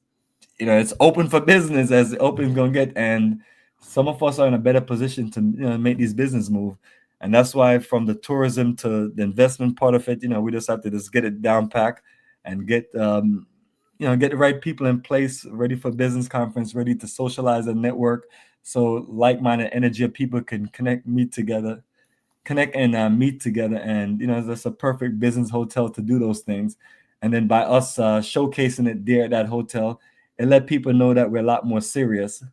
open for business as open is gonna get, and some of us are in a better position to make these business move. And that's why, from the tourism to the investment part of it, we just have to just get it down pack and get get the right people in place, ready for business conference, ready to socialize and network, so like-minded energy of people can connect and meet together. And that's a perfect business hotel to do those things. And then by us showcasing it there at that hotel, it let people know that we're a lot more serious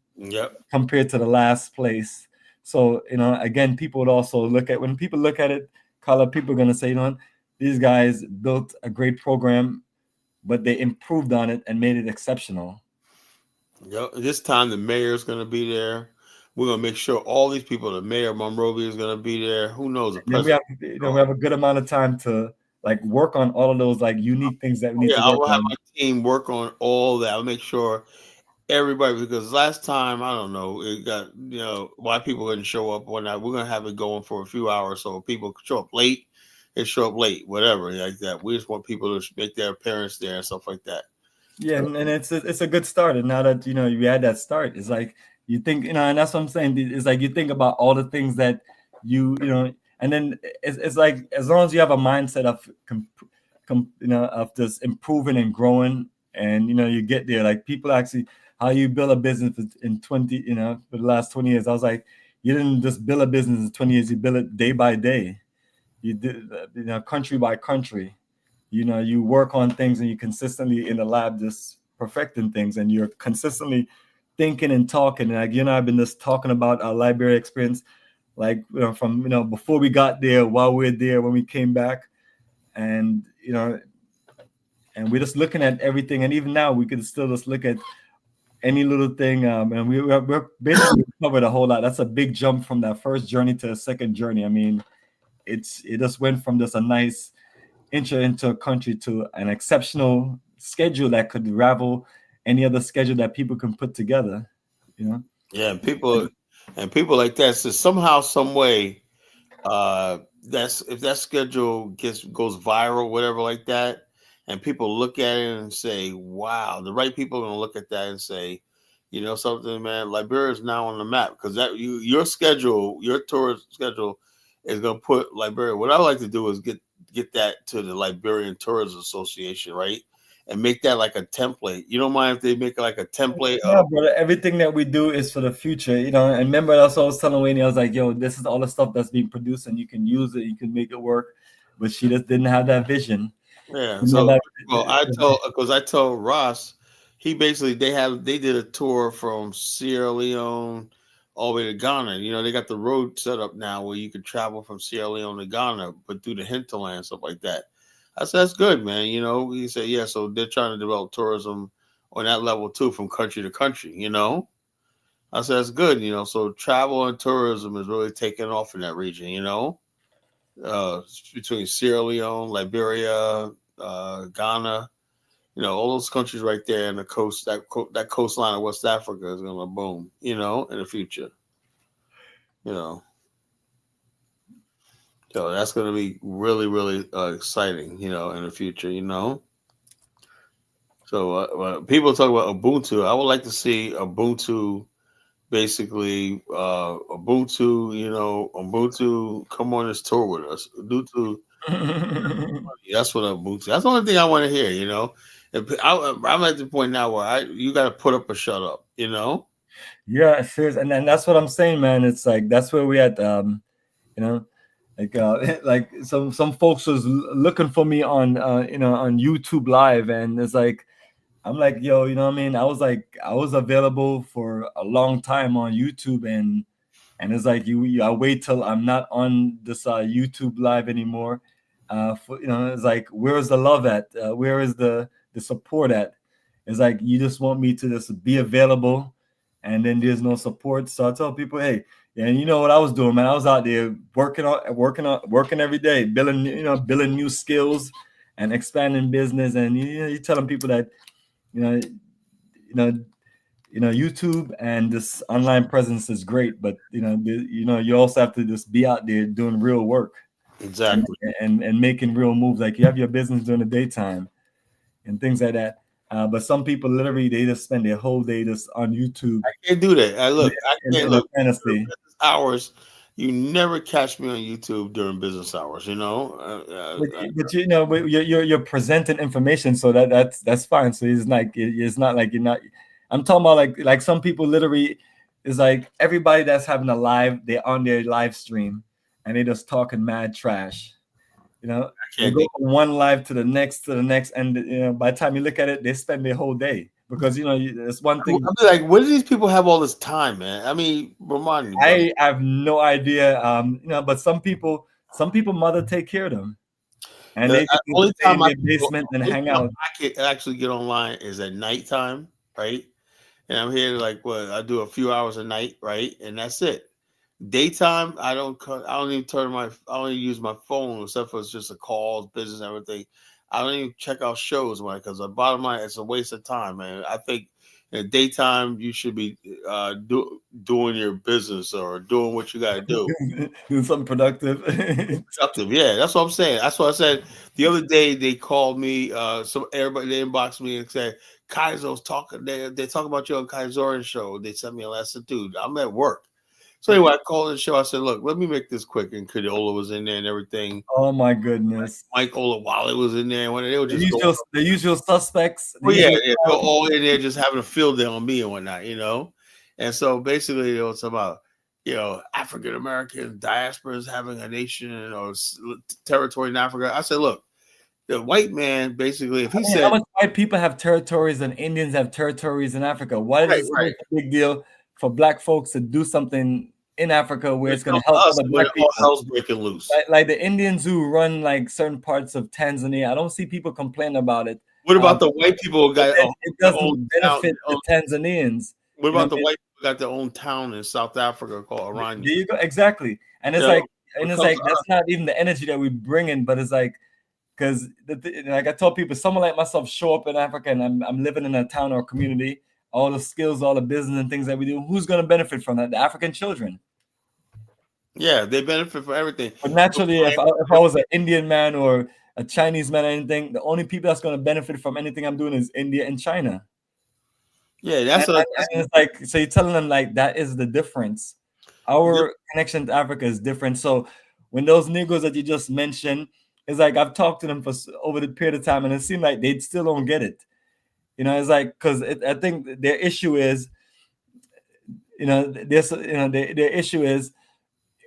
compared to the last place. So again, people would also when people look at it, people are going to say, these guys built a great program, but they improved on it and made it exceptional. This time the mayor is going to be there. We're going to make sure all these people, the mayor of Monrovia is going to be there. Who knows? The president. We have a good amount of time to work on all of those unique things that we need to work on. I will have my team work on all that. I'll make sure everybody, because last time, I don't know, it got, why people didn't show up or not. We're going to have it going for a few hours, so people show up late. They show up late, whatever, like that. We just want people to make their appearance there and stuff like that. Yeah, and it's a good start. And now that you had that start, it's like you think, and that's what I'm saying. It's like you think about all the things that and then it's like, as long as you have a mindset of of just improving and growing, and you get there. Like, people actually, how you build a business in 20, for the last 20 years. I was like, you didn't just build a business in 20 years. You build it day by day. You did, country by country. You work on things, and you consistently in the lab just perfecting things, and you're consistently thinking and talking. And I've been just talking about our Liberia experience, from before we got there, while we're there, when we came back, and and we're just looking at everything. And even now, we can still just look at any little thing. And we're basically covered a whole lot. That's a big jump from that first journey to a second journey. I mean, it just went from just a nice intro into a country to an exceptional schedule that could rival any other schedule that people can put together. Yeah, people like that. So somehow, some way, if that schedule goes viral, whatever like that, and people look at it and say, "Wow," the right people are gonna look at that and say, something, man, Liberia is now on the map, because that your schedule, your tour schedule, is gonna put Liberia. What I like to do is get that to the Liberian Tourism Association, right? And make that like a template. You don't mind if they make like a template? Yeah, brother. Everything that we do is for the future, And remember, that's what I was telling Wayne. I was like, "Yo, this is all the stuff that's being produced, and you can use it. You can make it work." But she just didn't have that vision. Yeah. So, I told Ross, he basically they did a tour from Sierra Leone all the way to Ghana. They got the road set up now where you can travel from Sierra Leone to Ghana, but through the hinterland, stuff like that. I said, that's good, man. He said, yeah, so they're trying to develop tourism on that level too, from country to country, I said, that's good, so travel and tourism is really taking off in that region, between Sierra Leone, Liberia, Ghana, all those countries right there in the coast, that coastline of West Africa is going to boom, in the future, So that's going to be really, really exciting, in the future, So people talk about Ubuntu. I would like to see Ubuntu, basically, Ubuntu come on this tour with us. Ubuntu, that's what Ubuntu. That's the only thing I want to hear, I'm at the point now where you got to put up or shut up, Yeah, seriously. And that's what I'm saying, man. It's like, that's where we at, like some folks was looking for me on on YouTube Live, and it's like, I'm like, yo, you know what I mean? I was available for a long time on YouTube, and it's like I wait till I'm not on this YouTube live anymore. It's like, where's the love at? Where is the support at? It's like you just want me to just be available, and then there's no support. So I tell people, hey, yeah, and you know what I was doing, man? I was out there working every day, building new skills and expanding business. And you're telling people that you know, you know, YouTube and this online presence is great, but you also have to just be out there doing real work, Exactly. and making real moves. Like you have your business during the daytime and things like that. But some people literally they just spend their whole day just on YouTube. I can't do that. I can't look. Fantasy Hours. You never catch me on YouTube during business hours. but you're presenting information, so that's fine. So it's not like you're not. I'm talking about like some people literally is like everybody that's having a live, they're on their live stream and they just talking mad trash. They go from one live to the next, and by the time you look at it, they spend their whole day because it's one thing. I'm like, where do these people have all this time, man? I mean, Bomani. I have no idea. But some people mother take care of them, and they only stay in time their basement and hang out. I can actually get online is at nighttime, right? And I'm here I do a few hours a night, right? And that's it. Daytime, I don't even I only use my phone except for it's just a calls, business, everything. I don't even check out shows, man, because the bottom line, it's a waste of time, man. I think in daytime you should be doing your business or doing what you got to do. Doing something productive. Productive, yeah. That's what I'm saying. That's what I said the other day. They called me. Everybody they inboxed me and said Kaizo's talking. They talk about you on Kaizoran's show. They sent me a lesson, dude. I'm at work. So anyway, I called the show. I said, "Look, let me make this quick." And Cadola was in there and everything. Oh my goodness! Mike Olawale was in there. When they were just the usual suspects. They're all in there just having a field day on me and whatnot, And so basically, it was about African American diasporas having a nation or territory in Africa. I said, look, the white man basically, if he said how much white people have territories and Indians have territories in Africa, why is it a big deal for black folks to do something in Africa where it's going to help other black people? Hell's breaking loose. Like the Indians who run like certain parts of Tanzania, I don't see people complain about it. What about the white people who got it doesn't benefit the Tanzanians? What about the white people who got their own town in South Africa called Aranya? There you go, exactly. And it's that's not even the energy that we bring in, but it's like because like I told people, someone like myself show up in Africa and I'm living in a town or community. All the skills, all the business and things that we do, who's going to benefit from that? The African children. Yeah, they benefit from everything. But naturally, if I was an Indian man or a Chinese man or anything, the only people that's going to benefit from anything I'm doing is India and China. Yeah, that's and it's like, so you're telling them like that is the difference. Our connection to Africa is different. So when those Negroes that you just mentioned, it's like I've talked to them for over the period of time, and it seemed like they still don't get it. It's like because I think their issue is, their issue is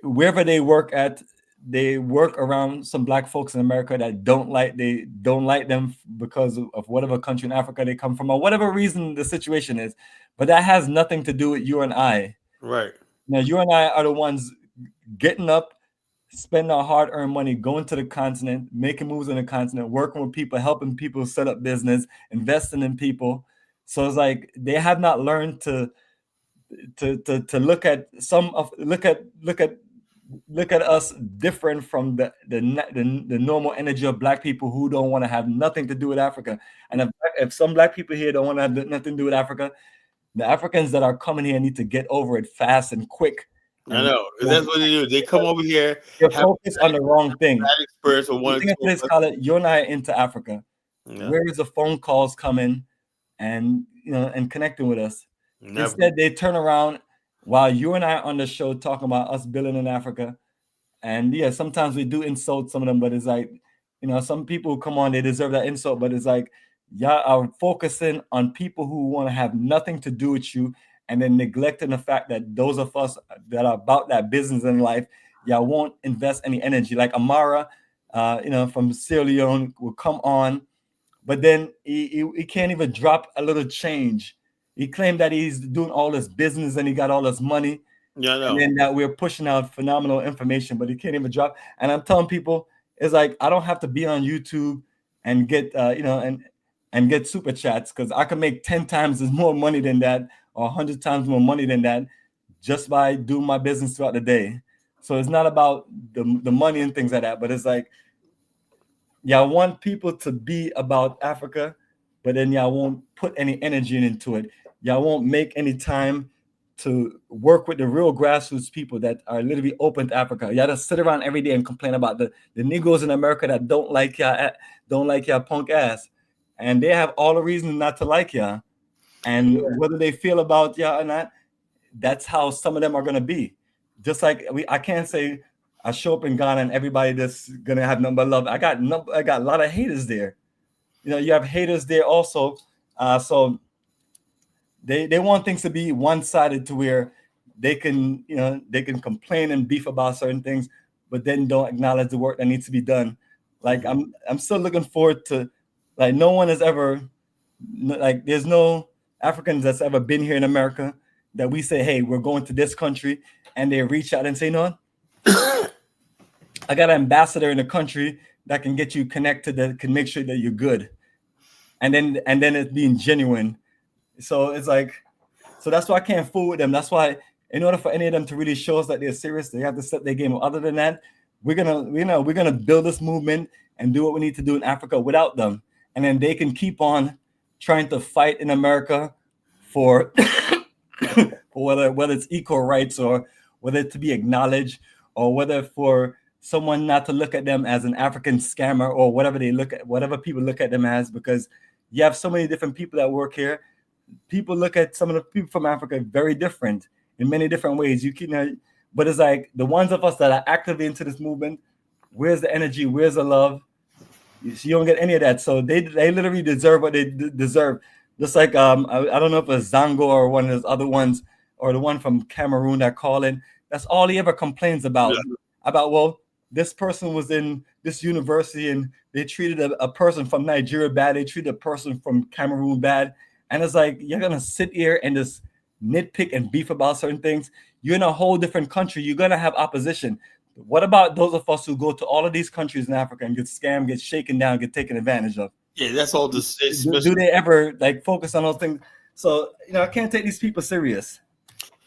wherever they work at, they work around some black folks in America that don't like them because of whatever country in Africa they come from or whatever reason the situation is. But that has nothing to do with you and I. Right. Now you and I are the ones getting up, spending our hard-earned money, going to the continent, making moves on the continent, working with people, helping people set up business, investing in people. So it's like they have not learned to look at us different from the normal energy of black people who don't want to have nothing to do with Africa. And if some black people here don't want to have nothing to do with Africa, the Africans that are coming here need to get over it fast and quick. I know. That's what they do. They come over here. You're focused on the wrong thing. Bad experience with one. Let's call it. You and I are into Africa. Yeah. Where is the phone calls coming and connecting with us? Never. Instead, they turn around while you and I are on the show talking about us building in Africa. And yeah, sometimes we do insult some of them, but it's like, some people who come on, they deserve that insult. But it's like, y'all are focusing on people who want to have nothing to do with you, and then neglecting the fact that those of us that are about that business in life, y'all won't invest any energy. Like Amara, from Sierra Leone will come on, but then he can't even drop a little change. He claimed that he's doing all this business and he got all this money. Yeah, I know. And then that we're pushing out phenomenal information, but he can't even drop. And I'm telling people, it's like I don't have to be on YouTube and get and get super chats, because I can make 10 times as more money than that, or 100 times more money than that, just by doing my business throughout the day. So it's not about the money and things like that, but it's like, yeah, I want people to be about Africa, but then y'all won't put any energy into it. Y'all won't make any time to work with the real grassroots people that are literally open to Africa. Y'all just sit around every day and complain about the Negroes in America that don't like y'all punk ass. And they have all the reasons not to like y'all. And whether they feel about y'all or not, that's how some of them are gonna be. Just like I can't say I show up in Ghana and everybody that's gonna have nothing but love. I got a lot of haters there. You know, you have haters there also. So they want things to be one-sided, to where they can complain and beef about certain things, but then don't acknowledge the work that needs to be done. Like I'm still looking forward to, like, no one has ever, like, there's no Africans that's ever been here in America that we say, hey, we're going to this country, and they reach out and say, no, I got an ambassador in the country that can get you connected, that can make sure that you're good. And then it's being genuine. So it's like, so that's why I can't fool with them. That's why, in order for any of them to really show us that they're serious, they have to set their game. Other than that, we're gonna build this movement and do what we need to do in Africa without them. And then they can keep on trying to fight in America for whether it's equal rights, or whether to be acknowledged, or whether for someone not to look at them as an African scammer, or whatever people look at them as, because you have so many different people that work here. People look at some of the people from Africa very different in many different ways. But it's like the ones of us that are actively into this movement, where's the energy? Where's the love? You don't get any of that. So they literally deserve what they deserve. Just like I don't know if it's Zango or one of those other ones, or the one from Cameroon that call in. That's all he ever complains about. Yeah. About, well, this person was in this university and they treated a person from Nigeria bad. They treated a person from Cameroon bad. And it's like, you're going to sit here and just nitpick and beef about certain things. You're in a whole different country. You're going to have opposition. What about those of us who go to all of these countries in Africa and get scammed, get shaken down, get taken advantage of? Yeah, that's all. Do they ever focus on those things? So, I can't take these people serious,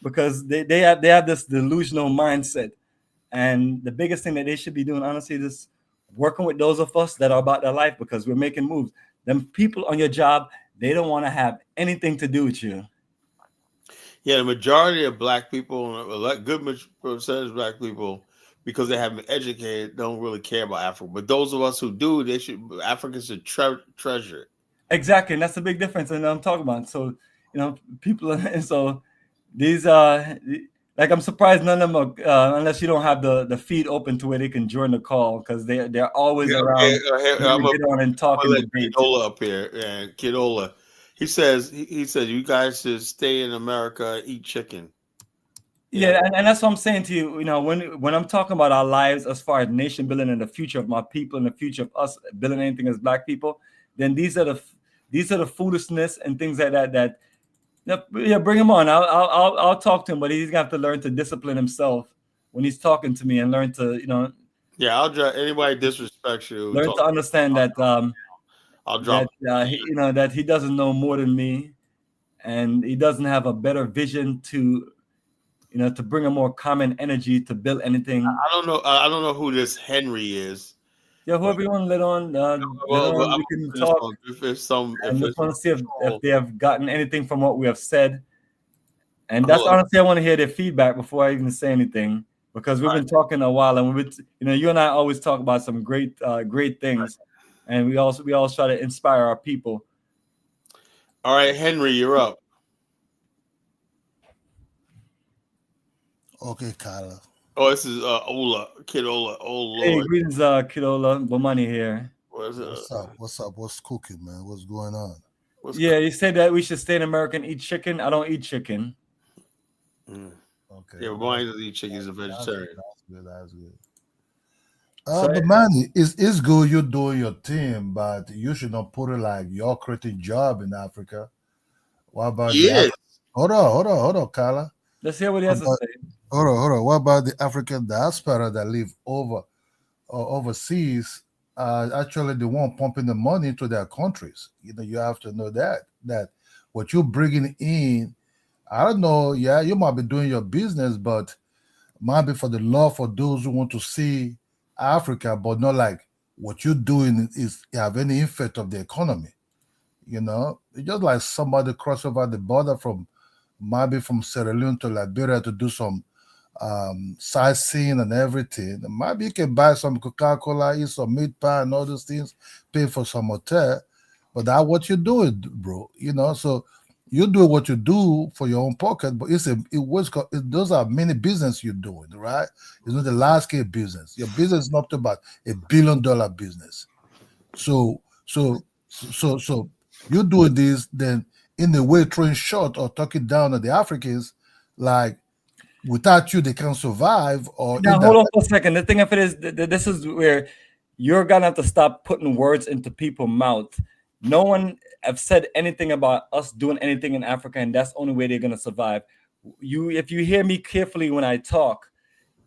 because they have this delusional mindset. And the biggest thing that they should be doing, honestly, is working with those of us that are about their life, because we're making moves. Them people on your job, they don't want to have anything to do with you. Yeah, the majority of black people, a good percentage of black people, because they haven't been educated, don't really care about Africa. But those of us who do, Africans should treasure it. Exactly, and that's the big difference. And I'm talking about. So, people, and so these like, I'm surprised none of them are, unless you don't have the feed open to where they can join the call, because they're always around. I'm get on and talking. Kidola up here, and Kidola, he says you guys should stay in America and eat chicken. Yeah, and that's what I'm saying to you. When I'm talking about our lives as far as nation building and the future of my people and the future of us building anything as black people, then these are the foolishness and things like that. Yeah, bring him on. I'll talk to him, but he's gonna have to learn to discipline himself when he's talking to me, and learn to Yeah, I'll drop anybody disrespects you. Learn to understand that I'll drop that he doesn't know more than me, and he doesn't have a better vision to bring a more common energy to build anything. I don't know who this Henry is. Yeah, whoever you want to let on, we can talk. I just want to see if they have gotten anything from what we have said. And that's honestly, I want to hear their feedback before I even say anything, because we've been talking a while, and you and I always talk about some great things, and we all try to inspire our people. All right, Henry, you're up. Okay, Kyla. Oh, this is Ola, Kid Ola. Oh, Lord. Hey, greetings, Kid Ola. Bomani here. What's up? What's cooking, man? What's going on? You said that we should stay in America and eat chicken. I don't eat chicken. Okay. Yeah, Bomani doesn't eat chicken. He's a vegetarian. That's good. So But man, it's good you're doing your thing, but you should not put it like you're creating job in Africa. What about the Yeah. hold on, Carla. let's hear what he What has to about, say. hold on. What about the African diaspora that live overseas? Actually, the one pumping the money into their countries. You have to know that what you're bringing in, I don't know. Yeah, you might be doing your business, but might be for the love for those who want to see Africa, but not like what you're doing is have any effect of the economy. It's just like somebody cross over the border from maybe from Sierra Leone to Liberia to do some sightseeing and everything. Maybe you can buy some Coca-Cola, eat some meat pie and all those things, pay for some hotel. But that's what you're doing, bro. So you do what you do for your own pocket, but those are many business you're doing, right? It's not a large scale business. Your business is not about $1 billion business. So you doing this, then in a way throwing short or talking down at the Africans, like without you they can't survive or Now hold on for a second. The thing of it is, this is where you're gonna have to stop putting words into people's mouth. No one have said anything about us doing anything in Africa, and that's the only way they're gonna survive. If you hear me carefully when I talk,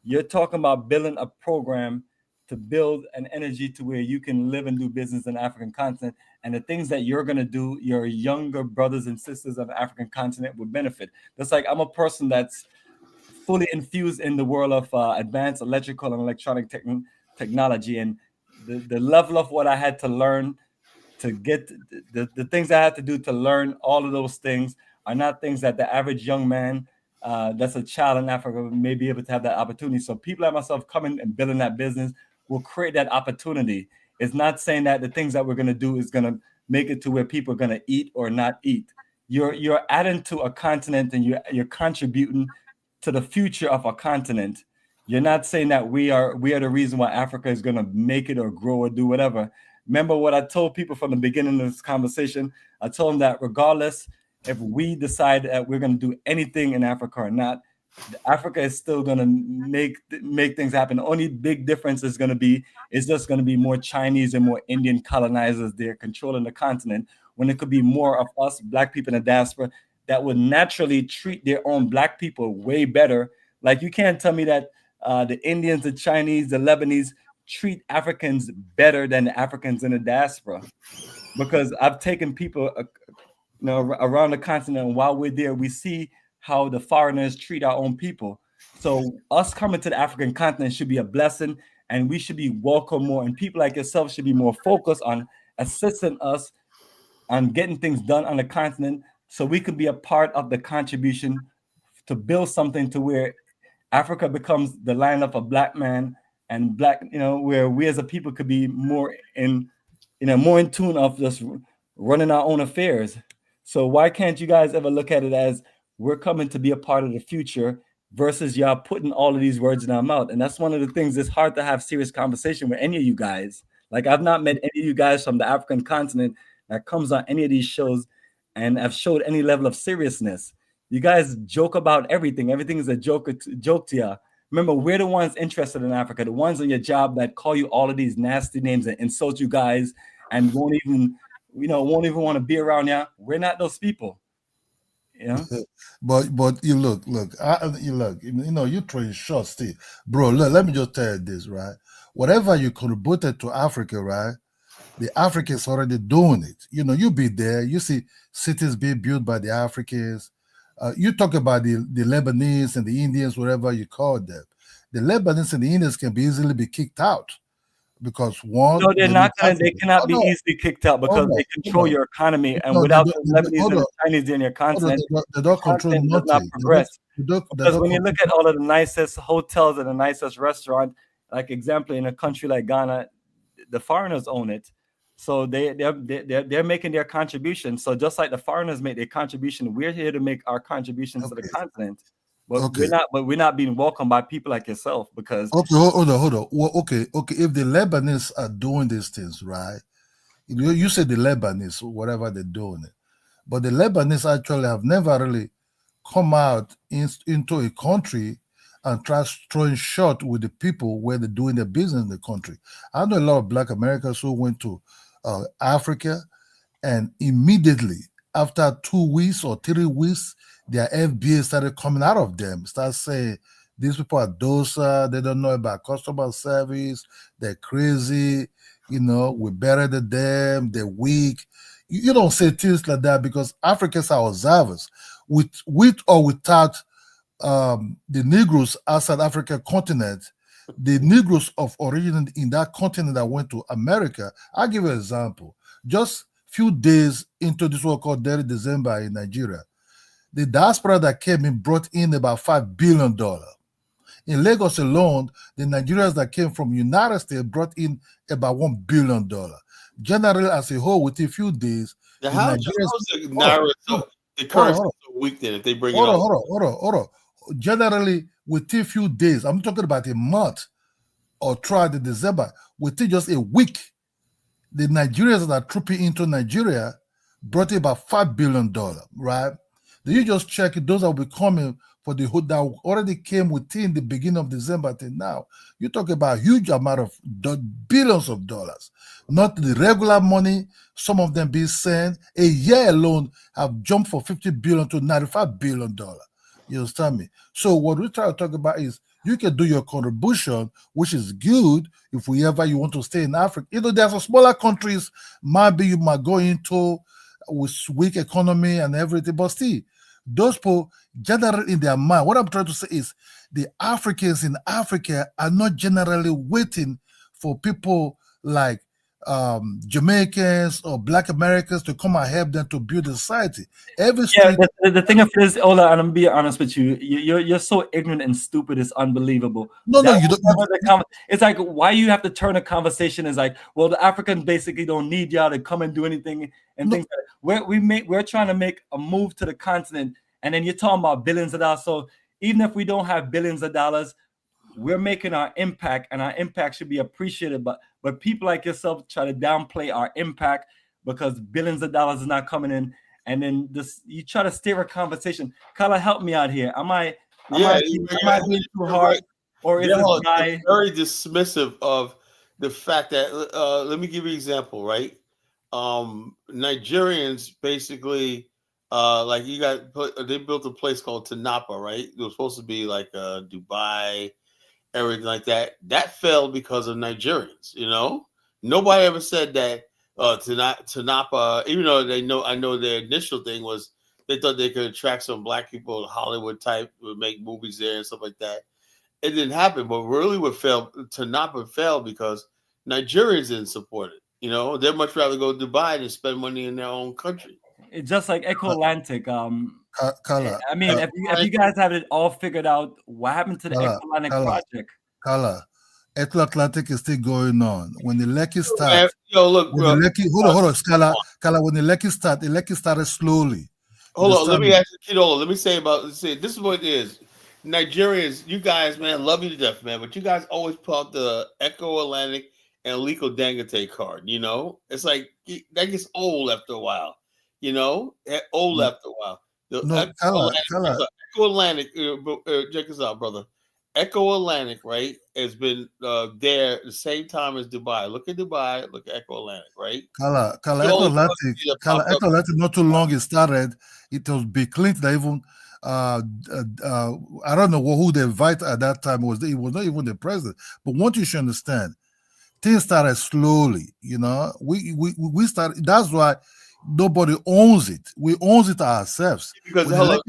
you're talking about building a program to build an energy to where you can live and do business in the African continent, and the things that you're gonna do, your younger brothers and sisters of the African continent would benefit. That's like I'm a person that's fully infused in the world of advanced electrical and electronic technology, and the level of what I had to learn to get the things I had to do to learn all of those things are not things that the average young man that's a child in Africa may be able to have that opportunity. So people like myself coming and building that business will create that opportunity. It's not saying that the things that we're going to do is going to make it to where people are going to eat or not eat. You're adding to a continent, and you're contributing to the future of a continent. You're not saying that we are the reason why Africa is going to make it or grow or do whatever. Remember what I told people from the beginning of this conversation? I told them that regardless if we decide that we're going to do anything in Africa or not, Africa is still going to make things happen. The only big difference is just going to be more Chinese and more Indian colonizers there controlling the continent, when it could be more of us Black people in the diaspora that would naturally treat their own Black people way better. Like, you can't tell me that the Indians, the Chinese, the Lebanese treat Africans better than the Africans in the diaspora, because I've taken people around the continent, and while we're there, we see how the foreigners treat our own people. So us coming to the African continent should be a blessing, and we should be welcome more, and people like yourself should be more focused on assisting us on getting things done on the continent, so we could be a part of the contribution to build something to where Africa becomes the land of a Black man, and Black, where we as a people could be more in tune of just running our own affairs. So why can't you guys ever look at it as we're coming to be a part of the future versus y'all putting all of these words in our mouth? And that's one of the things that's hard to have serious conversation with any of you guys. Like, I've not met any of you guys from the African continent that comes on any of these shows and have showed any level of seriousness. You guys joke about everything. Everything is a joke to y'all. Remember, we're the ones interested in Africa, the ones on your job that call you all of these nasty names and insult you guys and won't even want to be around you. We're not those people. But you look, you throwing shots still, bro. Look, let me just tell you this, right? Whatever you contributed to Africa, right? The Africans already doing it. You be there, you see cities being built by the Africans. You talk about the Lebanese and the Indians, whatever you call them. The Lebanese and the Indians can be easily be kicked out because one. No, they're not gonna. They cannot be easily kicked out because they control your economy, and without the Lebanese and the Chinese in your continent, they don't control continent does not nothing. progress. Because when you look at all of the nicest hotels and the nicest restaurants, like example in a country like Ghana, the foreigners own it. So they're making their contribution. So just like the foreigners make their contribution, we're here to make our contributions to the continent. But we're not being welcomed by people like yourself because hold on. Well, okay. If the Lebanese are doing these things, right? You say the Lebanese, whatever they're doing it, but the Lebanese actually have never really come out into a country and try throwing short with the people where they're doing their business in the country. I know a lot of Black Americans who went to Africa, and immediately after 2 weeks or 3 weeks, their FBA started coming out of them, start saying, these people are dosa, they don't know about customer service, they're crazy, we're better than them, they're weak. You don't say things like that because Africans are observers. With or without the Negroes outside African continent, the Negroes of origin in that continent that went to America, I'll give you an example. Just few days into this what called Dirty December in Nigeria, the diaspora that came in brought in about $5 billion. In Lagos alone, the Nigerians that came from United States brought in about $1 billion. Generally, as a whole, within a few days, the Nigerians the currency is so weak then if they bring it up. Hold on. Generally, within a few days, I'm talking about a month or throughout the December, within just a week, the Nigerians that are trooping into Nigeria brought in about $5 billion, right? Then you just check it, those that will be coming for the hood that already came within the beginning of December till now. You talk about a huge amount of billions of dollars, not the regular money. Some of them being sent a year alone have jumped from $50 billion to $95 billion. You understand me? So what we try to talk about is you can do your contribution, which is good if you want to stay in Africa. There's some smaller countries, maybe you might go into with weak economy and everything, but still, those people generally in their mind, what I'm trying to say is the Africans in Africa are not generally waiting for people like Jamaicans or Black Americans to come and help them to build a society. The thing of it is, Ola, and I'm being honest with you, you're so ignorant and stupid, it's unbelievable. You don't. It's like, why you have to turn a conversation is like, well, the Africans basically don't need y'all to come and do anything and things like that. We're trying to make a move to the continent, and then you're talking about billions of dollars. So even if we don't have billions of dollars, we're making our impact, and our impact should be appreciated. But people like yourself try to downplay our impact because billions of dollars is not coming in, and then you try to steer a conversation. Kala, help me out here. Am I being too hard, or is it very dismissive of the fact that? Let me give you an example, right? Nigerians basically, they built a place called Tanapa, right? It was supposed to be like Dubai. Everything like that failed because of Nigerians. Nobody ever said that Tanapa, even though I know their initial thing was they thought they could attract some Black people, Hollywood type, would make movies there and stuff like that. It didn't happen, but really what failed, Tanapa failed because Nigerians didn't support it. They'd much rather go to Dubai than spend money in their own country. It's just like Echo Atlantic. Kala, I mean, if you guys have it all figured out, what happened to the Echo Atlantic project? Kala, Echo Atlantic is still going on. When the Lekki start, hold on, Kala. When the Lekki started slowly. Hold on, let me ask you, Kidola. Let me say this is what it is. Nigerians, you guys, man, love you to death, man, but you guys always pull out the Echo Atlantic and Aliko Dangote card. It's like that gets old after a while. Old after a while. Echo Atlantic, check this out, brother. Echo Atlantic, right, has been there the same time as Dubai. Look at Dubai, look at Echo Atlantic, right? Echo Atlantic, not too long it started. It was Bill Clinton that even I don't know who they invited at that time. It was not even the president. But what you should understand, things started slowly. We started. That's why nobody owns it. We own it ourselves. Because let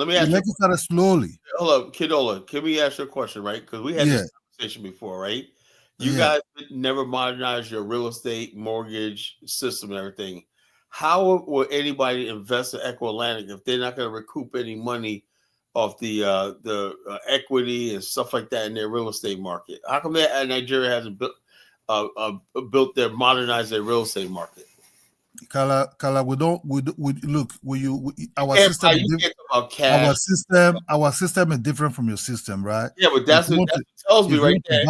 me ask you a question. Started slowly. Hold up, Kidola. Can we ask you a question, right? Because we had this conversation before, right? You guys never modernized your real estate mortgage system and everything. How will anybody invest in Echo Atlantic if they're not going to recoup any money off the equity and stuff like that in their real estate market? How come that Nigeria hasn't modernized their real estate market? Kala, our system is different from your system, right? Yeah, but that's what tells me right there.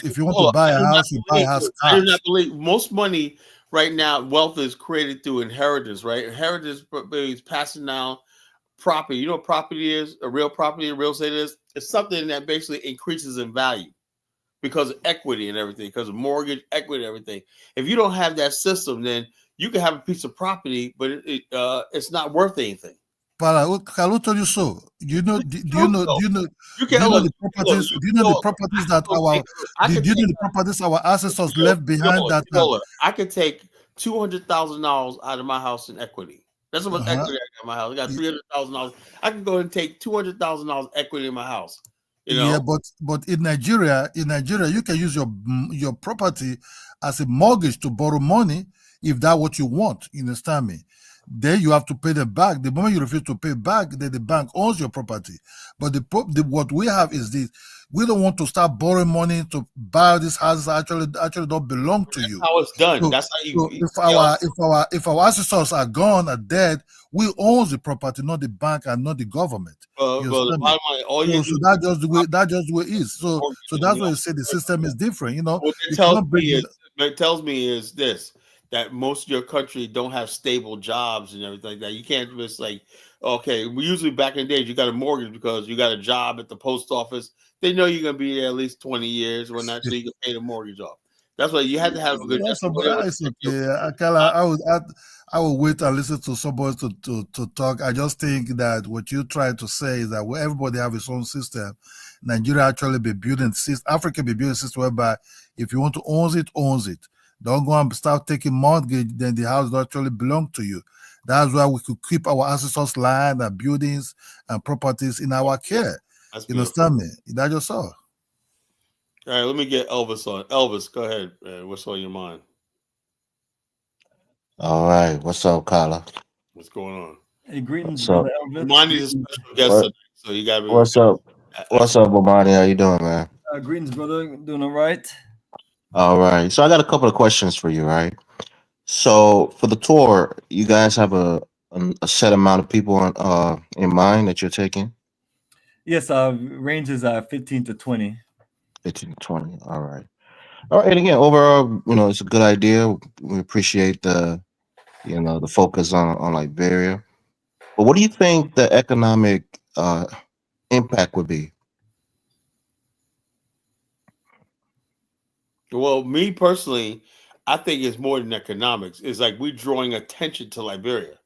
If you want to buy a house, you buy a house. I do not believe most money right now, wealth is created through inheritance, right? Inheritance is passing down property. You know what property is? A real property, real estate is? It's something that basically increases in value because of equity and everything, because of mortgage, equity, and everything. If you don't have that system, then you can have a piece of property, but it's not worth anything. But who told you so? Do you know the properties? Do you know the properties that our ancestors left behind? I could take $200,000 out of my house in equity. That's how much equity I got in my house. I got $300,000. I can go and take $200,000 equity in my house. You know? Yeah, but in Nigeria, you can use your property as a mortgage to borrow money if that's what you want. You understand me? Then you have to pay them back. The moment you refuse to pay back, then the bank owns your property. But what we have is this: we don't want to start borrowing money to buy these houses that actually don't belong to you. How it's done. So, That's how you. if our ancestors are gone, are dead, we own the property, not the bank and not the government. The bottom line, so that's just the way it is. So that's why you say the system is different. You know, what it tells me is this: that most of your country don't have stable jobs and everything like that. You can't just like, okay, we usually back in the days you got a mortgage because you got a job at the post office. They know you're gonna be there at least 20 years when not so you can pay the mortgage off. That's why you had to have a good I will wait and listen to somebody to talk. I just think that what you try to say is that everybody have its own system. Nigeria actually be building system. Africa be building system whereby if you want to owns it. Don't go and start taking mortgage, then the house don't actually belong to you. That's why we could keep our ancestors' land and buildings and properties in our care. You understand me? That's just all. All right, let me get Elvis on. Elvis, go ahead, man. What's on your mind? All right. What's up, Kyla? What's going on? Hey, greetings, brother Elvis. Bomani's a special guest tonight, so you got to be. What's up? What's up, Bomani? How you doing, man? Greetings, brother. Doing all right? All right. So I got a couple of questions for you, right? So for the tour, you guys have a set amount of people in mind that you're taking? Yes, range is 15 to 20. 15 to 20. All right. All right. And again, overall, it's a good idea. We appreciate the focus on Liberia. But what do you think the economic impact would be? Well, me personally, I think it's more than economics. It's like we're drawing attention to Liberia.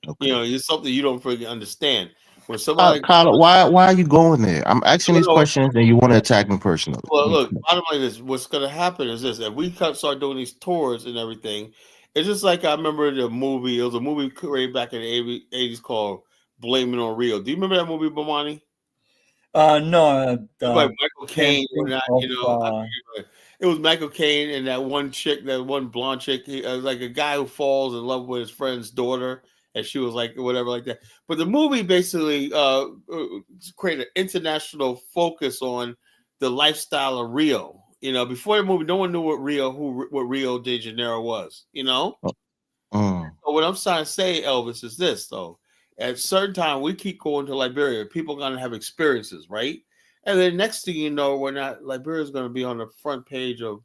Okay. It's something you don't really understand. When somebody, Kyla, why are you going there? I'm asking these questions, and you want to attack me personally. Well, look, bottom line is what's going to happen is this: if we start doing these tours and everything, it's just like I remember the movie. It was a movie created back in the 80s called "Blaming on Rio." Do you remember that movie, Bomani? No. Like Michael Caine, it was Michael Caine and that one chick, that one blonde chick. He was like a guy who falls in love with his friend's daughter, and she was like whatever like that. But the movie basically created an international focus on the lifestyle of Rio. Before the movie, no one knew what Rio de Janeiro was. So what I'm trying to say, Elvis, is this though: at a certain time, we keep going to Liberia. People are gonna have experiences, right? And then next thing you know, Liberia is going to be on the front page of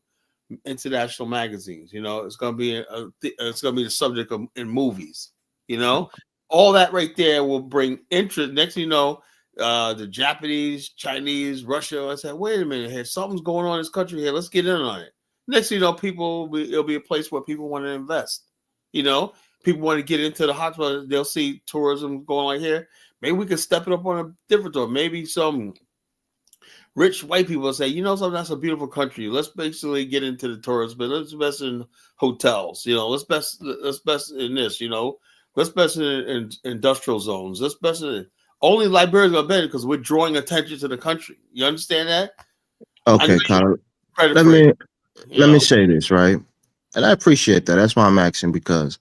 international magazines. It's going to be the subject of in movies. All that right there will bring interest. Next thing you know, the Japanese, Chinese, Russia. I said, wait a minute, here something's going on in this country here. Let's get in on it. Next thing you know, it'll be a place where people want to invest. People want to get into the hotspot. They'll see tourism going like here. Maybe we can step it up on a different tour. Maybe some rich white people say, something, that's a beautiful country. Let's basically get into the tourism, but let's invest in hotels. Let's best in this. Let's best in industrial zones. Let's best in it. Only Liberia's gonna benefit because we're drawing attention to the country. You understand that? Okay, Kyle. Let me say this, right? And I appreciate that. That's why I'm asking, because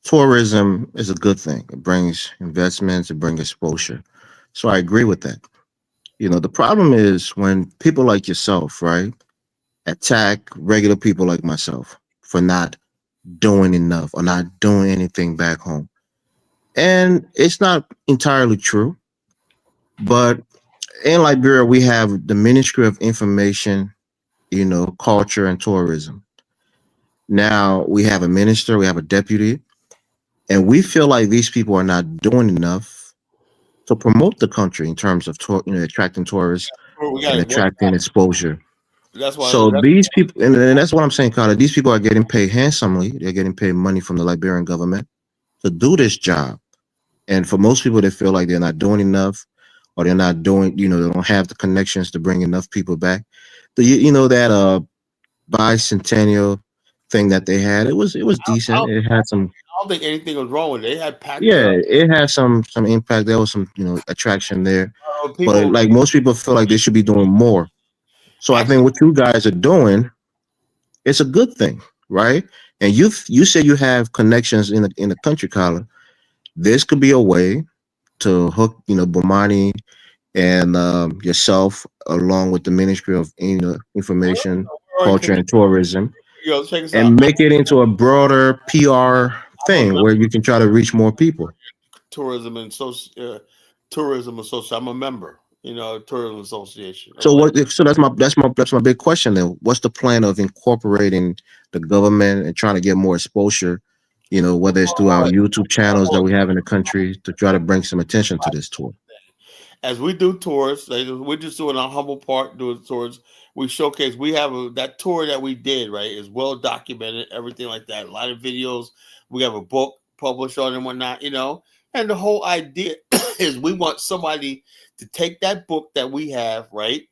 tourism is a good thing. It brings investments. It brings exposure. So I agree with that. The problem is when people like yourself, right, attack regular people like myself for not doing enough or not doing anything back home. And it's not entirely true. But in Liberia, we have the Ministry of Information, Culture and Tourism. Now we have a minister, we have a deputy, and we feel like these people are not doing enough to promote the country in terms of attracting tourists and attracting exposure. That's why. So these people, and that's what I'm saying, Carter. These people are getting paid handsomely. They're getting paid money from the Liberian government to do this job. And for most people, they feel like they're not doing enough, or they're not doing, they don't have the connections to bring enough people back. That bicentennial thing that they had, it was decent. It had some. I don't think anything was wrong with it. They had packed. Yeah, it had some impact. There was some attraction there, but like most people feel like they should be doing more. So I think what you guys are doing, it's a good thing, right? And you say you have connections in the country, Colin. This could be a way to hook, Bomani and yourself, along with the Ministry of Information, Culture, and Tourism, and make it into a broader PR thing where you can try to reach more people. Tourism Association. I'm a member. Tourism Association. So what? So that's my big question. Then, what's the plan of incorporating the government and trying to get more exposure? Whether it's through our YouTube channels that we have in the country to try to bring some attention to this tour. As we do tours, we're just doing our humble part, doing tours. We showcase. We have that tour that we did, right, is well documented, everything like that. A lot of videos. We have a book published on it and whatnot, And the whole idea is we want somebody to take that book that we have, right,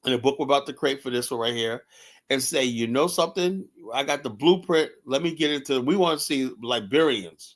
and the book we're about to create for this one right here, and say, something? I got the blueprint. Let me get into. We want to see Liberians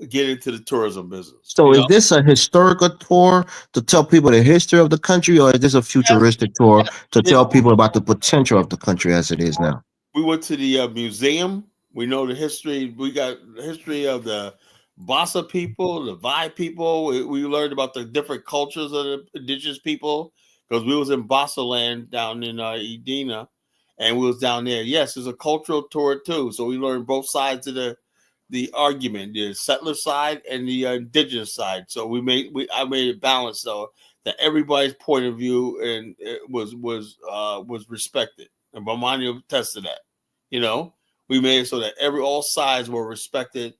get into the tourism business. So is this a historical tour to tell people the history of the country, or is this a futuristic tour to tell people about the potential of the country as it is now? We went to the museum. We know the history. We got the history of the Bassa people, the Vai people. We learned about the different cultures of the indigenous people because we was in Bassa land down in Edina, and we was down there. Yes, it's a cultural tour too. So we learned both sides of the argument, the settler side and the indigenous side. So I made it balanced though, that everybody's point of view and it was respected. And Bomani attested that. We made it so that all sides were respected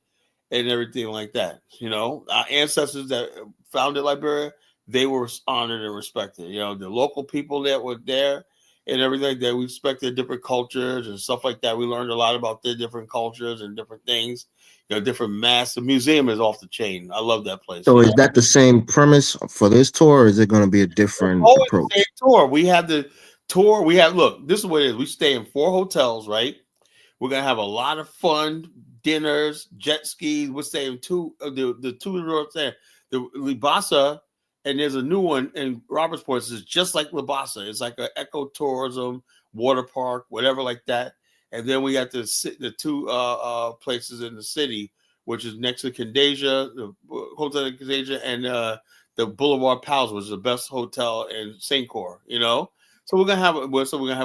and everything like that. Our ancestors that founded Liberia, they were honored and respected. The local people that were there and everything like that, we respected different cultures and stuff like that. We learned a lot about their different cultures and different things. Different masks. The museum is off the chain. I love that place. So is that the same premise for this tour, or is it going to be a different approach? The same tour. We have the tour. Look, this is what it is. We stay in 4 hotels, right? We're going to have a lot of fun, dinners, jet skis. We're staying 2 of the 2 resorts there. The Libassa, and there's a new one in Robertsport. It's just like Libassa. It's like an ecotourism, water park, whatever like that. And then we got the 2 places in the city, which is next to Qand A, the Hotel Qand A, and the Boulevard Palace, which is the best hotel in St. Croix. So we're gonna have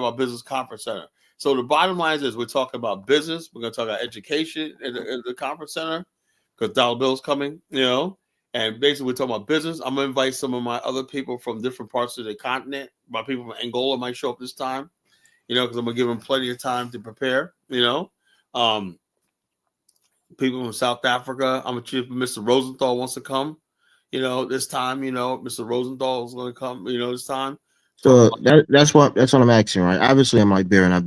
our business conference center. So the bottom line is we're talking about business. We're gonna talk about education in the conference center because Dollar Bill's coming. And basically we're talking about business. I'm gonna invite some of my other people from different parts of the continent. My people from Angola might show up this time. Because I'm gonna give them plenty of time to prepare. People from South Africa. I'm a chief. Mr. Rosenthal wants to come. This time. Mr. Rosenthal is going to come. This time. So that's what I'm asking, right? Obviously, I'm Liberian. I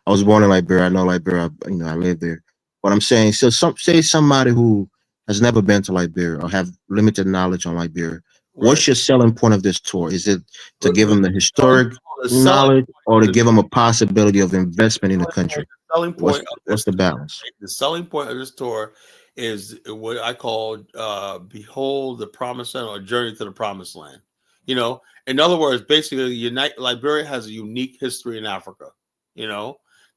was born in Liberia. I know Liberia. I live there. But I'm saying, so say somebody who has never been to Liberia or have limited knowledge on Liberia. What's your selling point of this tour? Is it to give them the historic knowledge or to give them a possibility of investment in the country? Selling point. What's the balance? The selling point of this tour is what I call Behold the Promised Land, or Journey to the Promised Land. In other words, basically, Liberia has a unique history in Africa.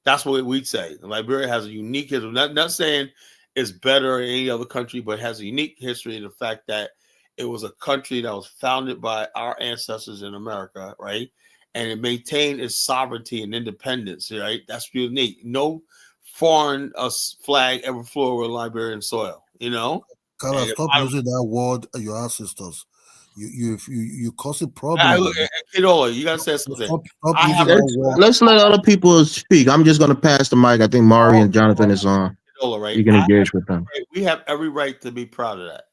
That's what we'd say. Liberia has a unique history. Not saying it's better than any other country, but it has a unique history in the fact that it was a country that was founded by our ancestors in America, right? And it maintained its sovereignty and independence, right? That's unique. No foreign flag ever flew over Liberian soil, Carla, stop using that word, your ancestors. You cause a problem. Kidola, you gotta say something. Let's let other people speak. I'm just gonna pass the mic. I think Mari and Jonathan is on. Kidola, right? You can engage with them. We have every right to be proud of that,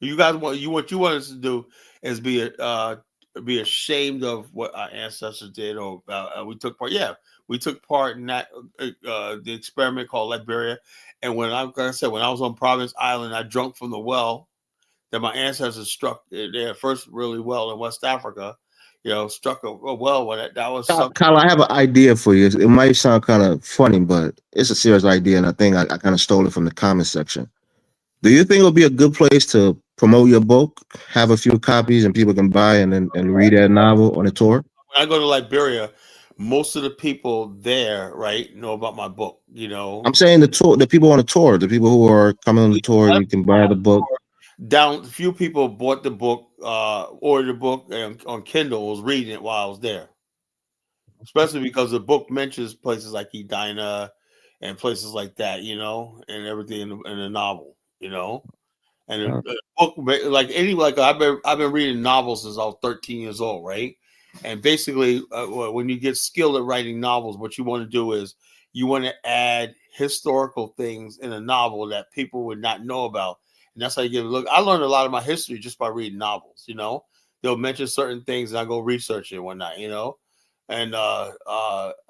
You guys want what you want us to do is be ashamed of what our ancestors did, or we took part. Yeah, we took part in that the experiment called Liberia. And like I said, when I was on Providence Island, I drunk from the well that my ancestors struck their first really well in West Africa. Struck a well when that was something. Kyle, I have an idea for you. It might sound kind of funny, but it's a serious idea, and I think I kind of stole it from the comment section. Do you think it would be a good place to promote your book, have a few copies, and people can buy and read that novel on a tour? When I go to Liberia, most of the people there, right, know about my book. I'm saying the people on the tour, the people who are coming on the tour, you can buy the book. Down, a few people bought the book, ordered the book on Kindle, was reading it while I was there. Especially because the book mentions places like Edina and places like that, and everything in the novel, And the book, like I've been reading novels since I was 13 years old, right? And basically, when you get skilled at writing novels, what you want to do is you want to add historical things in a novel that people would not know about, and that's how you get a look. I learned a lot of my history just by reading novels. They'll mention certain things, and I go research it one night. And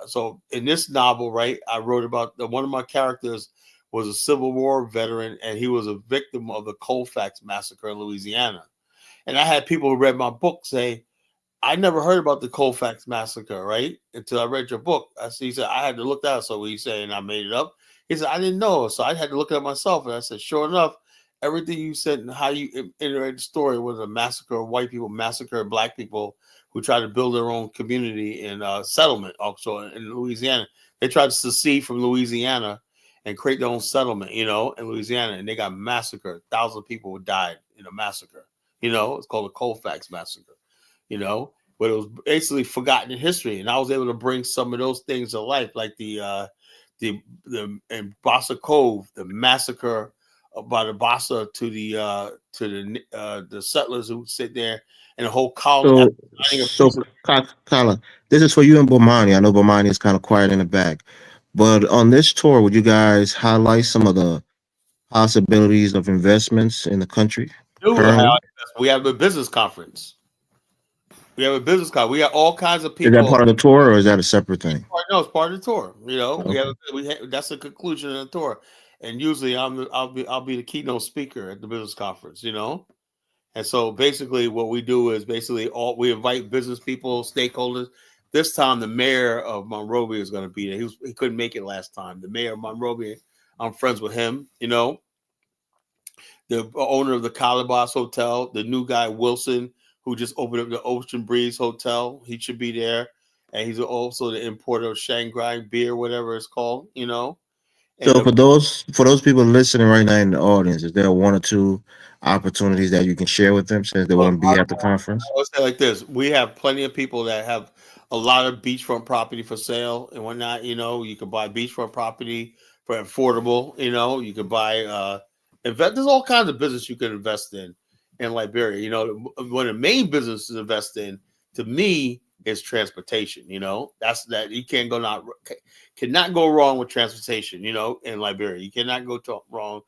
so in this novel, right, I wrote about one of my characters was a Civil War veteran, and he was a victim of the Colfax massacre in Louisiana. And I had people who read my book say, I never heard about the Colfax massacre, right? Until I read your book. He said, I had to look that up. So he said, and I made it up. He said, I didn't know. So I had to look it up myself. And I said, sure enough, everything you said and how you iterated the story was a massacre of white people, massacre of black people who tried to build their own community in settlement also in Louisiana. They tried to secede from Louisiana and create their own settlement, in Louisiana. And they got massacred. 1,000 people died in a massacre. It's called the Colfax massacre. But it was basically forgotten in history, and I was able to bring some of those things to life, like the in Bossa Cove, the massacre by the Bossa to the settlers who sit there and the whole colony. So Kyla, this is for you and Bomani. I know Bomani is kind of quiet in the back, but on this tour, would you guys highlight some of the possibilities of investments in the country currently? We have a business conference. We have a business card. We got all kinds of people. Is that part of the tour, or is that a separate thing? No, it's part of the tour. Okay. We have that's the conclusion of the tour, and usually I'll be the keynote speaker at the business conference. And so basically what we do is we invite business people, stakeholders. This time the mayor of Monrovia is going to be there. He couldn't make it last time. The mayor of Monrovia, I'm friends with him. The owner of the Calabas Hotel, the new guy Wilson, who just opened up the Ocean Breeze Hotel. He should be there. And he's also the importer of Shanghai beer, whatever it's called, So for those people listening right now in the audience, is there one or two opportunities that you can share with them since they won't be at the conference? I would say like this: we have plenty of people that have a lot of beachfront property for sale and whatnot. You can buy beachfront property for affordable. You can buy invest. There's all kinds of business you can invest in Liberia. One of the main businesses to invest in, to me, is transportation. That's that you cannot go wrong with transportation. In Liberia, you cannot go wrong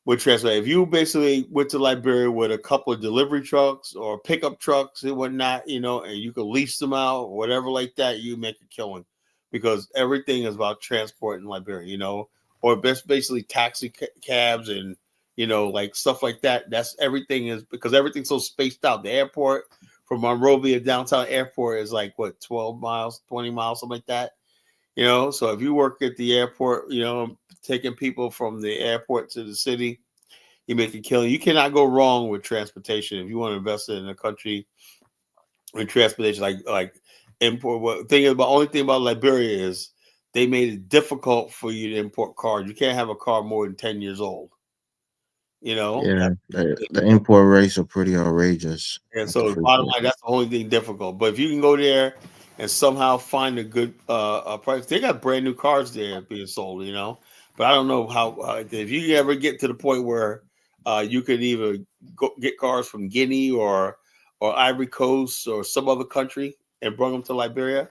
with transportation. If you basically went to Liberia with a couple of delivery trucks or pickup trucks and whatnot, and you could lease them out or whatever like that, you make a killing, because everything is about transport in Liberia. Or basically taxi cabs and like stuff like that. That's everything is because everything's so spaced out. The airport from Monrovia downtown airport is like 12 miles, 20 miles, something like that. So if you work at the airport, taking people from the airport to the city, you make a killing. You cannot go wrong with transportation if you want to invest in a country in transportation. Like import. Only thing about Liberia is they made it difficult for you to import cars. You can't have a car more than 10 years old. Yeah, the import rates are pretty outrageous. And so bottom line, that's the only thing difficult. But if you can go there and somehow find a good price, they got brand new cars there being sold, But I don't know how if you ever get to the point where you could either get cars from Guinea or Ivory Coast or some other country and bring them to Liberia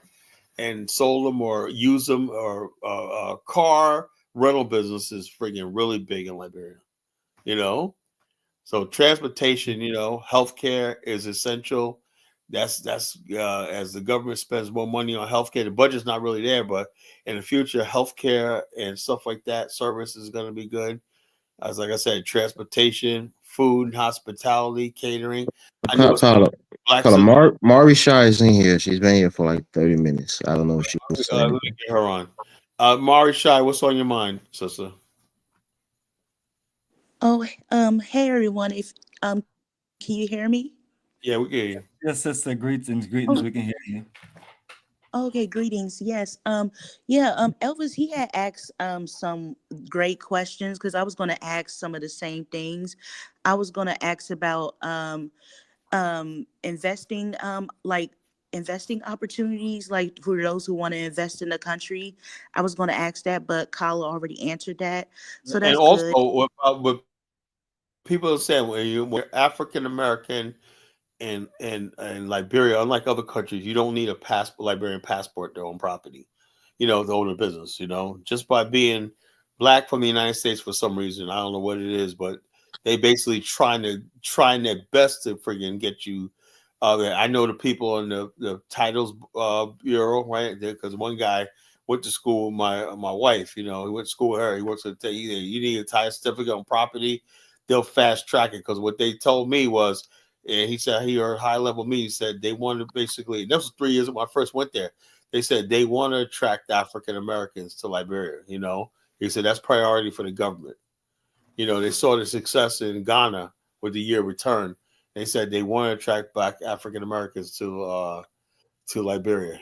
and sold them or use them, or car rental business is freaking really big in Liberia, So transportation, healthcare is essential. That's as the government spends more money on healthcare, the budget's not really there, but in the future, healthcare and stuff like that, service is going to be good. As like I said, transportation, food, hospitality, catering. I know it's Mari Shai is in here. She's been here for like 30 minutes. I don't know if she wants to say let me anything. get her on. Mari Shai, what's on your mind, sister? Oh, hey everyone. If can you hear me? Yeah, we can hear you. Yes, sister. Greetings. Oh. We can hear you. Okay, greetings. Yes. Elvis, he had asked some great questions because I was going to ask some of the same things. I was going to ask about investing, like investing opportunities, like for those who want to invest in the country. I was going to ask that, but Kyle already answered that, so that's and also, good. what people say when you're African American in Liberia, unlike other countries, you don't need a Liberian passport to own property, to own a business, just by being black from the United States for some reason. I don't know what it is, but they basically trying their best to friggin' get you. I know the people in the titles bureau, right? Because one guy went to school with my wife. He went to school with her. He works at you need a title certificate on property. They'll fast track it because what they told me was. And he said he heard high level meeting said they wanted basically, this was 3 years when I first went there. They said they want to attract African Americans to Liberia. He said that's priority for the government. They saw the success in Ghana with the year return. They said they want to attract Black African Americans to Liberia.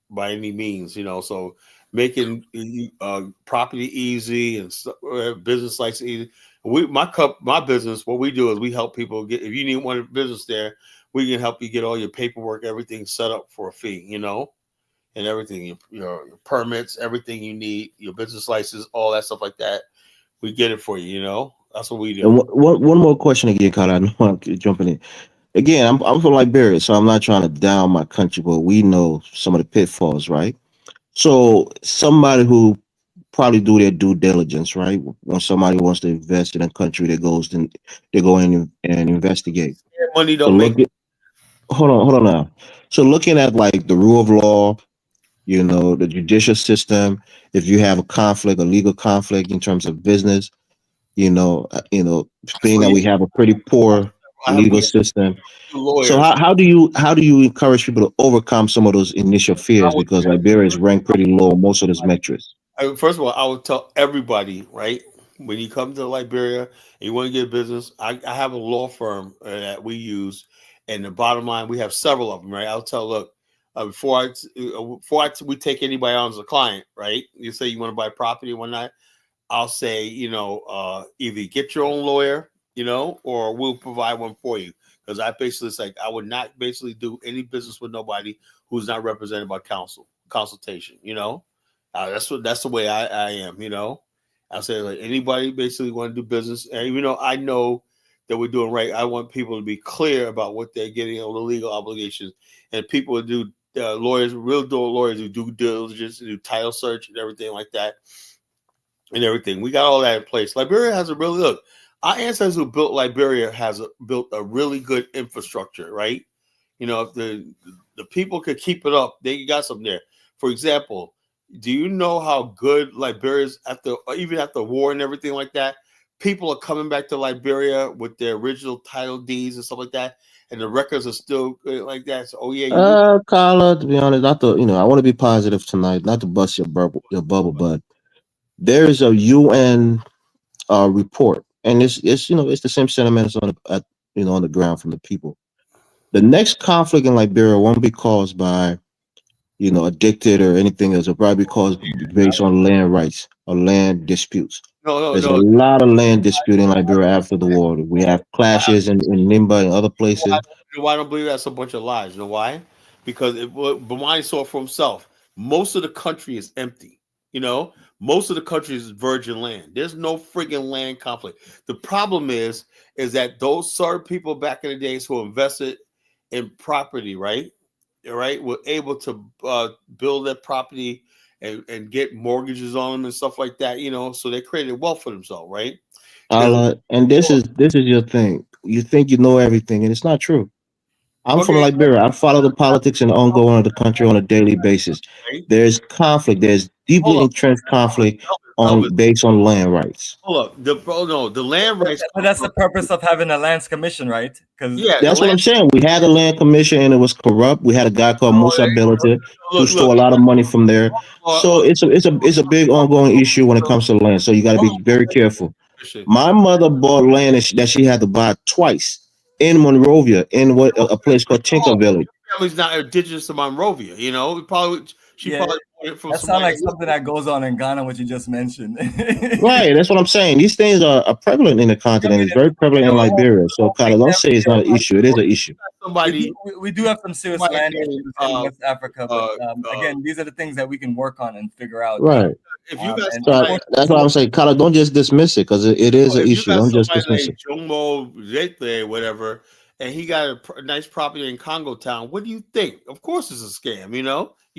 By any means. So making property easy and business license easy. My business, what we do is we help people get, if you need one business there, we can help you get all your paperwork, everything set up for a fee, and everything, your permits, everything you need, your business license, all that stuff like that. We get it for you, that's what we do. And one more question again, Carter. I know I'm jumping in. Again, I'm from Liberia, so I'm not trying to down my country, but we know some of the pitfalls, right? So somebody who probably do their due diligence, right? When somebody wants to invest in a country, they go in and investigate. Money So don't make. Hold on now. So looking at like the rule of law, the judicial system, if you have a legal conflict in terms of business, being that we have a pretty poor legal system. So how do you encourage people to overcome some of those initial fears, because Liberia is ranked pretty low on most of those metrics? First of all, I would tell everybody, right? When you come to Liberia and you want to get a business, I have a law firm that we use, and the bottom line, we have several of them, right? I'll tell, look, before we take anybody on as a client, right? You say you want to buy property and whatnot, I'll say, either get your own lawyer, or we'll provide one for you. Because I basically, it's like I would not basically do any business with nobody who's not represented by consultation. That's the way I am. I say, like, anybody basically want to do business, and even though I know that we're doing right, I want people to be clear about what they're getting on the legal obligations, and people who do real lawyers who do diligence, do title search and everything like that. And everything. We got all that in place. Liberia has our ancestors who built Liberia built a really good infrastructure, right? If the people could keep it up, they got something there. For example, do you know how good Liberia's even after war and everything like that? People are coming back to Liberia with their original title deeds and stuff like that, and the records are still good like that. So, Carla, to be honest, not to I want to be positive tonight, not to bust your bubble, but there is a UN report, and it's the same sentiments on the ground from the people. The next conflict in Liberia won't be caused by addicted or anything else. It'll probably be caused based on land rights or land disputes. There's a lot of land dispute in Liberia after the war. We have clashes in Nimba and other places. Why I don't believe that's a bunch of lies. You know why? Because Bomani saw for himself. Most of the country is empty. Most of the country is virgin land. There's no friggin' land conflict. The problem is that those certain people back in the days who invested in property, right, were able to build that property and get mortgages on them and stuff like that. So they created wealth for themselves, right? And this is your thing. You think you know everything, and it's not true. I'm from Okay. Liberia. I follow the politics and the ongoing of the country on a daily basis. There's conflict. There's deeply entrenched conflict based on land rights. Hold up. The land rights. But that's the purpose of having a lands commission, right? Because That's what I'm saying. We had a land commission and it was corrupt. We had a guy called Musa Belata who stole a lot of money from there. So it's a big ongoing issue when it comes to land. So you got to be very careful. My mother bought land that she had to buy twice in Monrovia, in a place called Tinker Village. Family's not indigenous to Monrovia, you know. Probably bought it from that sounds like something that goes on in Ghana, what you just mentioned. Right, that's what I'm saying. These things are prevalent in the continent. It's very prevalent in Liberia. So, Carla, don't say it's not an issue. It is an issue. We do have some serious land issues in West Africa, but again, these are the things that we can work on and figure out. Right. If you guys, that's what I'm saying, Carla. Don't just dismiss it because it is an issue. Don't just dismiss it. Jomo Zete, whatever, and he got a nice property in Congo Town. What do you think? Of course, it's a scam. You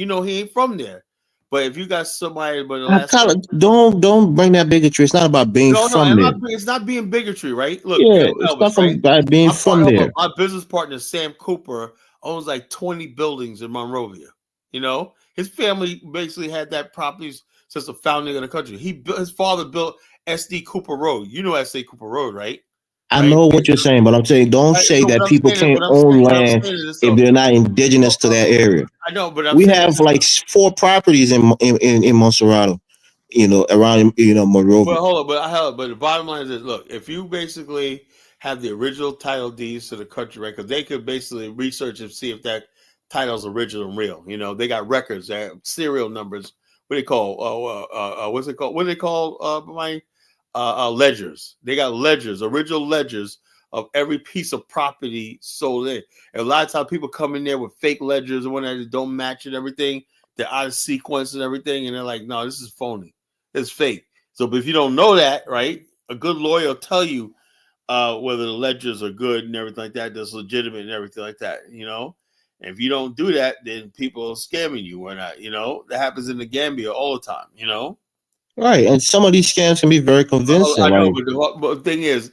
know he ain't from there. But if you got somebody, Carla, don't bring that bigotry. It's not about being from there. It's not being bigotry, right? Look, it's not about being from there. My business partner Sam Cooper owns like 20 buildings in Monrovia. You know, his family basically had that properties since the founding of the country. His father built SD Cooper Road. You know SD Cooper Road, right? I know what you're saying, but I'm saying don't say that people can't own land if they're not indigenous to that area. I know, but we have like 4 properties in Monserrato, around Monrovia. But hold on, but the bottom line is, look, if you basically have the original title deeds to the country, right? Because they could basically research and see if that title's original and real. You know, they got records, they have serial numbers. What do they call? What's it called? What do they call? Ledgers. They got ledgers, original ledgers of every piece of property sold in. And a lot of times people come in there with fake ledgers and whatnot that don't match and everything. They're out of sequence and everything. And they're like, no, this is phony. It's fake. So but if you don't know that, right, a good lawyer will tell you whether the ledgers are good and everything like that, that's legitimate and everything like that, you know? And if you don't do that, then people are scamming you or not, you know? That happens in the Gambia all the time, you know? Right, and some of these scams can be very convincing. I know, but the thing is,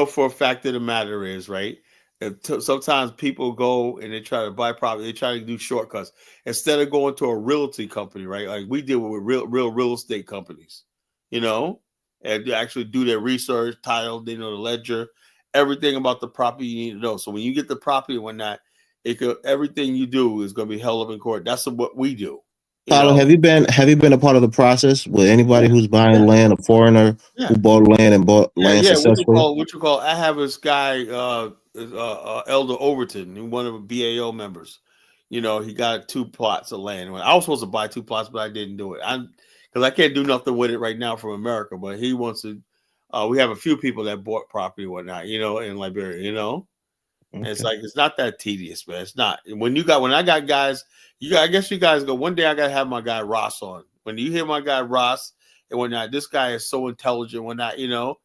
for a fact of the matter is, right? Sometimes people go and they try to buy property, they try to do shortcuts instead of going to a realty company, right? Like we deal with real estate companies, and they actually do their research, title, they know the ledger, everything about the property you need to know. So when you get the property and whatnot, everything you do is going to be held up in court. That's what we do. Tyler, have you been a part of the process with anybody who's buying land, a foreigner who bought land and bought land successfully? What you call? I have this guy, Elder Overton, one of the BAO members. He got 2 plots of land. I was supposed to buy 2 plots, but I didn't do it. Because I can't do nothing with it right now from America. But he wants to. We have a few people that bought property and whatnot, in Liberia, Okay. And it's like it's not that tedious, man. It's not. When I got guys, I guess you guys go. One day I gotta have my guy Ross on. When you hear my guy Ross and whatnot, this guy is so intelligent. And whatnot, you'll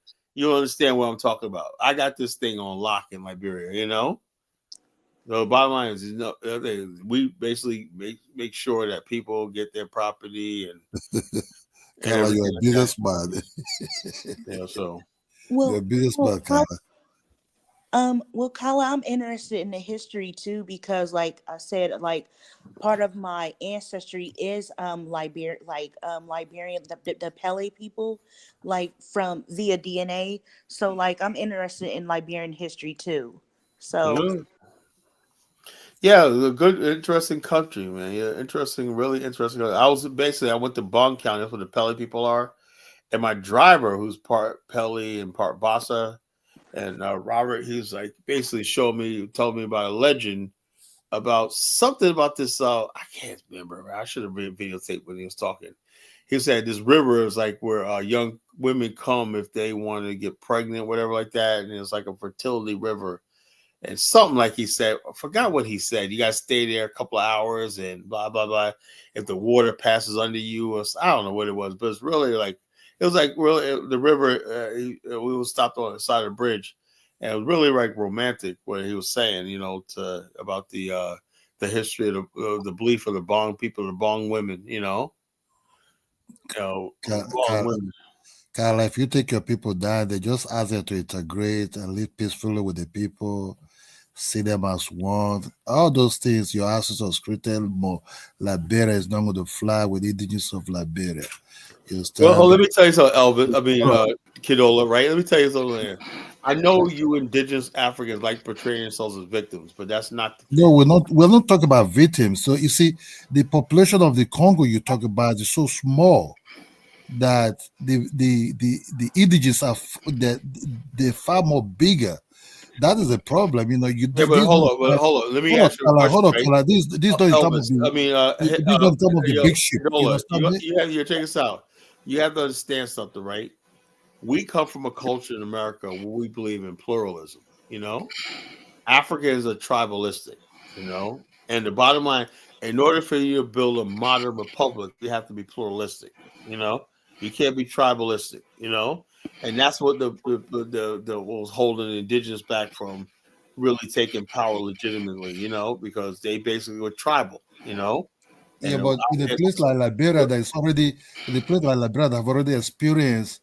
understand what I'm talking about. I got this thing on lock in Liberia, The bottom line is, we basically make sure that people get their property and. Carla, you're a businessman. So. You're a businessman, Carla. Well, Kala, I'm interested in the history too, because like I said, like part of my ancestry is Liberian, the Pele people, like from via DNA. So like I'm interested in Liberian history too. So yeah, a good, interesting country, man. Yeah, really interesting. I went to Bong County, that's where the Pele people are, and my driver, who's part Pele and part Bassa. And Robert, he's like basically told me about a legend about something about this. I can't remember. I should have been videotaped when he was talking. He said this river is like where young women come if they want to get pregnant, whatever like that. And it's like a fertility river. And something like he said, I forgot what he said. You got to stay there a couple of hours and blah, blah, blah. If the water passes under you, or I don't know what it was, but it's really like, it was like really the river. We were stopped on the side of the bridge, and it was really like romantic what he was saying, about the history of the belief of the Bong people, the Bong women, Bong women. Carla, if you take your people down, they just ask them to integrate and live peacefully with the people, see them as one. All those things your ancestors created more. Liberia is not going to fly with the indigenous of Liberia. You Well, understand? let me tell you something, Elvin. Kidola, right? Let me tell you something. There. I know you indigenous Africans like portraying yourselves as victims, but that's not the case. No, we're not talking about victims. So you see, the population of the Congo you talk about is so small that the indigenous are they're far more bigger. That is a problem, you know. Yeah, but hold on. Let me ask you a question. Hold on, right? Kala. This don't come of Elvis, the. I mean, This don't come of the big ship. You understand me? you check this out. You have to understand something, right? We come from a culture in America where we believe in pluralism. You know, Africa is a tribalistic. You know, and the bottom line, in order for you to build a modern republic, you have to be pluralistic. You know, you can't be tribalistic. You know, and that's what the what was holding the indigenous back from really taking power legitimately. You know, because they basically were tribal. You know, Yeah, and but in a place like Liberia, that is already in a place like Liberia, that have already experienced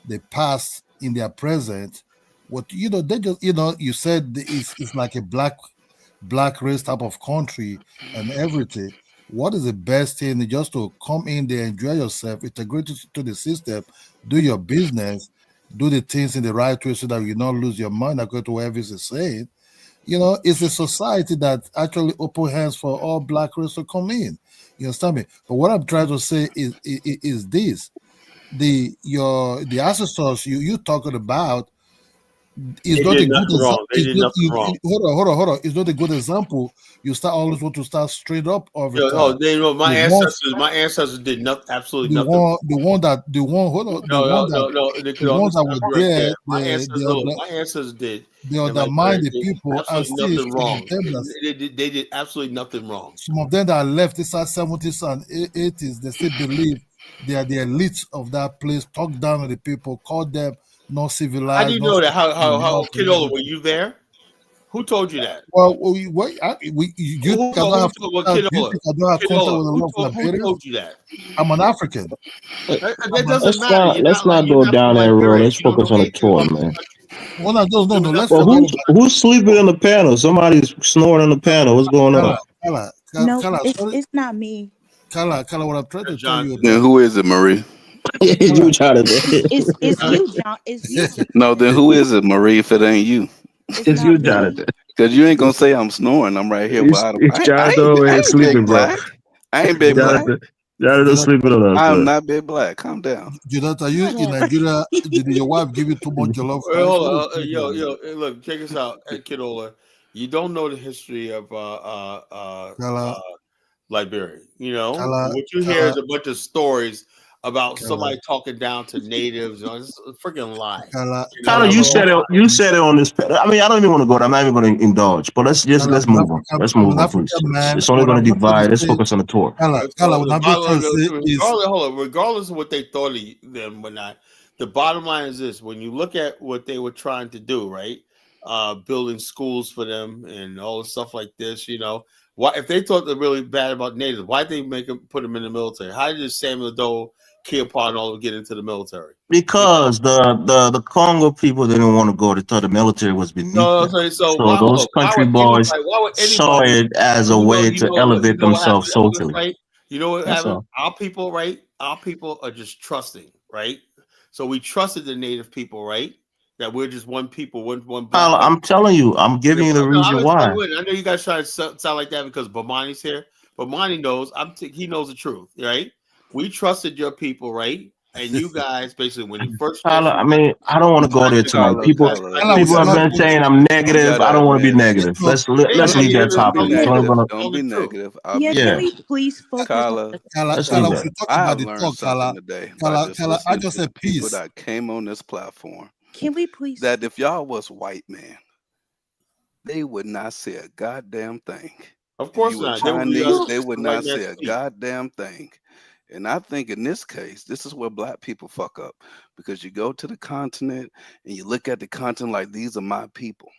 the past in their present. What you know, they just you said it's like a black race type of country and everything. What is the best thing? Just to come in there, enjoy yourself, integrate to the system, do your business, do the things in the right way so that you not lose your mind according to what Elvis is saying. You know, it's a society that actually open hands for all black race to come in. You understand me? But what I'm trying to say is this: the ancestors you talking about is they not a did good nothing example. wrong. They did nothing wrong. Hold on. It's not a good example. You always want to start straight up every Yo, time. they know my The ancestors did absolutely the nothing. one that the one hold on the one that They could the let me ones that stop were you right there, there. My ancestors did. they And like undermined the did people, and absolutely see nothing some of wrong. them that They did absolutely nothing wrong. some of them that left inside 70s and 80s, they still believe they are the elites of that place, talk down on the people, call them not How do civilized, you not know that? How civilized and Kidola, were everything. you there? Who told you that? Well, you Who think I don't told have well, contact? You think I don't have contact with a lot of who Liberians? told you that? I'm an African. That doesn't matter. Let's not go down that road. Let's focus on the tour, man. Well, no. Let's Well, forget who's sleeping on the panel? Somebody's snoring on the panel. What's going on? No, Kala, it's not me. Kala, what I'm trying to tell you Then about. who is it, Marie? You Jonathan. It's you, John. It's you. No, then who is it, Marie? If it ain't you, It's you, Jonathan. because you ain't gonna say I'm snoring. I'm right here. It's Jonathan over I here ain't big sleeping, bro. black. I ain't big black. Jonathan sleeping on us, I'm bro. not big black. Calm down. Jonathan, are you in Nigeria? Did your wife give you too much jollof rice? Well, hold on, look, check this out, Kidola. You don't know the history of Liberia. You know what you hear is a bunch of stories about somebody talking down to natives. It's a freaking lie. Tyler, you said it. You said it on this. I mean, I don't even want to go there. I'm not even going to indulge. But let's move on. Let's move on, please. It's only going to divide. Let's focus on the tour. Regardless of what they thought of them or not, the bottom line is this: when you look at what they were trying to do, right, building schools for them and all the stuff like this, you know, why if they thought they're really bad about natives, why did they put them in the military? How did Samuel Doe, Keopard, and all get into the military? Because the Congo people didn't want to go. They thought the military was beneath them. So those country boys saw it as a way to elevate themselves socially. Right? You know what That's happened? all. Our people, right? Our people are just trusting, right? So we trusted the native people, right? That we're just one people, one black. I'm telling you, I'm giving you the reason why. I know you guys try to sound like that because Bomani's here. Bomani knows. He knows the truth, right? We trusted your people, right? And you guys, basically, when you first, I mean, I don't want to go there tonight. People have been saying I'm negative. I don't want to be negative. Let's leave that topic. Don't be negative. Can we please focus on I have learned something today by just listening to the people that came on this platform. Can we please? That if y'all was white man, they would not say a goddamn thing. Of course if you not. were Chinese, they would not say a goddamn thing. And I think in this case, this is where black people fuck up, because you go to the continent and you look at the continent like these are my people.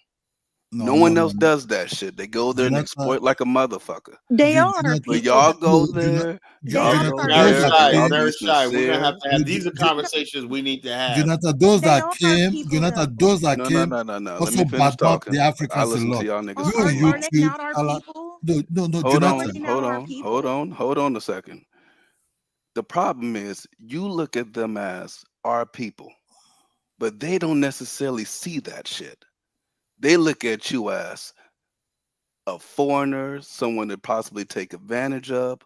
No one else does that shit. They go there and exploit like a motherfucker. They are our But people. y'all go there. Y'all go there. and y'all be Very shy. We're gonna have sincere. to have these are conversations we need to have. Jonathan, those that came, Jonathan, those that No. came Let me also finish badmouth talking. the I Africans a listen to lot. y'all niggas. You on Are they YouTube, not our people? no, Hold Jonathan. on. Hold on a second. The problem is you look at them as our people, but they don't necessarily see that shit. They look at you as a foreigner, someone to possibly take advantage of.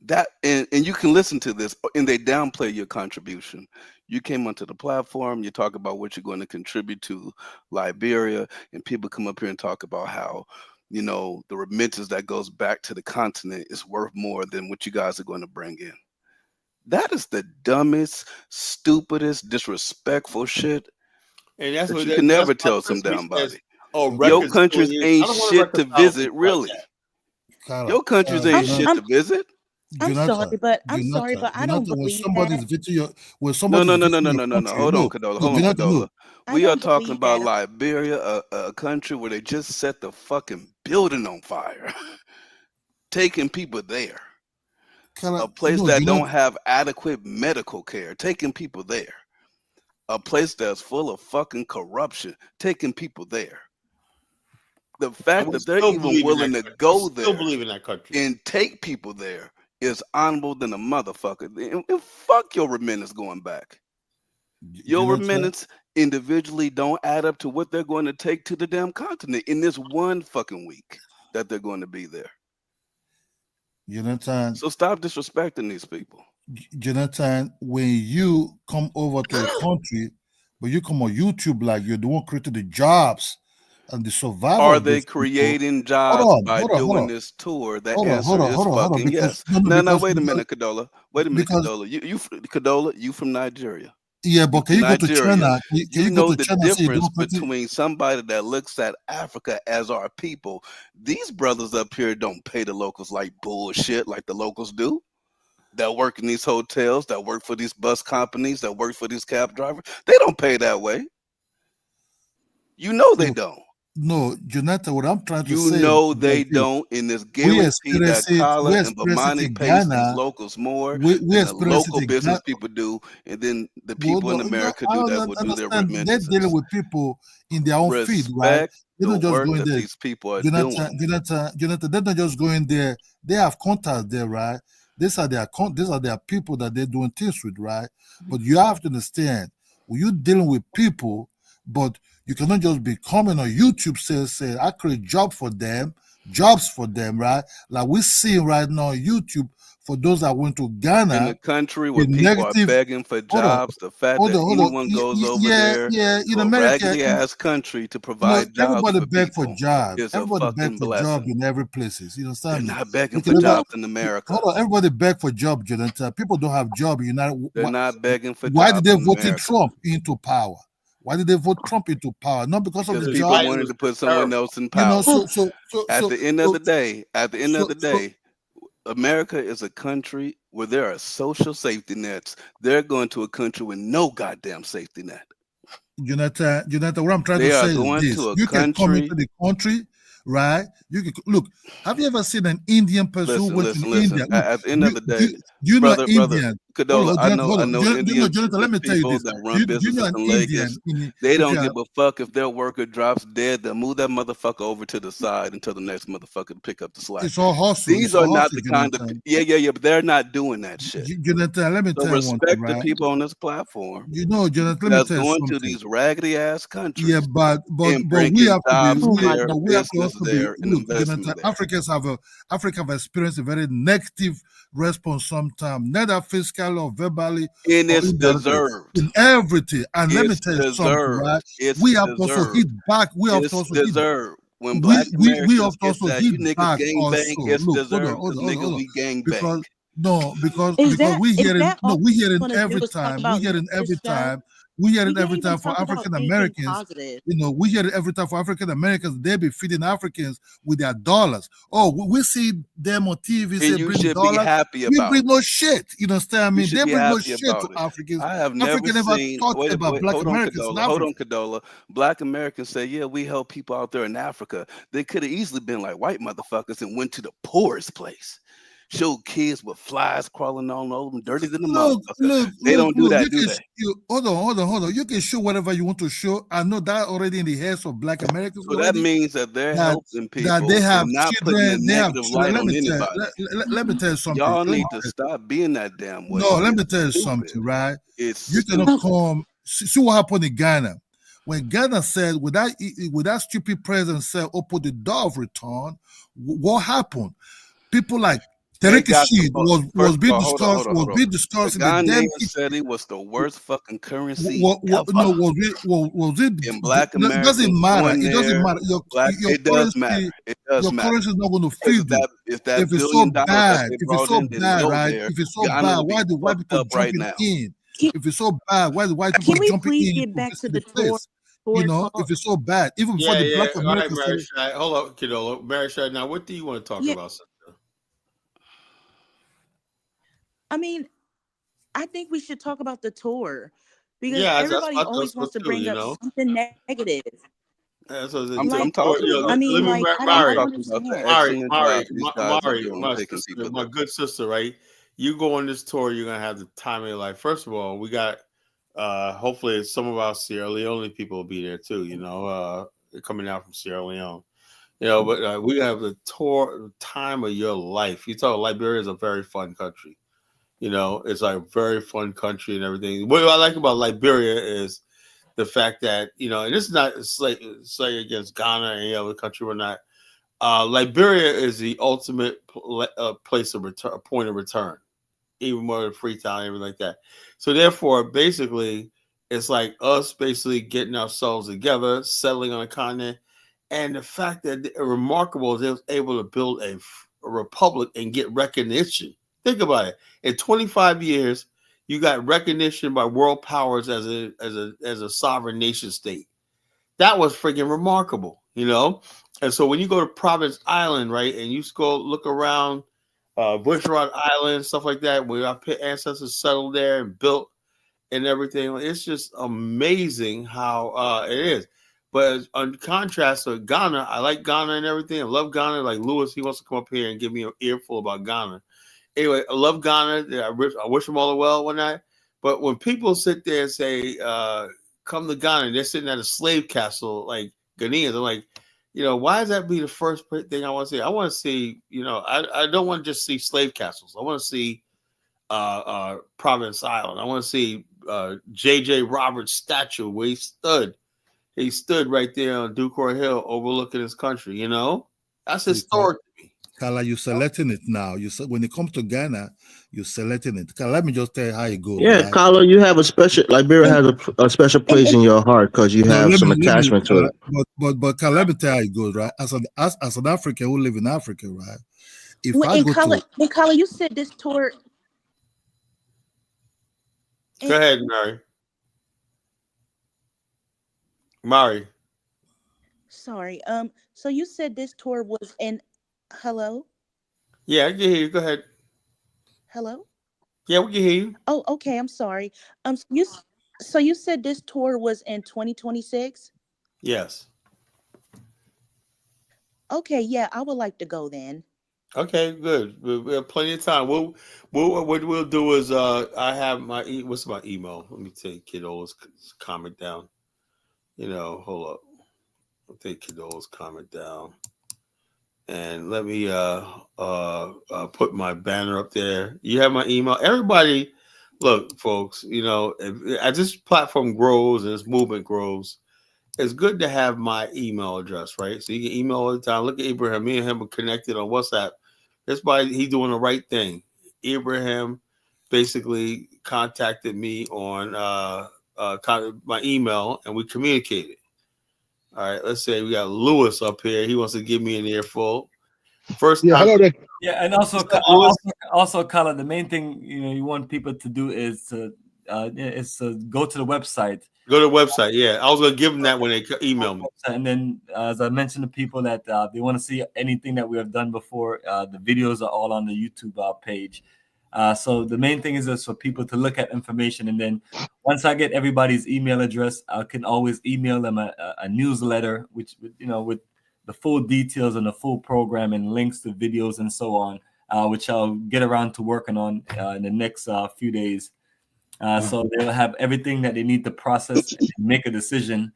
That and you can listen to this and they downplay your contribution. You came onto the platform, you talk about what you're going to contribute to Liberia, and people come up here and talk about how, you know, the remittance that goes back to the continent is worth more than what you guys are going to bring in. That is the dumbest, stupidest, disrespectful shit. And that's that what you can never that's why tell some Chris down says, body. "Oh, Your reconciliation." countries I ain't don't want shit to reconcile visit, people like really. that. Your countries ain't shit to visit. I'm sorry, but I don't when believe somebody's that. visiting your, when No. somebody's visiting your country, Hold on, Kadola. Hold on, Jonathan, Kadola. We are don't talking believe about that. Liberia, a country where they just set the fucking building on fire, taking people there. A place that don't have adequate medical care, taking people there. A place that's full of fucking corruption, taking people there. The fact that they're even willing to go there and take people there is honorable than a motherfucker. And fuck your remittance going back. Your remittance individually don't add up to what they're going to take to the damn continent in this one fucking week that they're going to be there. Jonathan. So stop disrespecting these people. Jonathan, when you come over to a country, but you come on YouTube like you're the one creating the jobs and the survival. Are they creating jobs by doing this tour? The answer is fucking yes. No, wait a minute, Kadola. Wait a minute, Kadola. Kadola, you from Nigeria. Yeah, but can you go to China? You know the difference between somebody that looks at Africa as our people. These brothers up here don't pay the locals like bullshit like the locals do. That work in these hotels, that work for these bus companies, that work for these cab drivers. They don't pay that way. You know they don't. No, Jonathan, what I'm trying to say. You know they don't, and it's guaranteed that Kala and Bomani pays these locals more than the local business people do, and then the people in America do that will do their remittances. They're dealing with people in their own field, right? They're not just going there. These people are doing. Jonathan, they're not just going there. They have contacts there, right? These are their people that they're doing things with, right? But you have to understand, when you're dealing with people, but you cannot just be coming on YouTube say I create jobs for them, right? Like we see right now on YouTube for those that went to Ghana. In a country where people are begging for jobs, the fact that anyone goes over there in to America, a raggedy ass country to provide jobs everybody for beg people for jobs. is Everybody a beg fucking for blessing. jobs in every places. You understand? They're not begging for jobs in America. Hold on, everybody beg for jobs, Jonathan. People don't have jobs. They're not begging for why jobs. Why did they vote in Trump into power? Why did they vote Trump into power? Not because of the people job. wanted to put someone else in power. At the end of the day, America is a country where there are social safety nets. They're going to a country with no goddamn safety net. Jonathan, what I'm trying to say is this: you can come into the country, right? You can look. Have you ever seen an Indian person who went to India? Look, at the end of the day, you brother, know Indian. Kadola, I know Indian Jonathan, let me tell you this. that run businesses in Lagos. They don't give a fuck if their worker drops dead. They'll move that motherfucker over to the side until the next motherfucker to pick up the slack. It's all hustle. These are not the kind of but they're not doing that shit. Jonathan, let me tell you one thing, respect right? the people on this platform. You know, Jonathan, let me tell you going something. to these raggedy ass countries. Yeah, but we have to also be. Look, Jonathan, Africa have experienced a very negative response sometimes, neither fiscally or verbally. And it's deserved. In everything. And let me tell you something, right? We have to also hit back. We have to also hit back. When Black Americans we have to get also that, hit you niggas back gang bang, also. it's Look, deserved. hold on. We gang bang. Because we hear it every time. We hear it every time We hear We it can't every even time for talk about African anything Americans. positive. You know, we hear it every time for African Americans. They be feeding Africans with their dollars. Oh, we see them on TV And say you bring should be dollars. happy We about bring it. no shit. You understand? I You mean, should they be bring no happy shit to about it. Africans. I have never Africa never seen. thought Wait, about Black hold on, Americans in Kadola. Hold on, Africa. Kadola. Black Americans say, yeah, we help people out there in Africa. They could have easily been like white motherfuckers and went to the poorest place. Showed kids with flies crawling on all of them, dirty than the motherfucker. They don't do that, do they? Hold on. You can show whatever you want to show. I know that already in the heads of Black Americans. So that means that they're helping people that they have and not putting a children. They have negative children. light on anybody. Let me tell you something. Y'all need to stop being that damn way. No, let me It's tell you stupid. something, right? It's You stupid. cannot come. See what happened in Ghana. When Ghana said, with that stupid president said, open the door of return, what happened? People like Derek Sheed was being discussed. The in the damn Ghanaian said it was the worst fucking currency no, was it? in Black It Americans doesn't matter. going It doesn't there. matter. It does matter. It does Your matter. currency is not going to Because feed you. if that If it's so $1 billion that bad, they if it's brought so in didn't bad, go right? there, If it's so Ghana bad, would be why the white fucked people up right jumping now. in? If it's so bad, why the white people Can we jumping please in get to back to visit the the place? tour You know, talk? if it's so bad, even before Yeah, the Black yeah. All right, Americans Mary said, Shai. Hold up, Kidola. Mary Shai, now what do you want to talk Yeah. about, sister? I mean, I think we should talk about the tour because Yeah, everybody always wants to bring up something negative. That's what I'm talking about. I mean, let me, like, I Mari, don't talking about the understand. excellent job these guys are Mari, doing my taking sister, people my there. good sister, right? You go on this tour, you're gonna have the time of your life. First of all, we got hopefully some of our Sierra Leone people will be there too. You know, they're coming out from Sierra Leone. You know, but we have the tour time of your life. You talk Liberia is a very fun country. You know, it's like a very fun country and everything. What I like about Liberia is the fact that, you know, and this is not say against Ghana or any other country or not. Liberia is the ultimate place of return, point of return, even more than Freetown, everything like that. So therefore, basically, it's like us basically getting ourselves together, settling on a continent, and the fact that remarkable is they was able to build a republic and get recognition. Think about it. In 25 years, you got recognition by world powers as a sovereign nation state. That was freaking remarkable, you know. And so when you go to Providence Island, right, and you go look around Bushrod Island, stuff like that, where our ancestors settled there and built and everything, it's just amazing how it is. But on contrast to Ghana, I like Ghana and everything. I love Ghana. Like Lewis, he wants to come up here and give me an earful about Ghana. Anyway, I love Ghana. I wish them all the well one night. But when people sit there and say, come to Ghana, they're sitting at a slave castle, like Ghanaians. I'm like, you know, why does that be the first thing I want to see? I want to see, you know, I don't want to just see slave castles. I want to see Providence Island. I want to see J.J. Roberts' statue where he stood. He stood right there on Ducroix Hill overlooking his country, you know? That's historic to me. Kala, you're selecting it now. When it comes to Ghana, you're selecting it. Kala, let me just tell you how it goes. Yeah, right? Carlo, you have a special Liberia has a special place in your heart because you have some attachment to it. But Kala, let me tell you how it goes, right? As an African who live in Africa, right? If Well, I go to Kala, you said this tour. Go ahead, Mary. Mari. Sorry. So you said this tour was in. Hello. Yeah, I can hear you. Go ahead. Hello. Yeah, we can hear you. Oh, okay. I'm sorry. So you said this tour was in 2026. Yes. Okay. Yeah, I would like to go then. Okay, good. We have plenty of time. What we'll do is I have what's my email? Let me take Kidola's comment down. You know, hold up. I'll take Kidola's comment down. And let me put my banner up there. You have my email. Everybody, look, folks, you know, as this platform grows and this movement grows, it's good to have my email address, right? So you can email all the time. Look at Abraham. Me and him are connected on WhatsApp. That's why he's doing the right thing. Abraham basically contacted me on my email, and we communicated. All right, let's say we got Lewis up here. He wants to give me an earful. First time. Hello, Rick. Yeah, and also, Colin, the main thing you want people to do is to it's go to the website. Go to the website. Yeah, I was gonna give them that when they email me. And then, as I mentioned to people that they want to see anything that we have done before, the videos are all on the YouTube page. So the main thing is just for people to look at information, and then once I get everybody's email address, I can always email them a newsletter, which with the full details and the full program and links to videos and so on, which I'll get around to working on in the next few days. So they'll have everything that they need to process and make a decision.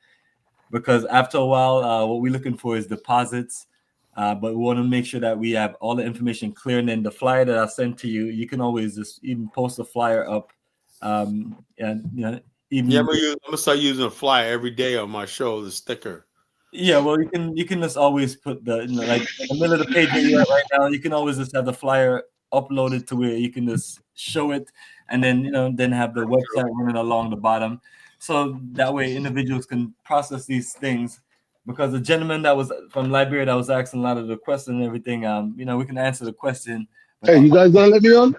Because after a while, what we're looking for is deposits. But we want to make sure that we have all the information clear. And then the flyer that I sent to you, you can always just even post the flyer up. And even I'm gonna start using a flyer every day on my show, the sticker. Yeah, well, you can just always put the like in the middle of the page where you're at right now. You can always just have the flyer uploaded to where you can just show it, and then then have the website running along the bottom, so that way individuals can process these things. Because the gentleman that was from Liberia that was asking a lot of the questions and everything, we can answer the question. Hey, you guys gonna let me on?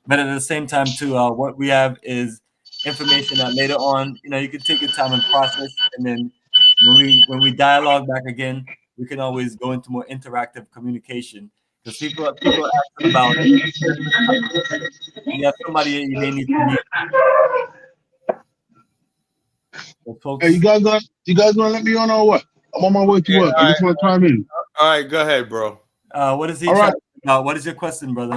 But at the same time, too, what we have is information that later on, you can take your time and process, and then when we dialogue back again, we can always go into more interactive communication. Because people are asking about you have somebody you may need to meet. Folks, hey, you guys gonna let me on or what? I'm on my way to work. I just want to chime in. All right, go ahead, bro. What is he? All right. What is your question, brother?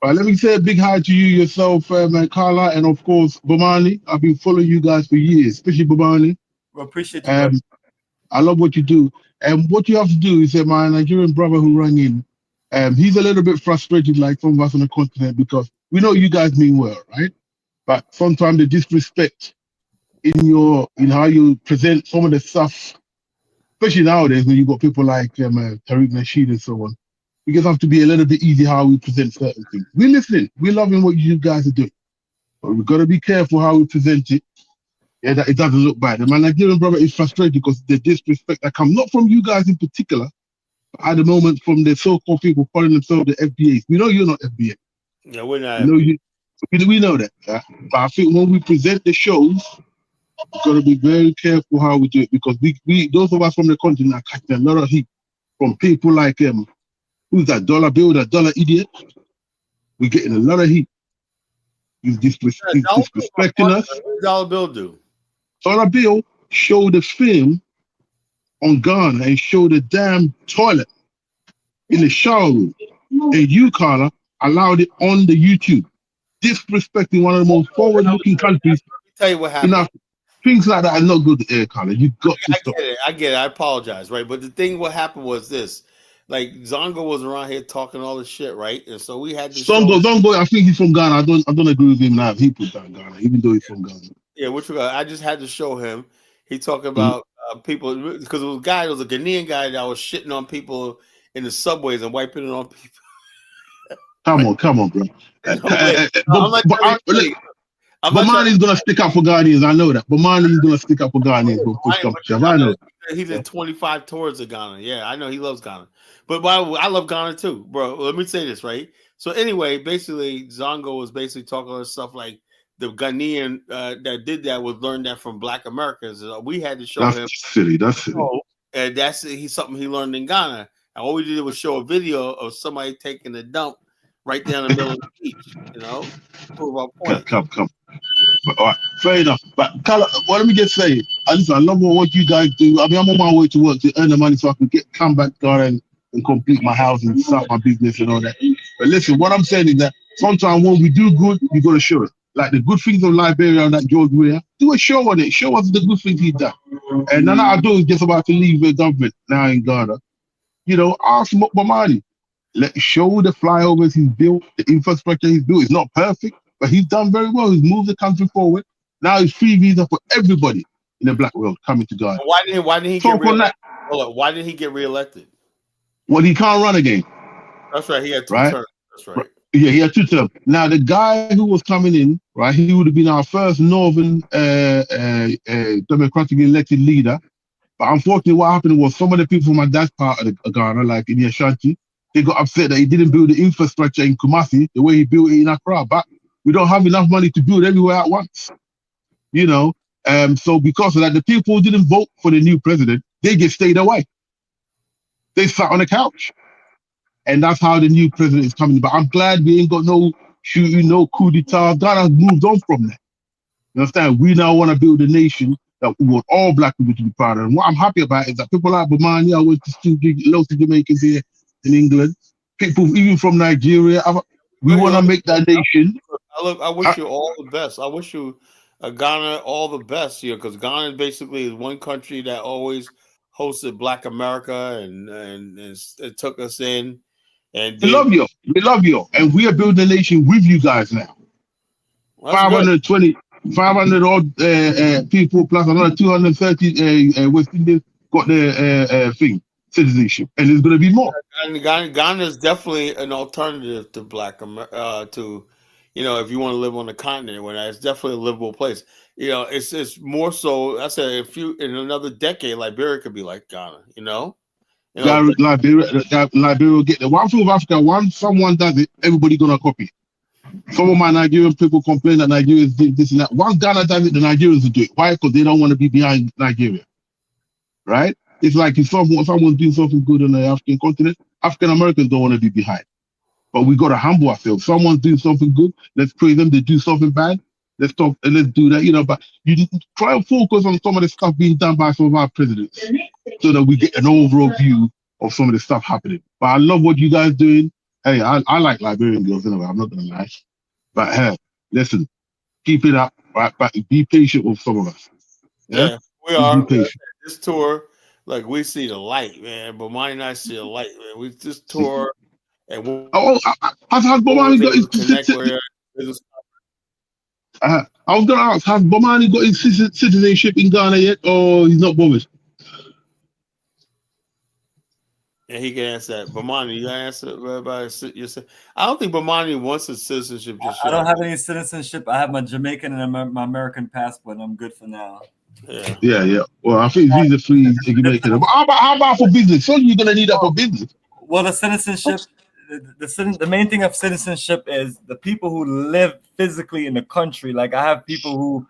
All right, let me say a big hi to you, yourself, man, Carla, and of course, Bomani. I've been following you guys for years, especially Bomani. We appreciate you. I love what you do. And what you have to do is, my Nigerian brother who rang in, he's a little bit frustrated, like some of us on the continent, because we know you guys mean well, right? But sometimes the disrespect in how you present some of the stuff, especially nowadays when you got people like Tariq Nasheed and so on, we just have to be a little bit easy how we present certain things. We're listening. We're loving what you guys are doing. But we've got to be careful how we present it. Yeah, that it doesn't look bad. And my Nigerian brother is frustrated because the disrespect that comes, not from you guys in particular, but at the moment from the so-called people calling themselves the FBAs. We know you're not FBA. Yeah, we're not. We know that. Yeah? But I think when we present the shows, we've got to be very careful how we do it, because we those of us from the continent are catching a lot of heat from people like who's that Dollar Bill, that Dollar Idiot. We're getting a lot of heat. He's disrespecting us. What does Dollar Bill do? Dollar Bill showed the film on Ghana and showed the damn toilet in the shower room. And you, Carla, allowed it on the YouTube. Disrespecting one of the most forward-looking countries. Let me tell you what happened. Things like that are not good, Carla. You got to stop. I get it. I apologize, right? But the thing, what happened was this. Like, Zongo was around here talking all this shit, right? And so we had this. Zongo, I think he's from Ghana. I don't agree with him now. He put down Ghana, even though he's from Ghana. Yeah, I just had to show him. He talking about people, because it was a Ghanaian guy that was shitting on people in the subways and wiping it on people. Come on, bro. Bomani's gonna stick up for Ghanaians. I know that. Bomani's gonna stick up for Ghanaians. I know. He did 25 tours of Ghana. Yeah, I know he loves Ghana. But I love Ghana too, bro. Let me say this, right? So anyway, basically, Zongo was basically talking about stuff like the Ghanaian that did that was learned that from Black Americans. We had to show him. That's silly. And that's something he learned in Ghana. And all we did was show a video of somebody taking a dump right down the middle of the beach, prove our point. Come. But, all right, fair enough. But Carla, let me just say, I love what you guys do. I mean, I'm on my way to work to earn the money so I can come back Ghana and complete my house and start my business and all that. But listen, what I'm saying is that sometimes when we do good, you got to show it. Like the good things of Liberia and that George Weah, do a show on it. Show us the good things he's done. And none I do is just about to leave the government now in Ghana. Ask Bomani. Show the flyovers he's built, the infrastructure he's built. It's not perfect, but he's done very well. He's moved the country forward. Now it's free visa for everybody in the black world coming to Ghana. Why didn't he get reelected? Why did he get reelected? Well, he can't run again. That's right. He had two terms. That's right. Yeah, he had 2 terms. Now, the guy who was coming in, right, he would have been our first Northern democratic elected leader. But unfortunately, what happened was some of the people from my dad's part of Ghana, like in Ashanti, they got upset that he didn't build the infrastructure in Kumasi the way he built it in Accra, back We don't have enough money to build everywhere at once. You know, so because of that, the people who didn't vote for the new president, they just stayed away. They sat on the couch. And that's how the new president is coming. But I'm glad we ain't got no shooting, no coup d'etat. Ghana moved on from that. You understand? We now want to build a nation that we want all black people to be proud of. And what I'm happy about is that people like Bomani, I went to school, lots of Jamaicans here in England, people even from Nigeria. We want to make that nation. I wish you all the best. I wish you Ghana all the best here, because Ghana basically is one country that always hosted Black America and it took us in. And we love you. We love you. And we are building a nation with you guys now. 520, 500 odd people plus another 230 West Indians got their citizenship. And there's going to be more. And Ghana is definitely an alternative to Black America, to, you know, if you want to live on the continent, when it's definitely a livable place. You know, it's more so, I said, if you, in another decade, Liberia could be like Ghana, you know? Liberia will get there. One thing with Africa, once someone does it, everybody gonna copy. Some of my Nigerian people complain that Nigerians did this and that. Once Ghana does it, the Nigerians will do it. Why? Because they don't want to be behind Nigeria. Right? It's like if someone's doing something good on the African continent, African Americans don't want to be behind. But we gotta humble ourselves. Someone's doing something good, let's praise them. They do something bad, let's talk and let's do that, you know. But you try and focus on some of the stuff being done by some of our presidents, so that we get an overall view of some of the stuff happening. But I love what you guys doing. Hey, I like Liberian girls anyway, I'm not gonna lie. But hey, listen, keep it up, right? But be patient with some of us. Yeah, we are. This tour, like, we see the light, man. But Bomani and I see the light, man. We just tour and has Bomani got his I was gonna ask, has Bomani got his citizenship in Ghana yet, or he's not bothered? And he can answer that. Bomani, you answer about yourself. I don't think Bomani wants his citizenship. I don't have any citizenship. I have my Jamaican and my American passport, and I'm good for now. Yeah. Well, I think visa free Jamaican. But how about for business? So you're gonna need that for business. Well, the citizenship, the main thing of citizenship is the people who live physically in the country. Like, I have people who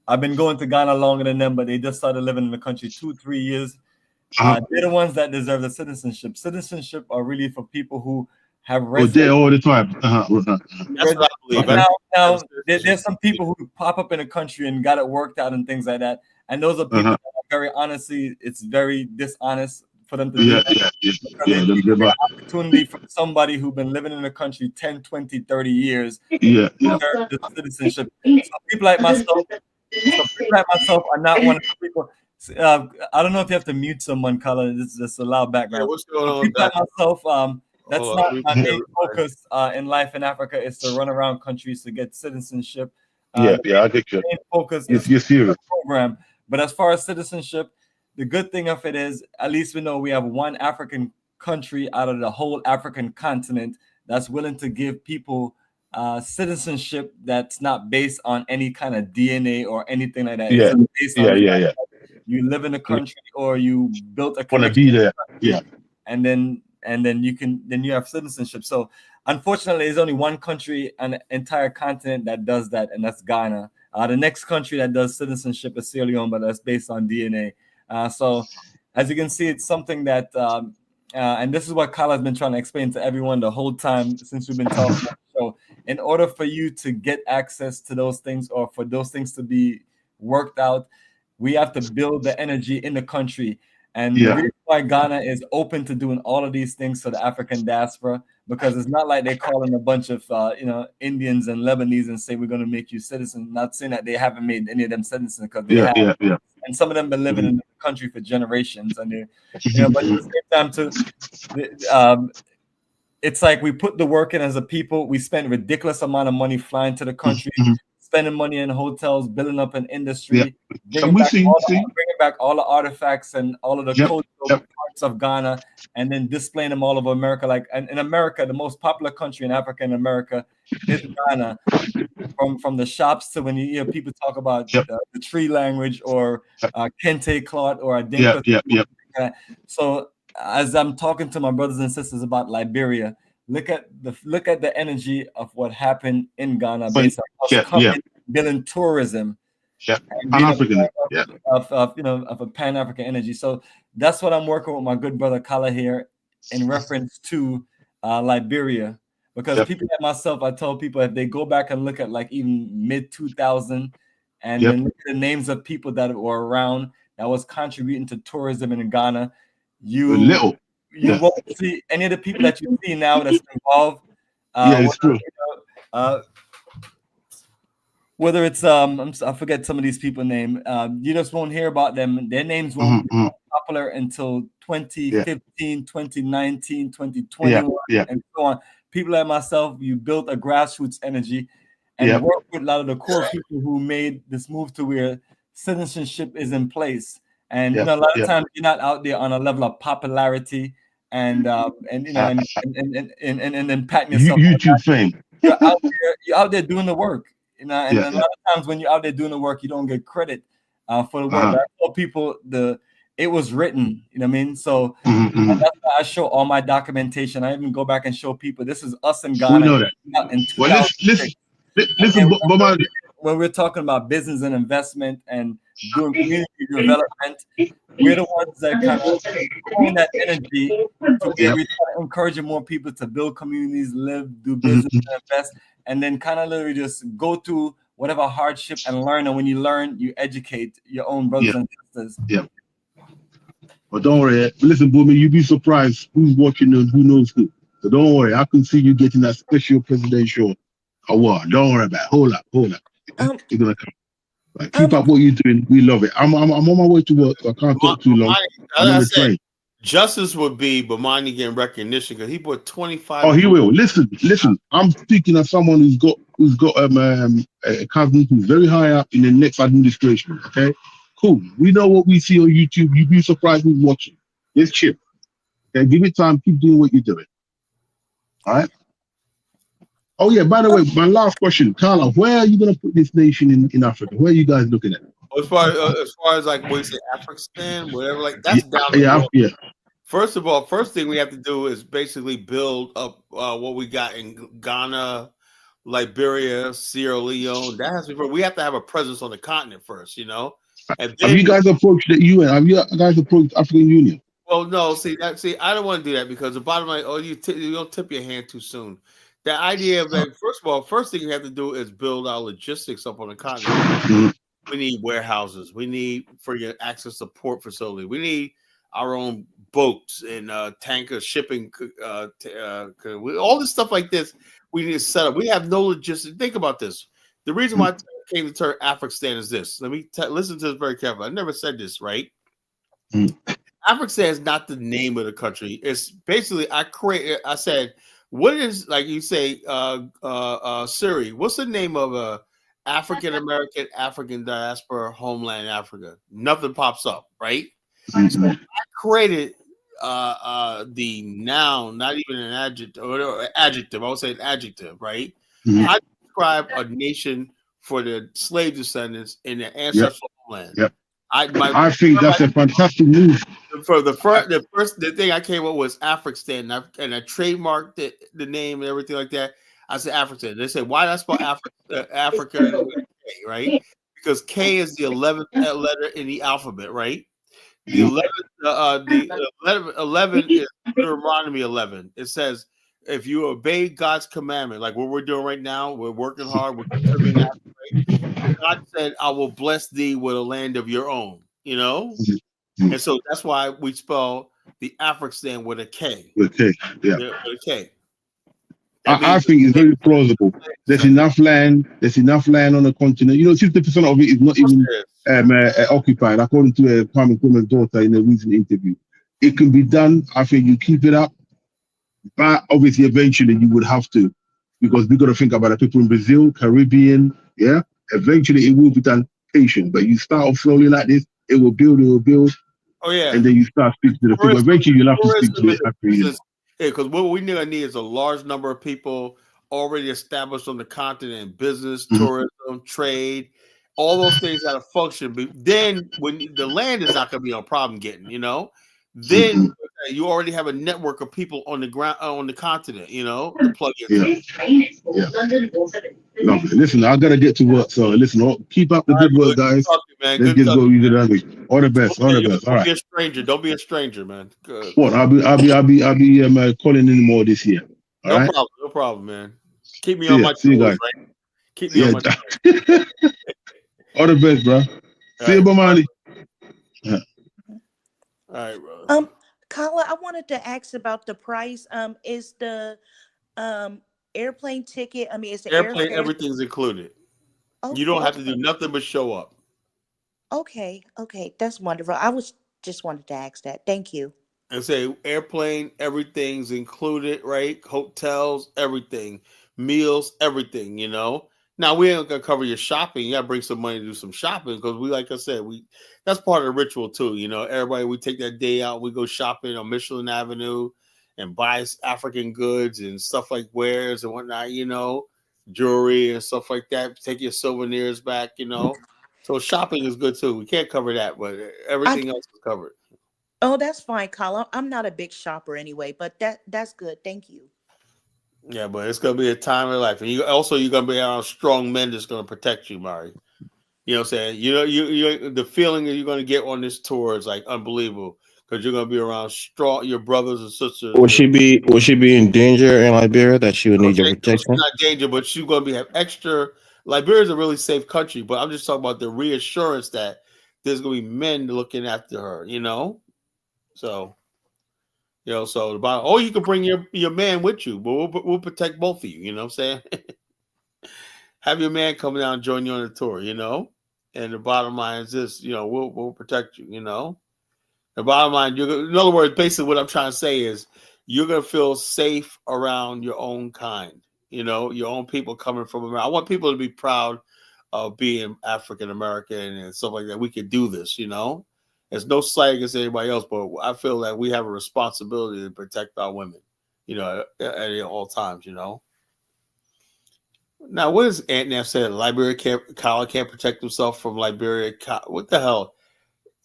I've been going to Ghana longer than them, but they just started living in the country 2-3 years. They're the ones that deserve the citizenship. Citizenship are really for people who have residence. There all the time. That's what I believe. Now there's some people who pop up in a country and got it worked out and things like that. And those are people that are very honestly, it's very dishonest for them to do that. Opportunity from somebody who's been living in the country 10, 20, 30 years. The citizenship. So people like myself are not one of the people. I don't know if you have to mute someone, color. This is just a loud background. What's going on? People like myself, that's not my main focus in life in Africa, is to run around countries to get citizenship. I get you. Main focus is the program. But as far as citizenship, the good thing of it is, at least we know we have one African country out of the whole African continent that's willing to give people citizenship that's not based on any kind of DNA or anything like that. Yeah, it's based on you live in the country or you built a want to be there. And then you have citizenship. So unfortunately, there's only one country on the entire continent that does that, and that's Ghana. The next country that does citizenship is Sierra Leone, but that's based on DNA. So as you can see, it's something that and this is what Kyle has been trying to explain to everyone the whole time since we've been talking. So in order for you to get access to those things, or for those things to be worked out, we have to build the energy in the country. And the reason why Ghana is open to doing all of these things for the African diaspora, because it's not like they're calling a bunch of Indians and Lebanese and say, we're going to make you citizens. Not saying that they haven't made any of them citizens, because they have. And some of them been living in the country for generations. And but at the same time, it's like we put the work in as a people. We spend ridiculous amount of money flying to the country, spending money in hotels, building up an industry, bringing back all the artifacts and all of the cultural parts of Ghana, and then displaying them all over America. Like, and in America, the most popular country in Africa and America is Ghana. From the shops to when you hear people talk about the tree language or Qand A cloth or Adinka. So as I'm talking to my brothers and sisters about Liberia, look at the energy of what happened in Ghana based on us coming, building tourism, and being Pan-African, of a Pan-African energy. So that's what I'm working with my good brother Kala here in reference to Liberia. Because people like myself, I tell people if they go back and look at like even mid 2000 and then look at the names of people that were around that was contributing to tourism in Ghana, you won't see any of the people that you see now that's involved. It's true. Whether it's I forget some of these people's name. You just won't hear about them. Their names won't be popular until 2015, 2019, 2021, and so on. People like myself, you built a grassroots energy and work with a lot of the core people who made this move to where citizenship is in place. And you know, a lot of times you're not out there on a level of popularity and you know and then patting yourself. YouTube fame. You're out there doing the work. You know, and a lot of times when you're out there doing the work, you don't get credit for the work. But I tell people it was written, you know what I mean? So that's why I show all my documentation. I even go back and show people this is us in Ghana. We know that. In Well, listen, when we're talking about business and investment and doing community development, we're the ones that kind of bring that energy to where we try to encourage more people to build communities, live, do business, and invest, and then kind of literally just go through whatever hardship and learn. And when you learn, you educate your own brothers and sisters. But don't worry. Listen, Boomy, you'd be surprised who's watching and who knows who. So don't worry. I can see you getting that special presidential award. Don't worry about it. Hold up. You're gonna come. Like, keep up what you're doing. We love it. I'm on my way to work, so I can't talk too long. I'm on the train. Justice would be Bomani getting recognition because he put 25. Oh, he will. Listen. I'm speaking as someone who's got a cousin who's very high up in the next administration. Okay, cool. We know what we see on YouTube. You'd be surprised who's watching. Just chill. Okay, give it time. Keep doing what you're doing. All right. Oh yeah. By the way, my last question, Carla, where are you gonna put this nation in Africa? Where are you guys looking at? As far as like what you say, Afghanistan, whatever, like that's down the road. First of all, first thing we have to do is basically build up what we got in Ghana, Liberia, Sierra Leone. That has to be. We have to have a presence on the continent first, you know. And then, have you guys approached the UN? Have you guys approached African Union? Well, no. See, I don't want to do that because the bottom line, you don't tip your hand too soon. The idea of that, first of all, first thing you have to do is build our logistics up on the continent. We need warehouses. We need for your access to port facility. We need our own boats and tanker shipping. All this stuff like this, we need to set up. We have no logistics. Think about this. The reason why I came to term Afghanistan is this. Let me listen to this very carefully. I never said this, right? Afghanistan is not the name of the country. It's basically I said, what is, like you say, Siri, what's the name of a African American African diaspora homeland Africa? Nothing pops up, right? So I created the noun, not even an adjective, or adjective. I would say an adjective, right? I describe a nation for the slave descendants in their ancestral homeland. I think that's a fantastic move. For the thing I came up with was Afghanistan, and I trademarked the name and everything like that. I said African. They said, why did I spell Africa with K, right? Because K is the 11th letter in the alphabet, right? The 11 is Deuteronomy 11. It says, if you obey God's commandment, like what we're doing right now, we're working hard, we're contributing that, right? God said, I will bless thee with a land of your own, you know? And so that's why we spell the Afghanistan with a K. With a K, yeah. With a K. I think it's very plausible. There's enough land. There's enough land on the continent. You know, 60% of it is not even occupied, according to Kwame Nkrumah's daughter in a recent interview. It can be done. I think you keep it up, but obviously, eventually, you would have to, because we got to think about the people in Brazil, Caribbean. Yeah, eventually, it will be done. Patient, but you start off slowly like this. It will build. Oh yeah, and then you start speaking to the people. Eventually, you'll have to speak to the. Yeah, because what we need is a large number of people already established on the continent, business, tourism, trade, all those things that are function. But then when the land is not going to be a problem getting, you know, then you already have a network of people on the ground on the continent, you know, to plug into. No, listen, I gotta get to work. So listen, keep up the good work, guys. Man. Let's Good get going to that week. All the best. All the best. All Don't right. be a stranger. Don't be a stranger, man. Good. What? I'll be calling in more this year. All right. No problem, man. Keep me See on ya. my See you toes, guys. right? Keep me on my toes. All the best, bro. See you, Bomani. All right, bro. Kala, I wanted to ask about the price. Is the airplane ticket? I mean, is the Airplane, airfare? everything's included. Okay, You don't have to do nothing but show up. Okay, that's wonderful. I was just wanted to ask that. Thank you. And say airplane, everything's included, right? Hotels, everything, meals, everything. You know. Now we ain't gonna cover your shopping. You gotta bring some money to do some shopping because like I said, that's part of the ritual too. You know, everybody we take that day out, we go shopping on Michelin Avenue and buy African goods and stuff like wares and whatnot. You know, jewelry and stuff like that. Take your souvenirs back. You know, so shopping is good too. We can't cover that, but everything else is covered. Oh, that's fine, Kala. I'm not a big shopper anyway, but that's good. Thank you. Yeah, but it's gonna be a time of life, and you're gonna be around strong men that's gonna protect you, Mari. You know what I'm saying? You know, you the feeling that you're gonna get on this tour is like unbelievable because you're gonna be around your brothers and sisters. Would she be in danger in Liberia that she would need your protection? She's not danger, but she's gonna have extra. Liberia's a really safe country, but I'm just talking about the reassurance that there's gonna be men looking after her. You know, so. You know, so you can bring your man with you, but we'll protect both of you. You know what I'm saying? Have your man come down and join you on the tour. You know, and the bottom line is this: you know, we'll protect you. You know, the bottom line. In other words, basically, what I'm trying to say is you're gonna feel safe around your own kind. You know, your own people coming from America. I want people to be proud of being African American and stuff like that. We could do this. You know. There's no slight against anybody else, but I feel that we have a responsibility to protect our women, you know, at all times, you know. Now, what does Aunt Neff say? Kyle can't protect himself from Liberia. What the hell?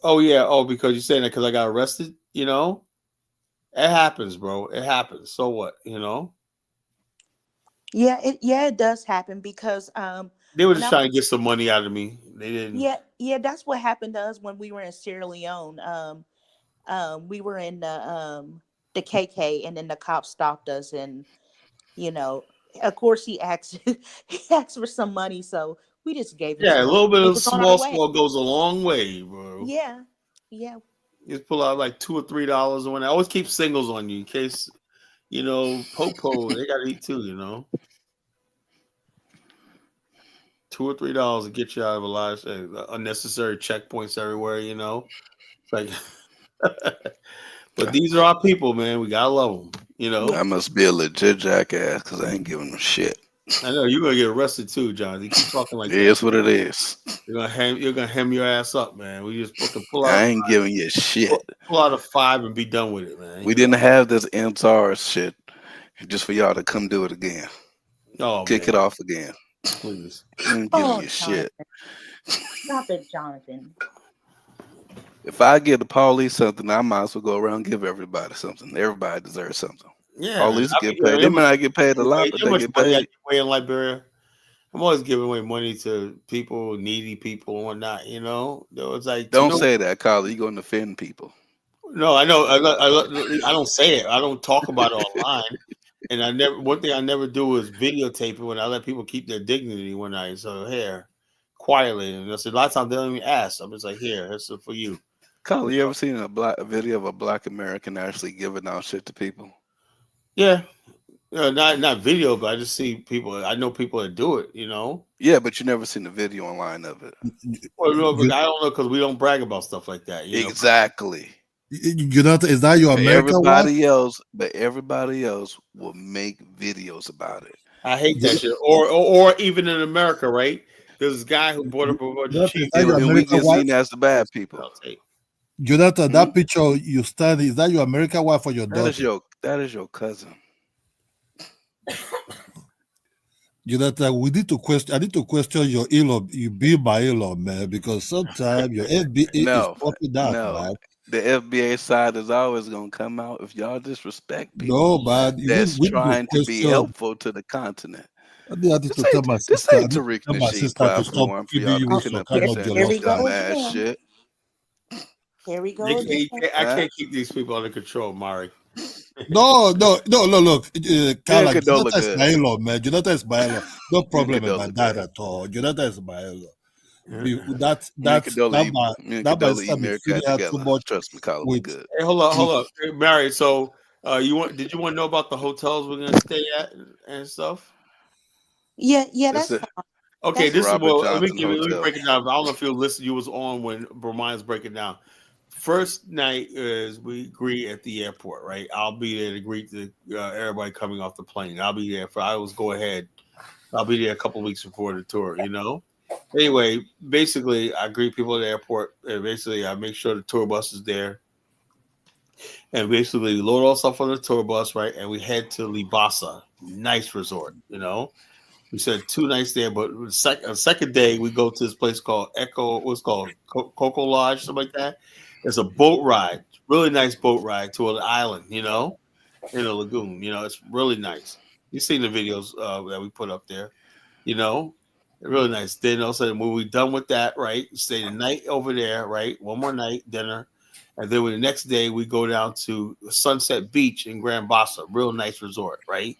Oh, yeah. Oh, because you're saying that because I got arrested, you know? It happens, bro. It happens. So what, you know? Yeah, it does happen because they were just trying to get some money out of me. They didn't. Yeah, that's what happened to us when we were in Sierra Leone. We were in the KK, and then the cops stopped us, and you know, of course, he asked for some money, so we just gave him. Yeah, some a little bit money. of small goes a long way, bro. Yeah. Just pull out like $2 or $3 on it. I always keep singles on you in case, you know, Popo, they got to eat too, you know. $2 or $3 to get you out of a lot of unnecessary checkpoints everywhere, you know. Like, but these are our people, man. We gotta love them, you know. I must be a legit jackass because I ain't giving them shit. I know you're gonna get arrested too, John. You keep talking like it is what it is. You're gonna hem your ass up, man. We just put the pull out. I ain't giving you shit. Pull out a 5 and be done with it, man. We didn't have this MTAR shit just for y'all to come do it again. Oh, kick it off again. Please. I ain't giving you shit. Stop it, Jonathan. If I give the police something, I might as well go around and give everybody something. Everybody deserves something. Yeah, police get paid. They may not get paid a lot, but they get paid. In Liberia, I'm always giving away money to people, needy people, and whatnot. You know, it's like don't say that, Carly. You're gonna offend people. No, I know. I don't say it. I don't talk about it online. And one thing I never do is videotape it when I let people keep their dignity when I here quietly. And I said a lot of times they don't even ask. I'm just like, here, this is for you. Carly, you ever seen a video of a Black American actually giving out shit to people? Yeah. Not video, but I just see people. I know people that do it, you know. Yeah, but you never seen the video online of it. Well, no, but I don't know because we don't brag about stuff like that. Exactly. You know, is that your American But everybody else will make videos about it. I hate that shit. Or even in America, right? There's this guy who bought up a bunch of cheese. And we get seen as the bad people. Jonathan, that picture you study, is that your American wife or your daughter? That is your cousin. Jonathan, I need to question your in-law. You be my in-law, man, because sometimes your FBA is popping out, man. the FBA side is always gonna come out if y'all disrespect No, people man. that's Even the trying to be question. helpful to the continent. I need to This tell ain't my this sister. I ain't need to Tariq tell my Nasheed sister to stop platform for feeding y'all you with some to kind of present Here this we jollof go rice. dumbass again. shit. Here we go again. I Huh? can't keep these people under control, Mari. No, look, Me and Carla, Condola Jonathan good. Ismailo, man. Jonathan Ismailo. No Me and problem about Condola that good. at all. Jonathan Ismailo. Yeah. Me and Condola That eat might feeding meerkat her too together. much Trust me, Kyle, we with. good. Hey, hold up. Hey, Mary, so did you want to know about the hotels we're gonna stay at and stuff? Yeah, It's that's a fine. Okay, That's this is Robert let me Johnson let me Hotel. break it down. I don't know if you listened. You was on when Brian's breaking down. First night is we greet at the airport, right? I'll be there to greet everybody coming off the plane. I'll be there I always go ahead. I'll be there a couple of weeks before the tour, Anyway, basically, I greet people at the airport, and basically, I make sure the tour bus is there, and basically load all stuff on the tour bus, right? And we head to Libasa, nice resort, We said 2 nights there, but second day we go to this place called what's called Coco Lodge, something like that. It's a boat ride, really nice boat ride to an island, in a lagoon. It's really nice. You've seen the videos that we put up there, really nice. Then all of a sudden, when we're done with that, right, stay the night over there, right, one more night, dinner. And then the next day, we go down to Sunset Beach in Grand Bassa, real nice resort, right?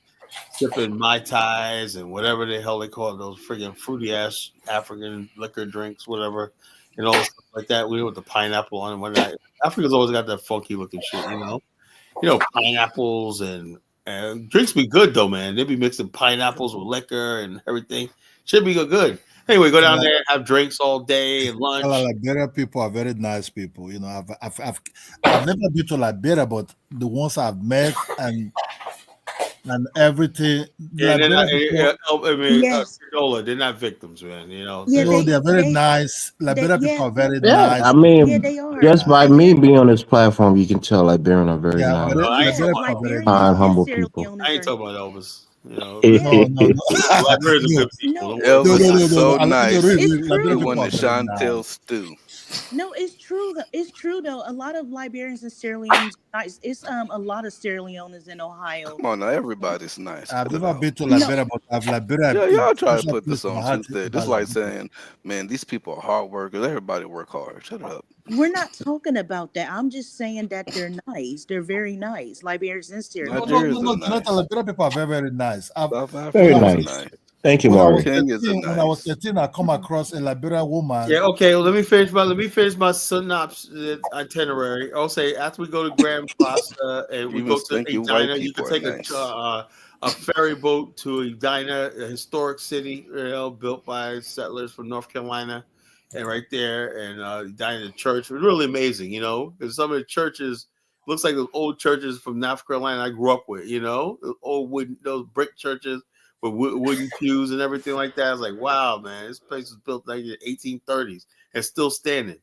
Sipping Mai Tais and whatever the hell they call it, those friggin' fruity ass African liquor drinks, whatever, and all stuff like that. We with the pineapple on and whatnot. Africa's always got that funky looking shit, pineapples and drinks be good though, man. They be mixing pineapples with liquor and everything. Should be good. Anyway, go down there, have drinks all day and lunch. Liberia people are very nice people. I've never been to Liberia, but the ones I've met and everything. Yeah, they're not, Yes. they're not victims, man. Yeah, they're very nice. Liberia people are very nice. I Yeah, mean, they are. just by me being on this platform, you can tell Liberian are very nice, I ain't talking about Liberians kind, and humble Sierra people. Leone's I ain't are talking about Elvis. No. Liberians are good people. Don't worry Elvis about it. is so nice. It's He true. won the Chantel stew. No, it's true. It's true though. A lot of Liberians and Sierra Leone's are nice. It's a lot of Sierra Leone's in Ohio. Come on now, everybody's nice. I've Cut it never out. been to Liberia, but Liberia. Yeah, y'all try to special put place this in my on heart too thick. This about is like Liberia. saying, man, these people are hard workers. Everybody work hard. Shut it up. We're not talking about that. I'm just saying that they're nice. They're very nice. Liberians and Sierra Leone. Liberia people are very, very nice. South Very Africans are nice. nice. Thank you, When I was Mari. Kenyans are 13, when I was nice. 13, I come across a Liberian woman. Yeah, okay. Well, let me finish my synopsis itinerary. I'll say after we go to Grand Plaza and we You go must to think you white Edina, you can people are take nice. a ferry boat to Edina, a historic city, built by settlers from North Carolina, and right there, and Edina Church was really amazing, because some of the churches looks like those old churches from North Carolina I grew up with, those old wooden, those brick churches with wooden pews and everything like that. I was like, wow, man, this place was built like in the 1830s and still standing.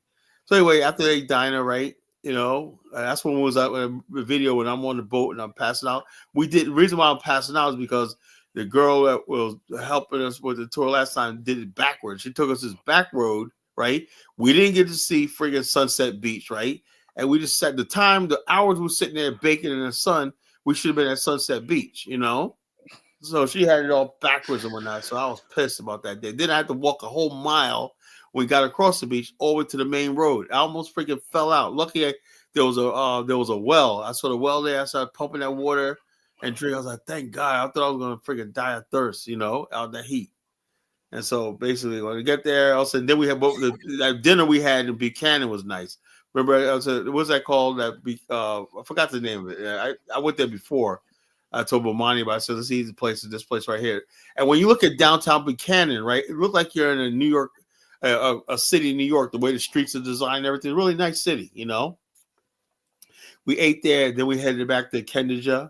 So anyway, after they diner, right, that's when we was out in the video when I'm on the boat and I'm passing out. The reason why I'm passing out is because the girl that was helping us with the tour last time did it backwards. She took us this back road, right? We didn't get to see friggin' Sunset Beach, right? And we just said the hours we were sitting there baking in the sun, we should have been at Sunset Beach, So she had it all backwards and whatnot. So I was pissed about that day. Then I had to walk a whole mile when we got across the beach over to the main road. I almost freaking fell out. Lucky there was a well. I saw the well there. I started pumping that water and drink. I was like, thank God. I thought I was gonna freaking die of thirst, out of the heat. And so basically, when we get there, also then we had that dinner we had in Buchanan was nice. Remember, what's that called? I forgot the name of it. I went there before. I told Bomani about it. I said, let's see the place, this place right here. And when you look at downtown Buchanan, right, it looked like you're in a New York, a city in New York, the way the streets are designed, everything. Really nice city, We ate there, then we headed back to Qand A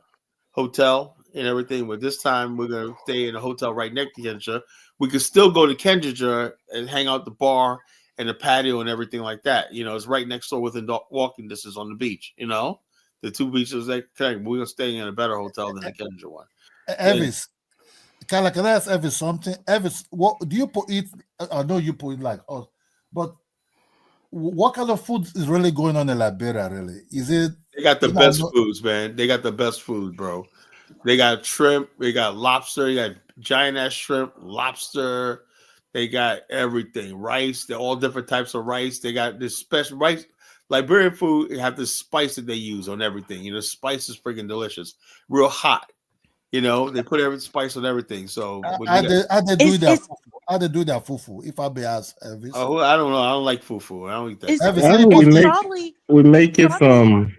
Hotel and everything. But this time we're going to stay in a hotel right next to Qand A. We could still go to Qand A and hang out at the bar and the patio and everything like that. It's right next door within walking distance on the beach, The two beaches they connect. We're gonna stay in a better hotel than the Qand A one. Elvis, can I ask Elvis something? Elvis, what do you put it? I know you put it like us, but what kind of food is really going on in Liberia? Really, is it? They got the You know, best foods, man. They got the best food, bro. They got shrimp. They got lobster. They got giant ass shrimp, lobster. They got everything. Rice. They're all different types of rice. They got this special rice. Liberian food have this spice that they use on everything. You know, spice is freaking delicious. Real hot. You know, they put every spice on everything. So when how you got, they do that? How they do that fufu? If I be asked, Elvis. oh, I don't know. I don't like fufu. I don't eat that. Elvis, It's anybody? we make it from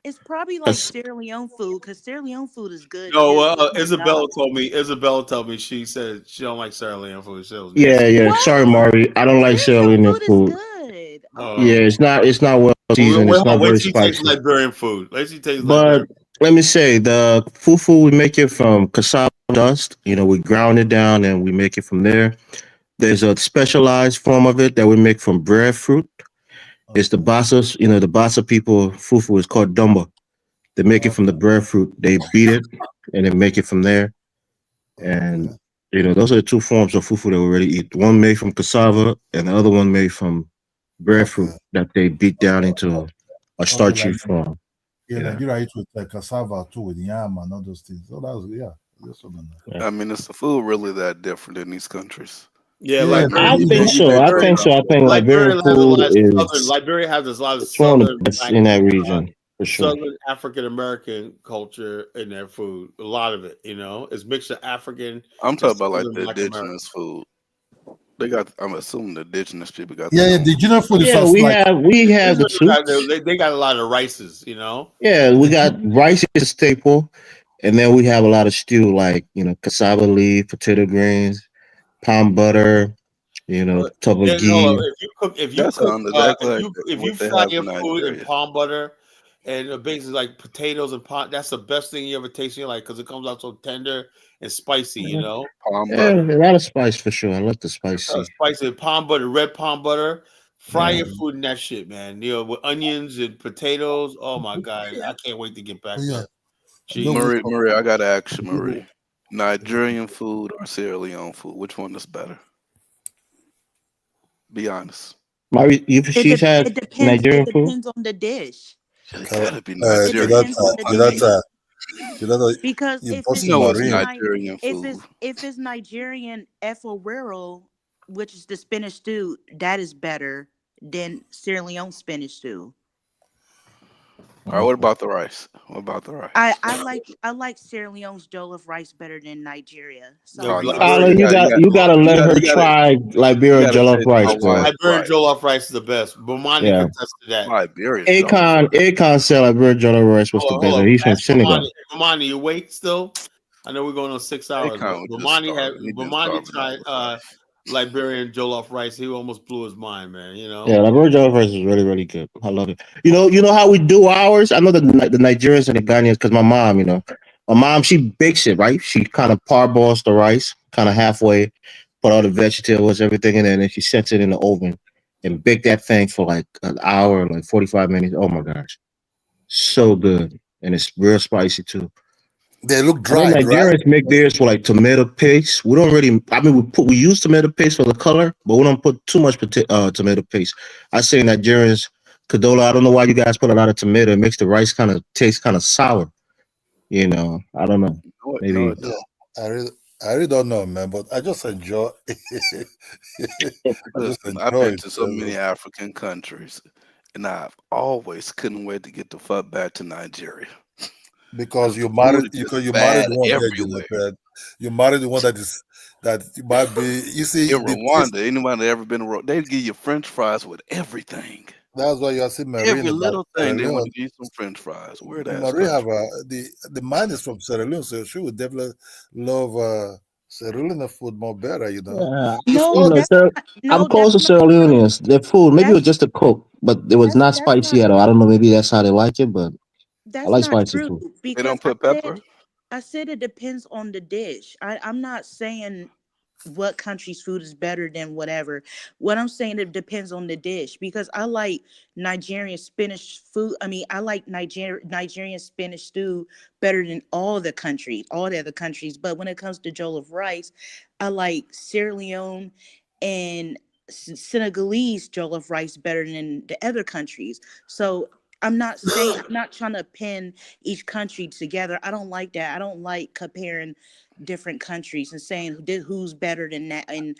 It's probably like Sierra Leone food because Sierra Leone food is good No, too. It's just Isabella not. told me. Isabella told me she said she don't like Sierra Leone food. She was yeah. Sorry, Maury. I don't like Sierra Leone food. Good. Yeah, it's not well seasoned. It's not Wait very till you taste spicy. Liberian food. Wait till you taste But Liberian. let me say, the fufu we make it from cassava dust. You know, we ground it down and we make it from there. There's a specialized form of it that we make from breadfruit. It's the Bassa, the Bassa people fufu is called dumba. They make it from the breadfruit. They beat it and then make it from there. And those are the two forms of fufu that we already eat. One made from cassava and the other one made from breadfruit that they beat down into a starchy like form. yeah, Nigeria eat with cassava too, with yam and all those things. So that's what I know. I mean, is the food really that different in these countries? Yeah, I think so. I think Liberian Liberian has a food lot of southern. is Liberia has a lot of it's one of southern the best in that region for sure. Southern African American culture in their food. A lot of it, it's mixed of African. I'm and talking about like Southern the Black American. indigenous food. They got. I'm assuming the indigenous people got. Yeah, the indigenous food is Yeah, we have the soups. They got a lot of rices, Yeah, we got rice is a staple, and then we have a lot of stew like cassava leaf, potato greens, palm butter, Yeah, no, tobagi. if you That cook, sounds exactly like if you what they fry have your in food in Nigeria. palm butter and basically like potatoes and palm, that's the best thing you ever taste in your life because it comes out so tender and spicy. Palm Yeah, butter. a lot of spice for sure. I like the spicy. Spicy palm butter, red palm butter. Fry your food in that shit, man. With onions and potatoes. Oh my god, I can't wait to get back there. Jeez. Marie, I gotta ask you, Marie. Nigerian food or Sierra Leone food? Which one is better? Be honest. She's had It depends. Nigerian It food. depends on the dish. It gotta be It Nigerian. depends on the dish. Because if it's Nigerian food. if it's Nigerian efforero, which is the spinach stew, that is better than Sierra Leone spinach stew. All right, what about the rice? What about the rice? I like Sierra Leone's jollof rice better than Nigeria. Oh, no. Tyler, you gotta let her try Liberia jollof rice, bro. Liberian jollof rice is the best. Bomani Yeah. can attest to that. Liberian. Akon said Liberia jollof rice was the best. And he's from Senegal. Bomani, you awake still? I know we're going on 6 hours. Akon But was just Bomani starving. tried Liberian jollof rice. He almost blew his mind, man. Yeah, Liberia jollof rice is really, really good. I love it. You know how we do ours? I know the Nigerians and the Ghanaians because my mom, she bakes it, right? She kind of parboils the rice, kind of halfway, put all the vegetables, everything in there, and then she sets it in the oven and bake that thing for like an hour, like 45 minutes. Oh my gosh. So good. And it's real spicy too. They look dry. Nigerians make theirs with like tomato paste. We don't really. I mean, we use tomato paste for the color, but we don't put too much tomato paste. I say Nigerians, Kadola. I don't know why you guys put a lot of tomato. It makes the rice kind of taste kind of sour. I don't know. Maybe. I really don't know, man. But I just enjoy. I've been to so many African countries, and I've always couldn't wait to get the fuck back to Nigeria. Because you married the one you married the one that you might be. You see, in Rwanda, anybody that ever been to Rwanda, they give you French fries with everything. That's why you see Marie. Every little thing they want to give you some French fries. Where that? Marie have the man is from Sierra Leone, so she would definitely love Sierra Leone food more better. I'm close to Sierra Leoneans. Their food, maybe it was just a cook, but it was not spicy at all. I don't know. Maybe that's how they like it, but That's I like not spicy true food. because They don't put pepper. I said it depends on the dish. I'm not saying what country's food is better than whatever. What I'm saying, it depends on the dish because I like Nigerian spinach food. I mean, I like Nigerian spinach stew better than all the other countries. But when it comes to jollof rice, I like Sierra Leone and Senegalese jollof rice better than the other countries. So I'm not trying to pin each country together. I don't like that. I don't like comparing different countries and saying who's better than that and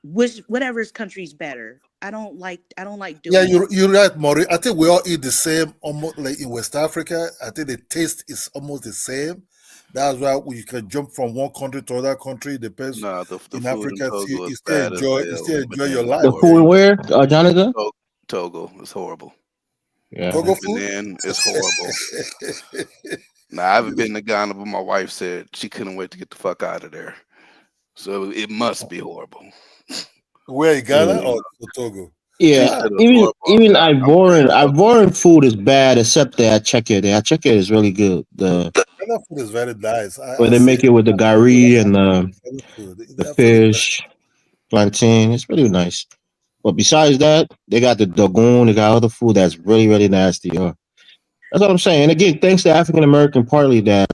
whatever's country's better. I don't like Yeah, doing that. you're right, Maury. I think we all eat the same, almost like in West Africa. I think the taste is almost the same. That's why you can jump from one country to another country. Depends Nah, the in food in Africa, Togo you is still bad as enjoy hell. your Benin is life, The food man. horrible. where, Jonathan? Togo is horrible. Yeah. Togo food. Benin is horrible. Now I haven't been to Ghana, but my wife said she couldn't wait to get the fuck out of there. So it must be horrible. Where in Ghana Yeah. or Togo? She Yeah, said it was even horrible. I said, I'm very Ivorian food is bad except the acheke. The acheke is really good. The Ghana food is very nice. where I they see make it with the gari and Ghana food. the That food is very fish, plantain. It's really nice. But besides that, they got the dogoon. They got other food that's really really nasty. That's what I'm saying. And again, thanks to African American partly that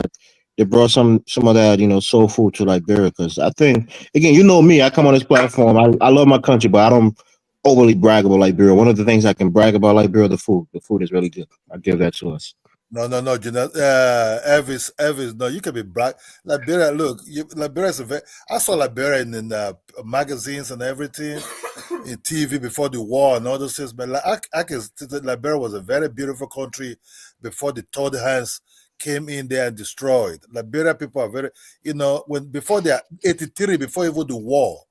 they brought some of that soul food to Liberia. Because I think again, me, I come on this platform. I love my country, but I don't overly brag about Liberia. One of the things I can brag about Liberia, the food. The food is really good. I give that to us. No, Jeanette. Elvis, no, you can be black. Liberia, look, Liberia is I saw Liberia in magazines and everything, in TV before the war and all those things. But I can see that Liberia was a very beautiful country before the third hands came in there and destroyed. Liberia people are very, before they are 83, before even the war.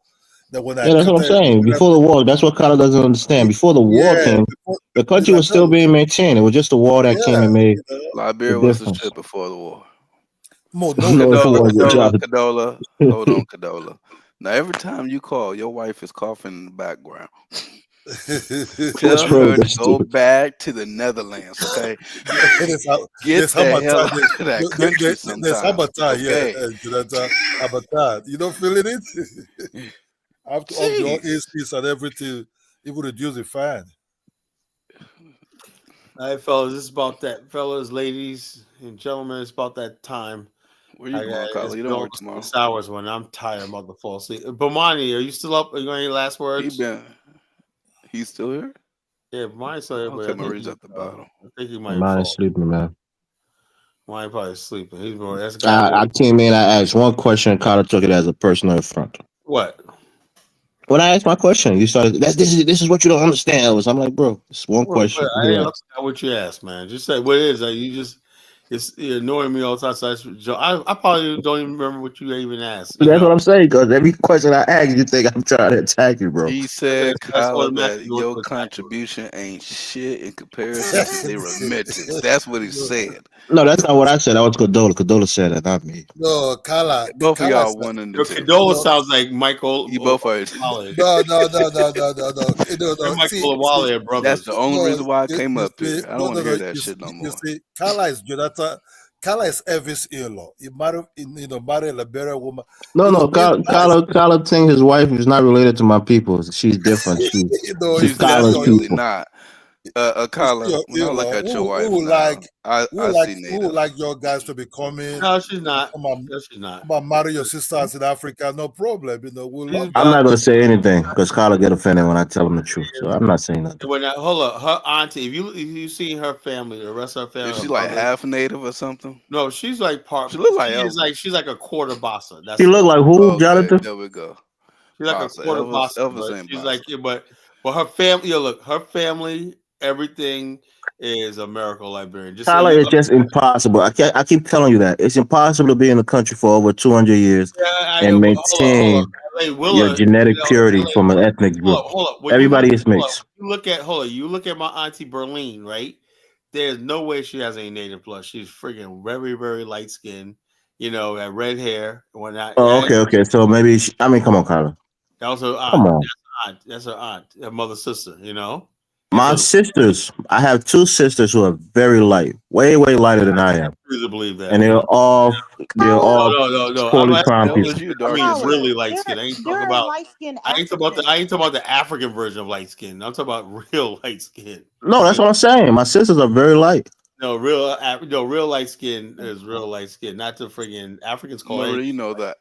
That when I Yeah, that's what I'm encountered saying. Liberia, Before the war, that's what Carla doesn't understand. Before the war yeah, came, before the the country was still Liberia, being maintained. It was just the war that came yeah, and made the Liberia was the difference. shit before the war. no, No, it Cadola, wasn't, Cadola, Jonathan. Cadola. Hold on, Cadola. Now every time you call, your wife is coughing in the background. What's Tell wrong with her to that go stupid? back to the Netherlands, okay? Get there's the hell Hamatan. out of that country There's sometime, Hamatan, yeah, okay? Jonathan. Hamatan. You don't feeling it? I have to off the Jeez. ACs and everything, even reduce the fan. All right, fellas, it's about that. Fellas, ladies, and gentlemen, it's about that time. Where you going, It's Carla? You been don't work almost tomorrow. 6 hours when I'm tired. I'm about to fall asleep. Bomani, are you still up? Are you got any last words? He's still here? Yeah, Bomani's still here, but Okay, Marie's at the bottom. I think he might Mine is fall. sleeping, man. Bomani probably sleeping. He's more. That's a guy. I came in. I asked one question. Carla took it as a personal affront. What? When I asked my question, you started. This is what you don't understand. I'm like, bro, it's one question. I ain't know what you asked, man. Just say what it is. Like, you're annoying me all the time. So I probably don't even remember what you even asked. That's what I'm saying. Because every question I ask, you think I'm trying to attack you, bro. He said, That's Kyla, automatically that your what contribution ain't shit in comparison to the remittance. That's what he said. No, that's not what I said. That was Cadola. Cadola said that, not me. No, Carla. Both of Carla y'all said, one and Your the two. Cadola sounds like Michael. You both are. No. Michael Awali are brothers. That's the only reason why I came up see, here. I don't want to hear that shit no you more. see, Carla is Jonathan. Carla is Elvis' in-law. He married a Liberian woman. No, Being Carla think his wife is not related to my people. She's different. She's She's Carla's definitely people. not. It's Kyla, your when I look in-law. at your wife Who now, I see who would native. like your guys to be coming? No, she's not. Come on, No, she's not. come on, marry your sisters in Africa. No problem. We'll love I'm not that. gonna say anything because Carla get offended when I tell him the truth. So I'm not saying nothing. Hold up, her auntie. If you see her family, the rest of her family, Is she her like brothers, half native or something? no, she's like part. She look like She's like a quarter bossa. That's She look like who, Okay, Jonathan? there we go. she's like a Bossa. quarter bossa, Elvis but ain't she's bossa. like but her family. Look, her family, everything is a miracle Liberian. Just so Carla you is know. just impossible. I keep telling you that it's impossible to be in the country for over 200 years and Hold up. maintain Hey, your Willa, genetic purity from an ethnic group. hold up. Everybody is mixed. You look at my auntie Berlin, right? There's no way she has any native blood. She's freaking very, very light skinned. That red hair and whatnot. Oh, okay. So maybe come on, Carla. That was her Come aunt. on. That's her aunt. Her mother's sister. My sisters, I have two sisters who are very light, way lighter than I am, I believe that. and they're all No. poorly crowned people. I mean, really light skin. I ain't talking about. light-skinned I ain't talking about the African version of light skin. I'm talking about real light skin. No, that's what I'm saying. My sisters are very light. No, real light skin is real light skin. Not the friggin' Africans call it. Marie, you know the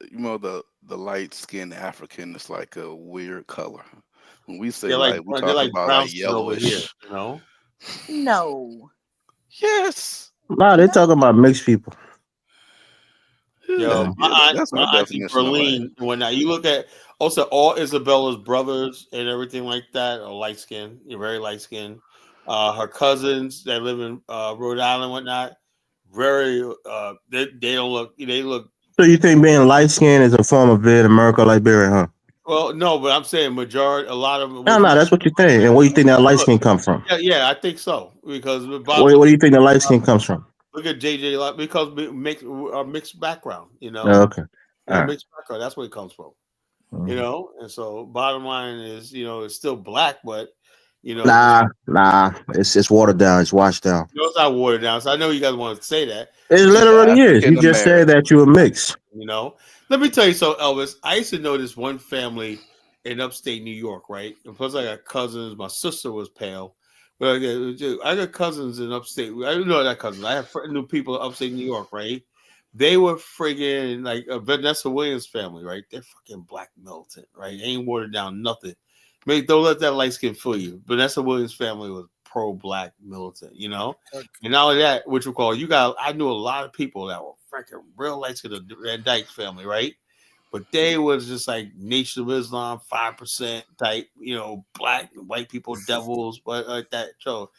light skinned African is like a weird color. When we say They're light, we they're talking like about brown like skin over here, yellowish. you know. No. Yes. Nah, they're talking about mixed people. Yo, Yeah. That's my our auntie definition of light. Berlin and whatnot. You look at also all Isabella's brothers and everything like that are light skinned. You're very light skinned. Her cousins that live in Rhode Island and whatnot, very they don't look they look So you think being light skinned is a form of being America, Liberia, huh? well. No, but I'm saying majority a lot of them No, was no, that's what you think. And where you think that light skin come from? yeah, I think so because the bottom. Where do you think the light skin comes from? Look at JJ Watt because we mixed background, you know. Oh, okay. You know, All right. mixed background. That's where it comes from. Mhm. You know, and so bottom line is, you know, it's still black, but you know, Nah, it's watered down. It's washed down. you know, it's not watered down. So I know you guys want to say that. It literally is. You just said that you were mixed. You know, let me tell you so, Elvis. I used to know this one family in upstate New York, right? And plus, I got cousins. My sister was pale, but I got cousins in upstate. I didn't know that cousins. I have new people in upstate New York, right? They were friggin' like Vanessa Williams' family, right? They're fucking black militant, right? They ain't watered down nothing. Don't let that light skin fool you. Vanessa Williams' family was pro-black militant, you know. And not only that, which we call I knew a lot of people that were freaking real light skin of that Dyke family, right? But they was just like Nation of Islam, 5% type, you know, black and white people devils, but like that. So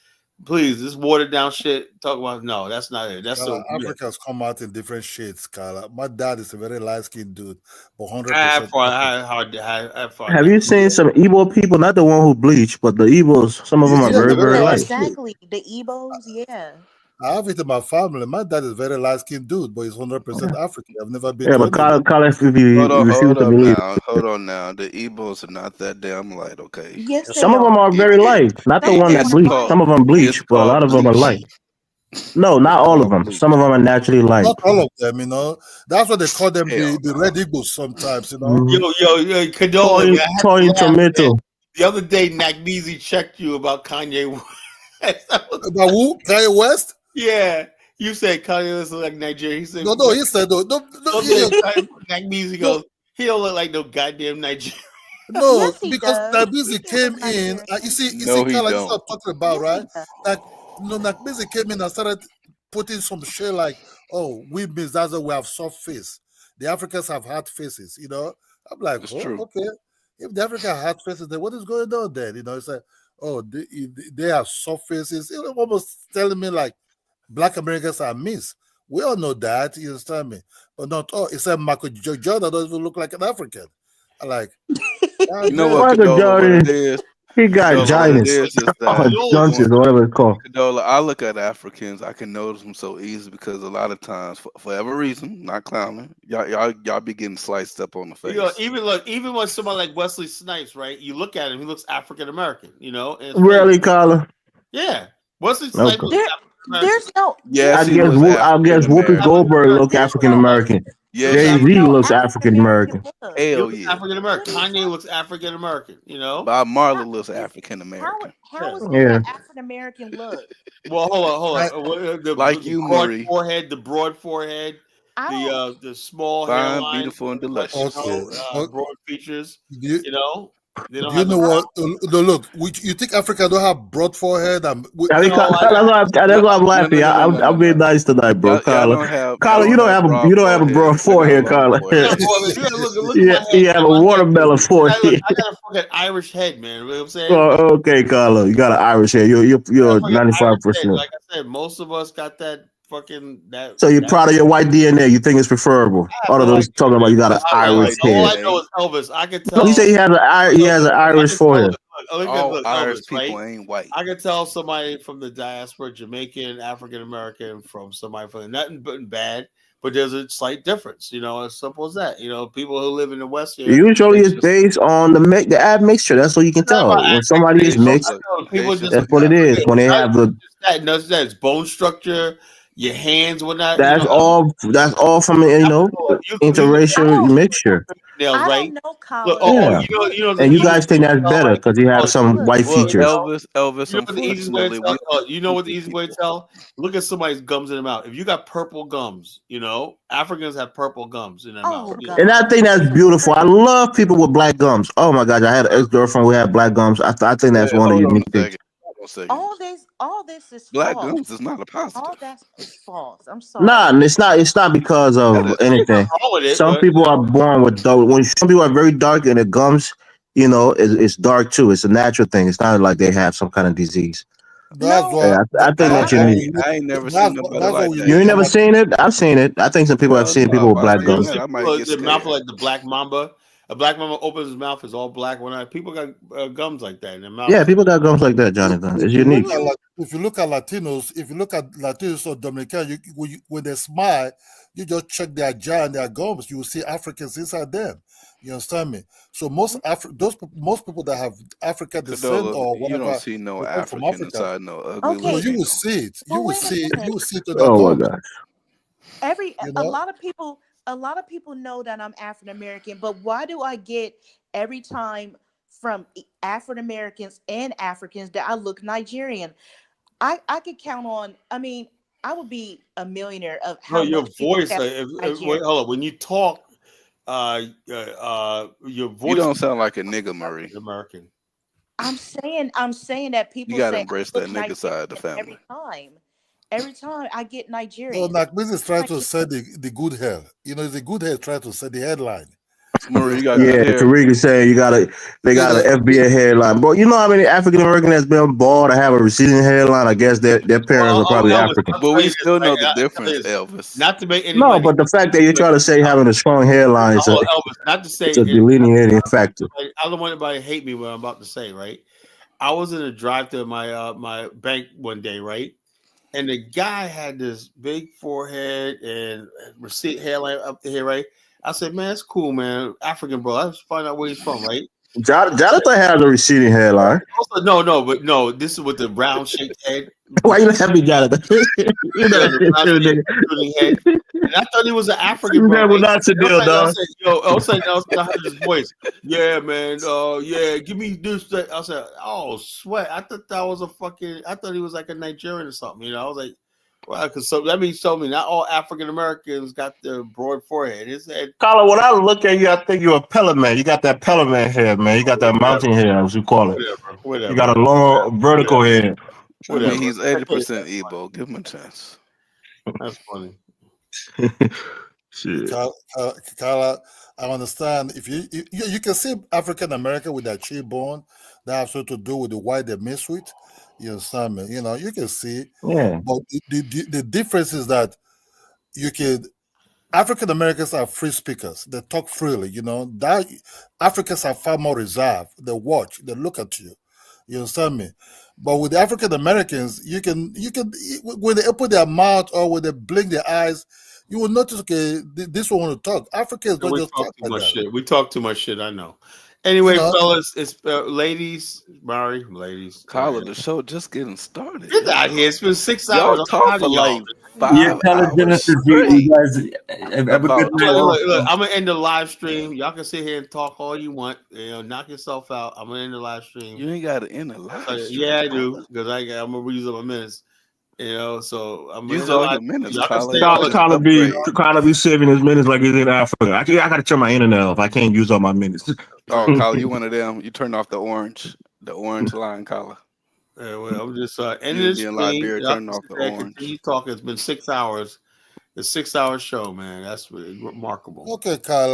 please, this watered down shit. Talk about no, that's not it. That's so Africans come out in different shades, Carla. My dad is a very light skinned dude, but 100%. Have you seen some Igbo people? Not the one who bleach, but the Igbos. Some of them are very, very light. Exactly. The Igbos, yeah. I have it in my family. My dad is a very light skinned dude, but he's 100% African. I've never been Yeah, to but Kyle, if you refuse to believe it. Hold on now. The Igbos are not that damn light, okay? Yes, Some of them are very light. Not the one that bleach. Some of them bleach, but a lot of them are light. No, not all of them. Some of them are naturally light. Not all of them, you know. That's what they call them, the red Igbos sometimes, you know. Yo, Condola, man. Toy tomato. The other day, Nagneezy checked you about Kanye West. About who? Kanye West? Yeah. You said Kanye West look like Nigeria. He said, No, he said, no. Nagneezy goes, he don't look like no goddamn Nigeria. No, because Nagneezy came in. You see, Carla, this is what I'm talking about, right? Like, Nagneezy came in and started putting some shit like, oh, we means that's why we have soft face. The Africans have hard faces, you know. I'm like, okay. If the African have hard faces, then what is going on then? You know, it's like, oh, they have soft faces. You know, almost telling me like Black Americans are mis. We all know that, you understand me? But not all. Except Michael Jordan doesn't even look like an African. I like, you know what, Condola, what it is? He got giants. Johnson, whatever it's called. Condola, I look at Africans, I can notice them so easy because a lot of times, for whatever reason, not clowning, y'all be getting sliced up on the face. You know, even when somebody like Wesley Snipes, right? You look at him, he looks African American, you know. Really, Carla? Yeah, Wesley Snipes. Okay. There's no. Yes, I guess Whoopi Goldberg look African American. Jay Z looks African American. Hell yeah. African American. Kanye looks African American. You know. Bob Marley looks African American. How is he an African American look? Well, hold on. The Marie. Forehead, the broad forehead, the small hairline, beautiful, and delicious. Broad features. You know. You know what? Look, you think Africa don't have broad forehead? That's why I'm laughing. I'm being nice tonight, bro. Carla, you don't have a broad forehead, Carla. You have a watermelon forehead. I got a fucking Irish head, man. You know what I'm saying? Oh, okay, Carla, you got an Irish head. You're 95%. Like I said, most of us got that. So you're proud of your white DNA? You think it's preferable? All of those talking about you got an Irish head. All I know is Elvis. I can tell. You say he has an Irish forehead. Look, Irish Elvis, people right? ain't white. I can tell somebody from the diaspora, Jamaican, African American, from somebody from nothing but bad. But there's a slight difference, you know, as simple as that. You know, people who live in the West here. Usually it's based on the ad mixture. That's what you can tell. When somebody is mixed, that's what it is. When they have the that's bone structure, your hands, whatnot. That's all. That's all from interracial mixture. Nails, I right? don't know, Look, Colin. and you guys think that's better because you have some white features. Elvis, you know what the easiest way to unfortunately, tell? You know what the easy way to tell? Look at somebody's gums in their mouth. If you got purple gums, Africans have purple gums in their mouth. And I think that's beautiful. I love people with black gums. Oh my gosh, I had an ex-girlfriend who had black gums. I think that's one of the unique things. All this is black false. gums is not a positive. All that is false. I'm sorry. Nah, it's not. It's not because of anything. Some people are born with dark. When some people are very dark and their gums, it's dark too. It's a natural thing. It's not like they have some kind of disease. That's what I think that's unique. I ain't never seen nobody like that. You ain't never seen it? I've seen it. I think some people have seen people with black gums. I might get The mouth scared. like the black mamba. A black mamba opens his mouth, is all black. When people got gums like that in their mouth. Yeah, people got gums like that, Jonathan. It's unique. If you look at Latinos or Dominicans, when they smile, you just check their jaw and their gums. You will see Africans inside them. You understand me? So most people that have African descent or whatever, you don't see no African inside no ugly. No, you will see it. You will see it to their Oh my gums. gosh. A lot of people know that I'm African American, but why do I get every time from African Americans and Africans that I look Nigerian? I could count on. I mean, I would be a millionaire of how your much people voice. have Wait, hold on. When you talk, your voice. You don't sound like a nigga, Murray. American. I'm saying that people You gotta say embrace I that look nigga side of the Nigerian family. Every time I get Nigerian. No, Nakmiz is trying to say the good hair. The good hair trying to say the headline. Murray, you got good hair. Tariq is saying they got an FBA hairline. Bro, you know how many African American that's been bald or have a receding hairline? I guess their parents are probably African. But we still know the difference, Elvis. Not to make No, but the fact that you're trying to say having a strong hairline is Elvis, not to say it's a delineating factor. I don't want anybody to hate me what I'm about to say, right? I was in a drive-thru at my bank one day, right? And the guy had this big forehead and receding hairline up here, right? I said, man, it's cool, man. African, bro. I just find out where he's from, right? Jonathan has a receding hairline. Also, no. This is with the round shaped head. Why you happy, Jonathan? Head. And I thought he was an African, bro. Right? Not to deal, dog. I heard his voice. Yeah, man. Yeah, give me this. I said, oh, sweat. I thought that was I thought he was like a Nigerian or something. I was like, well, because that means told me not all African Americans got the broad forehead. His head. Colin, when I look at you, I think you're a Pellet man. You got that Pellet man hair, man. You got that mountain hair, as you call it. Whatever. You got a long vertical hair. I mean, he's 80% Igbo. Give him a chance. That's funny. Shit. Carla, I understand if you can see African American with that cheekbone that has something to do with the white they mix with. You understand me? You can see. Yeah. But the difference is that African Americans are free speakers. They talk freely. That Africans are far more reserved. They watch. They look at you. You understand me? But with the African Americans, you can when they open their mouth or when they blink their eyes, you will notice. Okay, this one want to talk. Africans don't just talk too like much that. shit. We talk too much shit. I know. Anyway, fellas, it's ladies, Mari, ladies. Kyla, the show just getting started. Get out here. It's been 6 hours. Y'all talk for like 5 hours. You guys have a good night. Look, I'm gonna end the live stream. Y'all can sit here and talk all you want. Knock yourself out. I'm gonna end the live stream. You ain't got to end the live stream. Yeah, I do, because I'm gonna use up my minutes. So I'm use all your minutes. Kyla be saving his minutes like he's in Africa. I gotta turn my internet off. I can't use all my minutes. Oh, Kyla, you one of them. You turned off the orange line, Kyla. Yeah, well, I'm just ending this in thing. Liberia, turn off the orange. Continue talking. It's been 6 hours. It's a 6 hour show, man. That's really remarkable. Okay, Kyla.